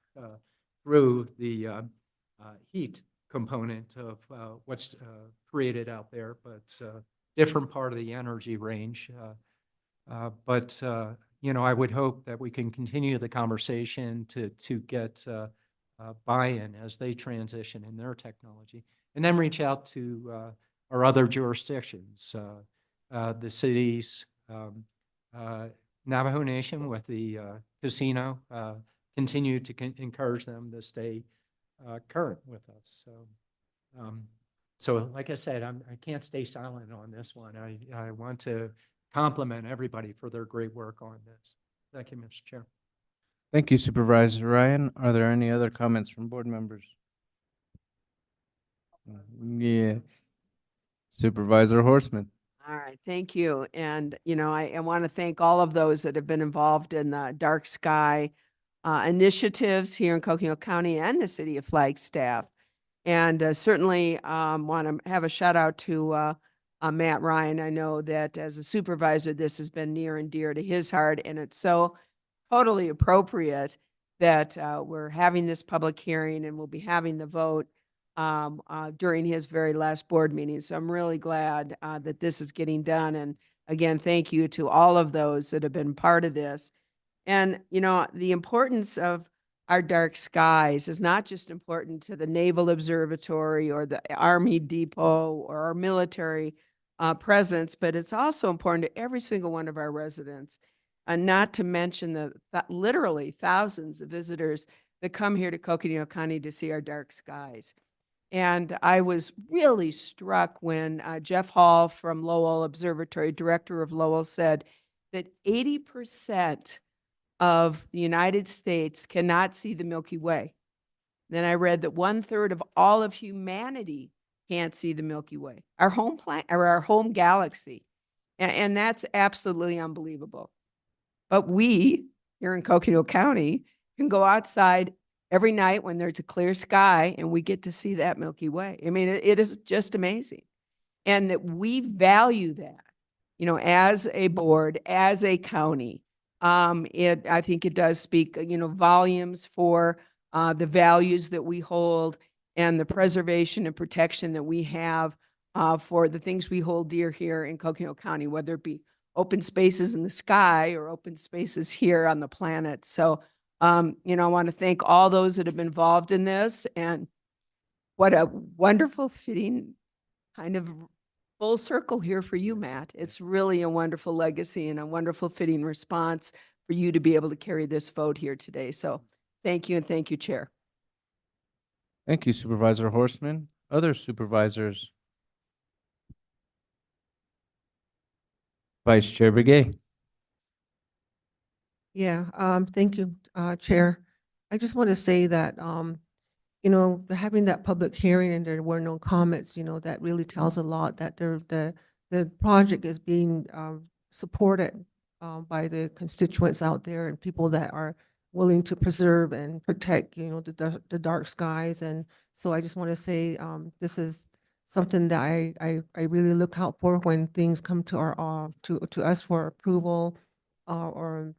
through the heat component of what's created out there, but different part of the energy range. But I would hope that we can continue the conversation to get buy-in as they transition in their technology, and then reach out to our other jurisdictions, the cities, Navajo Nation with the casino, continue to encourage them to stay current with us. So like I said, I can't stay silent on this one. I want to compliment everybody for their great work on this. Thank you, Mr. Chair. Thank you, Supervisor Ryan. Are there any other comments from board members? Yeah. Supervisor Horstman. All right, thank you. And, I want to thank all of those that have been involved in the dark sky initiatives here in Coconino County and the city of Flagstaff. And certainly want to have a shout out to Matt Ryan. I know that as a supervisor, this has been near and dear to his heart, and it's so totally appropriate that we're having this public hearing and we'll be having the vote during his very last board meeting. So I'm really glad that this is getting done. And again, thank you to all of those that have been part of this. And, the importance of our dark skies is not just important to the Naval Observatory or the Army Depot or our military presence, but it's also important to every single one of our residents. Not to mention the literally thousands of visitors that come here to Coconino County to see our dark skies. And I was really struck when Jeff Hall from Lowell Observatory, director of Lowell, said that 80% of the United States cannot see the Milky Way. Then I read that 1/3 of all of humanity can't see the Milky Way, our home planet or our home galaxy. And that's absolutely unbelievable. But we here in Coconino County can go outside every night when there's a clear sky and we get to see that Milky Way. I mean, it is just amazing. And that we value that, as a board, as a county. I think it does speak, volumes for the values that we hold and the preservation and protection that we have for the things we hold dear here in Coconino County, whether it be open spaces in the sky or open spaces here on the planet. So, I want to thank all those that have been involved in this, and what a wonderful fitting kind of full circle here for you, Matt. It's really a wonderful legacy and a wonderful fitting response for you to be able to carry this vote here today. So thank you, and thank you, Chair. Thank you, Supervisor Horstman. Other supervisors? Vice Chair Begay. Yeah, thank you, Chair. I just want to say that, having that public hearing and there were no comments, that really tells a lot that the project is being supported by the constituents out there and people that are willing to preserve and protect, the dark skies. And so I just want to say this is something that I really look out for when things come to our, to us for approval, or,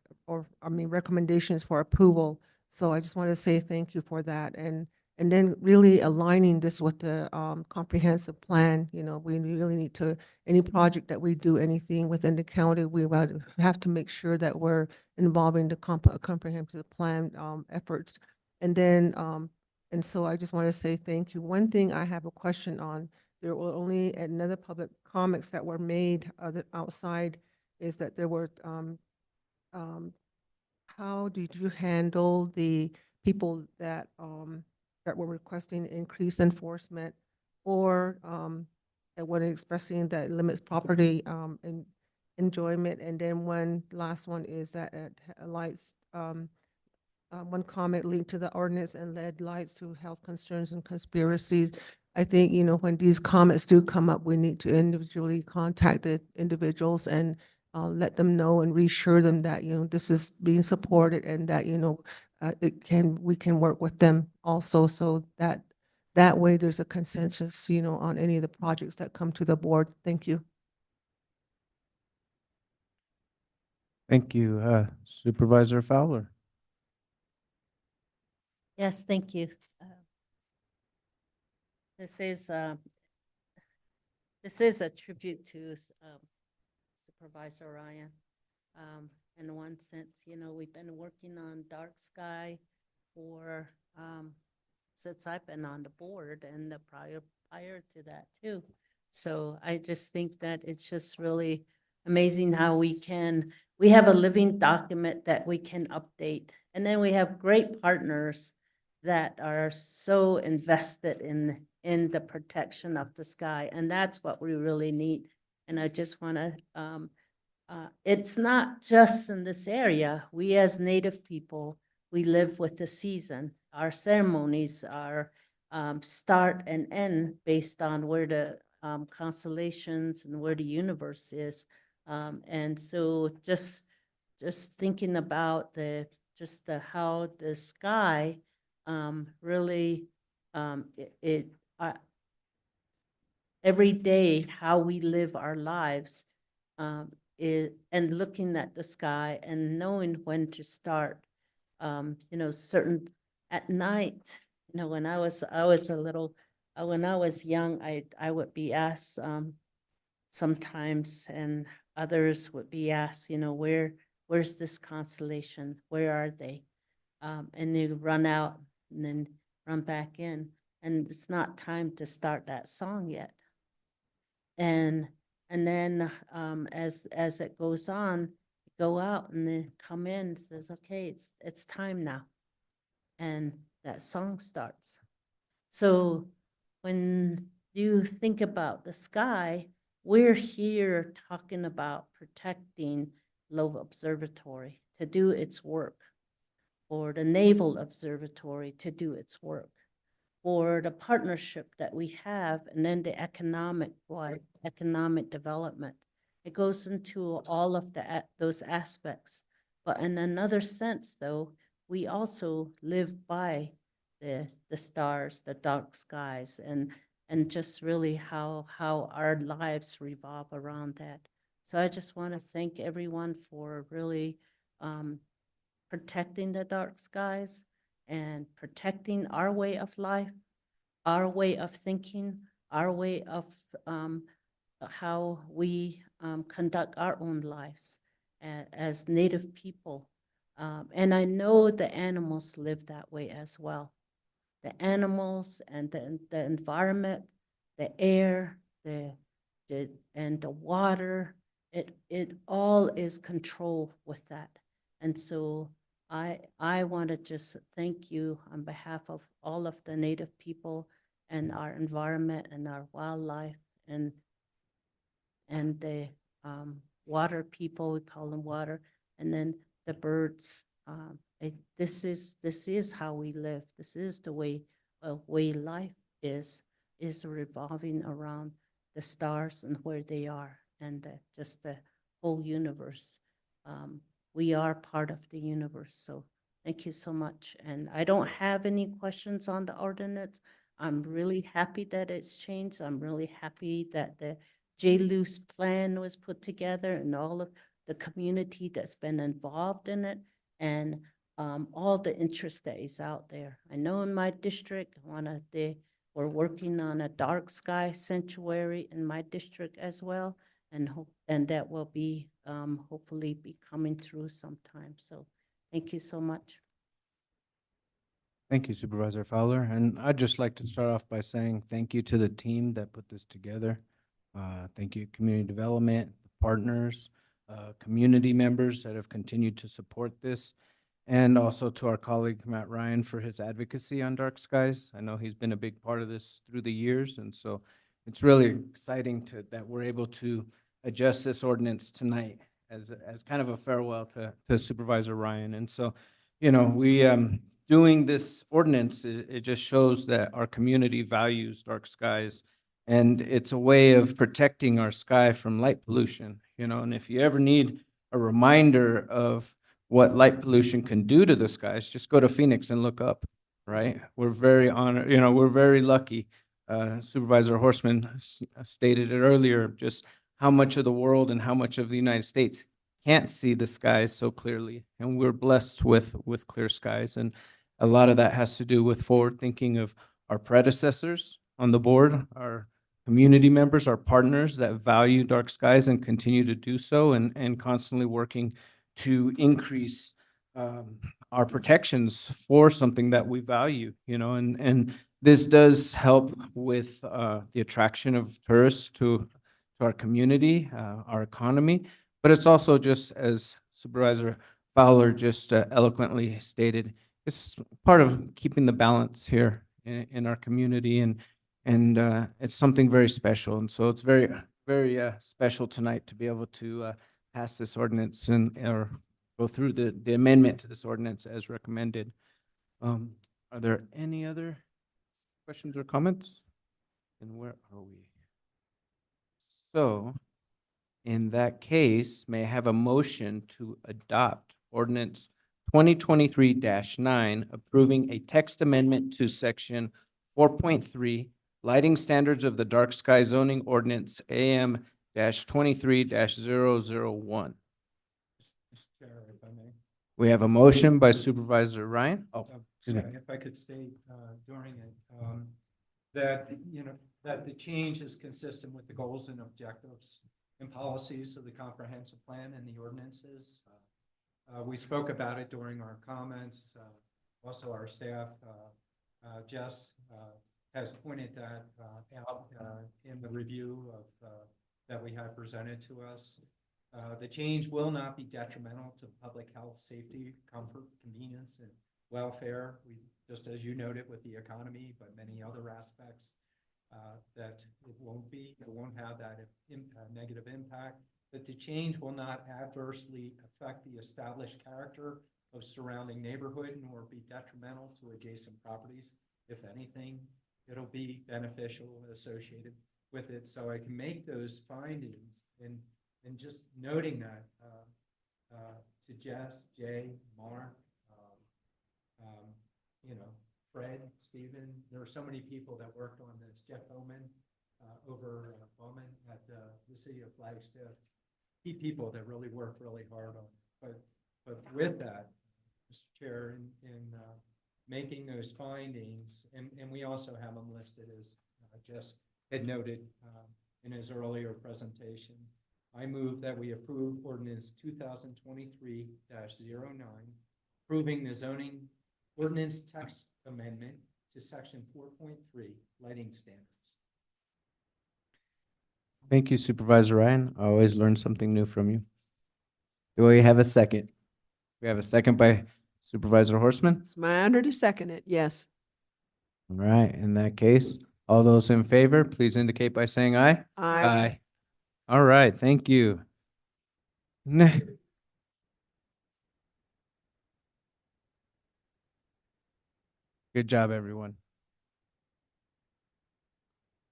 I mean, recommendations for approval. So I just want to say thank you for that. And then really aligning this with the comprehensive plan, you know, we really need to, any project that we do, anything within the county, we would have to make sure that we're involving the comprehensive plan efforts. And then, and so I just want to say thank you. One thing I have a question on, there were only another public comments that were made outside, is that there were, how did you handle the people that, that were requesting increased enforcement, or that were expressing that limits property enjoyment? And then one last one is that it highlights, one comment linked to the ordinance and led lights to health concerns and conspiracies. I think, you know, when these comments do come up, we need to individually contact the individuals and let them know and reassure them that, you know, this is being supported, and that, you know, we can work with them also, so that that way there's a consensus, you know, on any of the projects that come to the board. Thank you. Thank you, Supervisor Fowler. Yes, thank you. This is a tribute to Supervisor Ryan. In one sense, you know, we've been working on dark sky for since I've been on the board, and the prior to that too. So I just think that it's just really amazing how we have a living document that we can update. And then we have great partners that are so invested in the protection of the sky. And that's what we really need. And I just want to, it's not just in this area. We as Native people, we live with the season. Our ceremonies are start and end based on where the constellations and where the universe is. And so just thinking about how the sky really every day, how we live our lives, and looking at the sky and knowing when to start, you know, certain at night, you know, when I was a little, when I was young, I would be asked sometimes, and others would be asked, you know, where's this constellation? Where are they? And they run out and then run back in, and it's not time to start that song yet. And then as it goes on, go out and then come in and says, okay, it's time now. And that song starts. So when you think about the sky, we're here talking about protecting Lowe Observatory to do its work, or the Naval Observatory to do its work, or the partnership that we have, and then the economic development. It goes into all of those aspects. But in another sense, though, we also live by the stars, the dark skies, and just really how our lives revolve around that. So I just want to thank everyone for really protecting the dark skies and protecting our way of life, our way of thinking, our way of how we conduct our own lives as Native people. And I know the animals live that way as well. The animals and the environment, the air, and the water, it all is controlled with that. And so I want to just thank you on behalf of all of the Native people and our environment and our wildlife and the water people, we call them water, and then the birds. This is how we live. This is the way life is revolving around the stars and where they are, and just the whole universe. We are part of the universe. So thank you so much. And I don't have any questions on the ordinance. I'm really happy that it's changed. I'm really happy that the J-Luce plan was put together and all of the community that's been involved in it and all the interest that is out there. I know in my district, we're working on a dark sky sanctuary in my district as well. And that will be hopefully be coming through sometime. So thank you so much. Thank you, Supervisor Fowler. And I'd just like to start off by saying thank you to the team that put this together. Thank you, community development, partners, community members that have continued to support this, and also to our colleague Matt Ryan for his advocacy on dark skies. I know he's been a big part of this through the years, and so it's really exciting that we're able to adjust this ordinance tonight as kind of a farewell to Supervisor Ryan. And so, you know, we doing this ordinance, it just shows that our community values dark skies, and it's a way of protecting our sky from light pollution, you know. And if you ever need a reminder of what light pollution can do to the skies, just go to Phoenix and look up, right? We're very honored, you know, we're very lucky. Supervisor Horstman stated it earlier, just how much of the world and how much of the United States can't see the skies so clearly, and we're blessed with clear skies. And a lot of that has to do with forward thinking of our predecessors on the board, our community members, our partners that value dark skies and continue to do so, and constantly working to increase our protections for something that we value, you know. And this does help with the attraction of tourists to our community, our economy, but it's also, just as Supervisor Fowler just eloquently stated, it's part of keeping the balance here in our community, and it's something very special. And so it's very, very special tonight to be able to pass this ordinance or go through the amendment to this ordinance as recommended. Are there any other questions or comments? And where are we? So, in that case, may I have a motion to adopt ordinance 2023-9, approving a text amendment to section 4.3, lighting standards of the dark sky zoning ordinance AM-23-001. We have a motion by Supervisor Ryan. If I could state during it, that, you know, that the change is consistent with the goals and objectives and policies of the comprehensive plan and the ordinances. We spoke about it during our comments. Also, our staff, Jess, has pointed that out in the review of that we have presented to us. The change will not be detrimental to public health, safety, comfort, convenience, and welfare. Just as you noted with the economy, but many other aspects, that it won't have that negative impact. That the change will not adversely affect the established character of surrounding neighborhood, nor be detrimental to adjacent properties. If anything, it'll be beneficial associated with it. So I can make those findings, and just noting that to Jess, Jay, Mark, you know, Fred, Stephen, there are so many people that worked on this. Jeff Bowman over Bowman at the city of Flagstaff. Key people that really worked really hard on it. But with that, Mr. Chair, in making those findings, and we also have them listed as Jess had noted in his earlier presentation, I move that we approve ordinance 2023-09, approving the zoning ordinance text amendment to section 4.3, lighting standards. Thank you, Supervisor Ryan. I always learn something new from you. Do we have a second? We have a second by Supervisor Horstman. It's my honor to second it. Yes. All right, in that case, all those in favor, please indicate by saying aye. Aye. All right, thank you. Good job, everyone.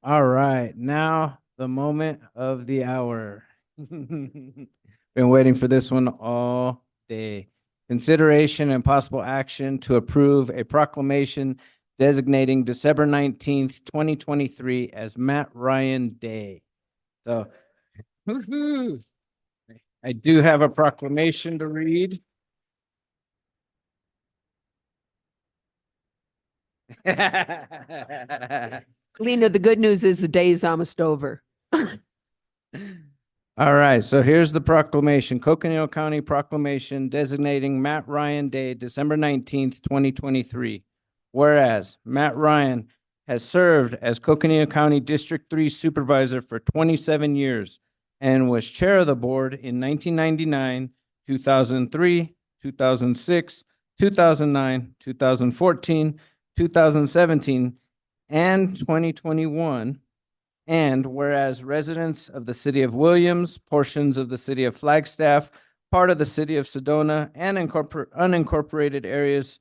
All right, now the moment of the hour. Been waiting for this one all day. Consideration and possible action to approve a proclamation designating December 19th, 2023 as Matt Ryan Day. So, woo-hoo. I do have a proclamation to read. Lena, the good news is the day's almost over. All right, so here's the proclamation. Coconino County proclamation designating Matt Ryan Day, December 19th, 2023. Whereas Matt Ryan has served as Coconino County District 3 Supervisor for 27 years and was chair of the board in 1999, 2003, 2006, 2009, 2014, 2017, and 2021. And whereas residents of the city of Williams, portions of the city of Flagstaff, part of the city of Sedona, and unincorporated areas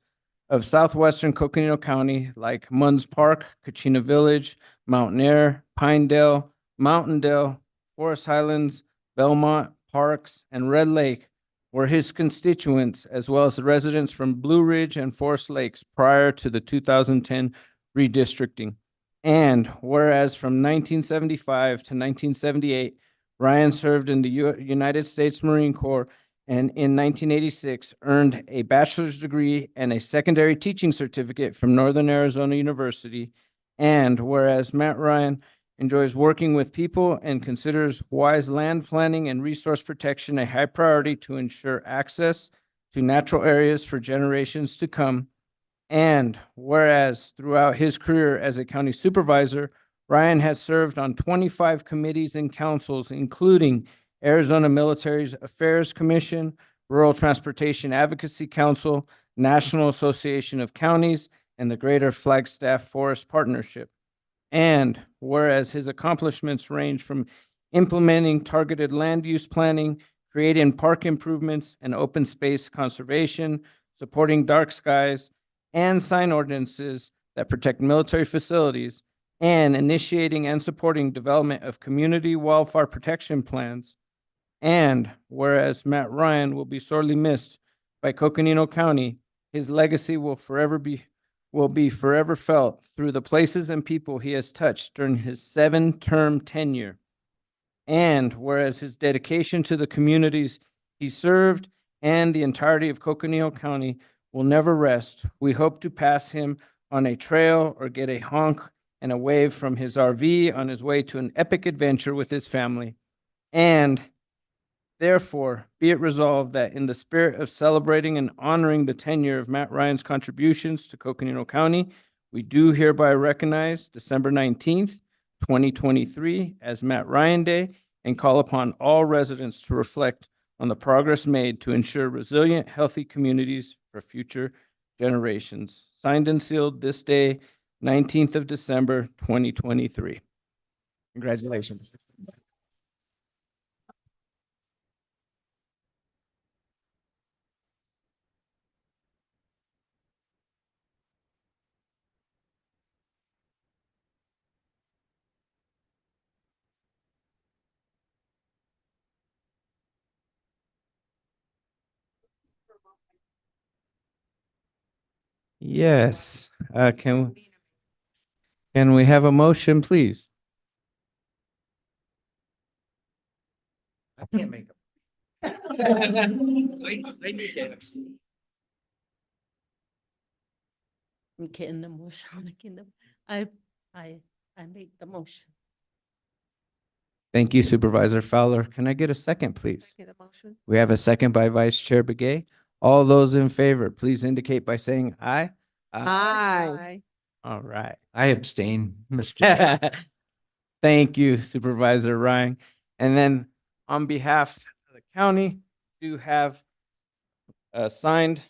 of southwestern Coconino County, like Munns Park, Kachina Village, Mountain Air, Pinedale, Mountaindale, Forest Highlands, Belmont, Parks, and Red Lake, were his constituents, as well as the residents from Blue Ridge and Forest Lakes prior to the 2010 redistricting. And whereas from 1975 to 1978, Ryan served in the United States Marine Corps and in 1986 earned a bachelor's degree and a secondary teaching certificate from Northern Arizona University. And whereas Matt Ryan enjoys working with people and considers wise land planning and resource protection a high priority to ensure access to natural areas for generations to come. And whereas throughout his career as a county supervisor, Ryan has served on 25 committees and councils, including Arizona Military Affairs Commission, Rural Transportation Advocacy Council, National Association of Counties, and the Greater Flagstaff Forest Partnership. And whereas his accomplishments range from implementing targeted land use planning, creating park improvements and open space conservation, supporting dark skies, and sign ordinances that protect military facilities, and initiating and supporting development of community wildfire protection plans. And whereas Matt Ryan will be sorely missed by Coconino County, his legacy will be forever felt through the places and people he has touched during his 7-term tenure. And whereas his dedication to the communities he served and the entirety of Coconino County will never rest, we hope to pass him on a trail or get a honk and a wave from his RV on his way to an epic adventure with his family. And therefore, be it resolved that in the spirit of celebrating and honoring the tenure of Matt Ryan's contributions to Coconino County, we do hereby recognize December 19th, 2023 as Matt Ryan Day and call upon all residents to reflect on the progress made to ensure resilient, healthy communities for future generations. Signed and sealed this day, 19th of December, 2023. Congratulations. Yes, can we have a motion, please? I can't make them. I need that. I'm getting the motion, making the, I, I made the motion. Thank you, Supervisor Fowler. Can I get a second, please? Second motion. We have a second by Vice Chair Begay. All those in favor, please indicate by saying aye. Aye. All right. I abstain, Mr. Thank you, Supervisor Ryan. And then on behalf of the county, do have signed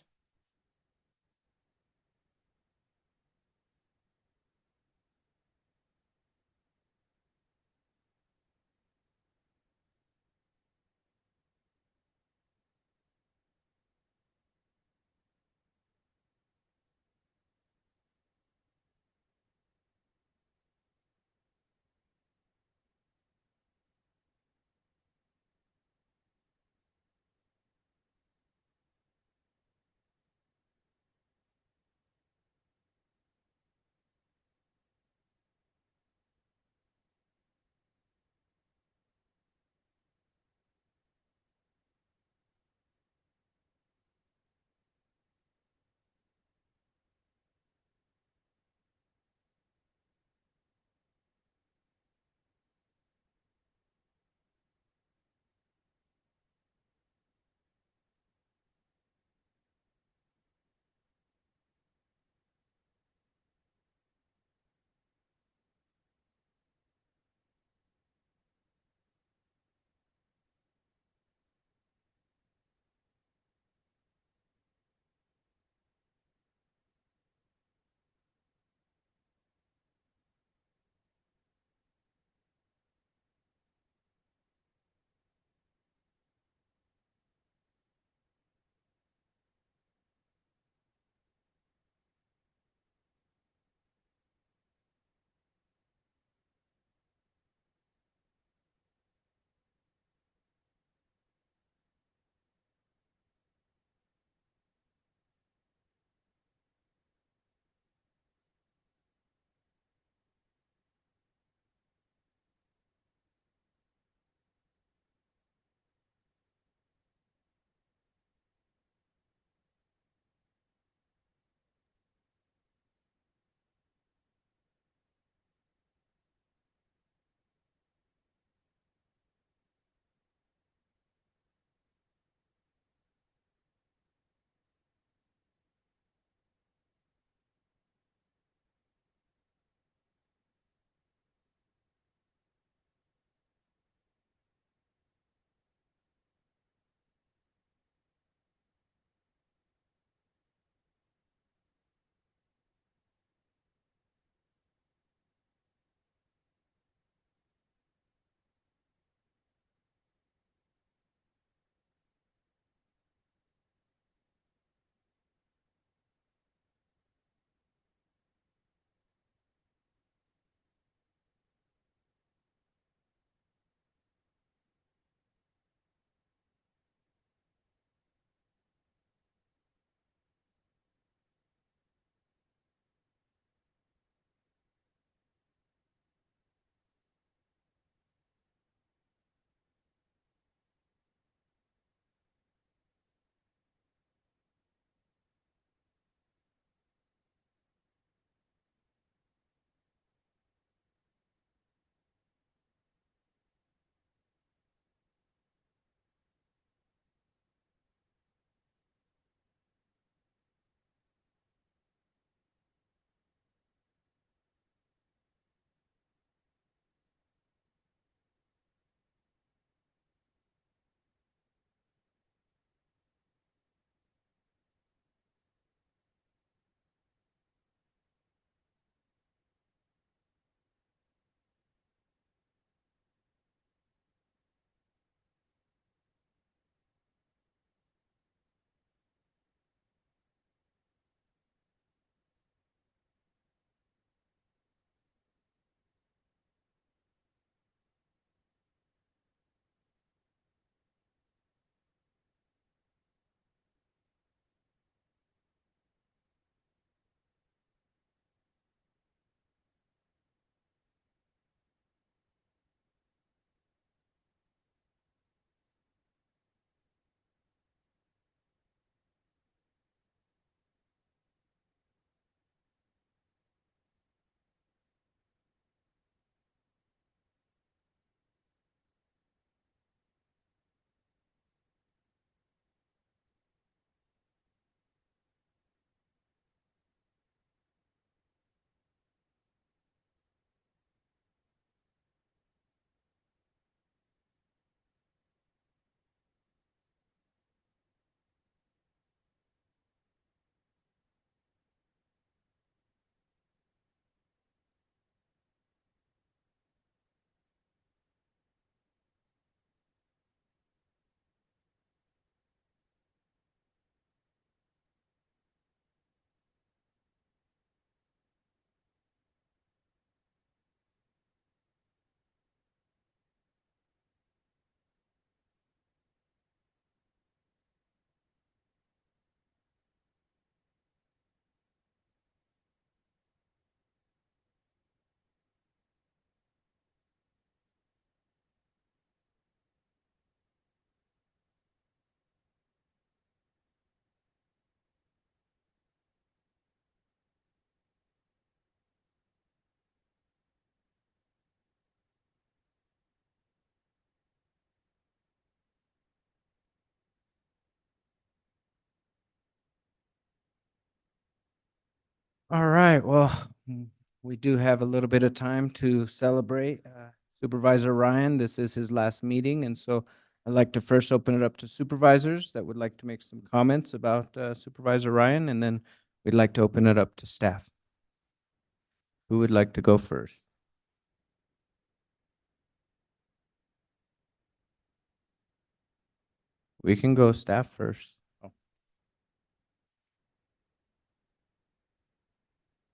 All right, well, we do have a little bit of time to celebrate Supervisor Ryan. This is his last meeting, and so I'd like to first open it up to supervisors that would like to make some comments about Supervisor Ryan, and then we'd like to open it up to staff. Who would like to go first? We can go staff first. Oh.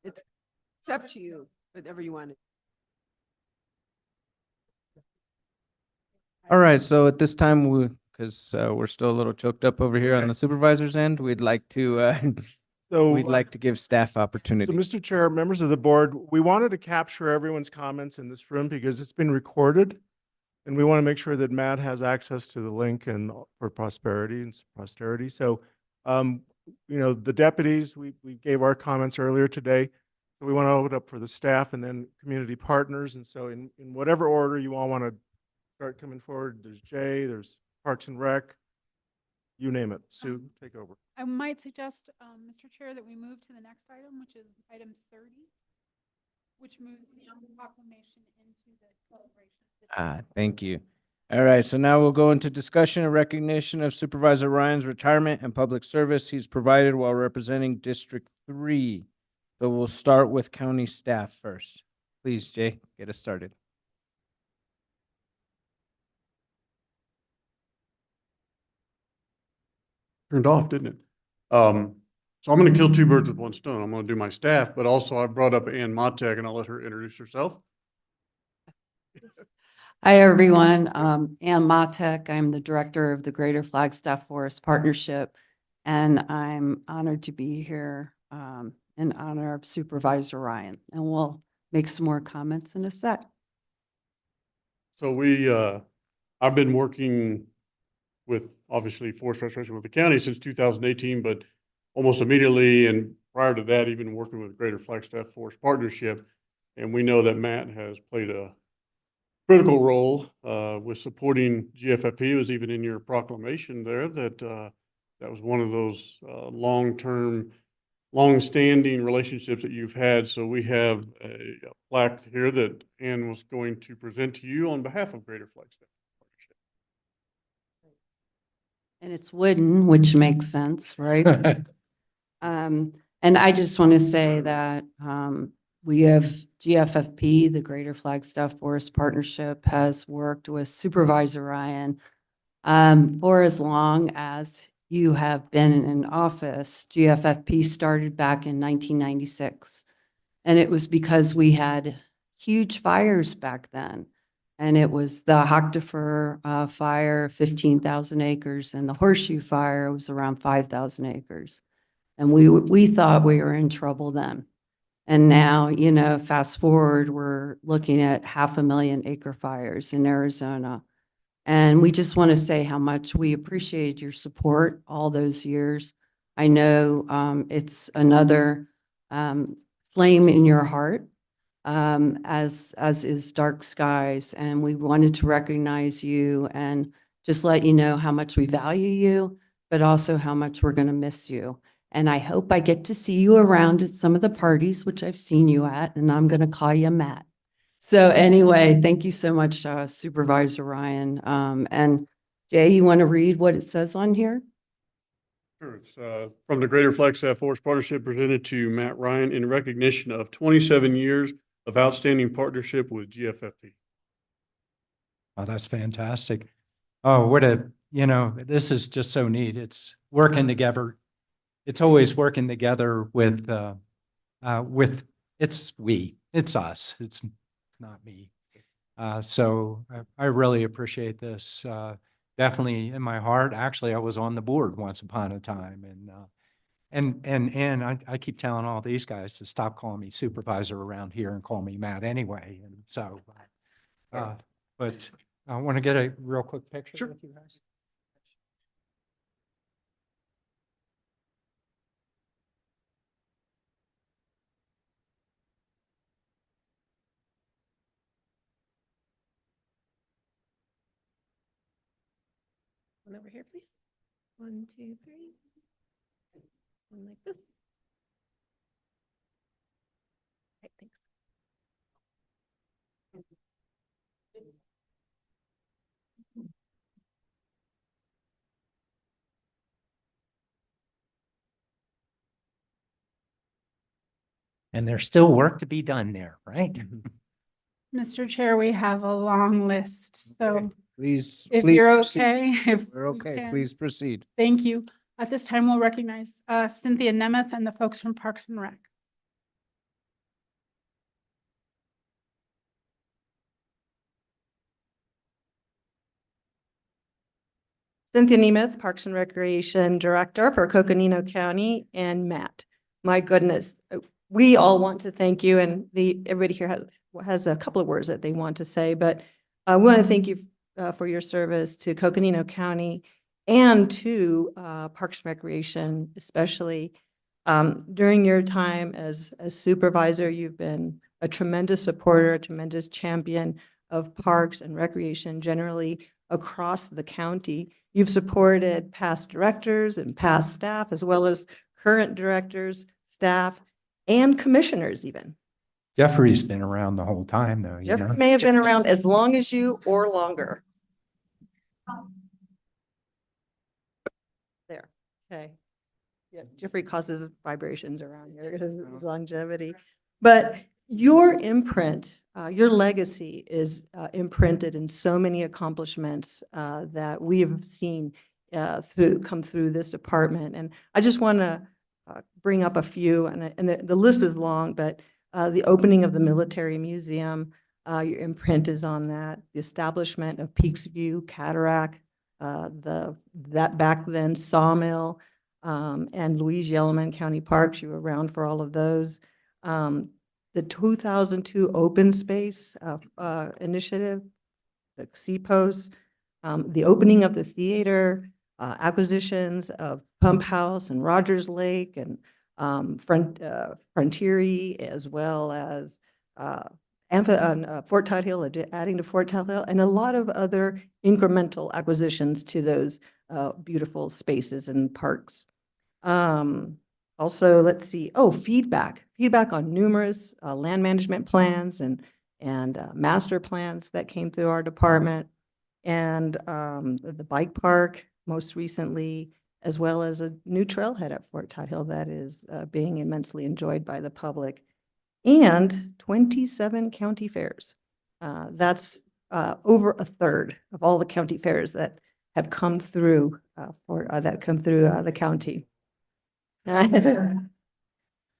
It's up to you, whatever you want. All right, so at this time, because we're still a little choked up over here on Okay. the supervisor's end, we'd like to So, we'd like to give staff So, opportunity. Mr. Chair, members of the board, we wanted to capture everyone's comments in this room because it's been recorded. And we want to make sure that Matt has access to the link and for prosperity and posterity. So, the deputies, we gave our comments earlier today. So we want to open up for the staff and then community partners. And so in whatever order you all want to start coming forward, there's Jay, there's Parks and Rec, you name it. Sue, take over. I might suggest, Mr. Chair, that we move to the next item, which is item 30, which moves the proclamation into the celebration. Thank you. All right, so now we'll go into discussion and recognition of Supervisor Ryan's retirement and public service he's provided while representing District 3. So we'll start with county staff first. Please, Jay, get us started. Turned off, didn't it? So I'm going to kill two birds with one stone. I'm going to do my staff, but also I brought up Ann Motek, and I'll let her introduce herself. Hi, everyone. Ann Matek. I'm the director of the Greater Flagstaff Forest Partnership, and I'm honored to be here in honor of Supervisor Ryan. And we'll make some more comments in a sec. So I've been working with, obviously, forest restoration with the county since 2018, but almost immediately, and prior to that, even working with Greater Flagstaff Forest Partnership. And we know that Matt has played a critical role with supporting GFFP. It was even in your proclamation there that that was one of those long-standing relationships that you've had. So we have a plaque here that Ann was going to present to you on behalf of Greater Flagstaff Partnership. And it's wooden, which makes sense, right? And I just want to say that we have GFFP, the Greater Flagstaff Forest Partnership, has worked with Supervisor Ryan for as long as you have been in office. GFFP started back in 1996, and it was because we had huge fires back then. And it was the Hoctifer fire, 15,000 acres, and the Horseshoe fire was around 5,000 acres. And we thought we were in trouble then. And now, fast forward, we're looking at 500,000 acre fires in Arizona. And we just want to say how much we appreciate your support all those years. I know it's another flame in your heart, as is dark skies. And we wanted to recognize you and just let you know how much we value you, but also how much we're going to miss you. And I hope I get to see you around at some of the parties, which I've seen you at, and I'm going to call you Matt. So anyway, thank you so much, Supervisor Ryan. And Jay, you want to read what it says on here? Sure. It's from the Greater Flagstaff Forest Partnership presented to Matt Ryan in recognition of 27 years of outstanding partnership with GFFP. Oh, that's fantastic. Oh, this is just so neat. It's working together. It's always working together with it's us. It's not me. So I really appreciate this. Definitely in my heart. Actually, I was on the board once upon a time, and I keep telling all these guys to stop calling me supervisor around here and call me Matt anyway. And so, but I want to get a real quick picture with you guys. One over here, please. 1, 2, 3. One like this. Okay, thanks. And there's still work to be done there, right? Mr. Chair, we have a long list, so Please, if please you're proceed. okay, if We're we okay. can. Please proceed. Thank you. At this time, we'll recognize Cynthia Nemeth and the folks from Parks and Rec. Cynthia Nemeth, Parks and Recreation Director for Coconino County, and Matt. My goodness, we all want to thank you, and everybody here has a couple of words that they want to say, but I want to thank you for your service to Coconino County and to Parks and Recreation, especially during your time as supervisor. You've been a tremendous supporter, a tremendous champion of parks and recreation generally across the county. You've supported past directors and past staff, as well as current directors, staff, and commissioners even. Jeffrey's been around the whole time, though, you Jeffrey know? may have been around as long as you or longer. There, okay. Yeah, Jeffrey causes vibrations around here because of his longevity. But your imprint, your legacy is imprinted in so many accomplishments that we have seen come through this department. And I just want to bring up a few, and the list is long, but the opening of the Military Museum, your imprint is on that. The establishment of Peaks View, Cataract, that back then Sawmill, and Louise Yellowman County Parks. You were around for all of those. The 2002 Open Space Initiative, the CPOS, the opening of the theater, acquisitions of Pump House and Rogers Lake and Frontieri, as well as Fort Todd Hill, adding to Fort Todd Hill, and a lot of other incremental acquisitions to those beautiful spaces and parks. Also, let's see, feedback on numerous land management plans and master plans that came through our department, and the bike park most recently, as well as a new trailhead at Fort Todd Hill that is being immensely enjoyed by the public, and 27 county fairs. That's over a third of all the county fairs that have come through the county.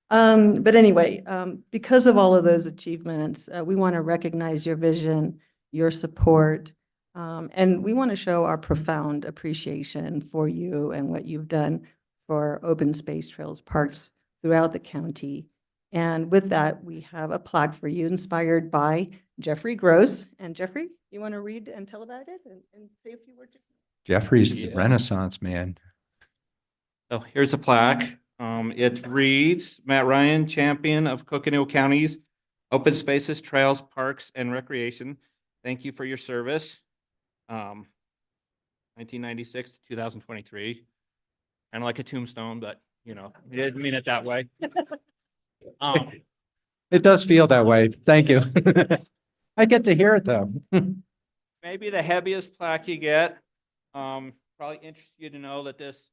But anyway, because of all of those achievements, we want to recognize your vision, your support, and we want to show our profound appreciation for you and what you've done for open space trails, parks throughout the county. And with that, we have a plaque for you inspired by Jeffrey Gross. And Jeffrey, you want to read and tell about it and say a few words? Jeffrey's the Renaissance man. So here's the plaque. It reads, Matt Ryan, champion of Coconino County's open spaces, trails, parks, and recreation. Thank you for your service. 1996 to 2023. Kind of like a tombstone, but you know, we didn't mean it that way. It does feel that way. Thank you. I get to hear it, though. Maybe the heaviest plaque you get. Probably interests you to know that this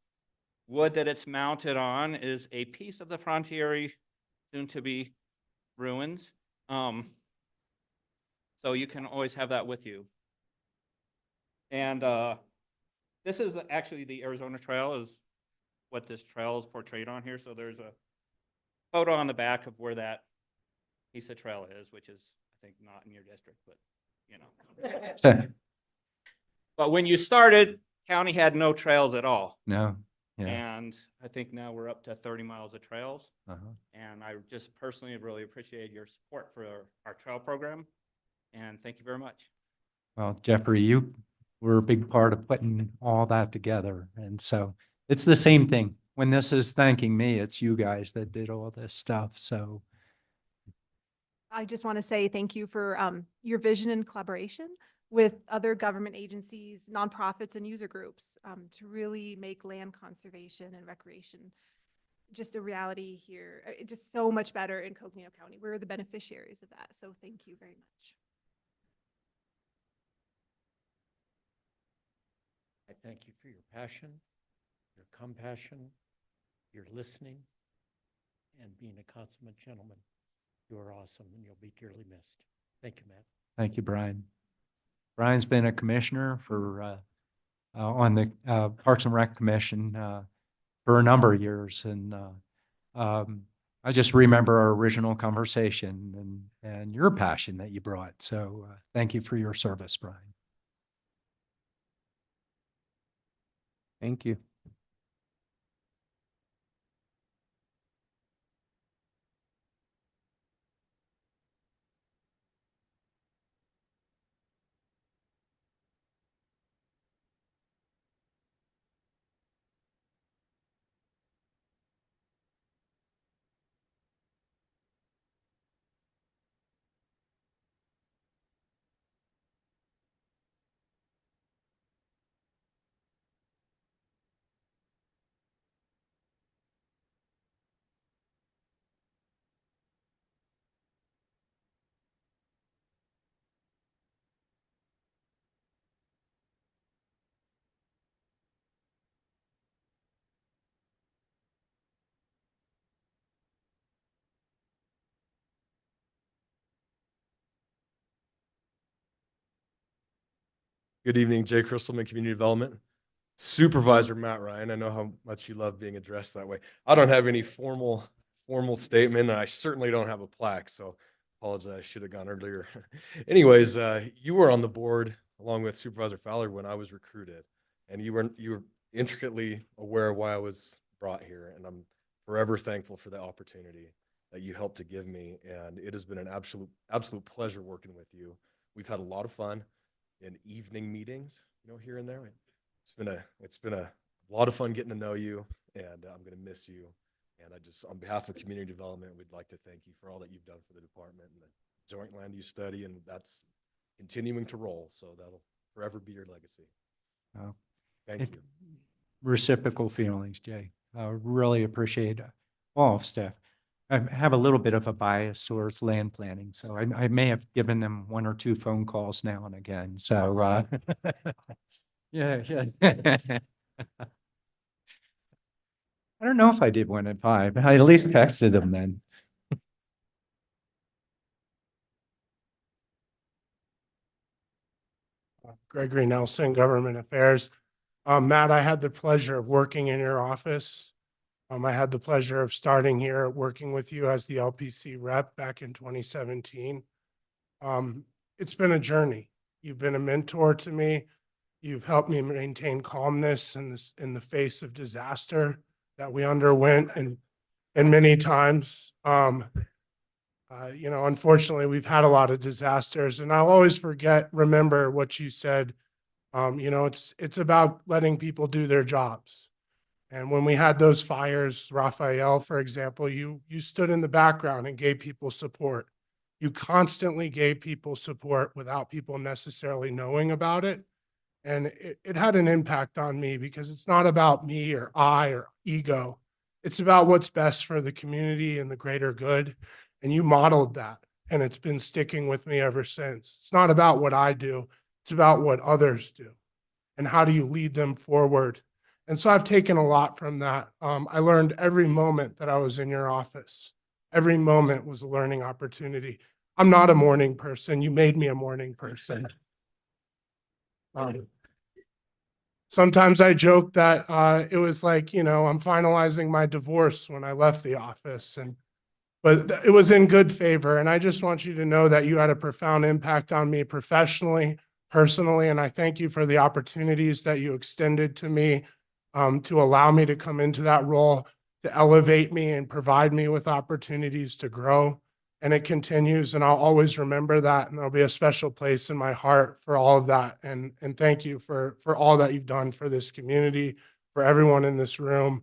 wood that it's mounted on is a piece of the Frontieri, soon to be ruins. So you can always have that with you. And this is actually the Arizona Trail, is what this trail is portrayed on here. So there's a photo on the back of where that piece of trail is, which is, I think, not in your district, but you know. But when you started, county had no trails at all. No. Yeah. And I think now we're up to 30 miles of trails. And I just personally really appreciate your support for our trail program. And thank you very much. Well, Jeffrey, you were a big part of putting all that together. And so it's the same thing. When this is thanking me, it's you guys that did all this stuff. So I just want to say thank you for your vision and collaboration with other government agencies, nonprofits, and user groups to really make land conservation and recreation just a reality here, just so much better in Coconino County. We're the beneficiaries of that. So thank you very much. I thank you for your passion, your compassion, your listening, and being a consummate gentleman. You are awesome and you'll be dearly missed. Thank you, Matt. Thank you, Brian. Brian's been a commissioner for, on the Parks and Rec Commission for a number of years. And I just remember our original conversation and your passion that you brought. So thank you for your service, Brian. Thank you. Good evening, Jay Crystalman, Community Development. Supervisor Matt Ryan, I know how much you love being addressed that way. I don't have any formal statement, and I certainly don't have a plaque, so apologize, I should have gone earlier. Anyways, you were on the board along with Supervisor Fowler when I was recruited, and you were intricately aware of why I was brought here, and I'm forever thankful for the opportunity that you helped to give me, and it has been an absolute pleasure working with you. We've had a lot of fun in evening meetings, here and there. It's been a lot of fun getting to know you, and I'm going to miss you. And I just, on behalf of community development, we'd like to thank you for all that you've done for the department and the joint land use study, and that's continuing to roll. So that'll forever be your legacy. Oh, Thank you. Reciprocal feelings, Jay. I really appreciate all of staff. I have a little bit of a bias towards land planning, so I may have given them 1 or 2 phone calls now and again. So, yeah. I don't know if I did 1 at 5. I at least texted them then. Gregory Nelson, Government Affairs. Matt, I had the pleasure of working in your office. I had the pleasure of starting here, working with you as the LPC rep back in 2017. It's been a journey. You've been a mentor to me. You've helped me maintain calmness in the face of disaster that we underwent and many times. Unfortunately, we've had a lot of disasters, and I'll always remember what you said. It's about letting people do their jobs. And when we had those fires, Raphael, for example, you stood in the background and gave people support. You constantly gave people support without people necessarily knowing about it. And it had an impact on me because it's not about me or I or ego. It's about what's best for the community and the greater good. And you modeled that, and it's been sticking with me ever since. It's not about what I do. It's about what others do. And how do you lead them forward? And so I've taken a lot from that. I learned every moment that I was in your office. Every moment was a learning opportunity. I'm not a morning person. You made me a morning person. Sometimes I joke that it was like, I'm finalizing my divorce when I left the office, but it was in good favor. And I just want you to know that you had a profound impact on me professionally, personally, and I thank you for the opportunities that you extended to me to allow me to come into that role, to elevate me and provide me with opportunities to grow. And it continues, and I'll always remember that, and there'll be a special place in my heart for all of that. And thank you for all that you've done for this community, for everyone in this room,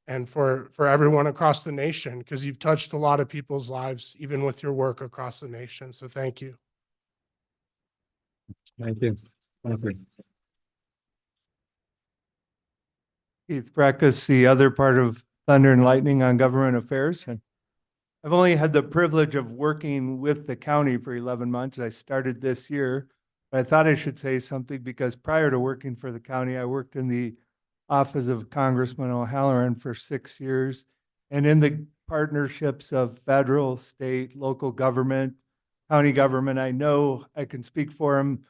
and for everyone across the nation, because you've touched a lot of people's lives, even with your work across the nation. So thank you. Thank you. Thank you. Keith Breckus, the other part of thunder and lightning on government affairs. And I've only had the privilege of working with the county for 11 months. I started this year, but I thought I should say something because prior to working for the county, I worked in the office of Congressman O'Halloran for 6 years. And in the partnerships of federal, state, local government, county government, I know I can speak for him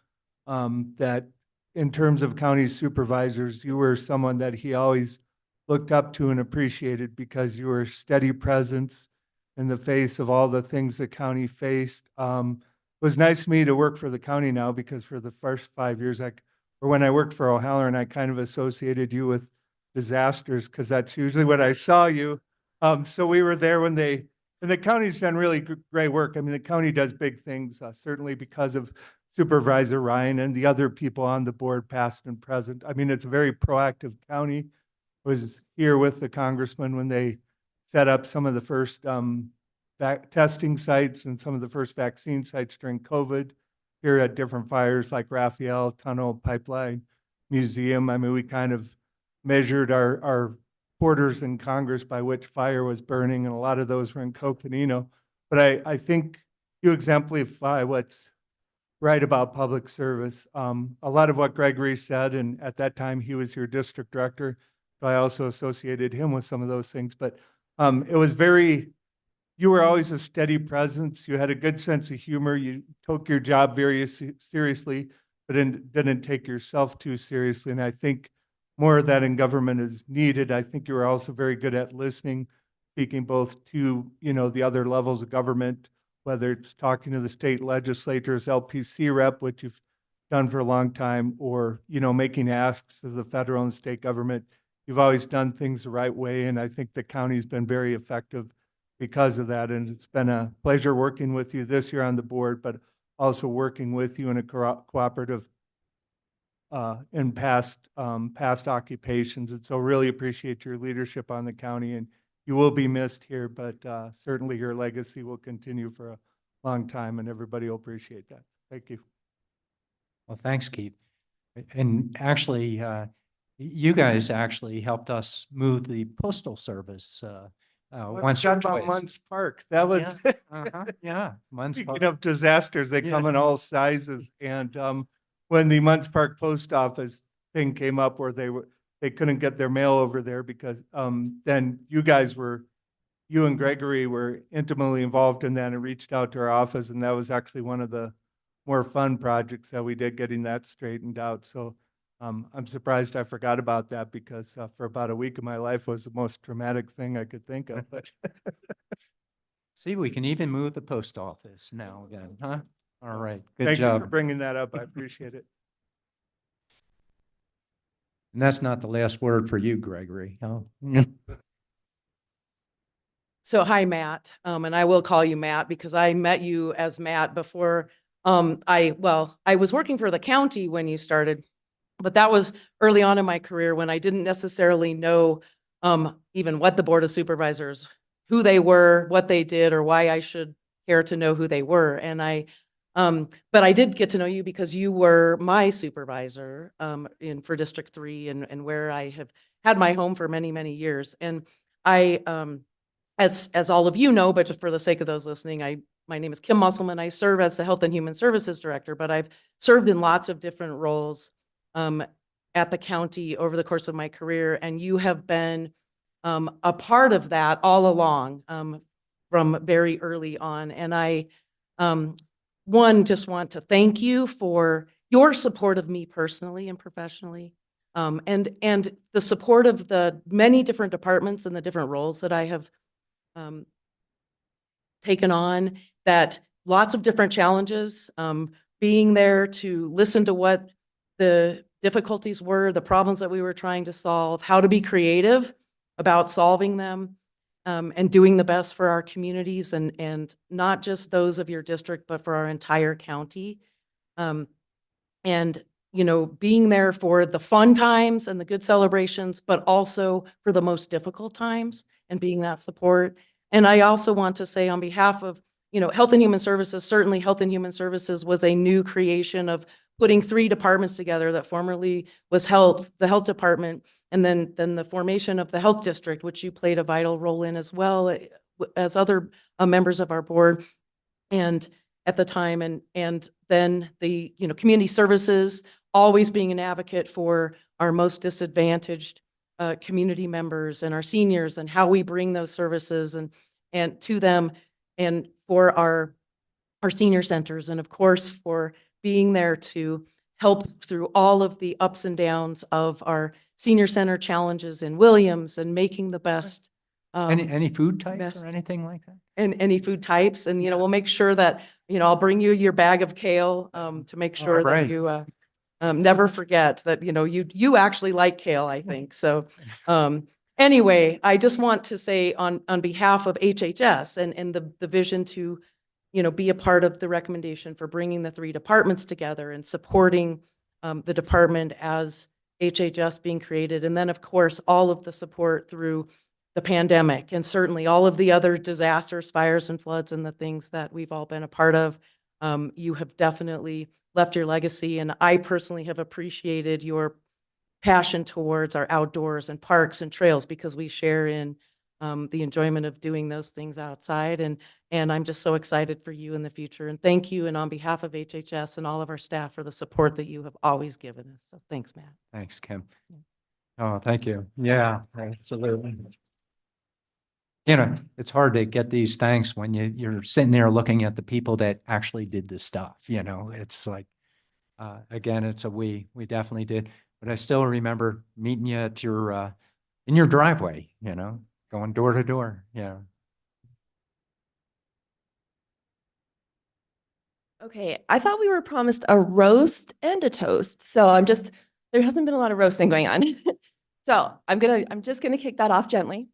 that in terms of county supervisors, you were someone that he always looked up to and appreciated because you were a steady presence in the face of all the things the county faced. It was nice to me to work for the county now because for the first 5 years, or when I worked for O'Halloran, I kind of associated you with disasters because that's usually what I saw you. So we were there when and the county's done really great work. I mean, the county does big things, certainly because of Supervisor Ryan and the other people on the board, past and present. I mean, it's a very proactive county. Was here with the congressman when they set up some of the first testing sites and some of the first vaccine sites during COVID here at different fires like Raphael, Tunnel, Pipeline, Museum. I mean, we kind of measured our quarters in Congress by which fire was burning, and a lot of those were in Coconino. But I think you exemplify what's right about public service. A lot of what Gregory said, and at that time he was your district director, so I also associated him with some of those things. But it was you were always a steady presence. You had a good sense of humor. You took your job very seriously, but didn't take yourself too seriously. And I think more of that in government is needed. I think you were also very good at listening, speaking both to, the other levels of government, whether it's talking to the state legislators, LPC rep, which you've done for a long time, or, making asks of the federal and state government. You've always done things the right way, and I think the county's been very effective because of that. And it's been a pleasure working with you this year on the board, but also working with you in a cooperative in past occupations. And so really appreciate your leadership on the county, and you will be missed here, but certainly your legacy will continue for a long time, and everybody will appreciate that. Thank you. Well, thanks, Keith. And actually, you guys actually helped us move the postal service once or twice. Munns Park. That was yeah. Munns Speaking Park. of disasters, they come in all sizes. And when the Munns Park Post Office thing came up where they couldn't get their mail over there because then you and Gregory were intimately involved in that and reached out to our office, and that was actually one of the more fun projects that we did, getting that straightened out. So I'm surprised I forgot about that because for about a week of my life was the most traumatic thing I could think of. But See, we can even move the post office now then, huh? All right, good thank job. you for bringing that up. I appreciate it. And that's not the last word for you, Gregory. Huh? So hi, Matt, and I will call you Matt because I met you as Matt before. I was working for the county when you started, but that was early on in my career when I didn't necessarily know even what the Board of Supervisors, who they were, what they did, or why I should care to know who they were. And but I did get to know you because you were my supervisor for District 3 and where I have had my home for many, many years. And as all of you know, but just for the sake of those listening, my name is Kim Musselman. I serve as the Health and Human Services Director, but I've served in lots of different roles at the county over the course of my career, and you have been a part of that all along from very early on. And I, just want to thank you for your support of me personally and professionally, and the support of the many different departments and the different roles that I have taken on, that lots of different challenges, being there to listen to what the difficulties were, the problems that we were trying to solve, how to be creative about solving them, and doing the best for our communities and not just those of your district, but for our entire county. And, being there for the fun times and the good celebrations, but also for the most difficult times and being that support. And I also want to say on behalf of, Health and Human Services, certainly Health and Human Services was a new creation of putting 3 departments together that formerly was health, the health department, And then the formation of the health district, which you played a vital role in as well as other members of our board. And at the time, and then the, community services, always being an advocate for our most disadvantaged community members and our seniors, and how we bring those services and to them, and for our senior centers, and of course for being there to help through all of the ups and downs of our senior center challenges in Williams, and making the best. Any food types best- or anything like that? And any food types, and, we'll make sure that, I'll bring you your bag of kale, to make sure that right. you, never forget that, you actually like kale, I think. So, anyway, I just want to say on behalf of HHS and the vision to, be a part of the recommendation for bringing the 3 departments together and supporting, the department as HHS being created. And then, of course, all of the support through the pandemic, and certainly all of the other disasters, fires and floods, and the things that we've all been a part of. You have definitely left your legacy, and I personally have appreciated your passion towards our outdoors and parks and trails, because we share in the enjoyment of doing those things outside. And I'm just so excited for you in the future. And thank you, and on behalf of HHS and all of our staff, for the support that you have always given us. So thanks, Matt. Thanks, Kim. Oh, thank you. Yeah, absolutely. It's hard to get these thanks when you're sitting there looking at the people that actually did this stuff. It's like, again, it's we definitely did. But I still remember meeting you at your, in your driveway, going door to door. Yeah. Okay, I thought we were promised a roast and a toast, so there hasn't been a lot of roasting going on. So I'm just gonna kick that off gently.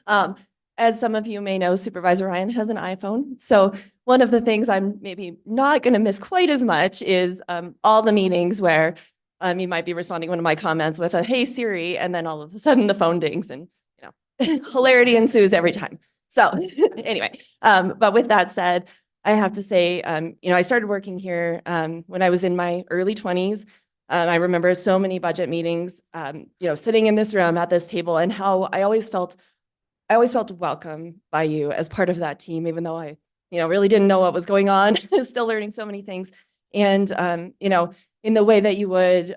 As some of you may know, Supervisor Ryan has an iPhone. So one of the things I'm maybe not going to miss quite as much is all the meetings where you might be responding to one of my comments with a, "Hey Siri," and then all of a sudden the phone dings, and hilarity ensues every time. So anyway, but with that said, I have to say, I started working here when I was in my early 20s. I remember so many budget meetings, sitting in this room at this table, and how I always felt welcome by you as part of that team, even though I, really didn't know what was going on, still learning so many things. And, in the way that you would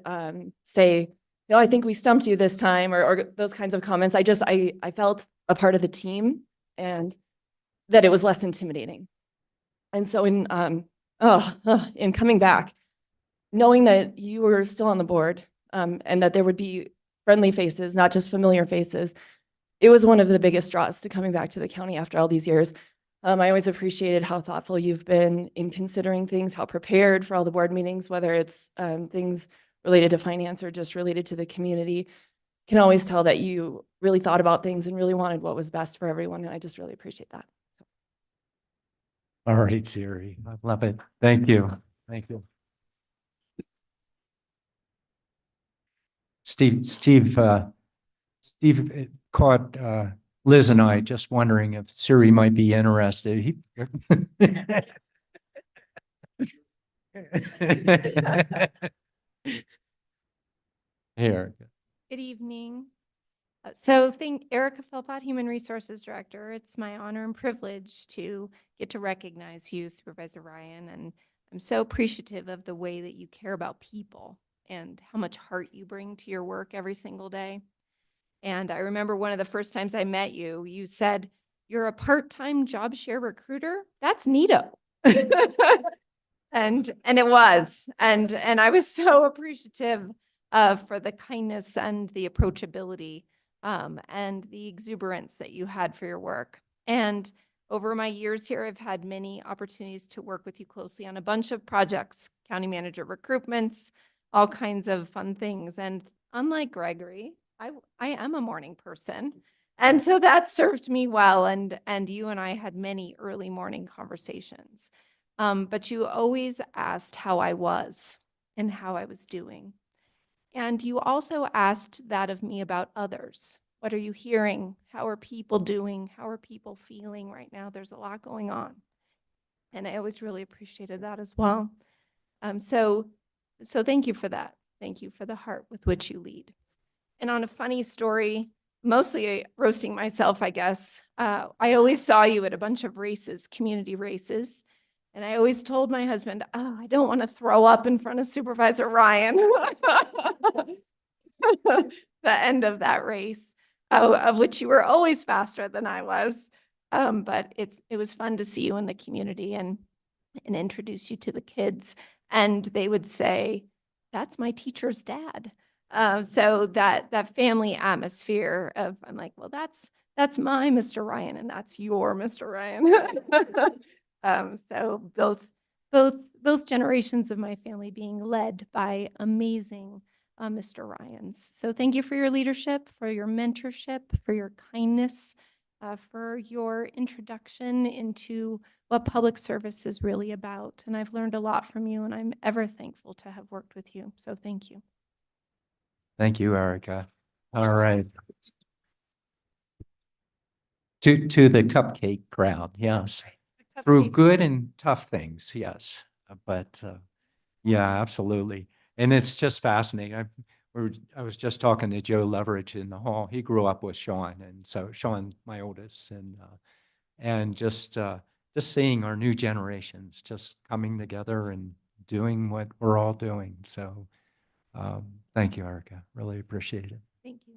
say, I think we stumped you this time, or those kinds of comments, I felt a part of the team, and that it was less intimidating. And so in coming back, knowing that you were still on the board, and that there would be friendly faces, not just familiar faces, it was one of the biggest draws to coming back to the county after all these years. I always appreciated how thoughtful you've been in considering things, how prepared for all the board meetings, whether it's things related to finance or just related to the community. Can always tell that you really thought about things and really wanted what was best for everyone, and I just really appreciate that. All right, Siri. I love it. Thank you. Thank you. Steve caught Liz and I just wondering if Siri might be interested. Here. Good evening. So Erica Philpott, Human Resources Director. It's my honor and privilege to get to recognize you, Supervisor Ryan, and I'm so appreciative of the way that you care about people and how much heart you bring to your work every single day. And I remember one of the first times I met you, you said, "You're a part-time job share recruiter? That's neato." And it was. And I was so appreciative for the kindness and the approachability and the exuberance that you had for your work. And over my years here, I've had many opportunities to work with you closely on a bunch of projects, county manager recruitments, all kinds of fun things. And unlike Gregory, I am a morning person. And so that served me well. And you and I had many early morning conversations. But you always asked how I was and how I was doing. And you also asked that of me about others. What are you hearing? How are people doing? How are people feeling right now? There's a lot going on. And I always really appreciated that as well. So thank you for that. Thank you for the heart with which you lead. And on a funny story, mostly roasting myself, I guess, I always saw you at a bunch of races, community races. And I always told my husband, oh, I don't want to throw up in front of Supervisor Ryan. The end of that race, of which you were always faster than I was. But it was fun to see you in the community and introduce you to the kids. And they would say, that's my teacher's dad. So that family atmosphere of, I'm like, well, that's my Mr. Ryan and that's your Mr. Ryan. So both generations of my family being led by amazing Mr. Ryans. So thank you for your leadership, for your mentorship, for your kindness, for your introduction into what public service is really about. And I've learned a lot from you, and I'm ever thankful to have worked with you. So thank you. Thank you, Erica. All right. To the cupcake crowd, yes. Through good and tough things, yes. But yeah, absolutely. And it's just fascinating. I was just talking to Joe Leverage in the hall. He grew up with Sean, and so Sean, my oldest, and just seeing our new generations just coming together and doing what we're all doing. So thank you, Erica. Really appreciate it. Thank you.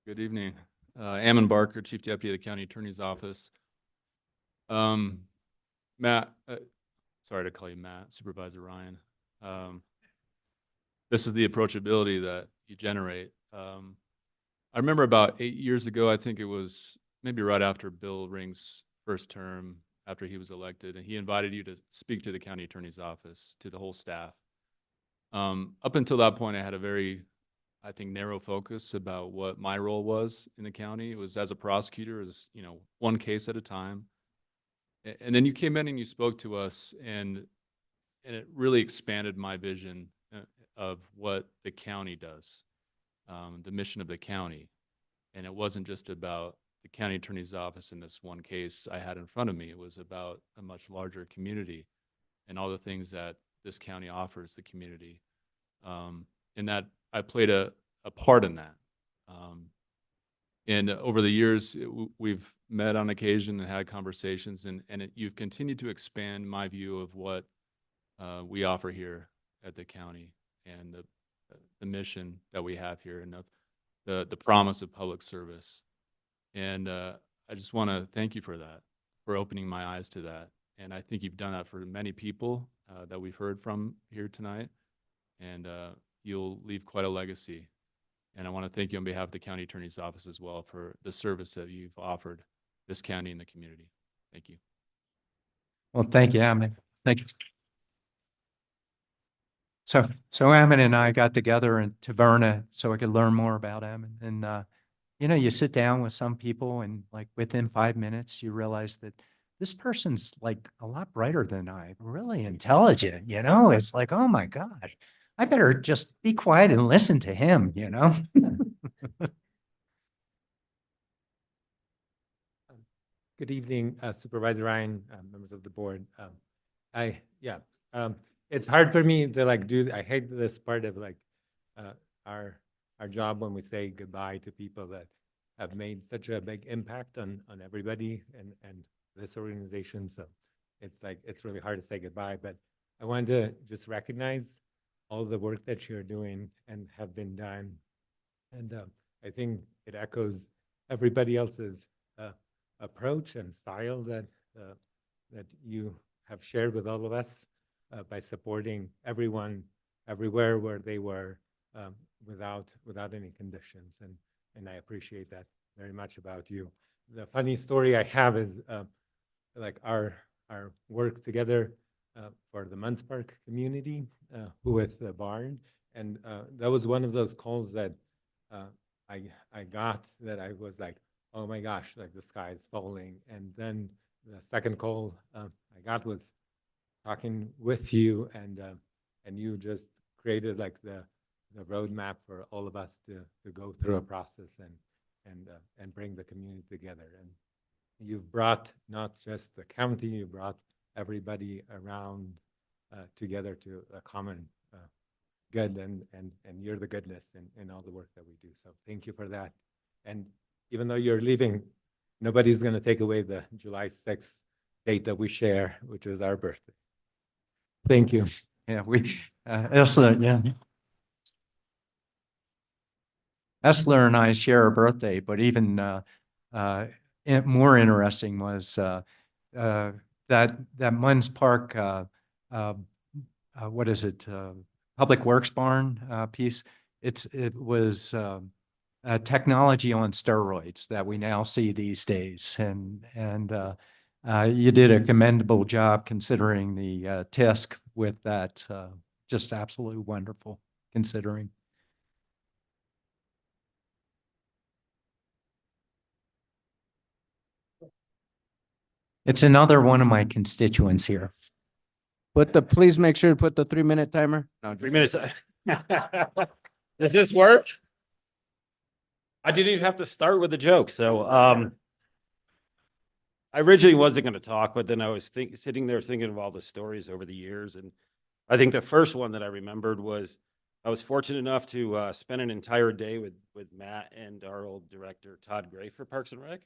Good evening. Ammon Barker, Chief Deputy of the County Attorney's Office. Matt, sorry to call you Matt, Supervisor Ryan. This is the approachability that you generate. I remember about 8 years ago, I think it was maybe right after Bill Ring's first term, after he was elected, and he invited you to speak to the County Attorney's Office, to the whole staff. Up until that point, I had a very, I think, narrow focus about what my role was in the county. It was as a prosecutor, as one case at a time. And then you came in and you spoke to us, and it really expanded my vision of what the county does, the mission of the county. And it wasn't just about the county attorney's office in this one case I had in front of me. It was about a much larger community and all the things that this county offers the community. And that I played a part in that. And over the years, we've met on occasion and had conversations, and you've continued to expand my view of what we offer here at the county and the mission that we have here and of the promise of public service. And I just want to thank you for that, for opening my eyes to that. And I think you've done that for many people that we've heard from here tonight. And you'll leave quite a legacy. And I want to thank you on behalf of the County Attorney's Office as well for the service that you've offered this county and the community. Thank you. Well, thank you, Ammon. Thank you. So Ammon and I got together in Taverna so I could learn more about Ammon. And you sit down with some people, and like within 5 minutes, you realize that this person's like a lot brighter than I, really intelligent. It's like, oh my God, I better just be quiet and listen to him. Good evening, Supervisor Ryan, members of the board. It's hard for me to I hate this part of our job when we say goodbye to people that have made such a big impact on everybody and this organization. So it's really hard to say goodbye, but I wanted to just recognize all the work that you're doing and have been done. And I think it echoes everybody else's approach and style that you have shared with all of us by supporting everyone everywhere where they were without any conditions. And I appreciate that very much about you. The funny story I have is our work together for the Munns Park community with the barn. And that was one of those calls that I got that I was like, oh my gosh, the sky is falling. And then the second call I got was talking with you, and you just created the roadmap for all of us to go through a process and bring the community together. And you've brought not just the county, you brought everybody around together to a common good, and you're the goodness in all the work that we do. So thank you for that. And even though you're leaving, nobody's going to take away the July 6th date that we share, which is our birthday. Thank you. Yeah, yeah. Estler and I share a birthday, but even more interesting was that Munns Park, what is it, Public Works Barn piece. It was technology on steroids that we now see these days, and you did a commendable job considering the TISC with that. Just absolutely wonderful considering. It's another one of my constituents here. Please make sure to put the 3-minute timer. No, 3 minutes. Does this work? I didn't even have to start with a joke. So I originally wasn't going to talk, but then I was sitting there thinking of all the stories over the years. And I think the first one that I remembered was I was fortunate enough to spend an entire day with Matt and our old director, Todd Gray, for Parks and Rec.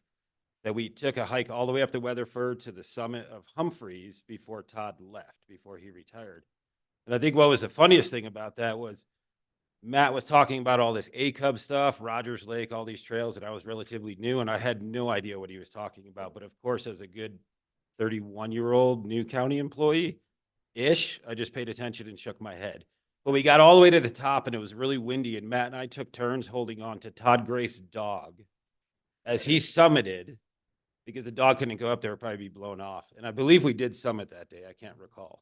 That we took a hike all the way up to Weatherford to the summit of Humphreys before Todd left, before he retired. And I think what was the funniest thing about that was Matt was talking about all this A-Cub stuff, Rogers Lake, all these trails, and I was relatively new, and I had no idea what he was talking about. But of course, as a good 31-year-old new county employee-ish, I just paid attention and shook my head. But we got all the way to the top, and it was really windy, and Matt and I took turns holding on to Todd Grafe's dog as he summited, because the dog couldn't go up there, would probably be blown off. And I believe we did summit that day. I can't recall.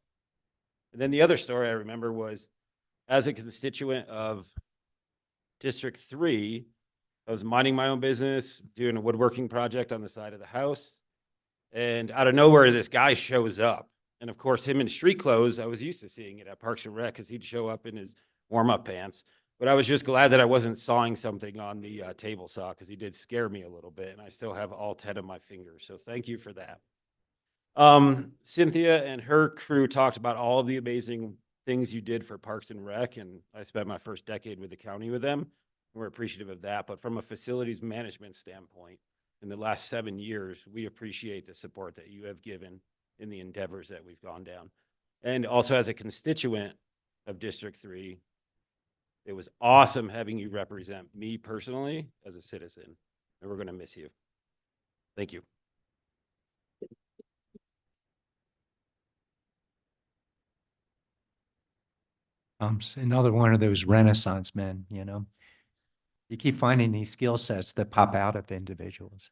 And then the other story I remember was, as a constituent of District 3, I was minding my own business, doing a woodworking project on the side of the house. And out of nowhere, this guy shows up. And of course, him in street clothes, I was used to seeing it at Parks and Rec because he'd show up in his warm-up pants. But I was just glad that I wasn't sawing something on the table saw, because he did scare me a little bit, and I still have all 10 of my fingers. So thank you for that. Cynthia and her crew talked about all of the amazing things you did for Parks and Rec, and I spent my first decade with the county with them. And we're appreciative of that. But from a facilities management standpoint, in the last 7 years, we appreciate the support that you have given in the endeavors that we've gone down. And also as a constituent of District 3, it was awesome having you represent me personally as a citizen, and we're going to miss you. Thank you. Another one of those Renaissance men, you know. You keep finding these skill sets that pop out of individuals.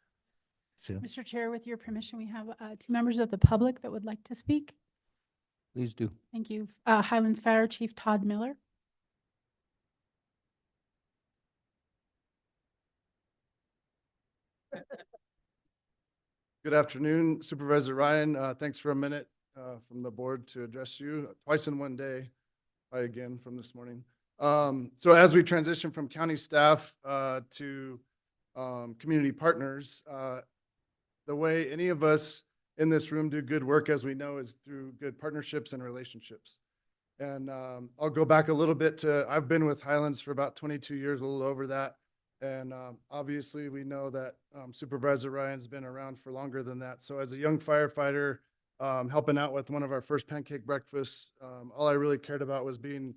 So, Mr. Chair, with your permission, we have 2 members of the public that would like to speak. Please do. Thank you. Highlands Fire Chief Todd Miller. Good afternoon, Supervisor Ryan. Thanks for a minute from the board to address you twice in one day. Hi again from this morning. So as we transition from county staff to community partners, the way any of us in this room do good work, as we know, is through good partnerships and relationships. And I'll go back a little bit to, I've been with Highlands for about 22 years, a little over that. And obviously we know that Supervisor Ryan's been around for longer than that. So as a young firefighter, helping out with one of our first pancake breakfasts, all I really cared about was being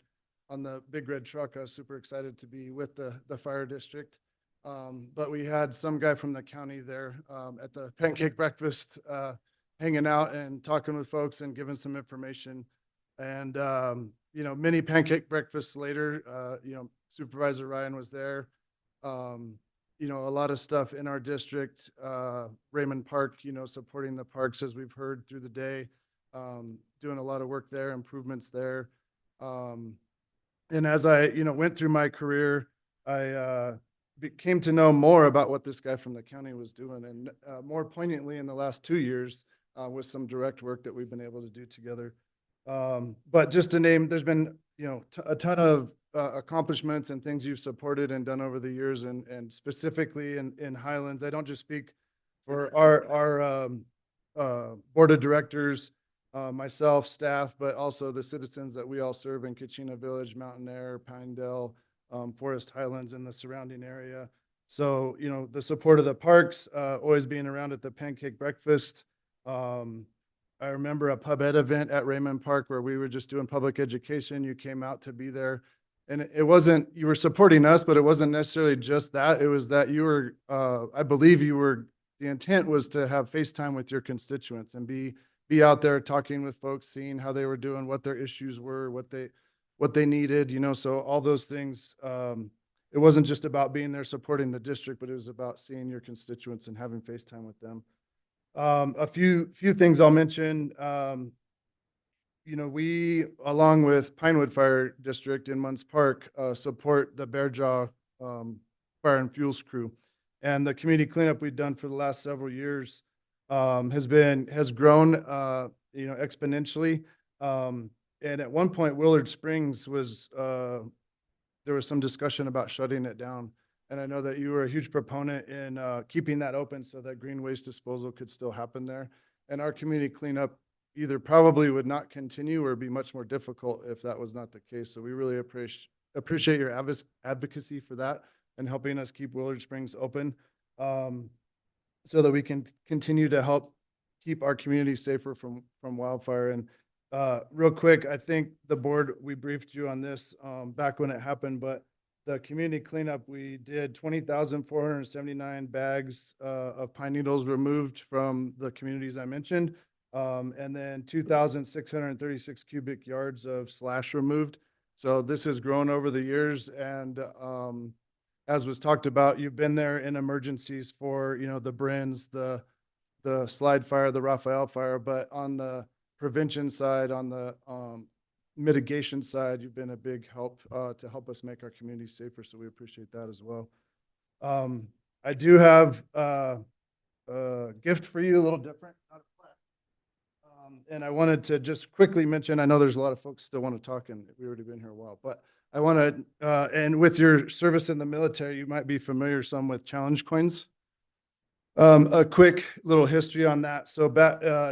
on the big red truck. I was super excited to be with the fire district. But we had some guy from the county there at the pancake breakfast, hanging out and talking with folks and giving some information. And, you know, many pancake breakfasts later, you know, Supervisor Ryan was there. You know, a lot of stuff in our district, Raymond Park, you know, supporting the parks as we've heard through the day, doing a lot of work there, improvements there. And as I, you know, went through my career, I came to know more about what this guy from the county was doing, and more poignantly in the last 2 years with some direct work that we've been able to do together. But just to name, there's been, you know, a ton of accomplishments and things you've supported and done over the years, and specifically in Highlands. I don't just speak for our board of directors, myself, staff, but also the citizens that we all serve in Kachina Village, Mountain Air, Pinedale, Forest Highlands and the surrounding area. So, you know, the support of the parks, always being around at the pancake breakfast. I remember a pub ed event at Raymond Park where we were just doing public education. You came out to be there. And it wasn't, you were supporting us, but it wasn't necessarily just that. It was that you were, I believe you were, the intent was to have FaceTime with your constituents and be out there talking with folks, seeing how they were doing, what their issues were, what they needed, you know, so all those things. It wasn't just about being there supporting the district, but it was about seeing your constituents and having FaceTime with them. A few things I'll mention. You know, we, along with Pinewood Fire District in Munns Park, support the Bearjaw Fire and Fuels crew. And the community cleanup we've done for the last several years has grown, you know, exponentially. And at one point, Willard Springs was, there was some discussion about shutting it down. And I know that you were a huge proponent in keeping that open so that green waste disposal could still happen there. And our community cleanup either probably would not continue or be much more difficult if that was not the case. So we really appreciate your advocacy for that and helping us keep Willard Springs open so that we can continue to help keep our community safer from wildfire. And real quick, I think the board, we briefed you on this back when it happened, but the community cleanup, we did 20,479 bags of pine needles removed from the communities I mentioned. And then 2,636 cubic yards of slash removed. So this has grown over the years. And as was talked about, you've been there in emergencies for, you know, the Brins, the Slide Fire, the Raphael Fire, but on the prevention side, on the mitigation side, you've been a big help to help us make our community safer. So we appreciate that as well. I do have a gift for you, a little different. And I wanted to just quickly mention, I know there's a lot of folks still want to talk and we've already been here a while, but I want to, and with your service in the military, you might be familiar some with challenge coins. A quick little history on that. So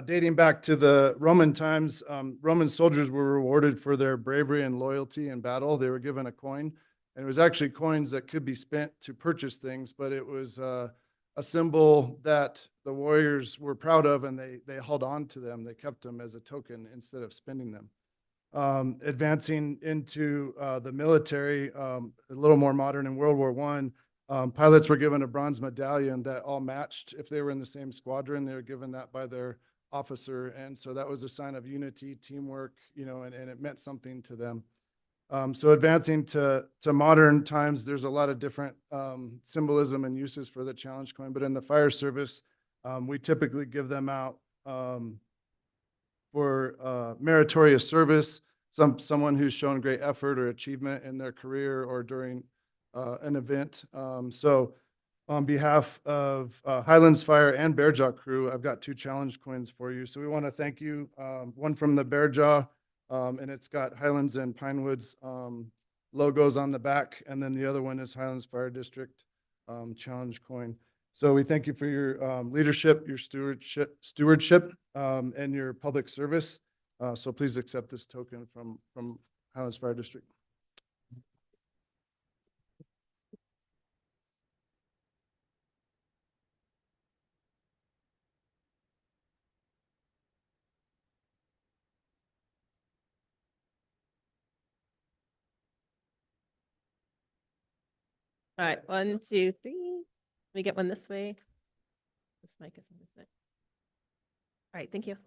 dating back to the Roman times, Roman soldiers were rewarded for their bravery and loyalty in battle. They were given a coin, and it was actually coins that could be spent to purchase things, but it was a symbol that the warriors were proud of, and they held on to them. They kept them as a token instead of spending them. Advancing into the military, a little more modern in World War I, pilots were given a bronze medallion that all matched. If they were in the same squadron, they were given that by their officer. And so that was a sign of unity, teamwork, you know, and it meant something to them. So advancing to modern times, there's a lot of different symbolism and uses for the challenge coin, but in the fire service, we typically give them out for meritorious service, someone who's shown great effort or achievement in their career or during an event. So on behalf of Highlands Fire and Bearjaw crew, I've got 2 challenge coins for you. So we want to thank you, one from the Bearjaw, and it's got Highlands and Pinewoods logos on the back. And then the other one is Highlands Fire District challenge coin. So we thank you for your leadership, your stewardship, and your public service. So please accept this token from Highlands Fire District. All right, 1, 2, 3. Let me get one this way. This mic is on this side. All right, thank you.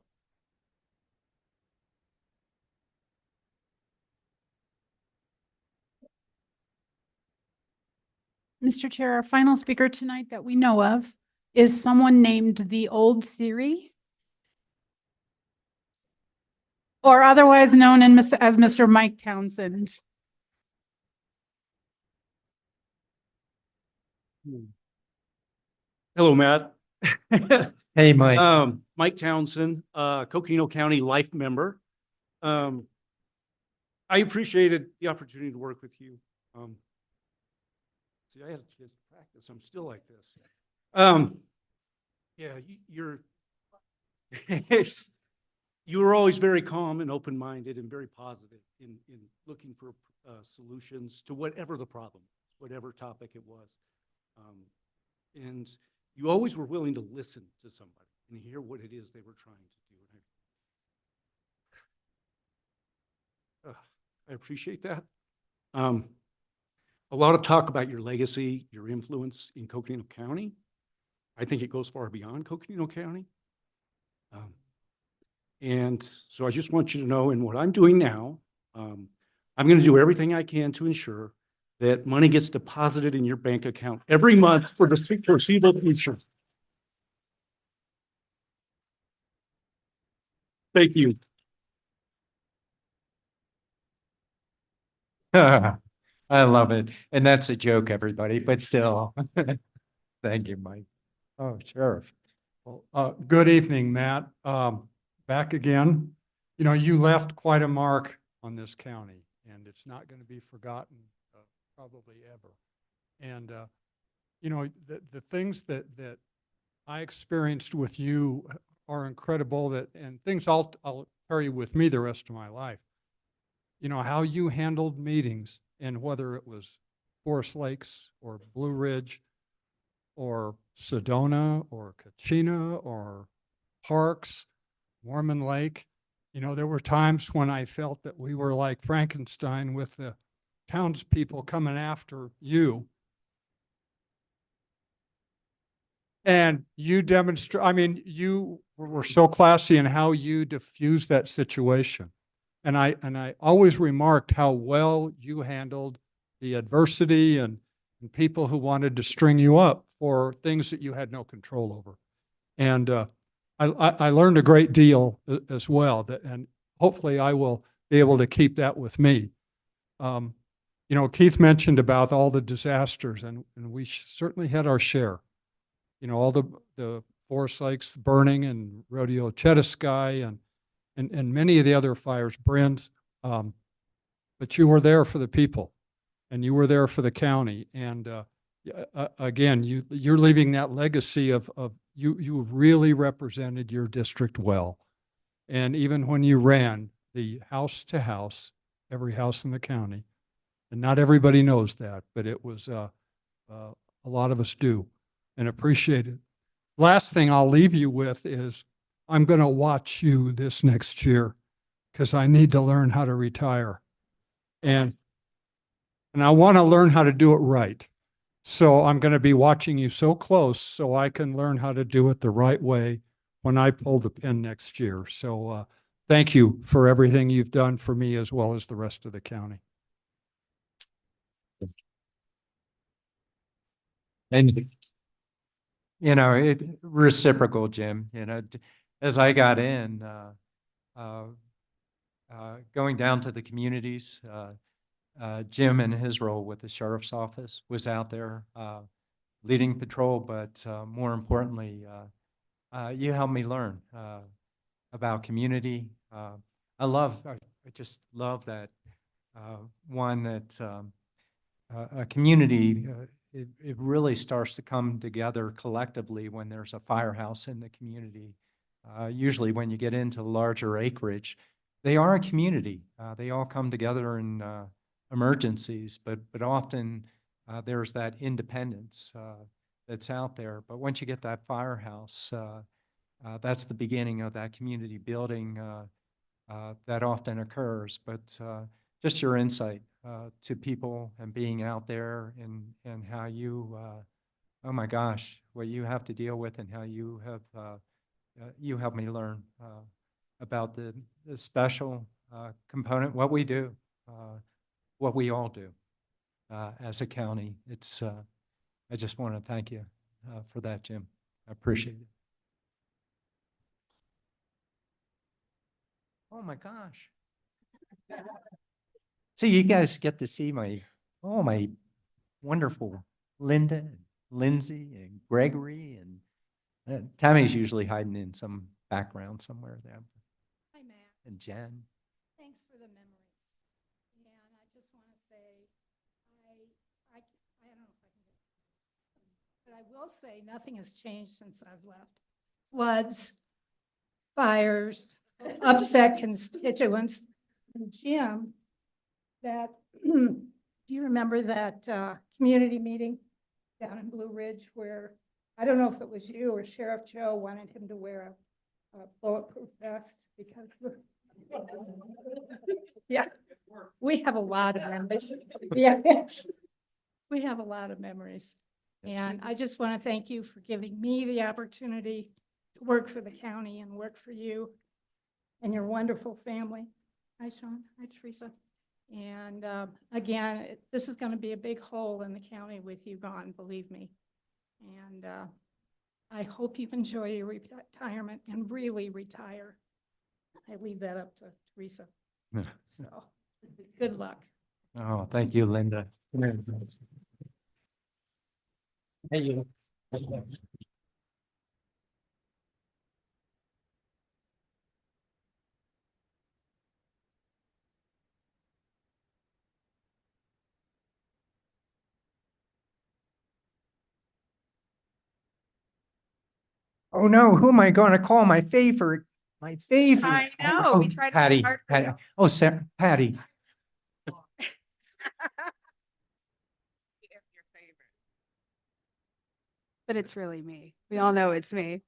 Mr. Chair, our final speaker tonight that we know of is someone named the Old Siri, or otherwise known as Mr. Mike Townsend. Hello, Matt. Hey, Mike. Mike Townsend, Coconino County Life member. I appreciated the opportunity to work with you. See, I had a kid's practice. I'm still like this. Yeah, you're, it's, you were always very calm and open-minded and very positive in looking for solutions to whatever the problem, whatever topic it was. And you always were willing to listen to somebody and hear what it is they were trying to do. And I appreciate that. A lot of talk about your legacy, your influence in Coconino County. I think it goes far beyond Coconino County. And so I just want you to know, in what I'm doing now, I'm going to do everything I can to ensure that money gets deposited in your bank account every month for the foreseeable future. Thank you. I love it. And that's a joke, everybody, but still. Thank you, Mike. Oh, Sheriff. Well, good evening, Matt. Back again. You know, you left quite a mark on this county, and it's not going to be forgotten probably ever. And, you know, the things that I experienced with you are incredible, and things I'll carry with me the rest of my life. You know, how you handled meetings, and whether it was Forest Lakes or Blue Ridge or Sedona or Kachina or Parks, Mormon Lake. You know, there were times when I felt that we were like Frankenstein with the townspeople coming after you. And you demonstrate, I mean, you were so classy in how you diffused that situation. And I always remarked how well you handled the adversity and people who wanted to string you up for things that you had no control over. And I learned a great deal as well, and hopefully I will be able to keep that with me. You know, Keith mentioned about all the disasters, and we certainly had our share. You know, all the Forest Lakes burning and Rodeo Chetasky and many of the other fires, Brins. But you were there for the people, and you were there for the county. And again, you're leaving that legacy of you really represented your district well. And even when you ran the house to house, every house in the county, and not everybody knows that, but it was a lot of us do and appreciate it. Last thing I'll leave you with is I'm going to watch you this next year because I need to learn how to retire. And I want to learn how to do it right. So I'm going to be watching you so close so I can learn how to do it the right way when I pull the pin next year. So thank you for everything you've done for me as well as the rest of the county. And, you know, reciprocal, Jim, you know, as I got in, going down to the communities, Jim in his role with the sheriff's office was out there leading patrol, but more importantly, you helped me learn about community. I just love that one that a community, it really starts to come together collectively when there's a firehouse in the community. Usually when you get into larger acreage, they are a community. They all come together in emergencies, but often there's that independence that's out there. But once you get that firehouse, that's the beginning of that community building that often occurs. But just your insight to people and being out there and how you, oh my gosh, what you have to deal with and how you have, you helped me learn about the special component, what we do, what we all do as a county. It's, I just want to thank you for that, Jim. I appreciate it. Oh my gosh. See, you guys get to see my wonderful Linda, and Lindsay, and Gregory, and Tammy's usually hiding in some background somewhere there. Hi, Matt. And Jen. Thanks for the memories. And I just want to say, I don't know if I can get, but I will say nothing has changed since I've left. floods, fires, upset constituents. And Jim, that, do you remember that community meeting down in Blue Ridge where, I don't know if it was you or Sheriff Joe wanted him to wear a bulletproof vest because yeah, we have a lot of memories. Yeah, we have a lot of memories. And I just want to thank you for giving me the opportunity to work for the county and work for you and your wonderful family. Hi, Sean. Hi, Teresa. And again, this is going to be a big hole in the county with you gone, believe me. And I hope you enjoy your retirement and really retire. I leave that up to Teresa. So good luck. Oh, thank you, Linda. Hey, you. Oh no, who am I going to call my favorite? My favorite. I know, we tried to Patty, start for Patty. you. Oh, Sarah, Patty. But it's really me. We all know it's me.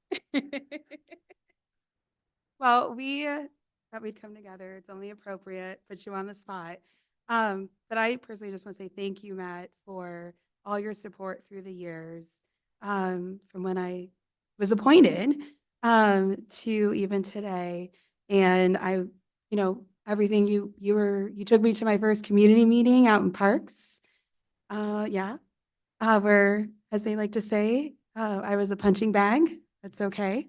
Well, we thought we'd come together. It's only appropriate, put you on the spot. But I personally just want to say thank you, Matt, for all your support through the years, from when I was appointed to even today. And everything you took me to my first community meeting out in Parks. Where, as they like to say, I was a punching bag. That's okay.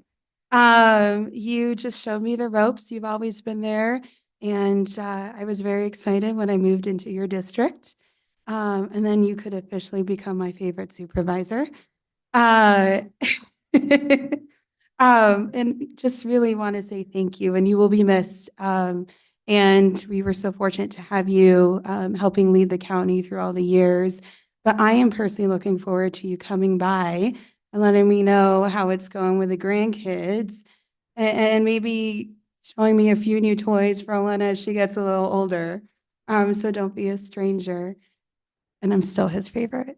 You just showed me the ropes. You've always been there. And I was very excited when I moved into your district. And then you could officially become my favorite supervisor. And just really want to say thank you, and you will be missed. And we were so fortunate to have you helping lead the county through all the years. But I am personally looking forward to you coming by and letting me know how it's going with the grandkids and maybe showing me a few new toys for Elena as she gets a little older. So don't be a stranger. And I'm still his favorite.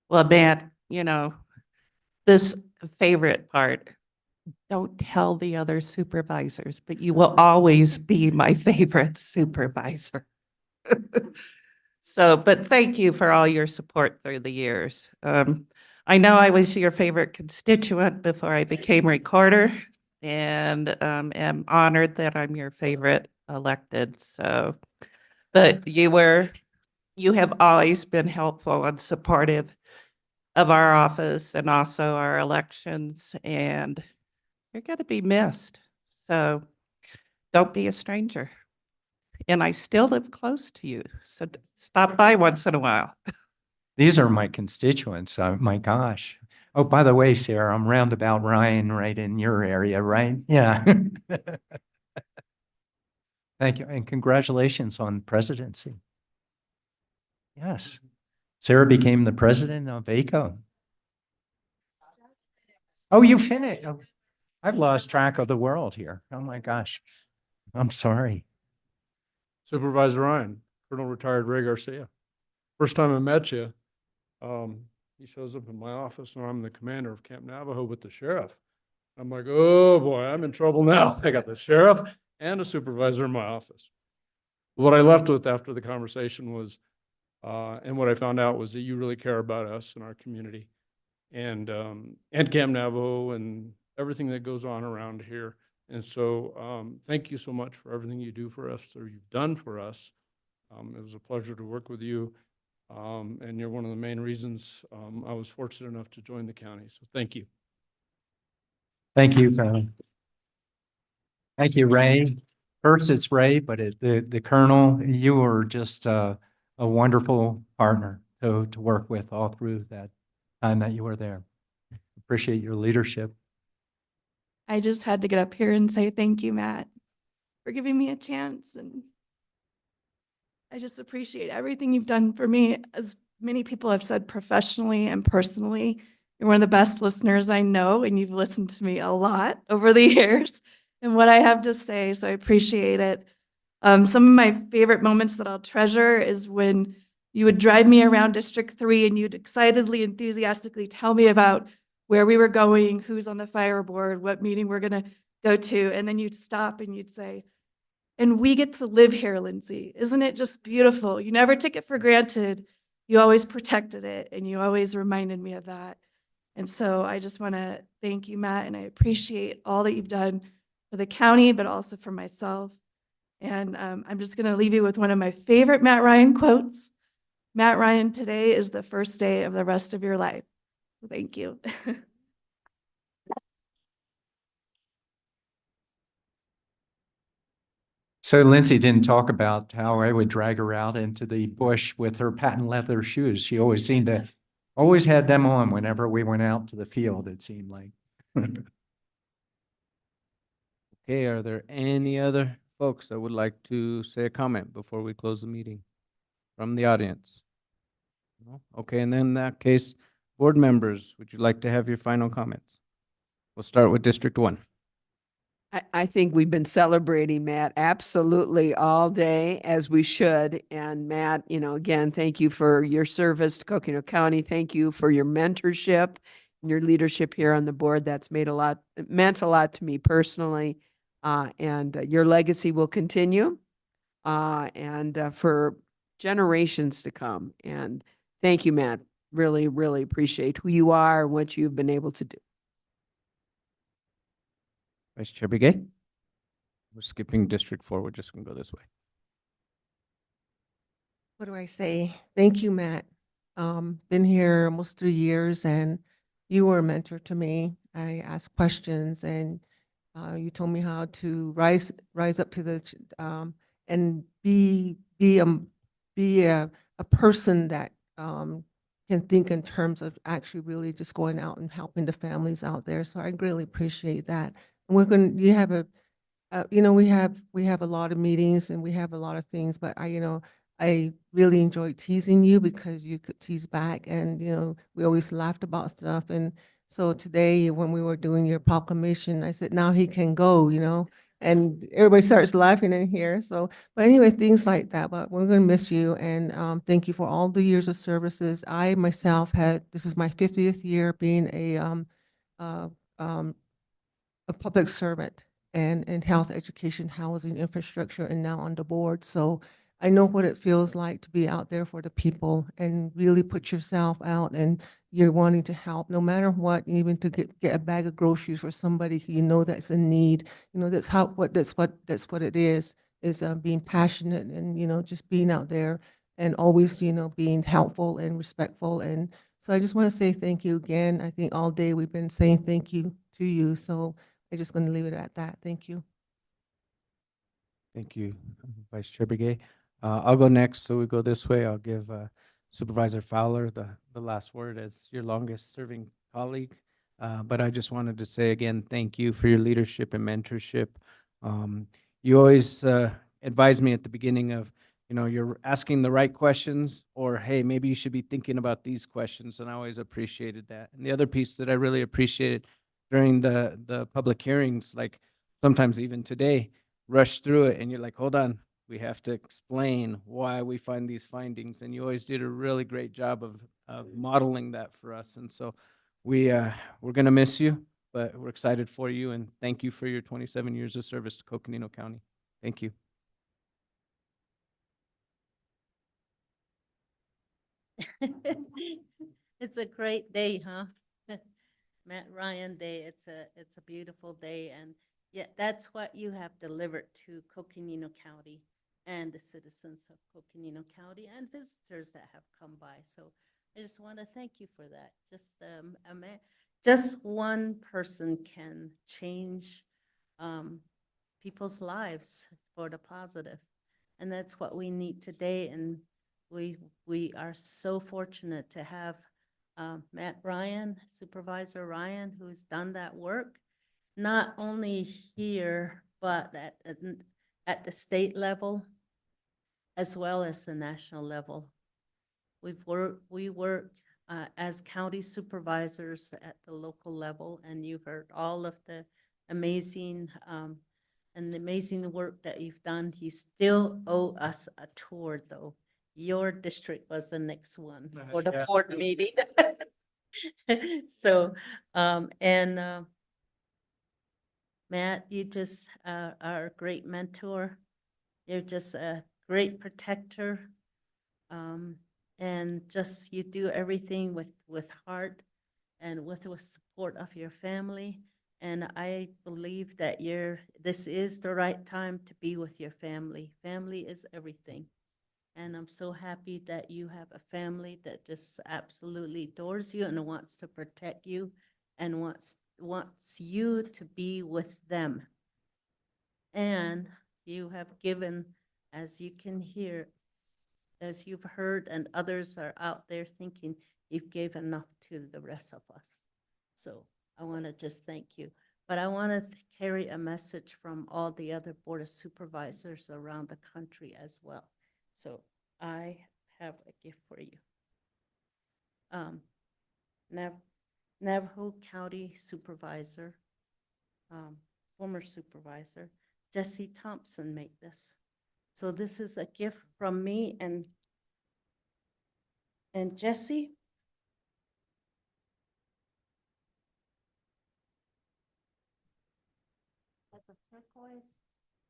Well, Matt, this favorite part, don't tell the other supervisors, but you will always be my favorite supervisor. But thank you for all your support through the years. I know I was your favorite constituent before I became recorder, and am honored that I'm your favorite elected. But you have always been helpful and supportive of our office and also our elections, and you're going to be missed. So don't be a stranger. And I still live close to you, so stop by once in a while. These are my constituents. My gosh. Oh, by the way, Sarah, I'm roundabout Ryan right in your area, right? Yeah. Thank you. And congratulations on presidency. Yes. Sarah became the president of ACO. Oh, you finished. Oh, I've lost track of the world here. Oh my gosh. I'm sorry. Supervisor Ryan, Colonel retired Ray Garcia. First time I met you, he shows up in my office and I'm the commander of Camp Navajo with the sheriff. I'm like, oh boy, I'm in trouble now. I got the sheriff and a supervisor in my office. What I left with after the conversation was, and what I found out was that you really care about us and our community and Camp Navajo and everything that goes on around here. And so thank you so much for everything you do for us or you've done for us. It was a pleasure to work with you. And you're one of the main reasons I was fortunate enough to join the county. So thank you. Thank you. Thank you, Ray. First it's Ray, but the Colonel, you were just a wonderful partner to work with all through that time that you were there. Appreciate your leadership. I just had to get up here and say thank you, Matt, for giving me a chance. And I just appreciate everything you've done for me as many people have said professionally and personally, you're one of the best listeners I know, and you've listened to me a lot over the years and what I have to say, so I appreciate it. Some of my favorite moments that I'll treasure is when you would drive me around District 3 and you'd excitedly, enthusiastically tell me about where we were going, who's on the fire board, what meeting we're gonna go to, and then you'd stop and you'd say, and we get to live here, Lindsay. Isn't it just beautiful? You never took it for granted. You always protected it, and you always reminded me of that. And so I just want to thank you, Matt, and I appreciate all that you've done for the county, but also for myself. And I'm just going to leave you with one of my favorite Matt Ryan quotes. Matt Ryan, today is the first day of the rest of your life. So thank you. So Lindsay didn't talk about how I would drag her out into the bush with her patent leather shoes. She always seemed to, always had them on whenever we went out to the field, it seemed like. Okay, are there any other folks that would like to say a comment before we close the meeting from the audience? No? Okay, and then in that case, board members, would you like to have your final comments? We'll start with District 1. I think we've been celebrating Matt absolutely all day, as we should. And Matt, you know, again, thank you for your service to Coconino County. Thank you for your mentorship and your leadership here on the board. That's meant a lot to me personally. And your legacy will continue and for generations to come. And thank you, Matt. Really, really appreciate who you are and what you've been able to do. Vice Chair Begay? We're skipping District 4. We're just going to go this way. What do I say? Thank you, Matt. Been here almost 3 years, and you were a mentor to me. I asked questions, and you told me how to rise up to the and be a person that can think in terms of actually really just going out and helping the families out there. So I really appreciate that. And you have we have a lot of meetings and we have a lot of things, but I really enjoyed teasing you because you could tease back, and we always laughed about stuff. And so today when we were doing your proclamation, I said, now he can go, and everybody starts laughing in here. So, but anyway, things like that, but we're going to miss you. And thank you for all the years of services. I myself this is my 50th year being a public servant and in health, education, housing, infrastructure, and now on the board. So I know what it feels like to be out there for the people and really put yourself out, and you're wanting to help no matter what, even to get a bag of groceries for somebody who that's in need. That's what it is being passionate and just being out there and always being helpful and respectful. And so I just want to say thank you again. I think all day we've been saying thank you to you. So I'm just going to leave it at that. Thank you. Thank you, Vice Chair Begay. I'll go next, so we go this way. I'll give Supervisor Fowler the last word as your longest serving colleague. But I just wanted to say again, thank you for your leadership and mentorship. You always advised me at the beginning of, you're asking the right questions, or, hey, maybe you should be thinking about these questions, and I always appreciated that. And the other piece that I really appreciated during the public hearings, like sometimes even today, rush through it and you're like, hold on, we have to explain why we find these findings. And you always did a really great job of modeling that for us. And so we're going to miss you, but we're excited for you. And thank you for your 27 years of service to Coconino County. Thank you. It's a great day, huh? Matt Ryan Day. It's a beautiful day, and yeah, that's what you have delivered to Coconino County and the citizens of Coconino County and visitors that have come by. So I just want to thank you for that. Just one person can change people's lives for the positive, and that's what we need today. And we are so fortunate to have Matt Ryan, Supervisor Ryan, who's done that work, not only here, but at the state level, as well as the national level. we work as county supervisors at the local level, and you heard all of the amazing and the amazing work that you've done. You still owe us a tour, though. Your district was the next one for the Yeah. board meeting. So, Matt, you just are a great mentor. You're just a great protector. And just you do everything with heart and with support of your family. And I believe that this is the right time to be with your family. Family is everything. And I'm so happy that you have a family that just absolutely adores you and wants to protect you and wants you to be with them. And you have given, as you can hear, as you've heard, and others are out there thinking, you've given enough to the rest of us. So I want to just thank you. But I want to carry a message from all the other Board of Supervisors around the country as well. So I have a gift for you. Navajo County Supervisor, former supervisor, Jesse Thompson made this. So this is a gift from me and Jesse. That's a turquoise,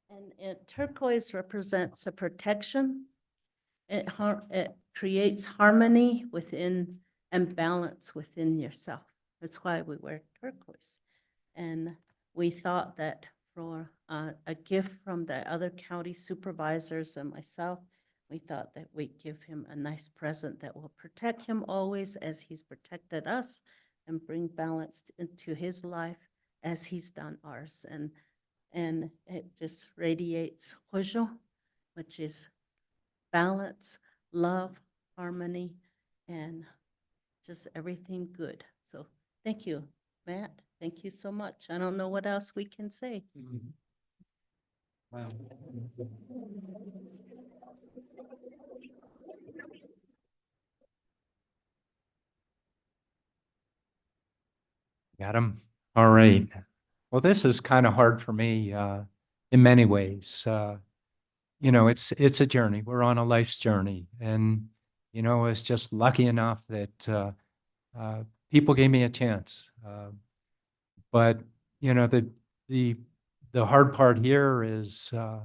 and turquoise represents a protection. It creates harmony within and balance within yourself. That's why we wear turquoise. And we thought that for a gift from the other county supervisors and myself, we thought that we'd give him a nice present that will protect him always as he's protected us and bring balance into his life as he's done ours. And it just radiates hojo, which is balance, love, harmony, and just everything good. So thank you, Matt. Thank you so much. I don't know what else we can say. Wow. Got him. All right. Well, this is kind of hard for me in many ways. You know, it's a journey. We're on a life's journey, and you know, I was just lucky enough that people gave me a chance. But you know, the hard part here is, I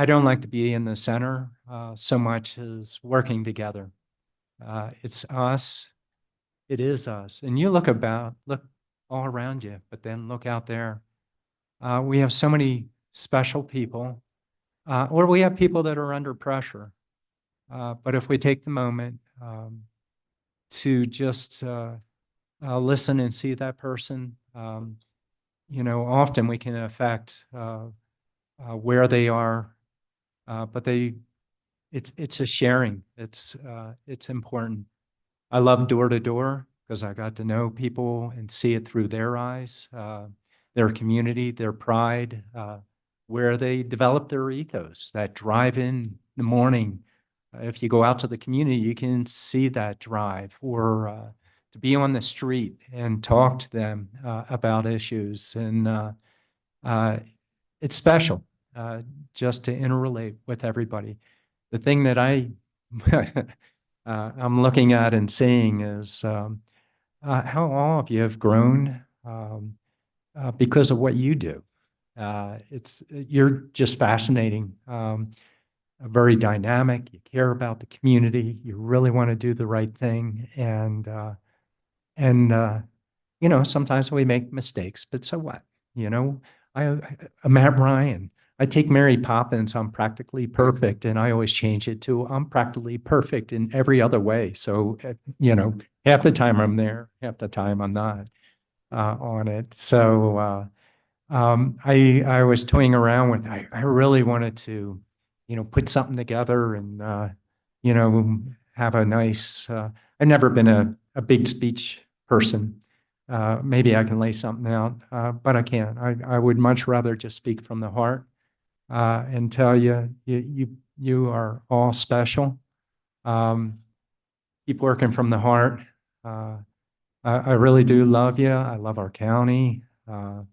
don't like to be in the center so much as working together. It's us. It is us. And you look all around you, but then look out there. We have so many special people, or we have people that are under pressure. But if we take the moment to just listen and see that person, you know, often we can affect where they are, but it's a sharing. It's important. I love door to door because I got to know people and see it through their eyes, their community, their pride, where they develop their ethos, that drive in the morning. If you go out to the community, you can see that drive, or to be on the street and talk to them about issues. And it's special just to interrelate with everybody. The thing that I'm looking at and seeing is how all of you have grown because of what you do. You're just fascinating, very dynamic. You care about the community. You really want to do the right thing, and you know, sometimes we make mistakes, but so what? You know, I'm Matt Ryan. I take Mary Poppins, I'm practically perfect, and I always change it to I'm practically perfect in every other way. So, you know, half the time I'm there, half the time I'm not on it. So I was toying around with, I really wanted to, you know, put something together and, you know, have a nice, I've never been a big speech person. Maybe I can lay something out, but I can't. I would much rather just speak from the heart and tell you, You are all special. Keep working from the heart. I really do love you. I love our county. And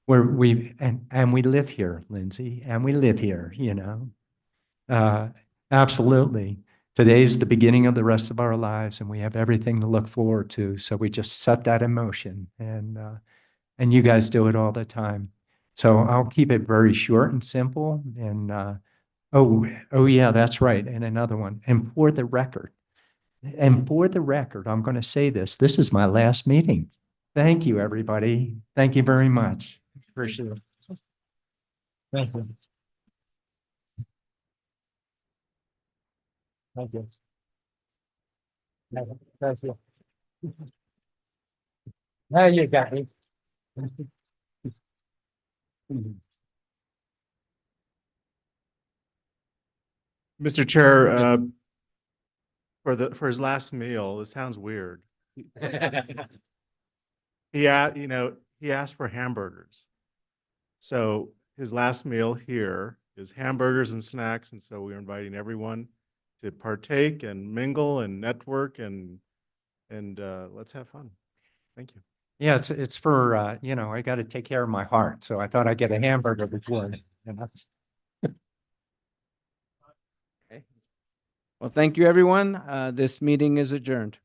we live here, Lindsay, and we live here, you know. Absolutely. Today's the beginning of the rest of our lives, and we have everything to look forward to. So we just set that in motion, and you guys do it all the time. So I'll keep it very short and simple. And oh yeah, that's right. And another one. And for the record, I'm going to say this. This is my last meeting. Thank you, everybody. Thank you very much. Appreciate it. Thank you. Thank you. Thank you. Now you got me. Mr. Chair, for his last meal, this sounds weird. He asked for hamburgers. So his last meal here is hamburgers and snacks, and so we're inviting everyone to partake and mingle and network and let's have fun. Thank you. Yeah, it's for I got to take care of my heart, so I thought I'd get a hamburger before. Well, thank you, everyone. This meeting is adjourned.